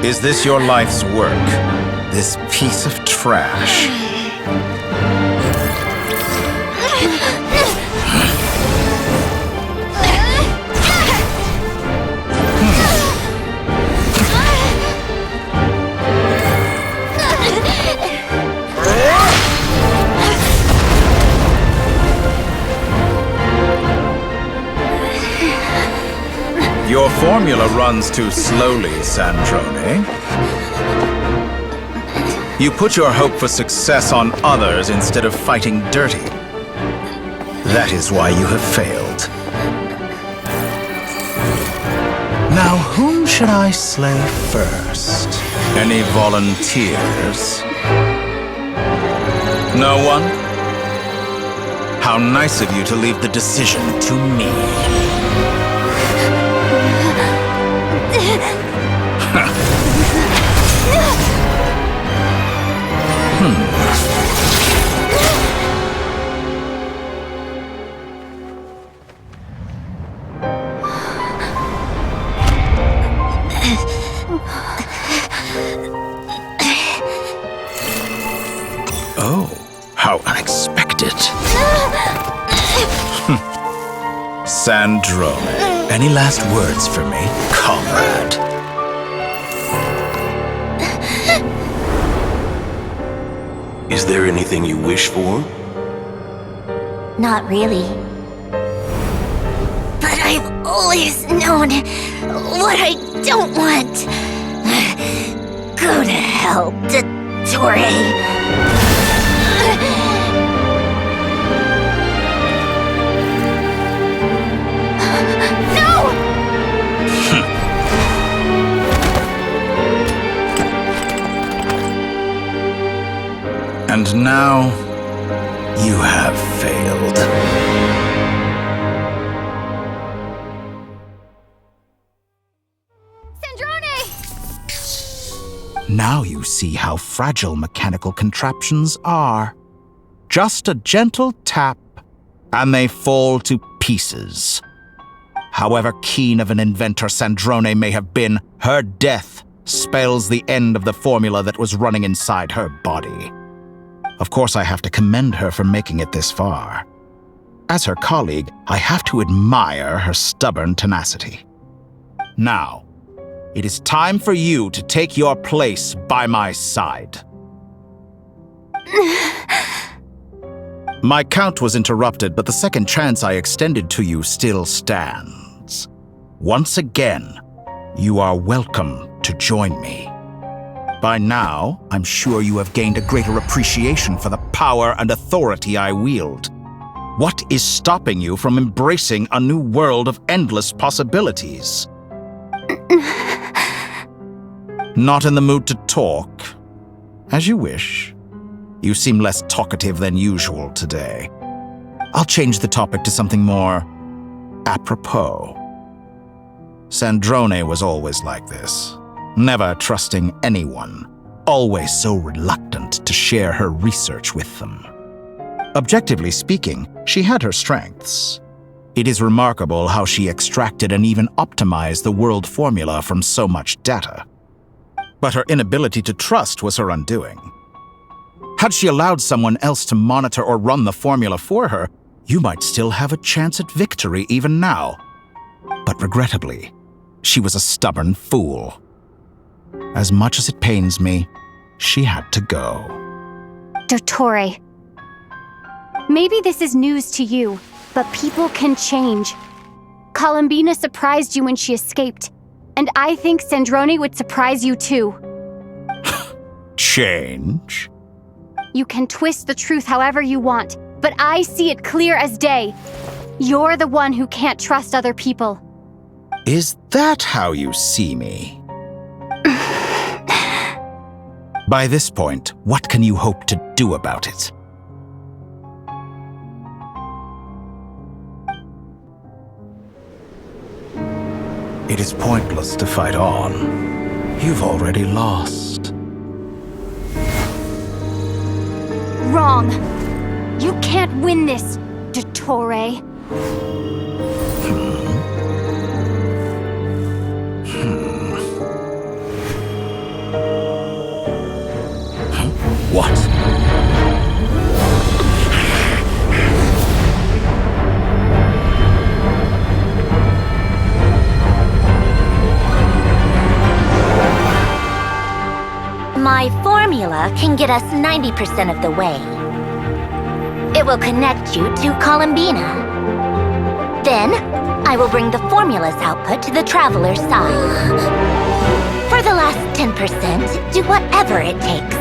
Is this your life's work? This piece of trash? Your formula runs too slowly, Sandrone. You put your hope for success on others instead of fighting dirty. That is why you have failed. Now, whom should I slay first? Any volunteers? No one? How nice of you to leave the decision to me. Oh, how unexpected. Sandrone, any last words for me, comrade? Is there anything you wish for? Not really. But I've always known what I don't want. Go to hell, Dottore. And now, you have failed. Now you see how fragile mechanical contraptions are. Just a gentle tap, and they fall to pieces. However keen of an inventor Sandrone may have been, her death spells the end of the formula that was running inside her body. Of course, I have to commend her for making it this far. As her colleague, I have to admire her stubborn tenacity. Now, It is time for you to take your place by my side. My count was interrupted, but the second chance I extended to you still stands. Once again, you are welcome to join me. By now, I'm sure you have gained a greater appreciation for the power and authority I wield. What is stopping you from embracing a new world of endless possibilities? Not in the mood to talk? As you wish. You seem less talkative than usual today. I'll change the topic to something more apropos. Sandrone was always like this, never trusting anyone, always so reluctant to share her research with them. Objectively speaking, she had her strengths. It is remarkable how she extracted and even optimized the world formula from so much data. But her inability to trust was her undoing. Had she allowed someone else to monitor or run the formula for her, you might still have a chance at victory even now. But regrettably, she was a stubborn fool. As much as it pains me, she had to go. Dottore. Maybe this is news to you, but people can change. Columbina surprised you when she escaped, and I think Sandrone would surprise you too. Change? You can twist the truth however you want, but I see it clear as day. You're the one who can't trust other people. Is that how you see me? By this point, what can you hope to do about it? It is pointless to fight on. You've already lost. Wrong. You can't win this, Dottore. What? My formula can get us 90% of the way. It will connect you to Columbina. Then, I will bring the formula's output to the Traveler's side. For the last 10%, do whatever it takes.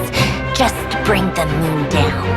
Just bring the moon down.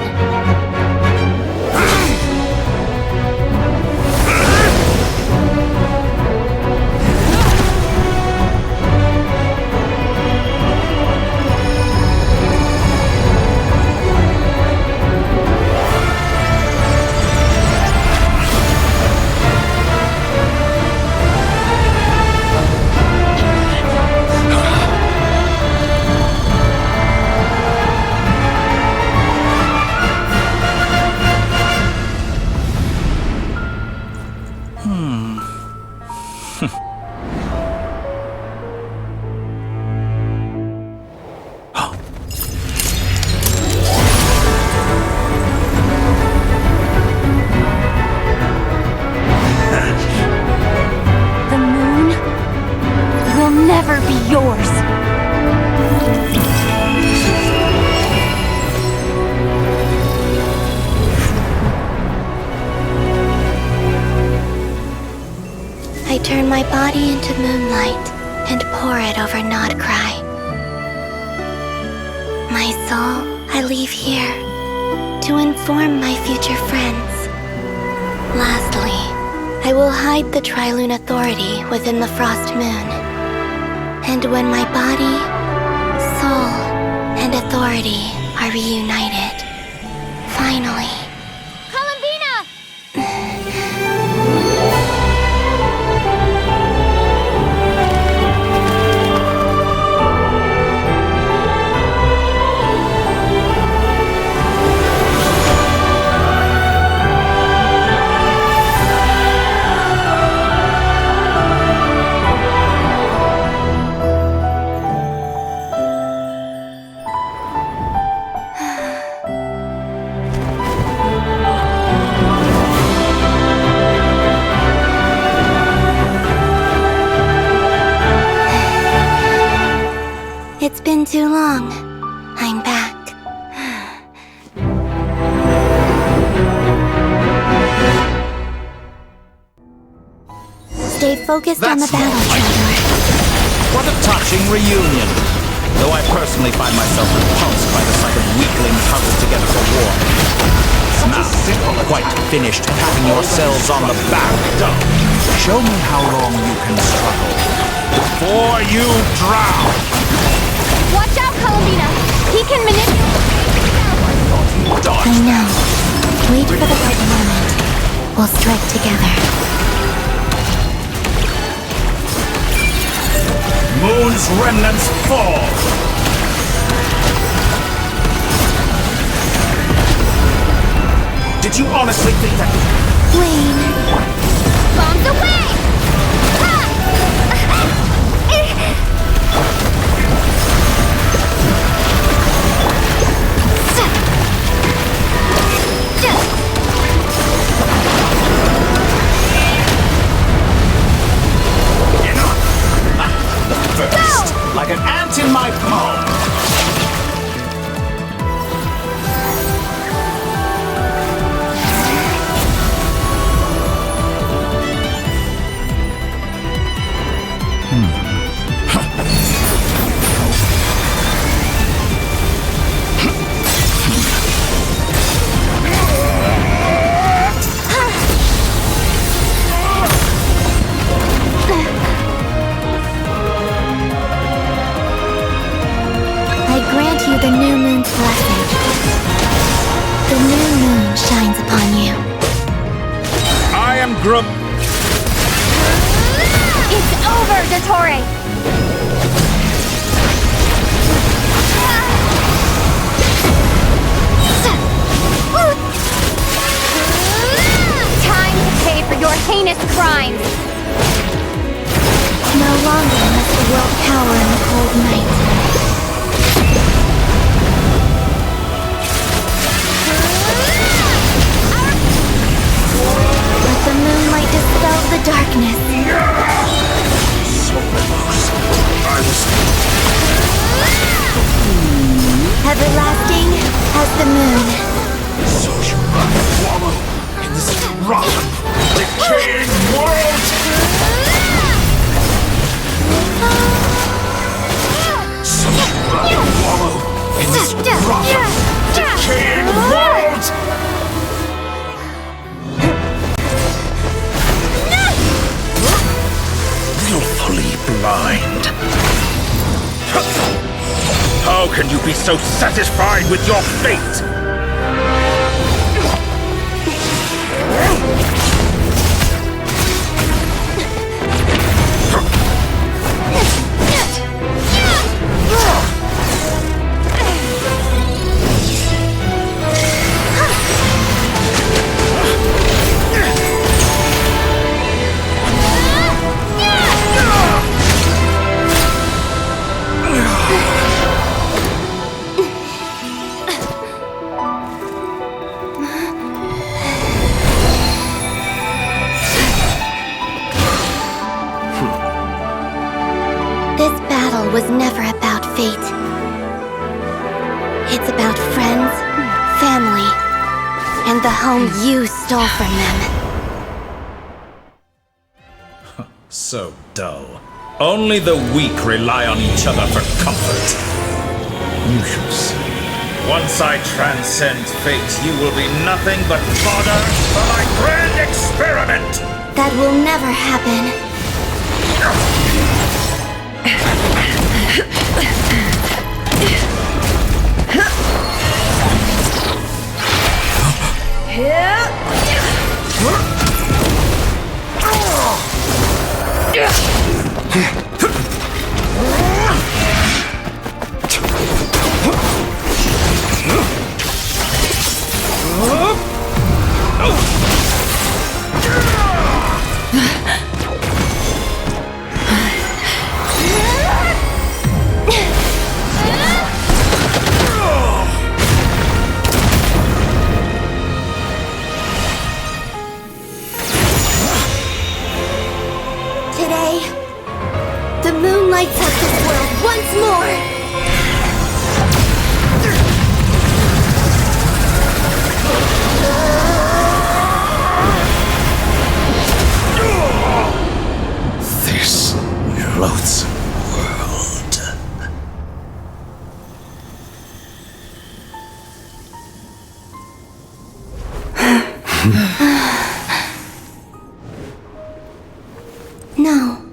I turn my body into moonlight and pour it over Nodcry. My soul, I leave here to inform my future friends. Lastly, I will hide the Trilune Authority within the Frost Moon. And when my body, soul, and authority are reunited, finally, too long. I'm back. Stay focused on the battle, Trevor. What a touching reunion. Though I personally find myself repulsed by the sight of weaklings huddled together for war. Now, quite finished patting yourselves on the back. Show me how long you can struggle before you drown. Watch out, Colomina! He can manipulate. I know. Wait for the right moment. We'll strike together. Moon's remnants fall! Did you honestly think that... Wayne! Bombs away! First, like an ant in my palm! The new moon's blessing. The new moon shines upon you. I am Group. It's over, Dottore! Time to pay for your heinous crimes! No longer must the world cower in the cold night. The moonlight dispels the darkness. So close. I was... Everlasting as the moon. So you might wallow in this rotten, decaying world! So you might wallow in this rotten, decaying world! Willfully blind. How can you be so satisfied with your fate? Was never about fate. It's about friends, family, and the home you stole from them. So dull. Only the weak rely on each other for comfort. You shall see. Once I transcend fate, you will be nothing but fodder for my grand experiment! That will never happen. No,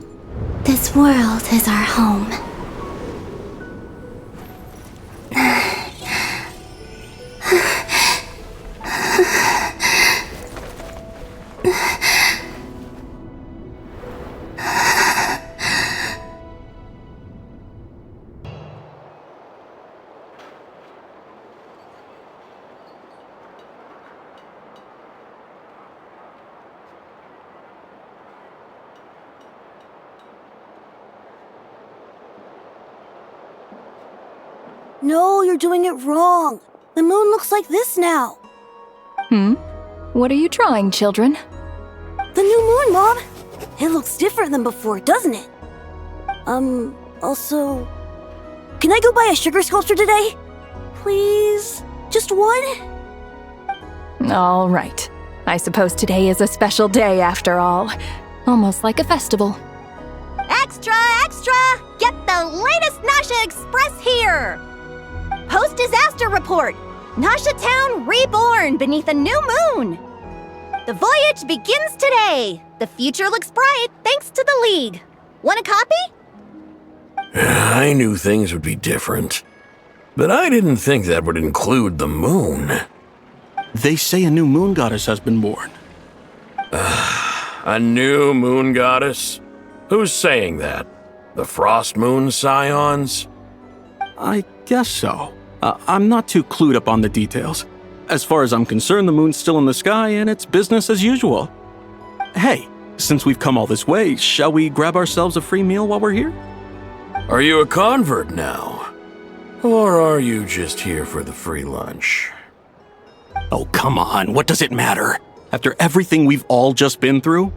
this world is our home. No, you're doing it wrong. The moon looks like this now. What are you drawing, children? The new moon, Mom. It looks different than before, doesn't it? Also... Can I go buy a sugar sculpture today? Please? Just one? All right. I suppose today is a special day after all. Almost like a festival. Extra, extra! Get the latest Nasha Express here! Post-disaster report! Nasha Town reborn beneath a new moon! The voyage begins today! The future looks bright thanks to the League. Want a copy? I knew things would be different, but I didn't think that would include the moon. They say a new moon goddess has been born. A new moon goddess? Who's saying that? The Frost Moon Scions? I guess so. I'm not too clued up on the details. As far as I'm concerned, the moon's still in the sky and it's business as usual. Hey, since we've come all this way, shall we grab ourselves a free meal while we're here? Are you a convert now? Or are you just here for the free lunch? Oh, come on, what does it matter? After everything we've all just been through?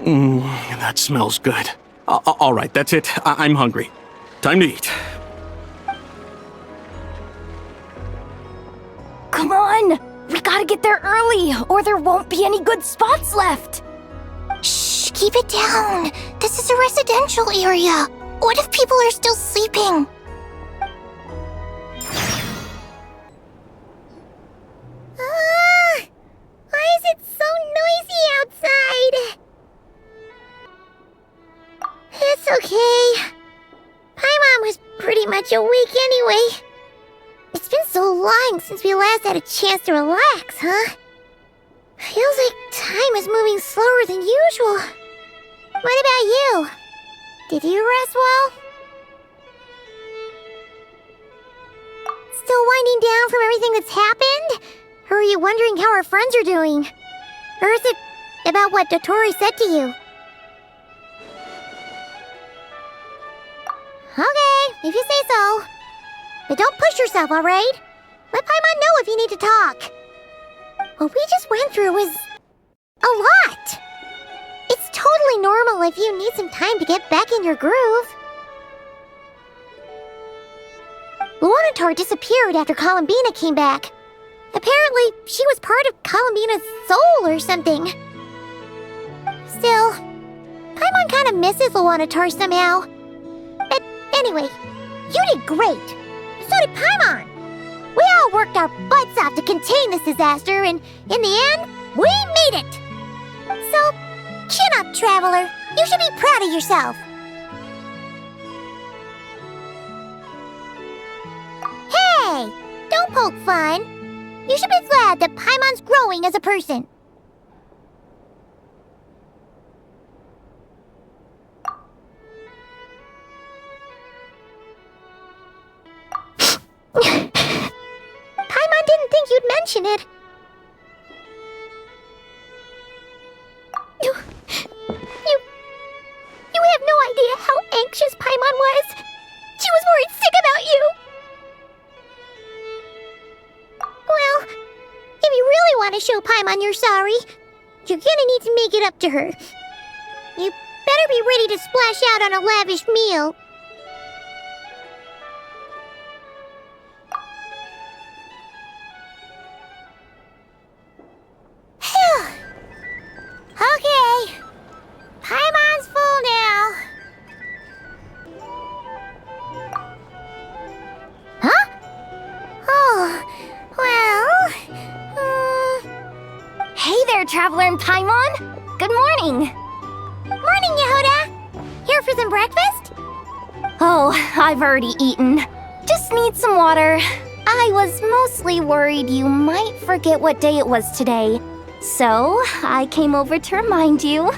That smells good. All right, that's it. I'm hungry. Time to eat. Come on! We gotta get there early, or there won't be any good spots left! Shh, keep it down. This is a residential area. What if people are still sleeping? Why is it so noisy outside? It's okay. Paimon was pretty much awake anyway. It's been so long since we last had a chance to relax, huh? Feels like time is moving slower than usual. What about you? Did you rest well? Still winding down from everything that's happened? Or are you wondering how our friends are doing? Or is it about what Dottore said to you? Okay, if you say so. But don't push yourself, alright? Let Paimon know if you need to talk. What we just went through was a lot. It's totally normal if you need some time to get back in your groove. Luanatar disappeared after Columbina came back. Apparently, she was part of Columbina's soul or something. Still, Paimon kind of misses Luanatar somehow. But anyway, you did great. So did Paimon. We all worked our butts off to contain this disaster, and in the end, we made it. So, chin up, Traveler. You should be proud of yourself. Hey, don't poke fun. You should be glad that Paimon's growing as a person. Paimon didn't think you'd mention it. You have no idea how anxious Paimon was. She was worried sick about you. Well, if you really want to show Paimon you're sorry, you're gonna need to make it up to her. You better be ready to splash out on a lavish meal. Okay. Paimon's full now. Huh? Oh, well... Traveler and Paimon. Good morning. Morning, Yehuda. Here for some breakfast? Oh, I've already eaten. Just need some water. I was mostly worried you might forget what day it was today. So, I came over to remind you.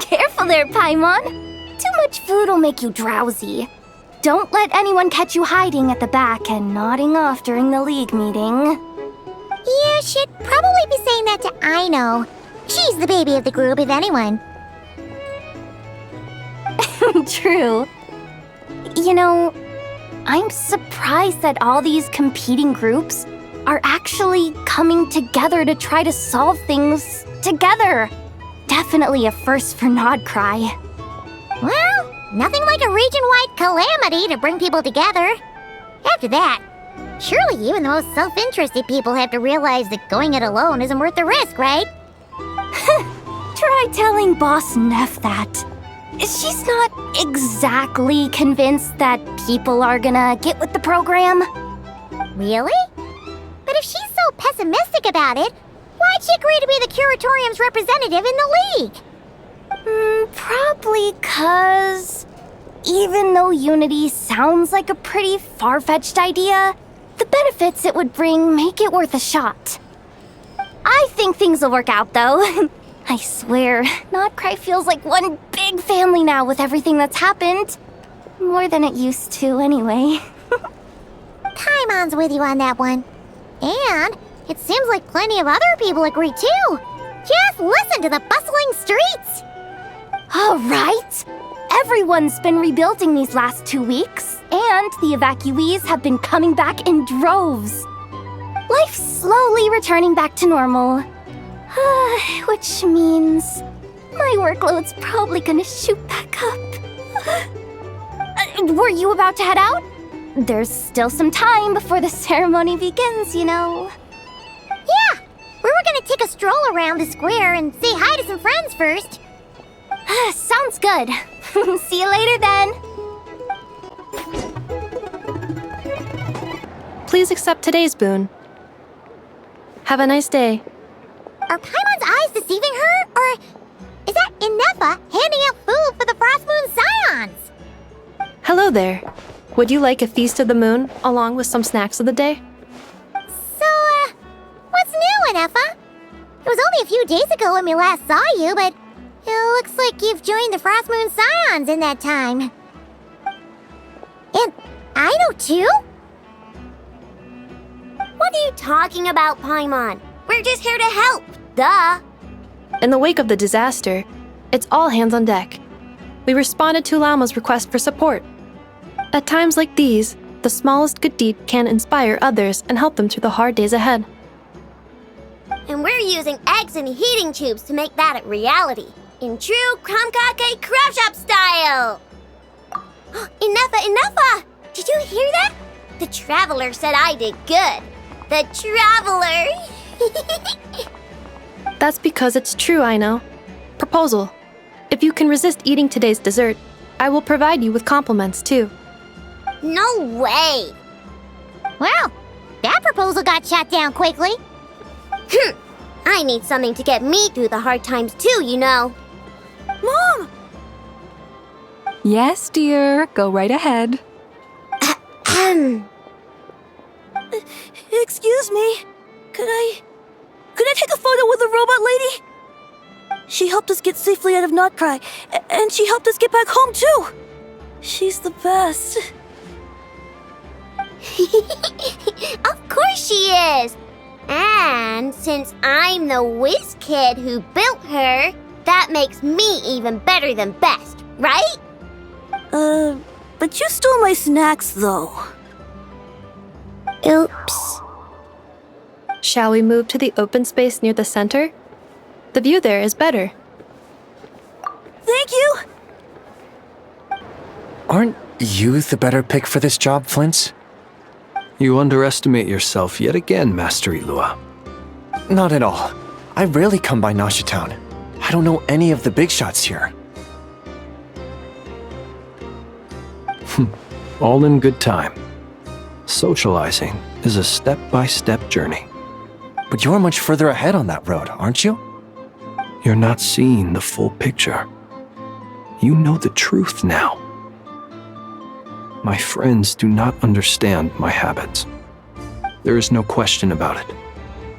Careful there, Paimon. Too much food will make you drowsy. Don't let anyone catch you hiding at the back and nodding off during the league meeting. You should probably be saying that to Aino. She's the baby of the group, if anyone. True. You know, I'm surprised that all these competing groups are actually coming together to try to solve things together. Definitely a first for Nodcry. Well, nothing like a region-wide calamity to bring people together. After that, surely even the most self-interested people have to realize that going it alone isn't worth the risk, right? Try telling Boss Neff that. She's not exactly convinced that people are gonna get with the program. Really? But if she's so pessimistic about it, why'd she agree to be the Curatorium's representative in the league? Probably 'cause even though Unity sounds like a pretty far-fetched idea, the benefits it would bring make it worth a shot. I think things will work out, though. I swear, Nodcry feels like one big family now with everything that's happened. More than it used to, anyway. Paimon's with you on that one. And it seems like plenty of other people agree, too. Just listen to the bustling streets! All right. Everyone's been rebuilding these last 2 weeks, and the evacuees have been coming back in droves. Life's slowly returning back to normal. Which means my workload's probably gonna shoot back up. Were you about to head out? There's still some time before the ceremony begins, you know. Yeah, we were gonna take a stroll around the square and say hi to some friends first. Sounds good. See you later then. Please accept today's boon. Have a nice day. Are Paimon's eyes deceiving her? Or is that Inefa handing out food for the Frost Moon Scions? Hello there. Would you like a feast of the moon along with some snacks of the day? So, what's new, Inefa? It was only a few days ago when we last saw you, but it looks like you've joined the Frost Moon Scions in that time. And Aino too? What are you talking about, Paimon? We're just here to help, duh. In the wake of the disaster, it's all hands on deck. We responded to Lama's request for support. At times like these, the smallest good deed can inspire others and help them through the hard days ahead. And we're using eggs and heating tubes to make that a reality, in true Kromkake Crab Shop style! Enough! Did you hear that? The Traveler said I did good. The Traveler! That's because it's true, I know. Proposal. If you can resist eating today's dessert, I will provide you with compliments, too. No way! Well, that proposal got shot down quickly. I need something to get me through the hard times too, you know. Mom! Yes, dear. Go right ahead. Excuse me. Could I take a photo with the robot lady? She helped us get safely out of Nodcry, and she helped us get back home too. She's the best. Of course she is! And since I'm the whiz kid who built her, that makes me even better than best, right? But you stole my snacks though. Oops. Shall we move to the open space near the center? The view there is better. Thank you! Aren't you the better pick for this job, Flintz? You underestimate yourself yet again, Master Ilua. Not at all. I rarely come by Nasha Town. I don't know any of the big shots here. All in good time. Socializing is a step-by-step journey. But you're much further ahead on that road, aren't you? You're not seeing the full picture. You know the truth now. My friends do not understand my habits. There is no question about it.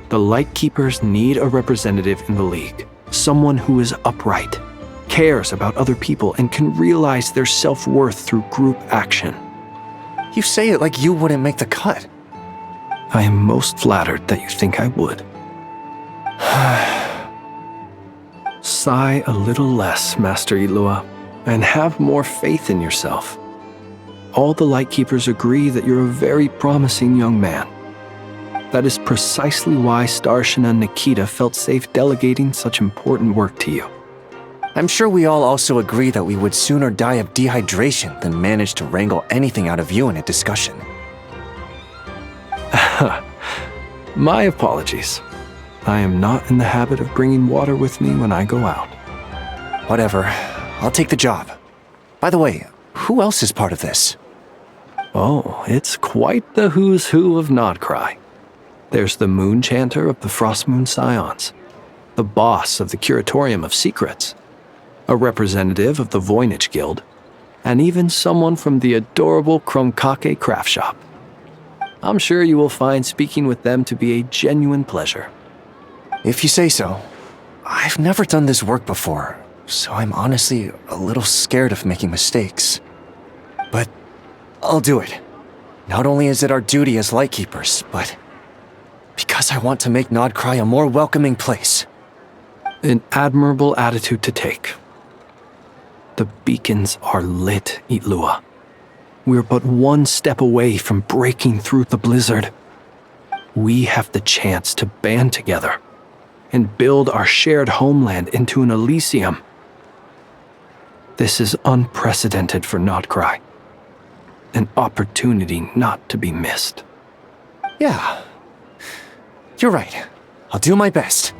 The Lightkeepers need a representative in the League. Someone who is upright, cares about other people, and can realize their self-worth through group action. You say it like you wouldn't make the cut. I am most flattered that you think I would. Sigh a little less, Master Ilua, and have more faith in yourself. All the Lightkeepers agree that you're a very promising young man. That is precisely why Starshina Nikita felt safe delegating such important work to you. I'm sure we all also agree that we would sooner die of dehydration than manage to wrangle anything out of you in a discussion. My apologies. I am not in the habit of bringing water with me when I go out. Whatever. I'll take the job. By the way, who else is part of this? Oh, it's quite the who's who of Nodcry. There's the Moon Chanter of the Frostmoon Scions, the boss of the Curatorium of Secrets, a representative of the Voynich Guild, and even someone from the adorable Kromkake craft shop. I'm sure you will find speaking with them to be a genuine pleasure. If you say so. I've never done this work before, so I'm honestly a little scared of making mistakes. But I'll do it. Not only is it our duty as Lightkeepers, but because I want to make Nodcry a more welcoming place. An admirable attitude to take. The beacons are lit, Ilua. We're but one step away from breaking through the blizzard. We have the chance to band together and build our shared homeland into an Elysium. This is unprecedented for Nodcry. An opportunity not to be missed. Yeah. You're right. I'll do my best.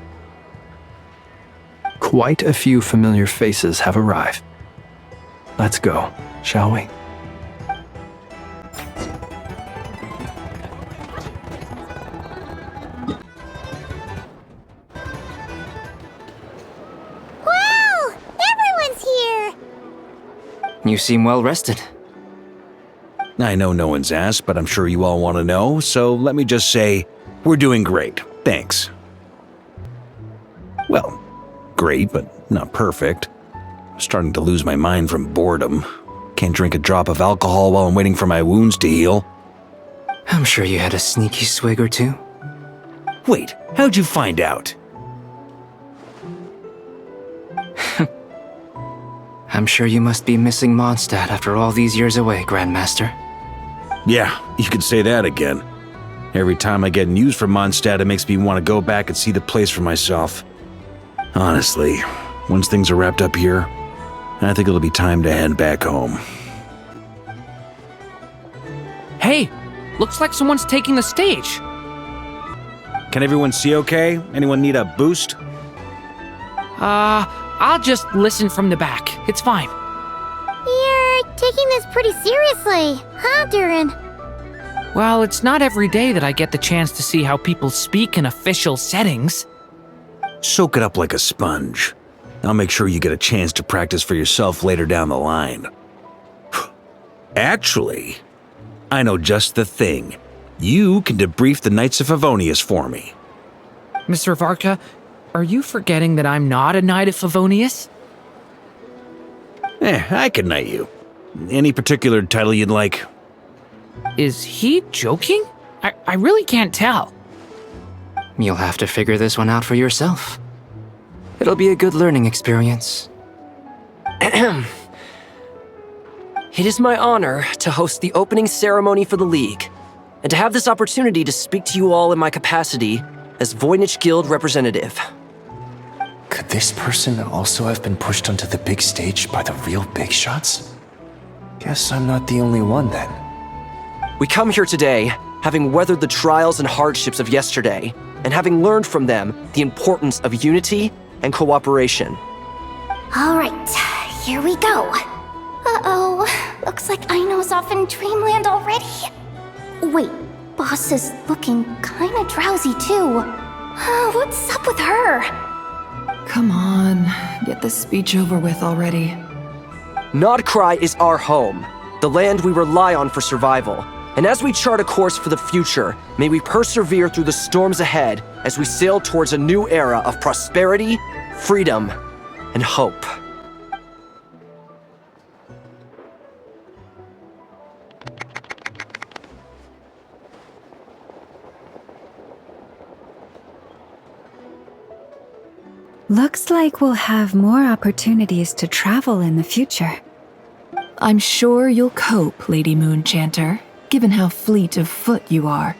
Quite a few familiar faces have arrived. Let's go, shall we? Wow! Everyone's here! You seem well rested. I know no one's asked, but I'm sure you all want to know, so let me just say, we're doing great. Thanks. Well, great, but not perfect. I'm starting to lose my mind from boredom. Can't drink a drop of alcohol while I'm waiting for my wounds to heal. I'm sure you had a sneaky swig or two. Wait, how'd you find out? I'm sure you must be missing Mondstadt after all these years away, Grandmaster. Yeah, you could say that again. Every time I get news from Mondstadt, it makes me want to go back and see the place for myself. Honestly, once things are wrapped up here, I think it'll be time to head back home. Hey, looks like someone's taking the stage. Can everyone see okay? Anyone need a boost? I'll just listen from the back. It's fine. You're taking this pretty seriously, huh, Durin? Well, it's not every day that I get the chance to see how people speak in official settings. Soak it up like a sponge. I'll make sure you get a chance to practice for yourself later down the line. Actually, I know just the thing. You can debrief the Knights of Favonius for me. Mr. Varka, are you forgetting that I'm not a Knight of Favonius? I can knight you. Any particular title you'd like? Is he joking? I really can't tell. You'll have to figure this one out for yourself. It'll be a good learning experience. It is my honor to host the opening ceremony for the League, and to have this opportunity to speak to you all in my capacity as Voynich Guild representative. Could this person also have been pushed onto the big stage by the real big shots? Guess I'm not the only one then. We come here today, having weathered the trials and hardships of yesterday, and having learned from them the importance of unity and cooperation. All right, here we go. Uh-oh, looks like Aino's off in Dreamland already. Wait, Boss is looking kinda drowsy too. What's up with her? Come on, get this speech over with already. Nodcry is our home, the land we rely on for survival. And as we chart a course for the future, may we persevere through the storms ahead as we sail towards a new era of prosperity, freedom, and hope. Looks like we'll have more opportunities to travel in the future. I'm sure you'll cope, Lady Moonchanter, given how fleet of foot you are.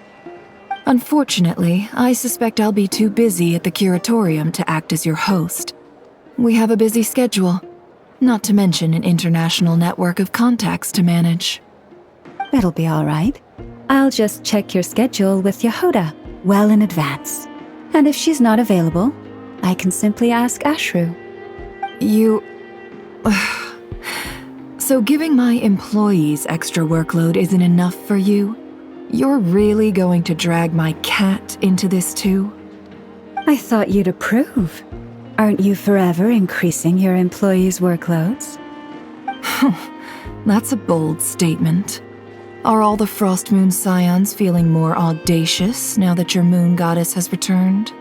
Unfortunately, I suspect I'll be too busy at the curatorium to act as your host. We have a busy schedule, not to mention an international network of contacts to manage. That'll be all right. I'll just check your schedule with Yehoda well in advance. And if she's not available, I can simply ask Ashru. You... So giving my employees extra workload isn't enough for you? You're really going to drag my cat into this too? I thought you'd approve. Aren't you forever increasing your employees' workloads? That's a bold statement. Are all the Frostmoon Scions feeling more audacious now that your moon goddess has returned?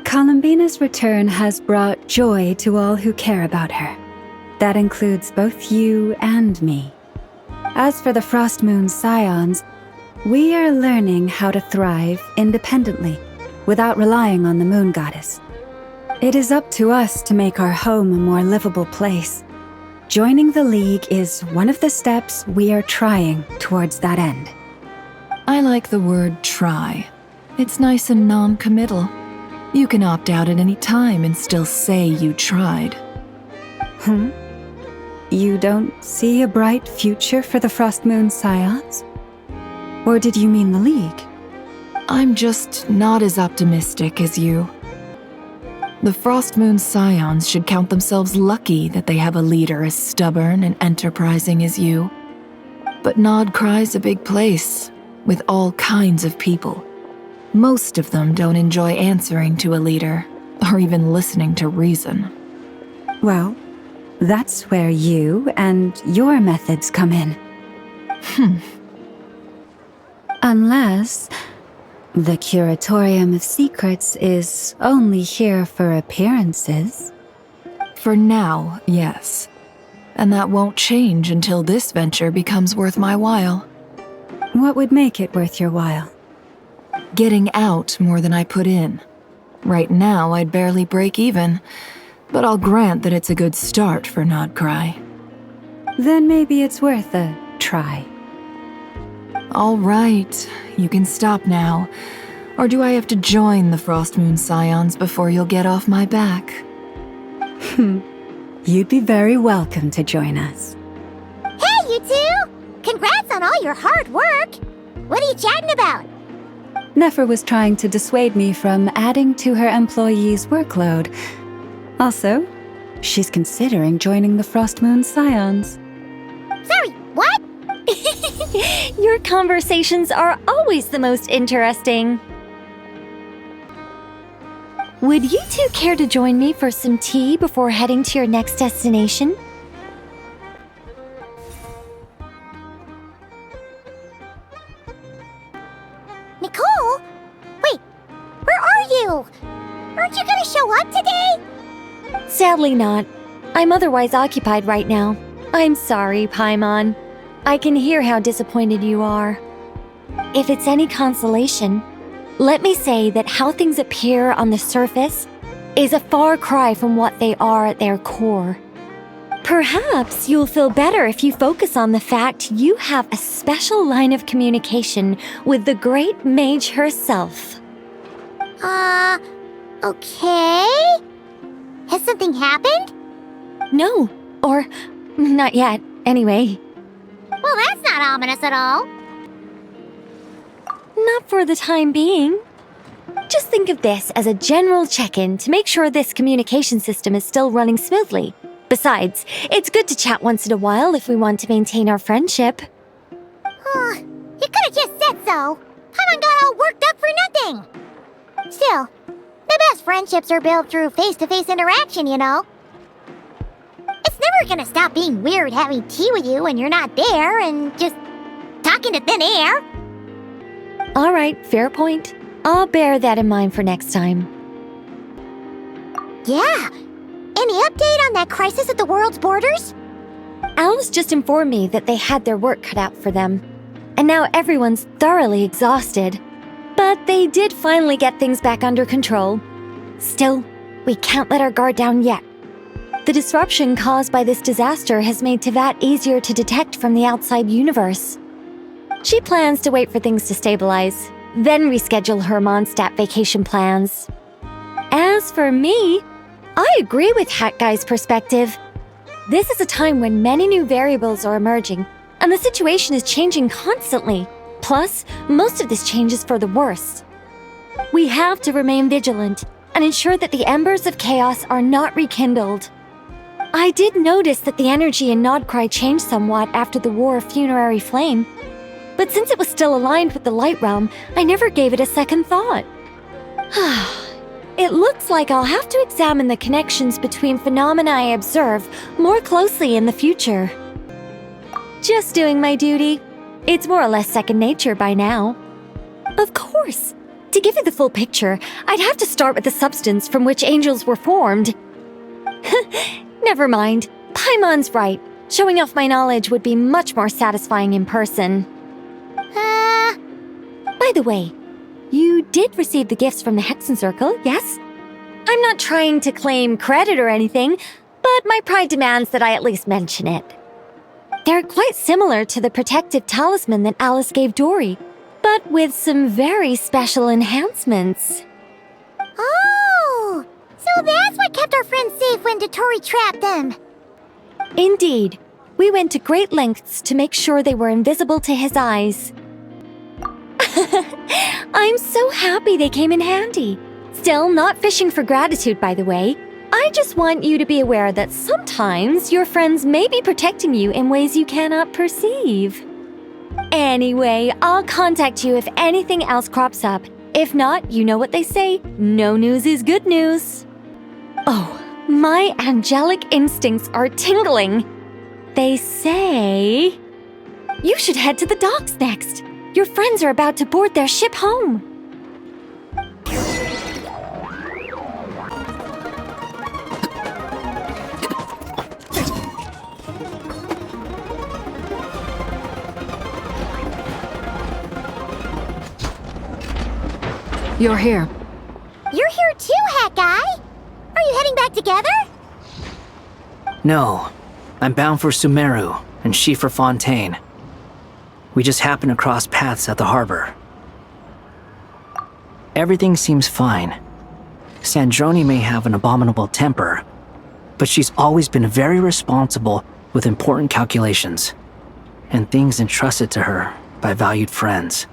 Columbina's return has brought joy to all who care about her. That includes both you and me. As for the Frostmoon Scions, we are learning how to thrive independently, without relying on the moon goddess. It is up to us to make our home a more livable place. Joining the League is one of the steps we are trying towards that end. I like the word try. It's nice and non-committal. You can opt out at any time and still say you tried. You don't see a bright future for the Frostmoon Scions? Or did you mean the League? I'm just not as optimistic as you. The Frostmoon Scions should count themselves lucky that they have a leader as stubborn and enterprising as you. But Nodcry's a big place, with all kinds of people. Most of them don't enjoy answering to a leader, or even listening to reason. Well, that's where you and your methods come in. Unless the Curatorium of Secrets is only here for appearances. For now, yes. And that won't change until this venture becomes worth my while. What would make it worth your while? Getting out more than I put in. Right now, I'd barely break even, but I'll grant that it's a good start for Nodcry. Then maybe it's worth a try. All right, you can stop now. Or do I have to join the Frostmoon Scions before you'll get off my back? You'd be very welcome to join us. Hey, you two! Congrats on all your hard work! What are you chatting about? Nefer was trying to dissuade me from adding to her employees' workload. Also, she's considering joining the Frostmoon Scions. Sorry, what? Your conversations are always the most interesting. Would you two care to join me for some tea before heading to your next destination? Nicole? Wait, where are you? Aren't you gonna show up today? Sadly not. I'm otherwise occupied right now. I'm sorry, Paimon. I can hear how disappointed you are. If it's any consolation, let me say that how things appear on the surface is a far cry from what they are at their core. Perhaps you'll feel better if you focus on the fact you have a special line of communication with the great mage herself. Okay? Has something happened? No, or not yet, anyway. Well, that's not ominous at all. Not for the time being. Just think of this as a general check-in to make sure this communication system is still running smoothly. Besides, it's good to chat once in a while if we want to maintain our friendship. You could have just said so. Paimon got all worked up for nothing. Still, the best friendships are built through face-to-face interaction, you know. It's never gonna stop being weird having tea with you when you're not there and just talking to thin air. All right, fair point. I'll bear that in mind for next time. Yeah. Any update on that crisis at the world's borders? Alice just informed me that they had their work cut out for them. And now everyone's thoroughly exhausted. But they did finally get things back under control. Still, we can't let our guard down yet. The disruption caused by this disaster has made Teyvat easier to detect from the outside universe. She plans to wait for things to stabilize, then reschedule her Mondstadt vacation plans. As for me, I agree with Hat Guy's perspective. This is a time when many new variables are emerging, and the situation is changing constantly. Plus, most of this change is for the worse. We have to remain vigilant and ensure that the embers of chaos are not rekindled. I did notice that the energy in Nodcry changed somewhat after the War of Funerary Flame, but since it was still aligned with the Light Realm, I never gave it a second thought. It looks like I'll have to examine the connections between phenomena I observe more closely in the future. Just doing my duty. It's more or less second nature by now. Of course. To give you the full picture, I'd have to start with the substance from which angels were formed. Never mind. Paimon's right. Showing off my knowledge would be much more satisfying in person. By the way, you did receive the gifts from the Hexen Circle, yes? I'm not trying to claim credit or anything, but my pride demands that I at least mention it. They're quite similar to the protective talisman that Alice gave Dory, but with some very special enhancements. Oh, so that's what kept our friends safe when Dotori trapped them. Indeed. We went to great lengths to make sure they were invisible to his eyes. I'm so happy they came in handy. Still, not fishing for gratitude, by the way. I just want you to be aware that sometimes your friends may be protecting you in ways you cannot perceive. Anyway, I'll contact you if anything else crops up. If not, you know what they say, no news is good news. Oh, my angelic instincts are tingling. They say you should head to the docks next. Your friends are about to board their ship home. You're here. You're here too, Hat Guy. Are you heading back together? No. I'm bound for Sumeru, and she for Fontaine. We just happened to cross paths at the harbor. Everything seems fine. Sandrone may have an abominable temper, but she's always been very responsible with important calculations, and things entrusted to her by valued friends.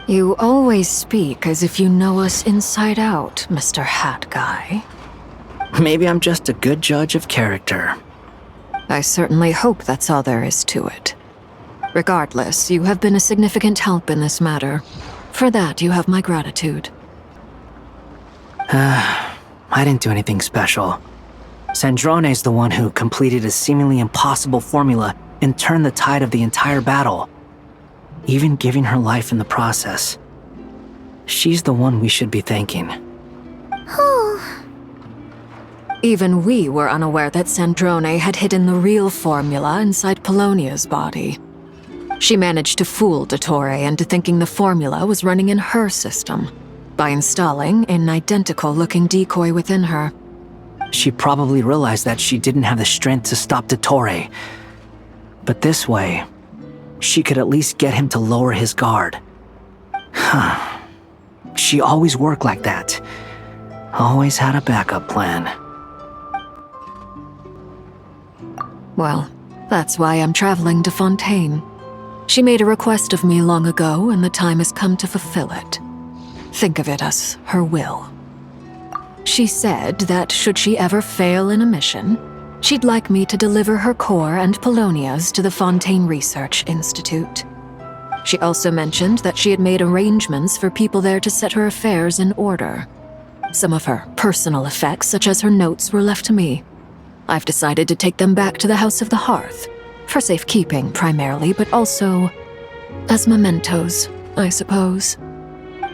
You always speak as if you know us inside out, Mr. Hat Guy. Maybe I'm just a good judge of character. I certainly hope that's all there is to it. Regardless, you have been a significant help in this matter. For that, you have my gratitude. I didn't do anything special. Sandrone's the one who completed a seemingly impossible formula and turned the tide of the entire battle, even giving her life in the process. She's the one we should be thanking. Even we were unaware that Sandrone had hidden the real formula inside Polonia's body. She managed to fool Dottore into thinking the formula was running in her system by installing an identical-looking decoy within her. She probably realized that she didn't have the strength to stop Dottore. But this way, she could at least get him to lower his guard. She always worked like that. Always had a backup plan. Well, that's why I'm traveling to Fontaine. She made a request of me long ago, and the time has come to fulfill it. Think of it as her will. She said that should she ever fail in a mission, she'd like me to deliver her core and Polonia's to the Fontaine Research Institute. She also mentioned that she had made arrangements for people there to set her affairs in order. Some of her personal effects, such as her notes, were left to me. I've decided to take them back to the House of the Hearth, for safekeeping primarily, but also as mementos, I suppose.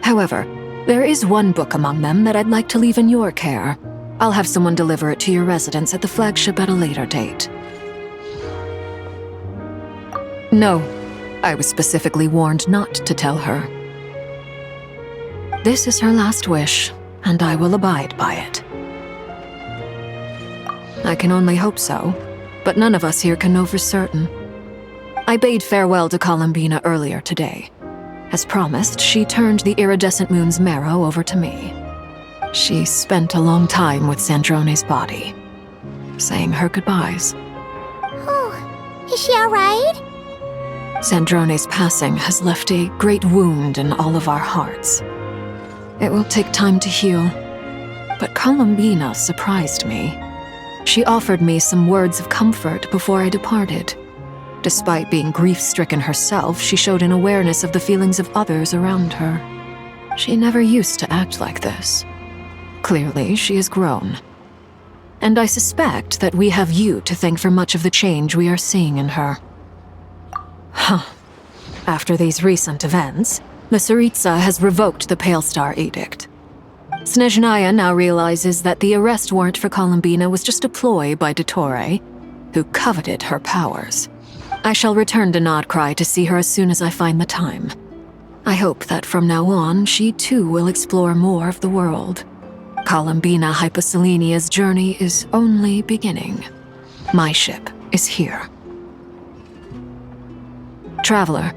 However, there is one book among them that I'd like to leave in your care. I'll have someone deliver it to your residence at the flagship at a later date. No, I was specifically warned not to tell her. This is her last wish, and I will abide by it. I can only hope so, but none of us here can know for certain. I bade farewell to Columbina earlier today. As promised, she turned the iridescent moon's marrow over to me. She spent a long time with Sandrone's body, saying her goodbyes. Oh, is she alright? Sandrone's passing has left a great wound in all of our hearts. It will take time to heal, but Columbina surprised me. She offered me some words of comfort before I departed. Despite being grief-stricken herself, she showed an awareness of the feelings of others around her. She never used to act like this. Clearly, she has grown. And I suspect that we have you to thank for much of the change we are seeing in her. Huh. After these recent events, the Tsaritsa has revoked the Pale Star Edict. Snezhnaya now realizes that the arrest warrant for Columbina was just a ploy by Dottore, who coveted her powers. I shall return to Nodcry to see her as soon as I find the time. I hope that from now on, she too will explore more of the world. Columbina Hyposelenia's journey is only beginning. My ship is here. Traveler,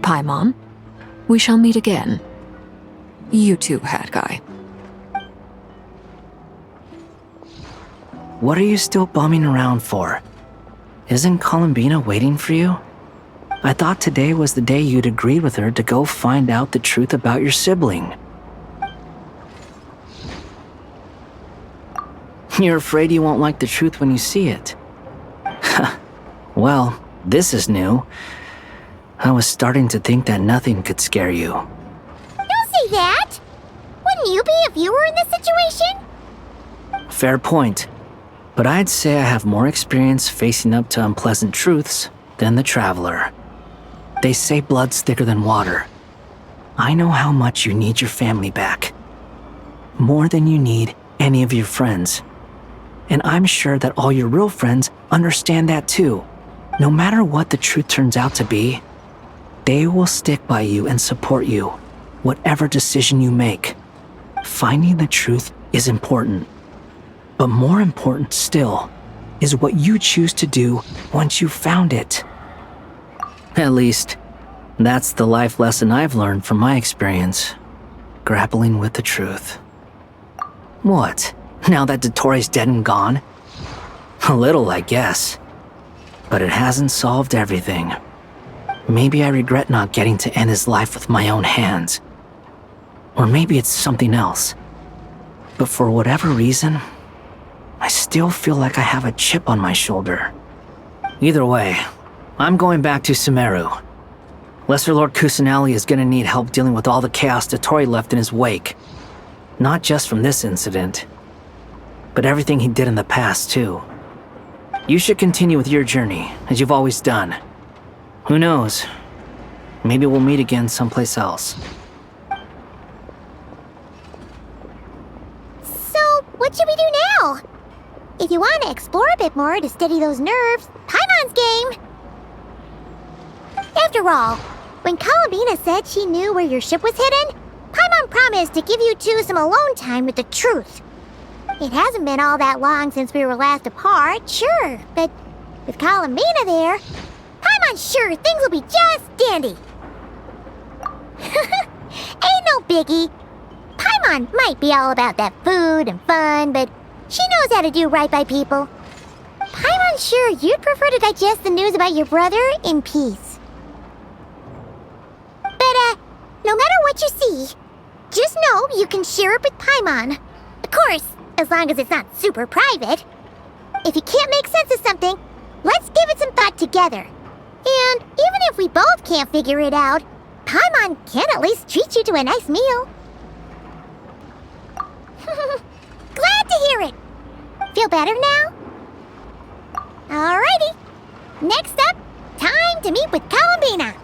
Paimon, we shall meet again. You too, Hat Guy. What are you still bumming around for? Isn't Columbina waiting for you? I thought today was the day you'd agreed with her to go find out the truth about your sibling. You're afraid you won't like the truth when you see it. Well, this is new. I was starting to think that nothing could scare you. Don't say that! Wouldn't you be if you were in this situation? Fair point. But I'd say I have more experience facing up to unpleasant truths than the Traveler. They say blood's thicker than water. I know how much you need your family back. More than you need any of your friends. And I'm sure that all your real friends understand that too. No matter what the truth turns out to be, they will stick by you and support you, whatever decision you make. Finding the truth is important. But more important still is what you choose to do once you've found it. At least, that's the life lesson I've learned from my experience, grappling with the truth. What? Now that Dottore's dead and gone? A little, I guess. But it hasn't solved everything. Maybe I regret not getting to end his life with my own hands. Or maybe it's something else. But for whatever reason, I still feel like I have a chip on my shoulder. Either way, I'm going back to Sumeru. Lesser Lord Kusanali is gonna need help dealing with all the chaos Dottore left in his wake. Not just from this incident, but everything he did in the past too. You should continue with your journey, as you've always done. Who knows? Maybe we'll meet again someplace else. So, what should we do now? If you want to explore a bit more to steady those nerves, Paimon's game! After all, when Columbina said she knew where your ship was hidden, Paimon promised to give you two some alone time with the truth. It hasn't been all that long since we were last apart, sure, but with Columbina there, Paimon's sure things will be just dandy. Ain't no biggie. Paimon might be all about that food and fun, but she knows how to do right by people. Paimon's sure you'd prefer to digest the news about your brother in peace. But, no matter what you see, just know you can share it with Paimon. Of course, as long as it's not super private. If you can't make sense of something, let's give it some thought together. And even if we both can't figure it out, Paimon can at least treat you to a nice meal. Glad to hear it. Feel better now? Alrighty. Next up, time to meet with Columbina.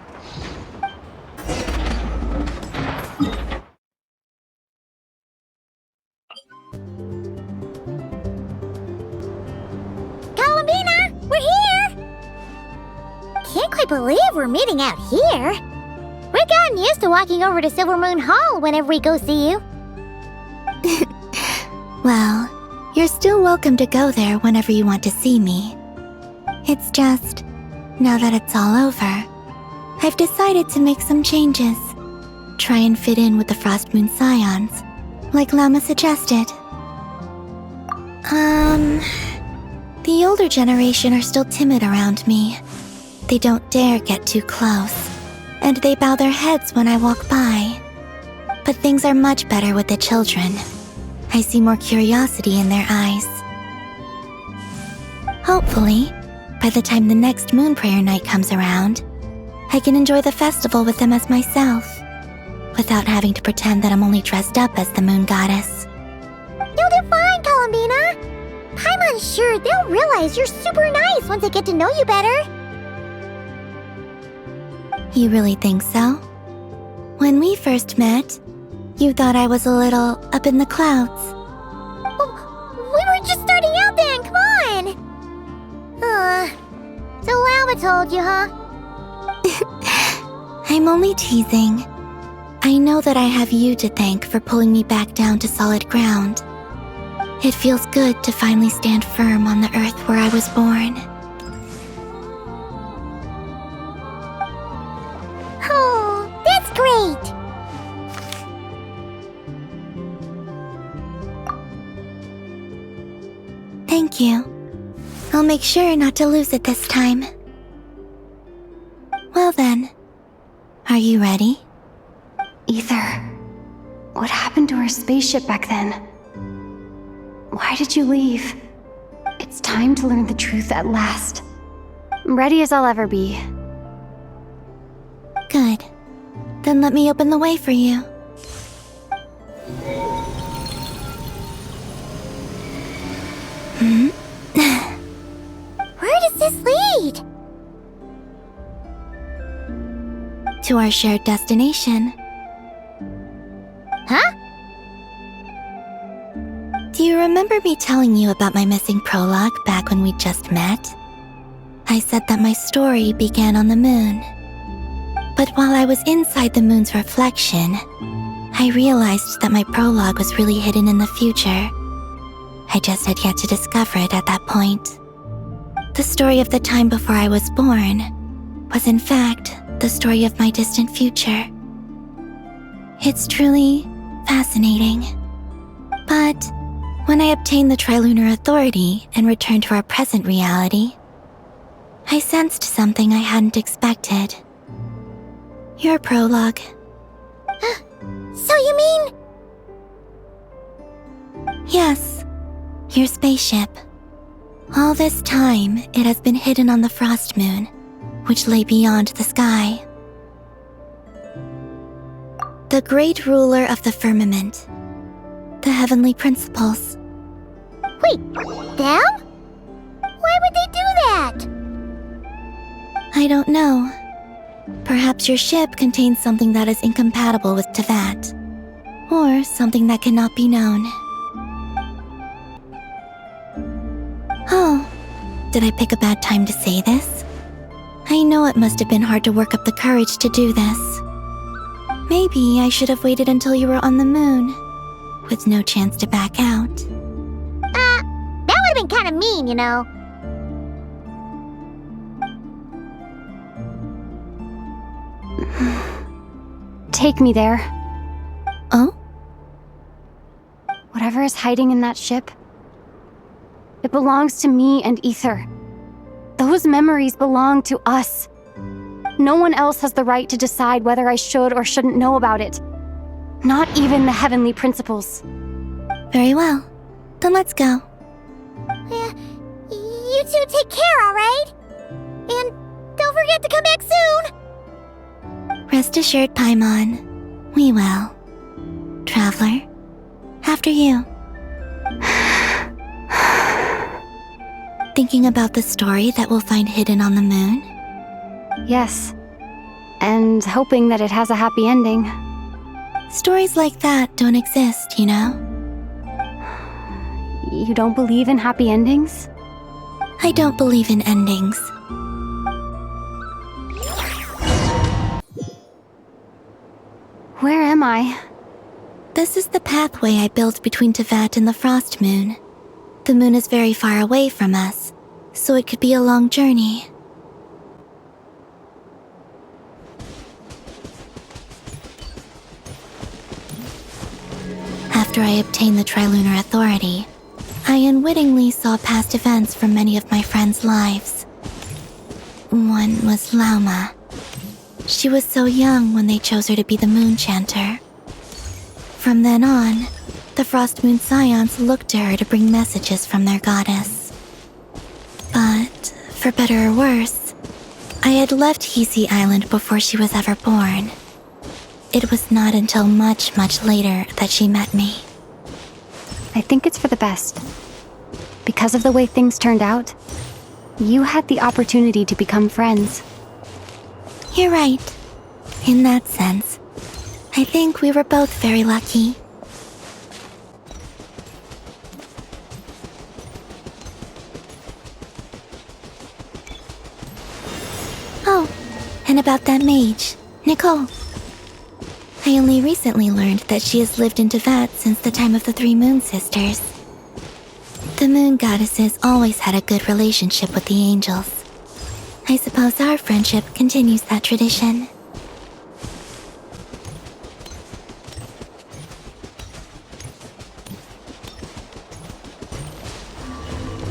Columbina, we're here! Can't quite believe we're meeting out here. We've gotten used to walking over to Silver Moon Hall whenever we go see you. Well, you're still welcome to go there whenever you want to see me. It's just, now that it's all over, I've decided to make some changes. Try and fit in with the Frost Moon Scions, like Llama suggested. The older generation are still timid around me. They don't dare get too close, and they bow their heads when I walk by. But things are much better with the children. I see more curiosity in their eyes. Hopefully, by the time the next Moon Prayer Night comes around, I can enjoy the festival with them as myself, without having to pretend that I'm only dressed up as the Moon Goddess. You'll do fine, Columbina. Paimon's sure they'll realize you're super nice once they get to know you better. You really think so? When we first met, you thought I was a little up in the clouds. We were just starting out then, come on! So Llama told you, huh? I'm only teasing. I know that I have you to thank for pulling me back down to solid ground. It feels good to finally stand firm on the earth where I was born. Oh, that's great! Thank you. I'll make sure not to lose it this time. Well then, are you ready? Ether, what happened to our spaceship back then? Why did you leave? It's time to learn the truth at last. I'm ready as I'll ever be. Good. Then let me open the way for you. Where does this lead? To our shared destination. Huh? Do you remember me telling you about my missing prologue back when we just met? I said that my story began on the moon. But while I was inside the moon's reflection, I realized that my prologue was really hidden in the future. I just had yet to discover it at that point. The story of the time before I was born was in fact the story of my distant future. It's truly fascinating. But when I obtained the Trilunar Authority and returned to our present reality, I sensed something I hadn't expected. Your prologue. So you mean... Yes, your spaceship. All this time, it has been hidden on the Frost Moon, which lay beyond the sky. The great ruler of the firmament. The heavenly principles. Wait, them? Why would they do that? I don't know. Perhaps your ship contains something that is incompatible with Tevat. Or something that cannot be known. Oh, did I pick a bad time to say this? I know it must have been hard to work up the courage to do this. Maybe I should have waited until you were on the moon, with no chance to back out. That would have been kind of mean, you know. Take me there. Oh? Whatever is hiding in that ship, it belongs to me and Ether. Those memories belong to us. No one else has the right to decide whether I should or shouldn't know about it. Not even the heavenly principles. Very well. Then let's go. You two take care, alright? And Don't forget to come back soon! Rest assured, Paimon. We will. Traveler, after you. Thinking about the story that we'll find hidden on the moon? Yes. And hoping that it has a happy ending. Stories like that don't exist, you know? You don't believe in happy endings? I don't believe in endings. Where am I? This is the pathway I built between Teyvat and the Frost Moon. The moon is very far away from us, so it could be a long journey. After I obtained the Trilunar Authority, I unwittingly saw past events from many of my friends' lives. One was Lauma. She was so young when they chose her to be the Moon Chanter. From then on, the Frost Moon Scions looked to her to bring messages from their goddess. But, for better or worse, I had left Hisi Island before she was ever born. It was not until much, much later that she met me. I think it's for the best. Because of the way things turned out, you had the opportunity to become friends. You're right. In that sense, I think we were both very lucky. Oh, and about that mage, Nicole. I only recently learned that she has lived in Teyvat since the time of the Three Moon Sisters. The Moon Goddesses always had a good relationship with the angels. I suppose our friendship continues that tradition.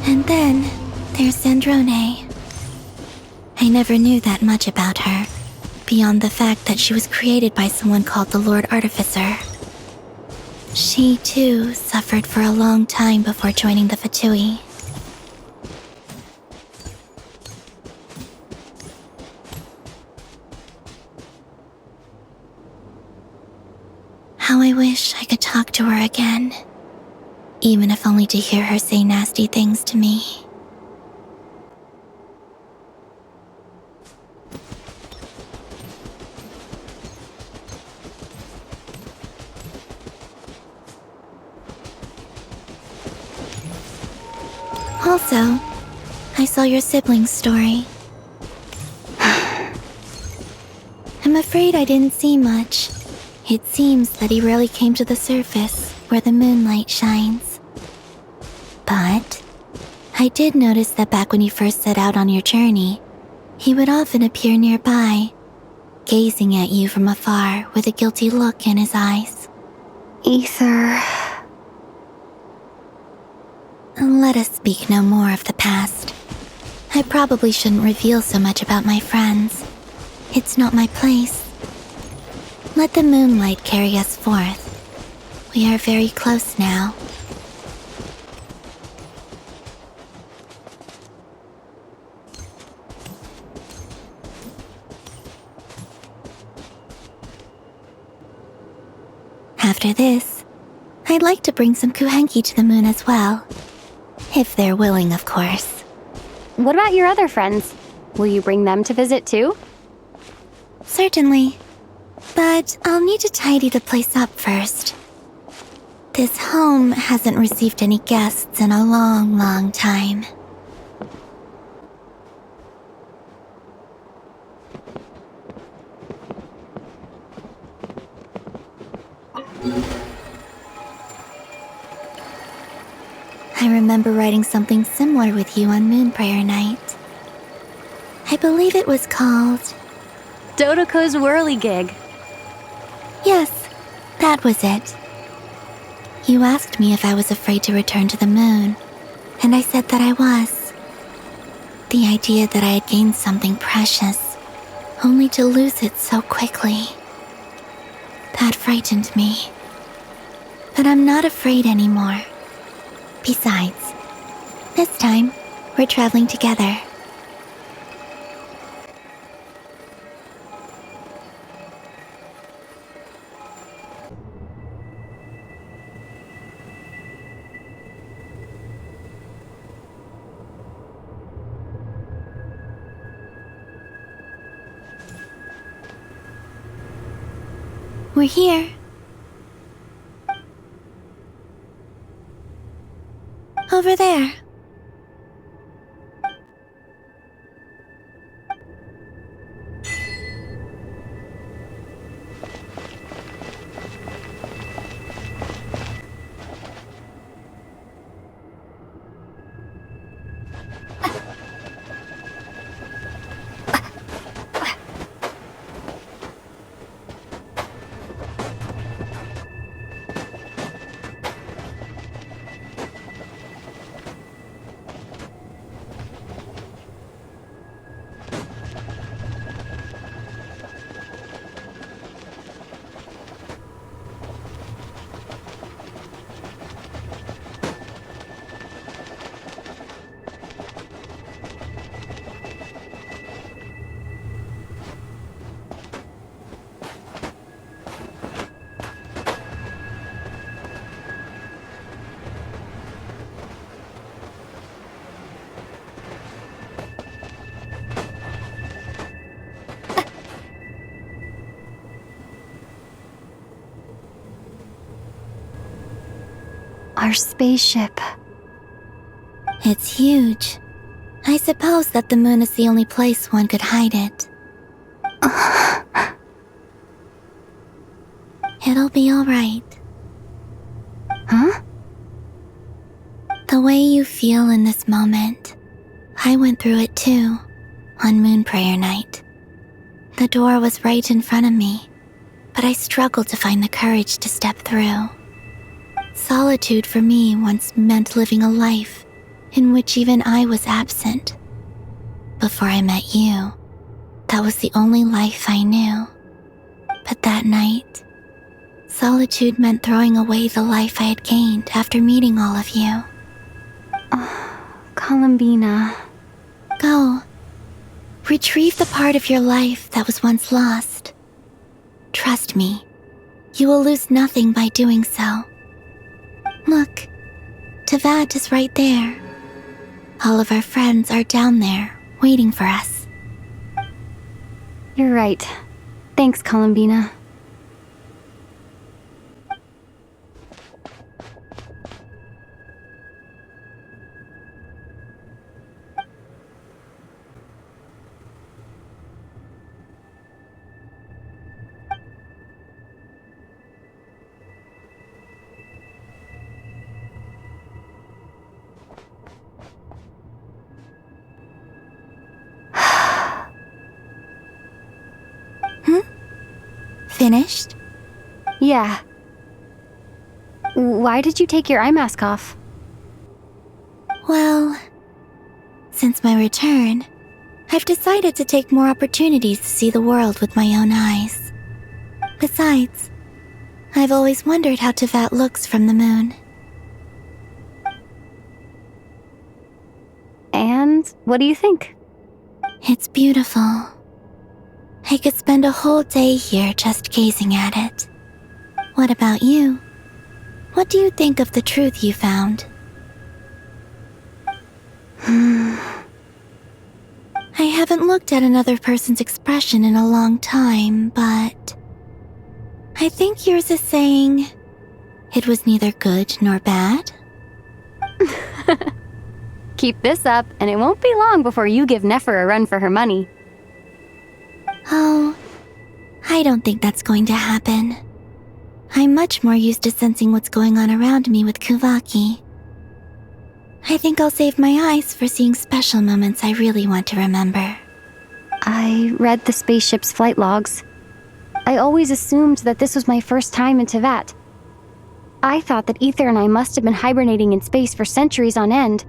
And then, there's Sandrone. I never knew that much about her, beyond the fact that she was created by someone called the Lord Artificer. She, too, suffered for a long time before joining the Fatui. How I wish I could talk to her again, even if only to hear her say nasty things to me. Also, I saw your sibling's story. I'm afraid I didn't see much. It seems that he rarely came to the surface, where the moonlight shines. But I did notice that back when you first set out on your journey, he would often appear nearby, gazing at you from afar with a guilty look in his eyes. Ether. Let us speak no more of the past. I probably shouldn't reveal so much about my friends. It's not my place. Let the moonlight carry us forth. We are very close now. After this, I'd like to bring some Kuhenki to the moon as well. If they're willing, of course. What about your other friends? Will you bring them to visit too? Certainly. But I'll need to tidy the place up first. This home hasn't received any guests in a long, long time. I remember writing something similar with you on Moon Prayer Night. I believe it was called Dodoko's Whirligig. Yes, that was it. You asked me if I was afraid to return to the moon, and I said that I was. The idea that I had gained something precious, only to lose it so quickly. That frightened me. But I'm not afraid anymore. Besides, this time, we're traveling together. We're here. Over there. Our spaceship. It's huge. I suppose that the moon is the only place one could hide it. It'll be alright. Huh? The way you feel in this moment, I went through it too, on Moon Prayer Night. The door was right in front of me, but I struggled to find the courage to step through. Solitude for me once meant living a life in which even I was absent. Before I met you, that was the only life I knew. But that night, solitude meant throwing away the life I had gained after meeting all of you. Columbina. Go. Retrieve the part of your life that was once lost. Trust me, you will lose nothing by doing so. Look, Teyvat is right there. All of our friends are down there, waiting for us. You're right. Thanks, Columbina. Finished? Yeah. Why did you take your eye mask off? Well, since my return, I've decided to take more opportunities to see the world with my own eyes. Besides, I've always wondered how Teyvat looks from the moon. And what do you think? It's beautiful. I could spend a whole day here just gazing at it. What about you? What do you think of the truth you found? I haven't looked at another person's expression in a long time, but I think yours is saying it was neither good nor bad. Keep this up, and it won't be long before you give Nefer a run for her money. Oh, I don't think that's going to happen. I'm much more used to sensing what's going on around me with Kuvaki. I think I'll save my eyes for seeing special moments I really want to remember. I read the spaceship's flight logs. I always assumed that this was my first time in Teyvat. I thought that Ether and I must have been hibernating in space for centuries on end.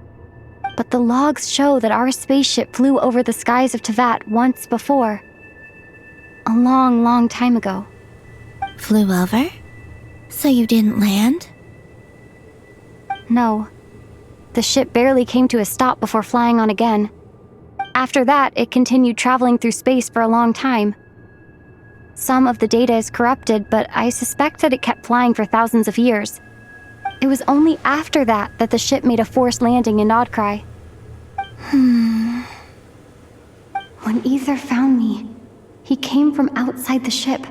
But the logs show that our spaceship flew over the skies of Teyvat once before. A long, long time ago. Flew over? So you didn't land? No. The ship barely came to a stop before flying on again. After that, it continued traveling through space for a long time. Some of the data is corrupted, but I suspect that it kept flying for thousands of years. It was only after that that the ship made a forced landing in Nodcry. When Ether found me, he came from outside the ship.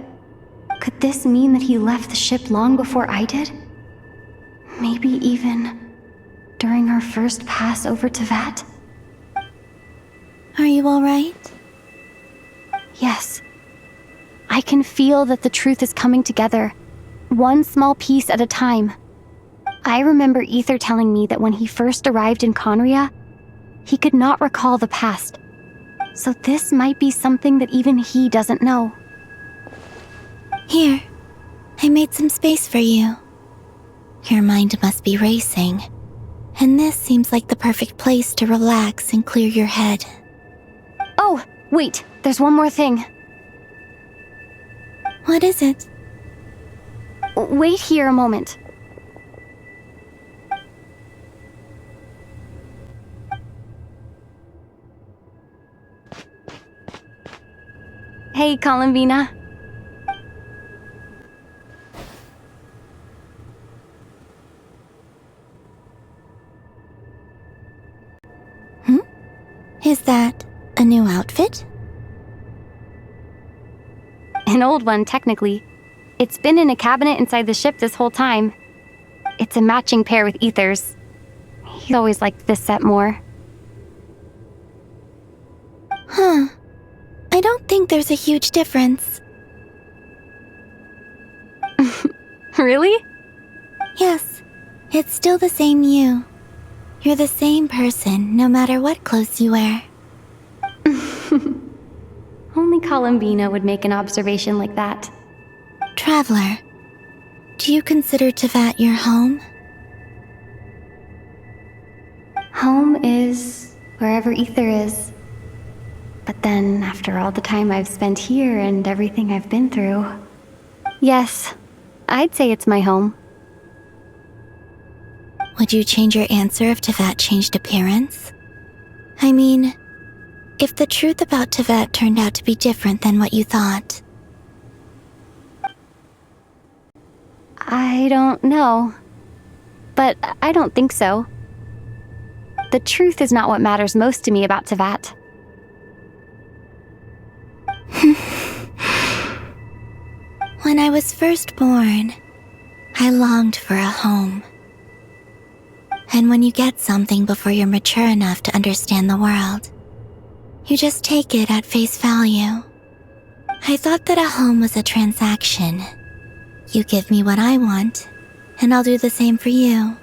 Could this mean that he left the ship long before I did? Maybe even during our first pass over Tevat? Are you alright? Yes. I can feel that the truth is coming together, one small piece at a time. I remember Ether telling me that when he first arrived in Conria, he could not recall the past. So this might be something that even he doesn't know. Here, I made some space for you. Your mind must be racing, and this seems like the perfect place to relax and clear your head. Oh, wait, there's one more thing. What is it? Wait here a moment. Hey, Columbina. Is that a new outfit? An old one, technically. It's been in a cabinet inside the ship this whole time. It's a matching pair with Ether's. He always liked this set more. Huh. I don't think there's a huge difference. Really? Yes. It's still the same you. You're the same person, no matter what clothes you wear. Only Columbina would make an observation like that. Traveler, do you consider Tevat your home? Home is wherever Ether is. But then, after all the time I've spent here and everything I've been through, yes, I'd say it's my home. Would you change your answer if Tevat changed appearance? I mean, if the truth about Tevat turned out to be different than what you thought. I don't know. But I don't think so. The truth is not what matters most to me about Tevat. When I was first born, I longed for a home. And when you get something before you're mature enough to understand the world, you just take it at face value. I thought that a home was a transaction. You give me what I want, and I'll do the same for you.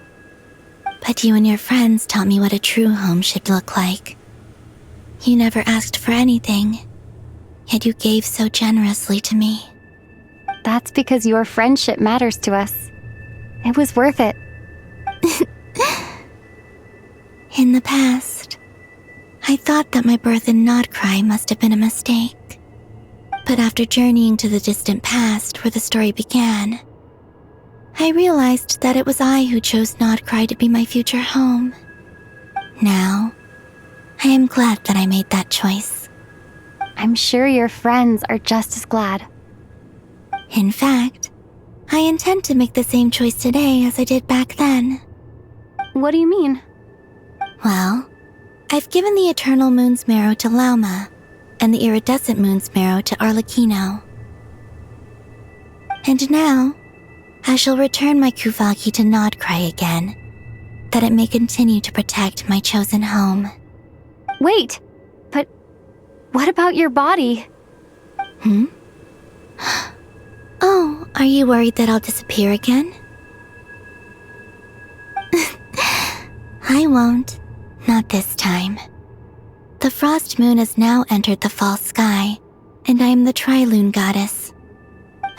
But you and your friends taught me what a true home should look like. You never asked for anything, yet you gave so generously to me. That's because your friendship matters to us. It was worth it. In the past, I thought that my birth in Nodcry must have been a mistake. But after journeying to the distant past where the story began, I realized that it was I who chose Nodcry to be my future home. Now, I am glad that I made that choice. I'm sure your friends are just as glad. In fact, I intend to make the same choice today as I did back then. What do you mean? Well, I've given the Eternal Moon's marrow to Lauma, and the Iridescent Moon's marrow to Arlecchino. And now, I shall return my Kuvaki to Nodcry again, that it may continue to protect my chosen home. Wait, but what about your body? Oh, are you worried that I'll disappear again? I won't. Not this time. The Frost Moon has now entered the false sky, and I am the Trilune Goddess.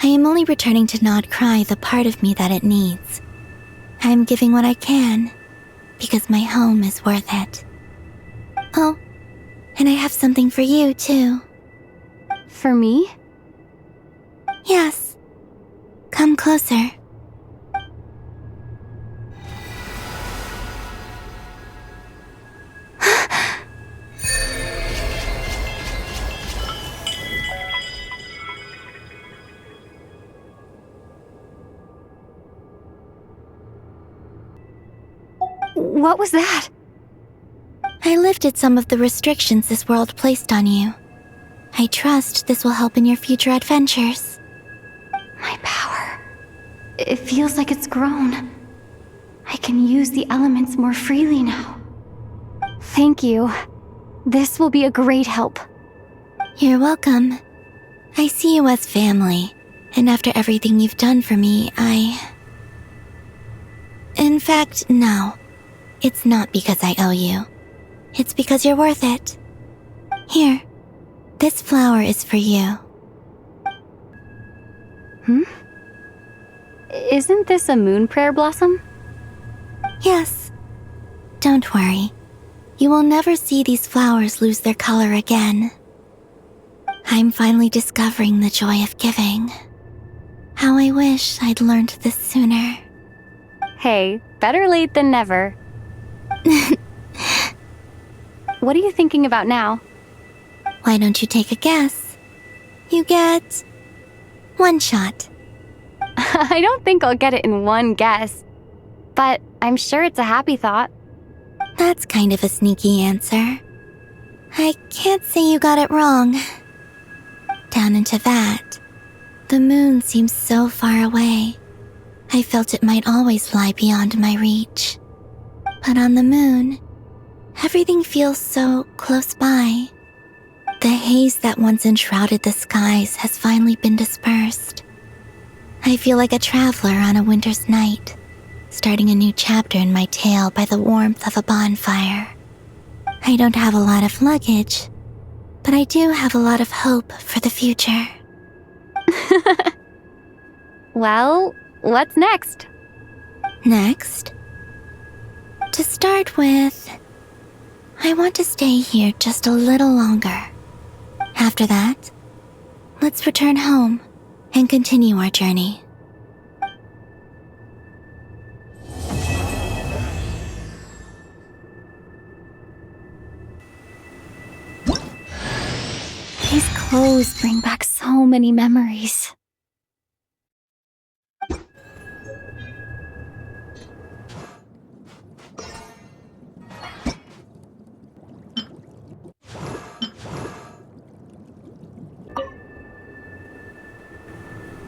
I am only returning to Nodcry the part of me that it needs. I am giving what I can, because my home is worth it. Oh, and I have something for you, too. For me? Yes. Come closer. What was that? I lifted some of the restrictions this world placed on you. I trust this will help in your future adventures. It feels like it's grown. I can use the elements more freely now. Thank you. This will be a great help. You're welcome. I see you as family, and after everything you've done for me, In fact, no. It's not because I owe you. It's because you're worth it. Here, this flower is for you. Isn't this a moon prayer blossom? Yes. Don't worry. You will never see these flowers lose their color again. I'm finally discovering the joy of giving. How I wish I'd learned this sooner. Hey, better late than never. What are you thinking about now? Why don't you take a guess? You get 1 shot. I don't think I'll get it in one guess, but I'm sure it's a happy thought. That's kind of a sneaky answer. I can't say you got it wrong. Down into that, the moon seems so far away. I felt it might always lie beyond my reach. But on the moon, everything feels so close by. The haze that once enshrouded the skies has finally been dispersed. I feel like a traveler on a winter's night, starting a new chapter in my tale by the warmth of a bonfire. I don't have a lot of luggage, but I do have a lot of hope for the future. Well, what's next? Next? To start with, I want to stay here just a little longer. After that, let's return home and continue our journey. These clothes bring back so many memories.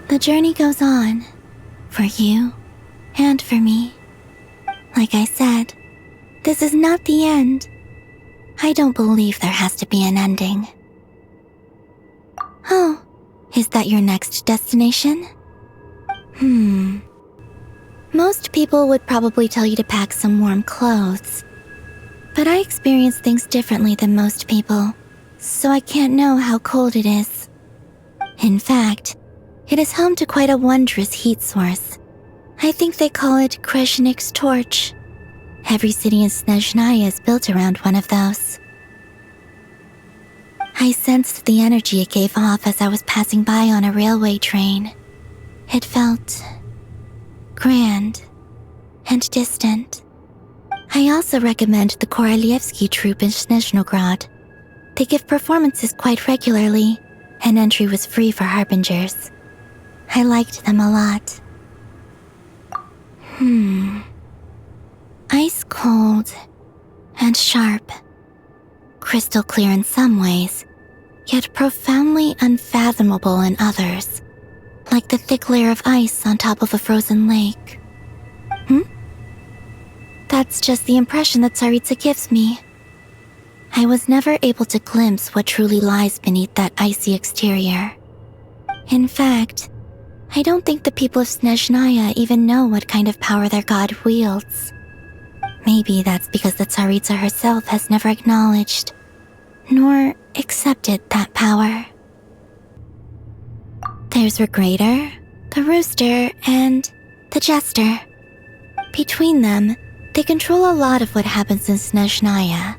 The journey goes on, for you and for me. Like I said, this is not the end. I don't believe there has to be an ending. Oh, is that your next destination? Most people would probably tell you to pack some warm clothes. But I experience things differently than most people, so I can't know how cold it is. In fact, it is home to quite a wondrous heat source. I think they call it Kreshnik's torch. Every city in Snezhnaya is built around one of those. I sensed the energy it gave off as I was passing by on a railway train. It felt grand and distant. I also recommend the Korolievsky troupe in Snezhnograd. They give performances quite regularly, and entry was free for harbingers. I liked them a lot. Ice cold and sharp. Crystal clear in some ways, yet profoundly unfathomable in others, like the thick layer of ice on top of a frozen lake. That's just the impression that Tsaritsa gives me. I was never able to glimpse what truly lies beneath that icy exterior. In fact, I don't think the people of Snezhnaya even know what kind of power their god wields. Maybe that's because the Tsaritsa herself has never acknowledged nor accepted that power. There's Regrator, the Rooster, and the Jester. Between them, they control a lot of what happens in Snezhnaya,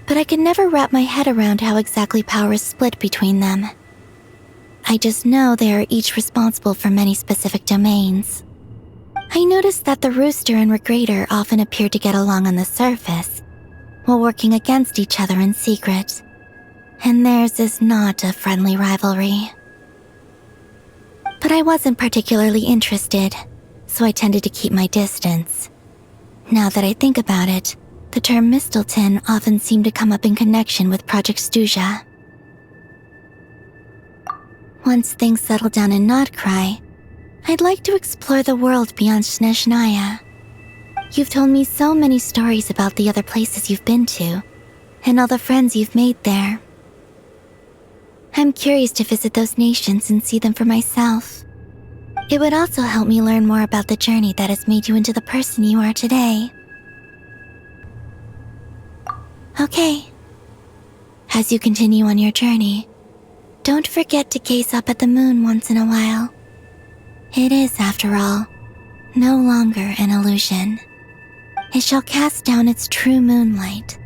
but I can never wrap my head around how exactly power is split between them. I just know they are each responsible for many specific domains. I noticed that the Rooster and Regrator often appear to get along on the surface, while working against each other in secret, and theirs is not a friendly rivalry. But I wasn't particularly interested, so I tended to keep my distance. Now that I think about it, the term Mistelton often seemed to come up in connection with Project Stuja. Once things settled down in Notcry, I'd like to explore the world beyond Snezhnaya. You've told me so many stories about the other places you've been to, and all the friends you've made there. I'm curious to visit those nations and see them for myself. It would also help me learn more about the journey that has made you into the person you are today. Okay. As you continue on your journey, don't forget to gaze up at the moon once in a while. It is, after all, no longer an illusion. It shall cast down its true moonlight,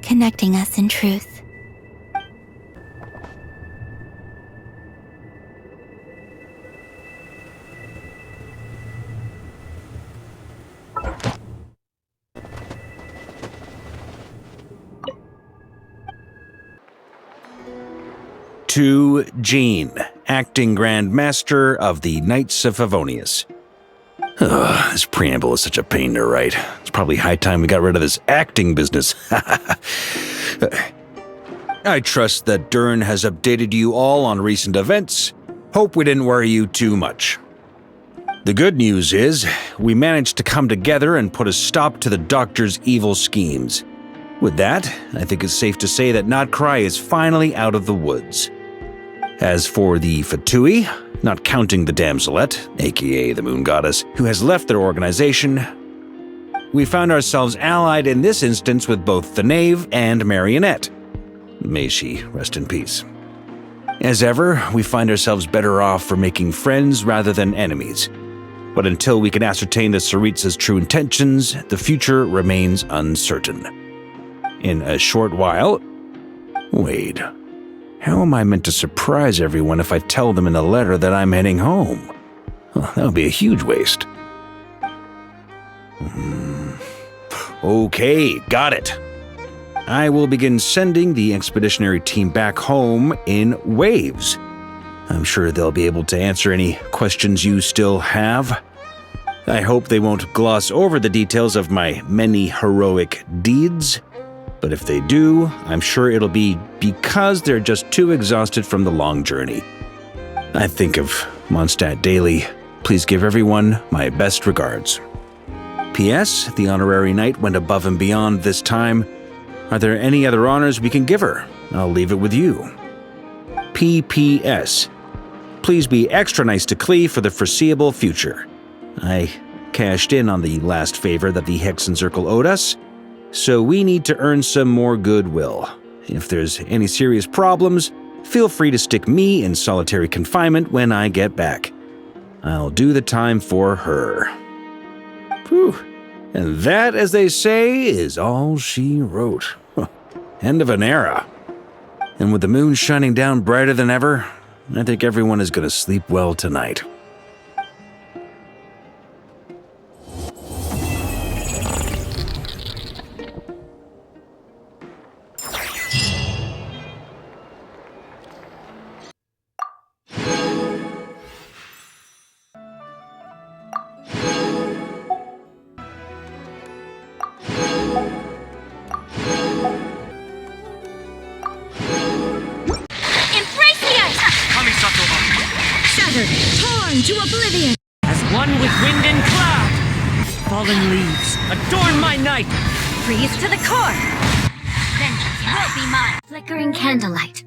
connecting us in truth. To Jean, acting Grand Master of the Knights of Favonius. This preamble is such a pain to write. It's probably high time we got rid of this acting business. I trust that Dern has updated you all on recent events. Hope we didn't worry you too much. The good news is, we managed to come together and put a stop to the Doctor's evil schemes. With that, I think it's safe to say that Notcry is finally out of the woods. As for the Fatui, not counting the Damselette, aka the Moon Goddess, who has left their organization, we found ourselves allied in this instance with both the Knave and Marionette. May she rest in peace. As ever, we find ourselves better off for making friends rather than enemies. But until we can ascertain the Tsaritsa's true intentions, the future remains uncertain. In a short while... Wait... How am I meant to surprise everyone if I tell them in a letter that I'm heading home? That would be a huge waste. Okay, got it. I will begin sending the expeditionary team back home in waves. I'm sure they'll be able to answer any questions you still have. I hope they won't gloss over the details of my many heroic deeds. But if they do, I'm sure it'll be because they're just too exhausted from the long journey. I think of Mondstadt daily. Please give everyone my best regards. P.S. The honorary knight went above and beyond this time. Are there any other honors we can give her? I'll leave it with you. P.P.S. Please be extra nice to Klee for the foreseeable future. I cashed in on the last favor that the Hexen Circle owed us, so we need to earn some more goodwill. If there's any serious problems, feel free to stick me in solitary confinement when I get back. I'll do the time for her. Whew. And that, as they say, is all she wrote. End of an era. And with the moon shining down brighter than ever, I think everyone is going to sleep well tonight. Torn to oblivion! As one with wind and cloud! Fallen leaves, adorn my night! Freeze to the core! Vengeance will be mine! Flickering candlelight.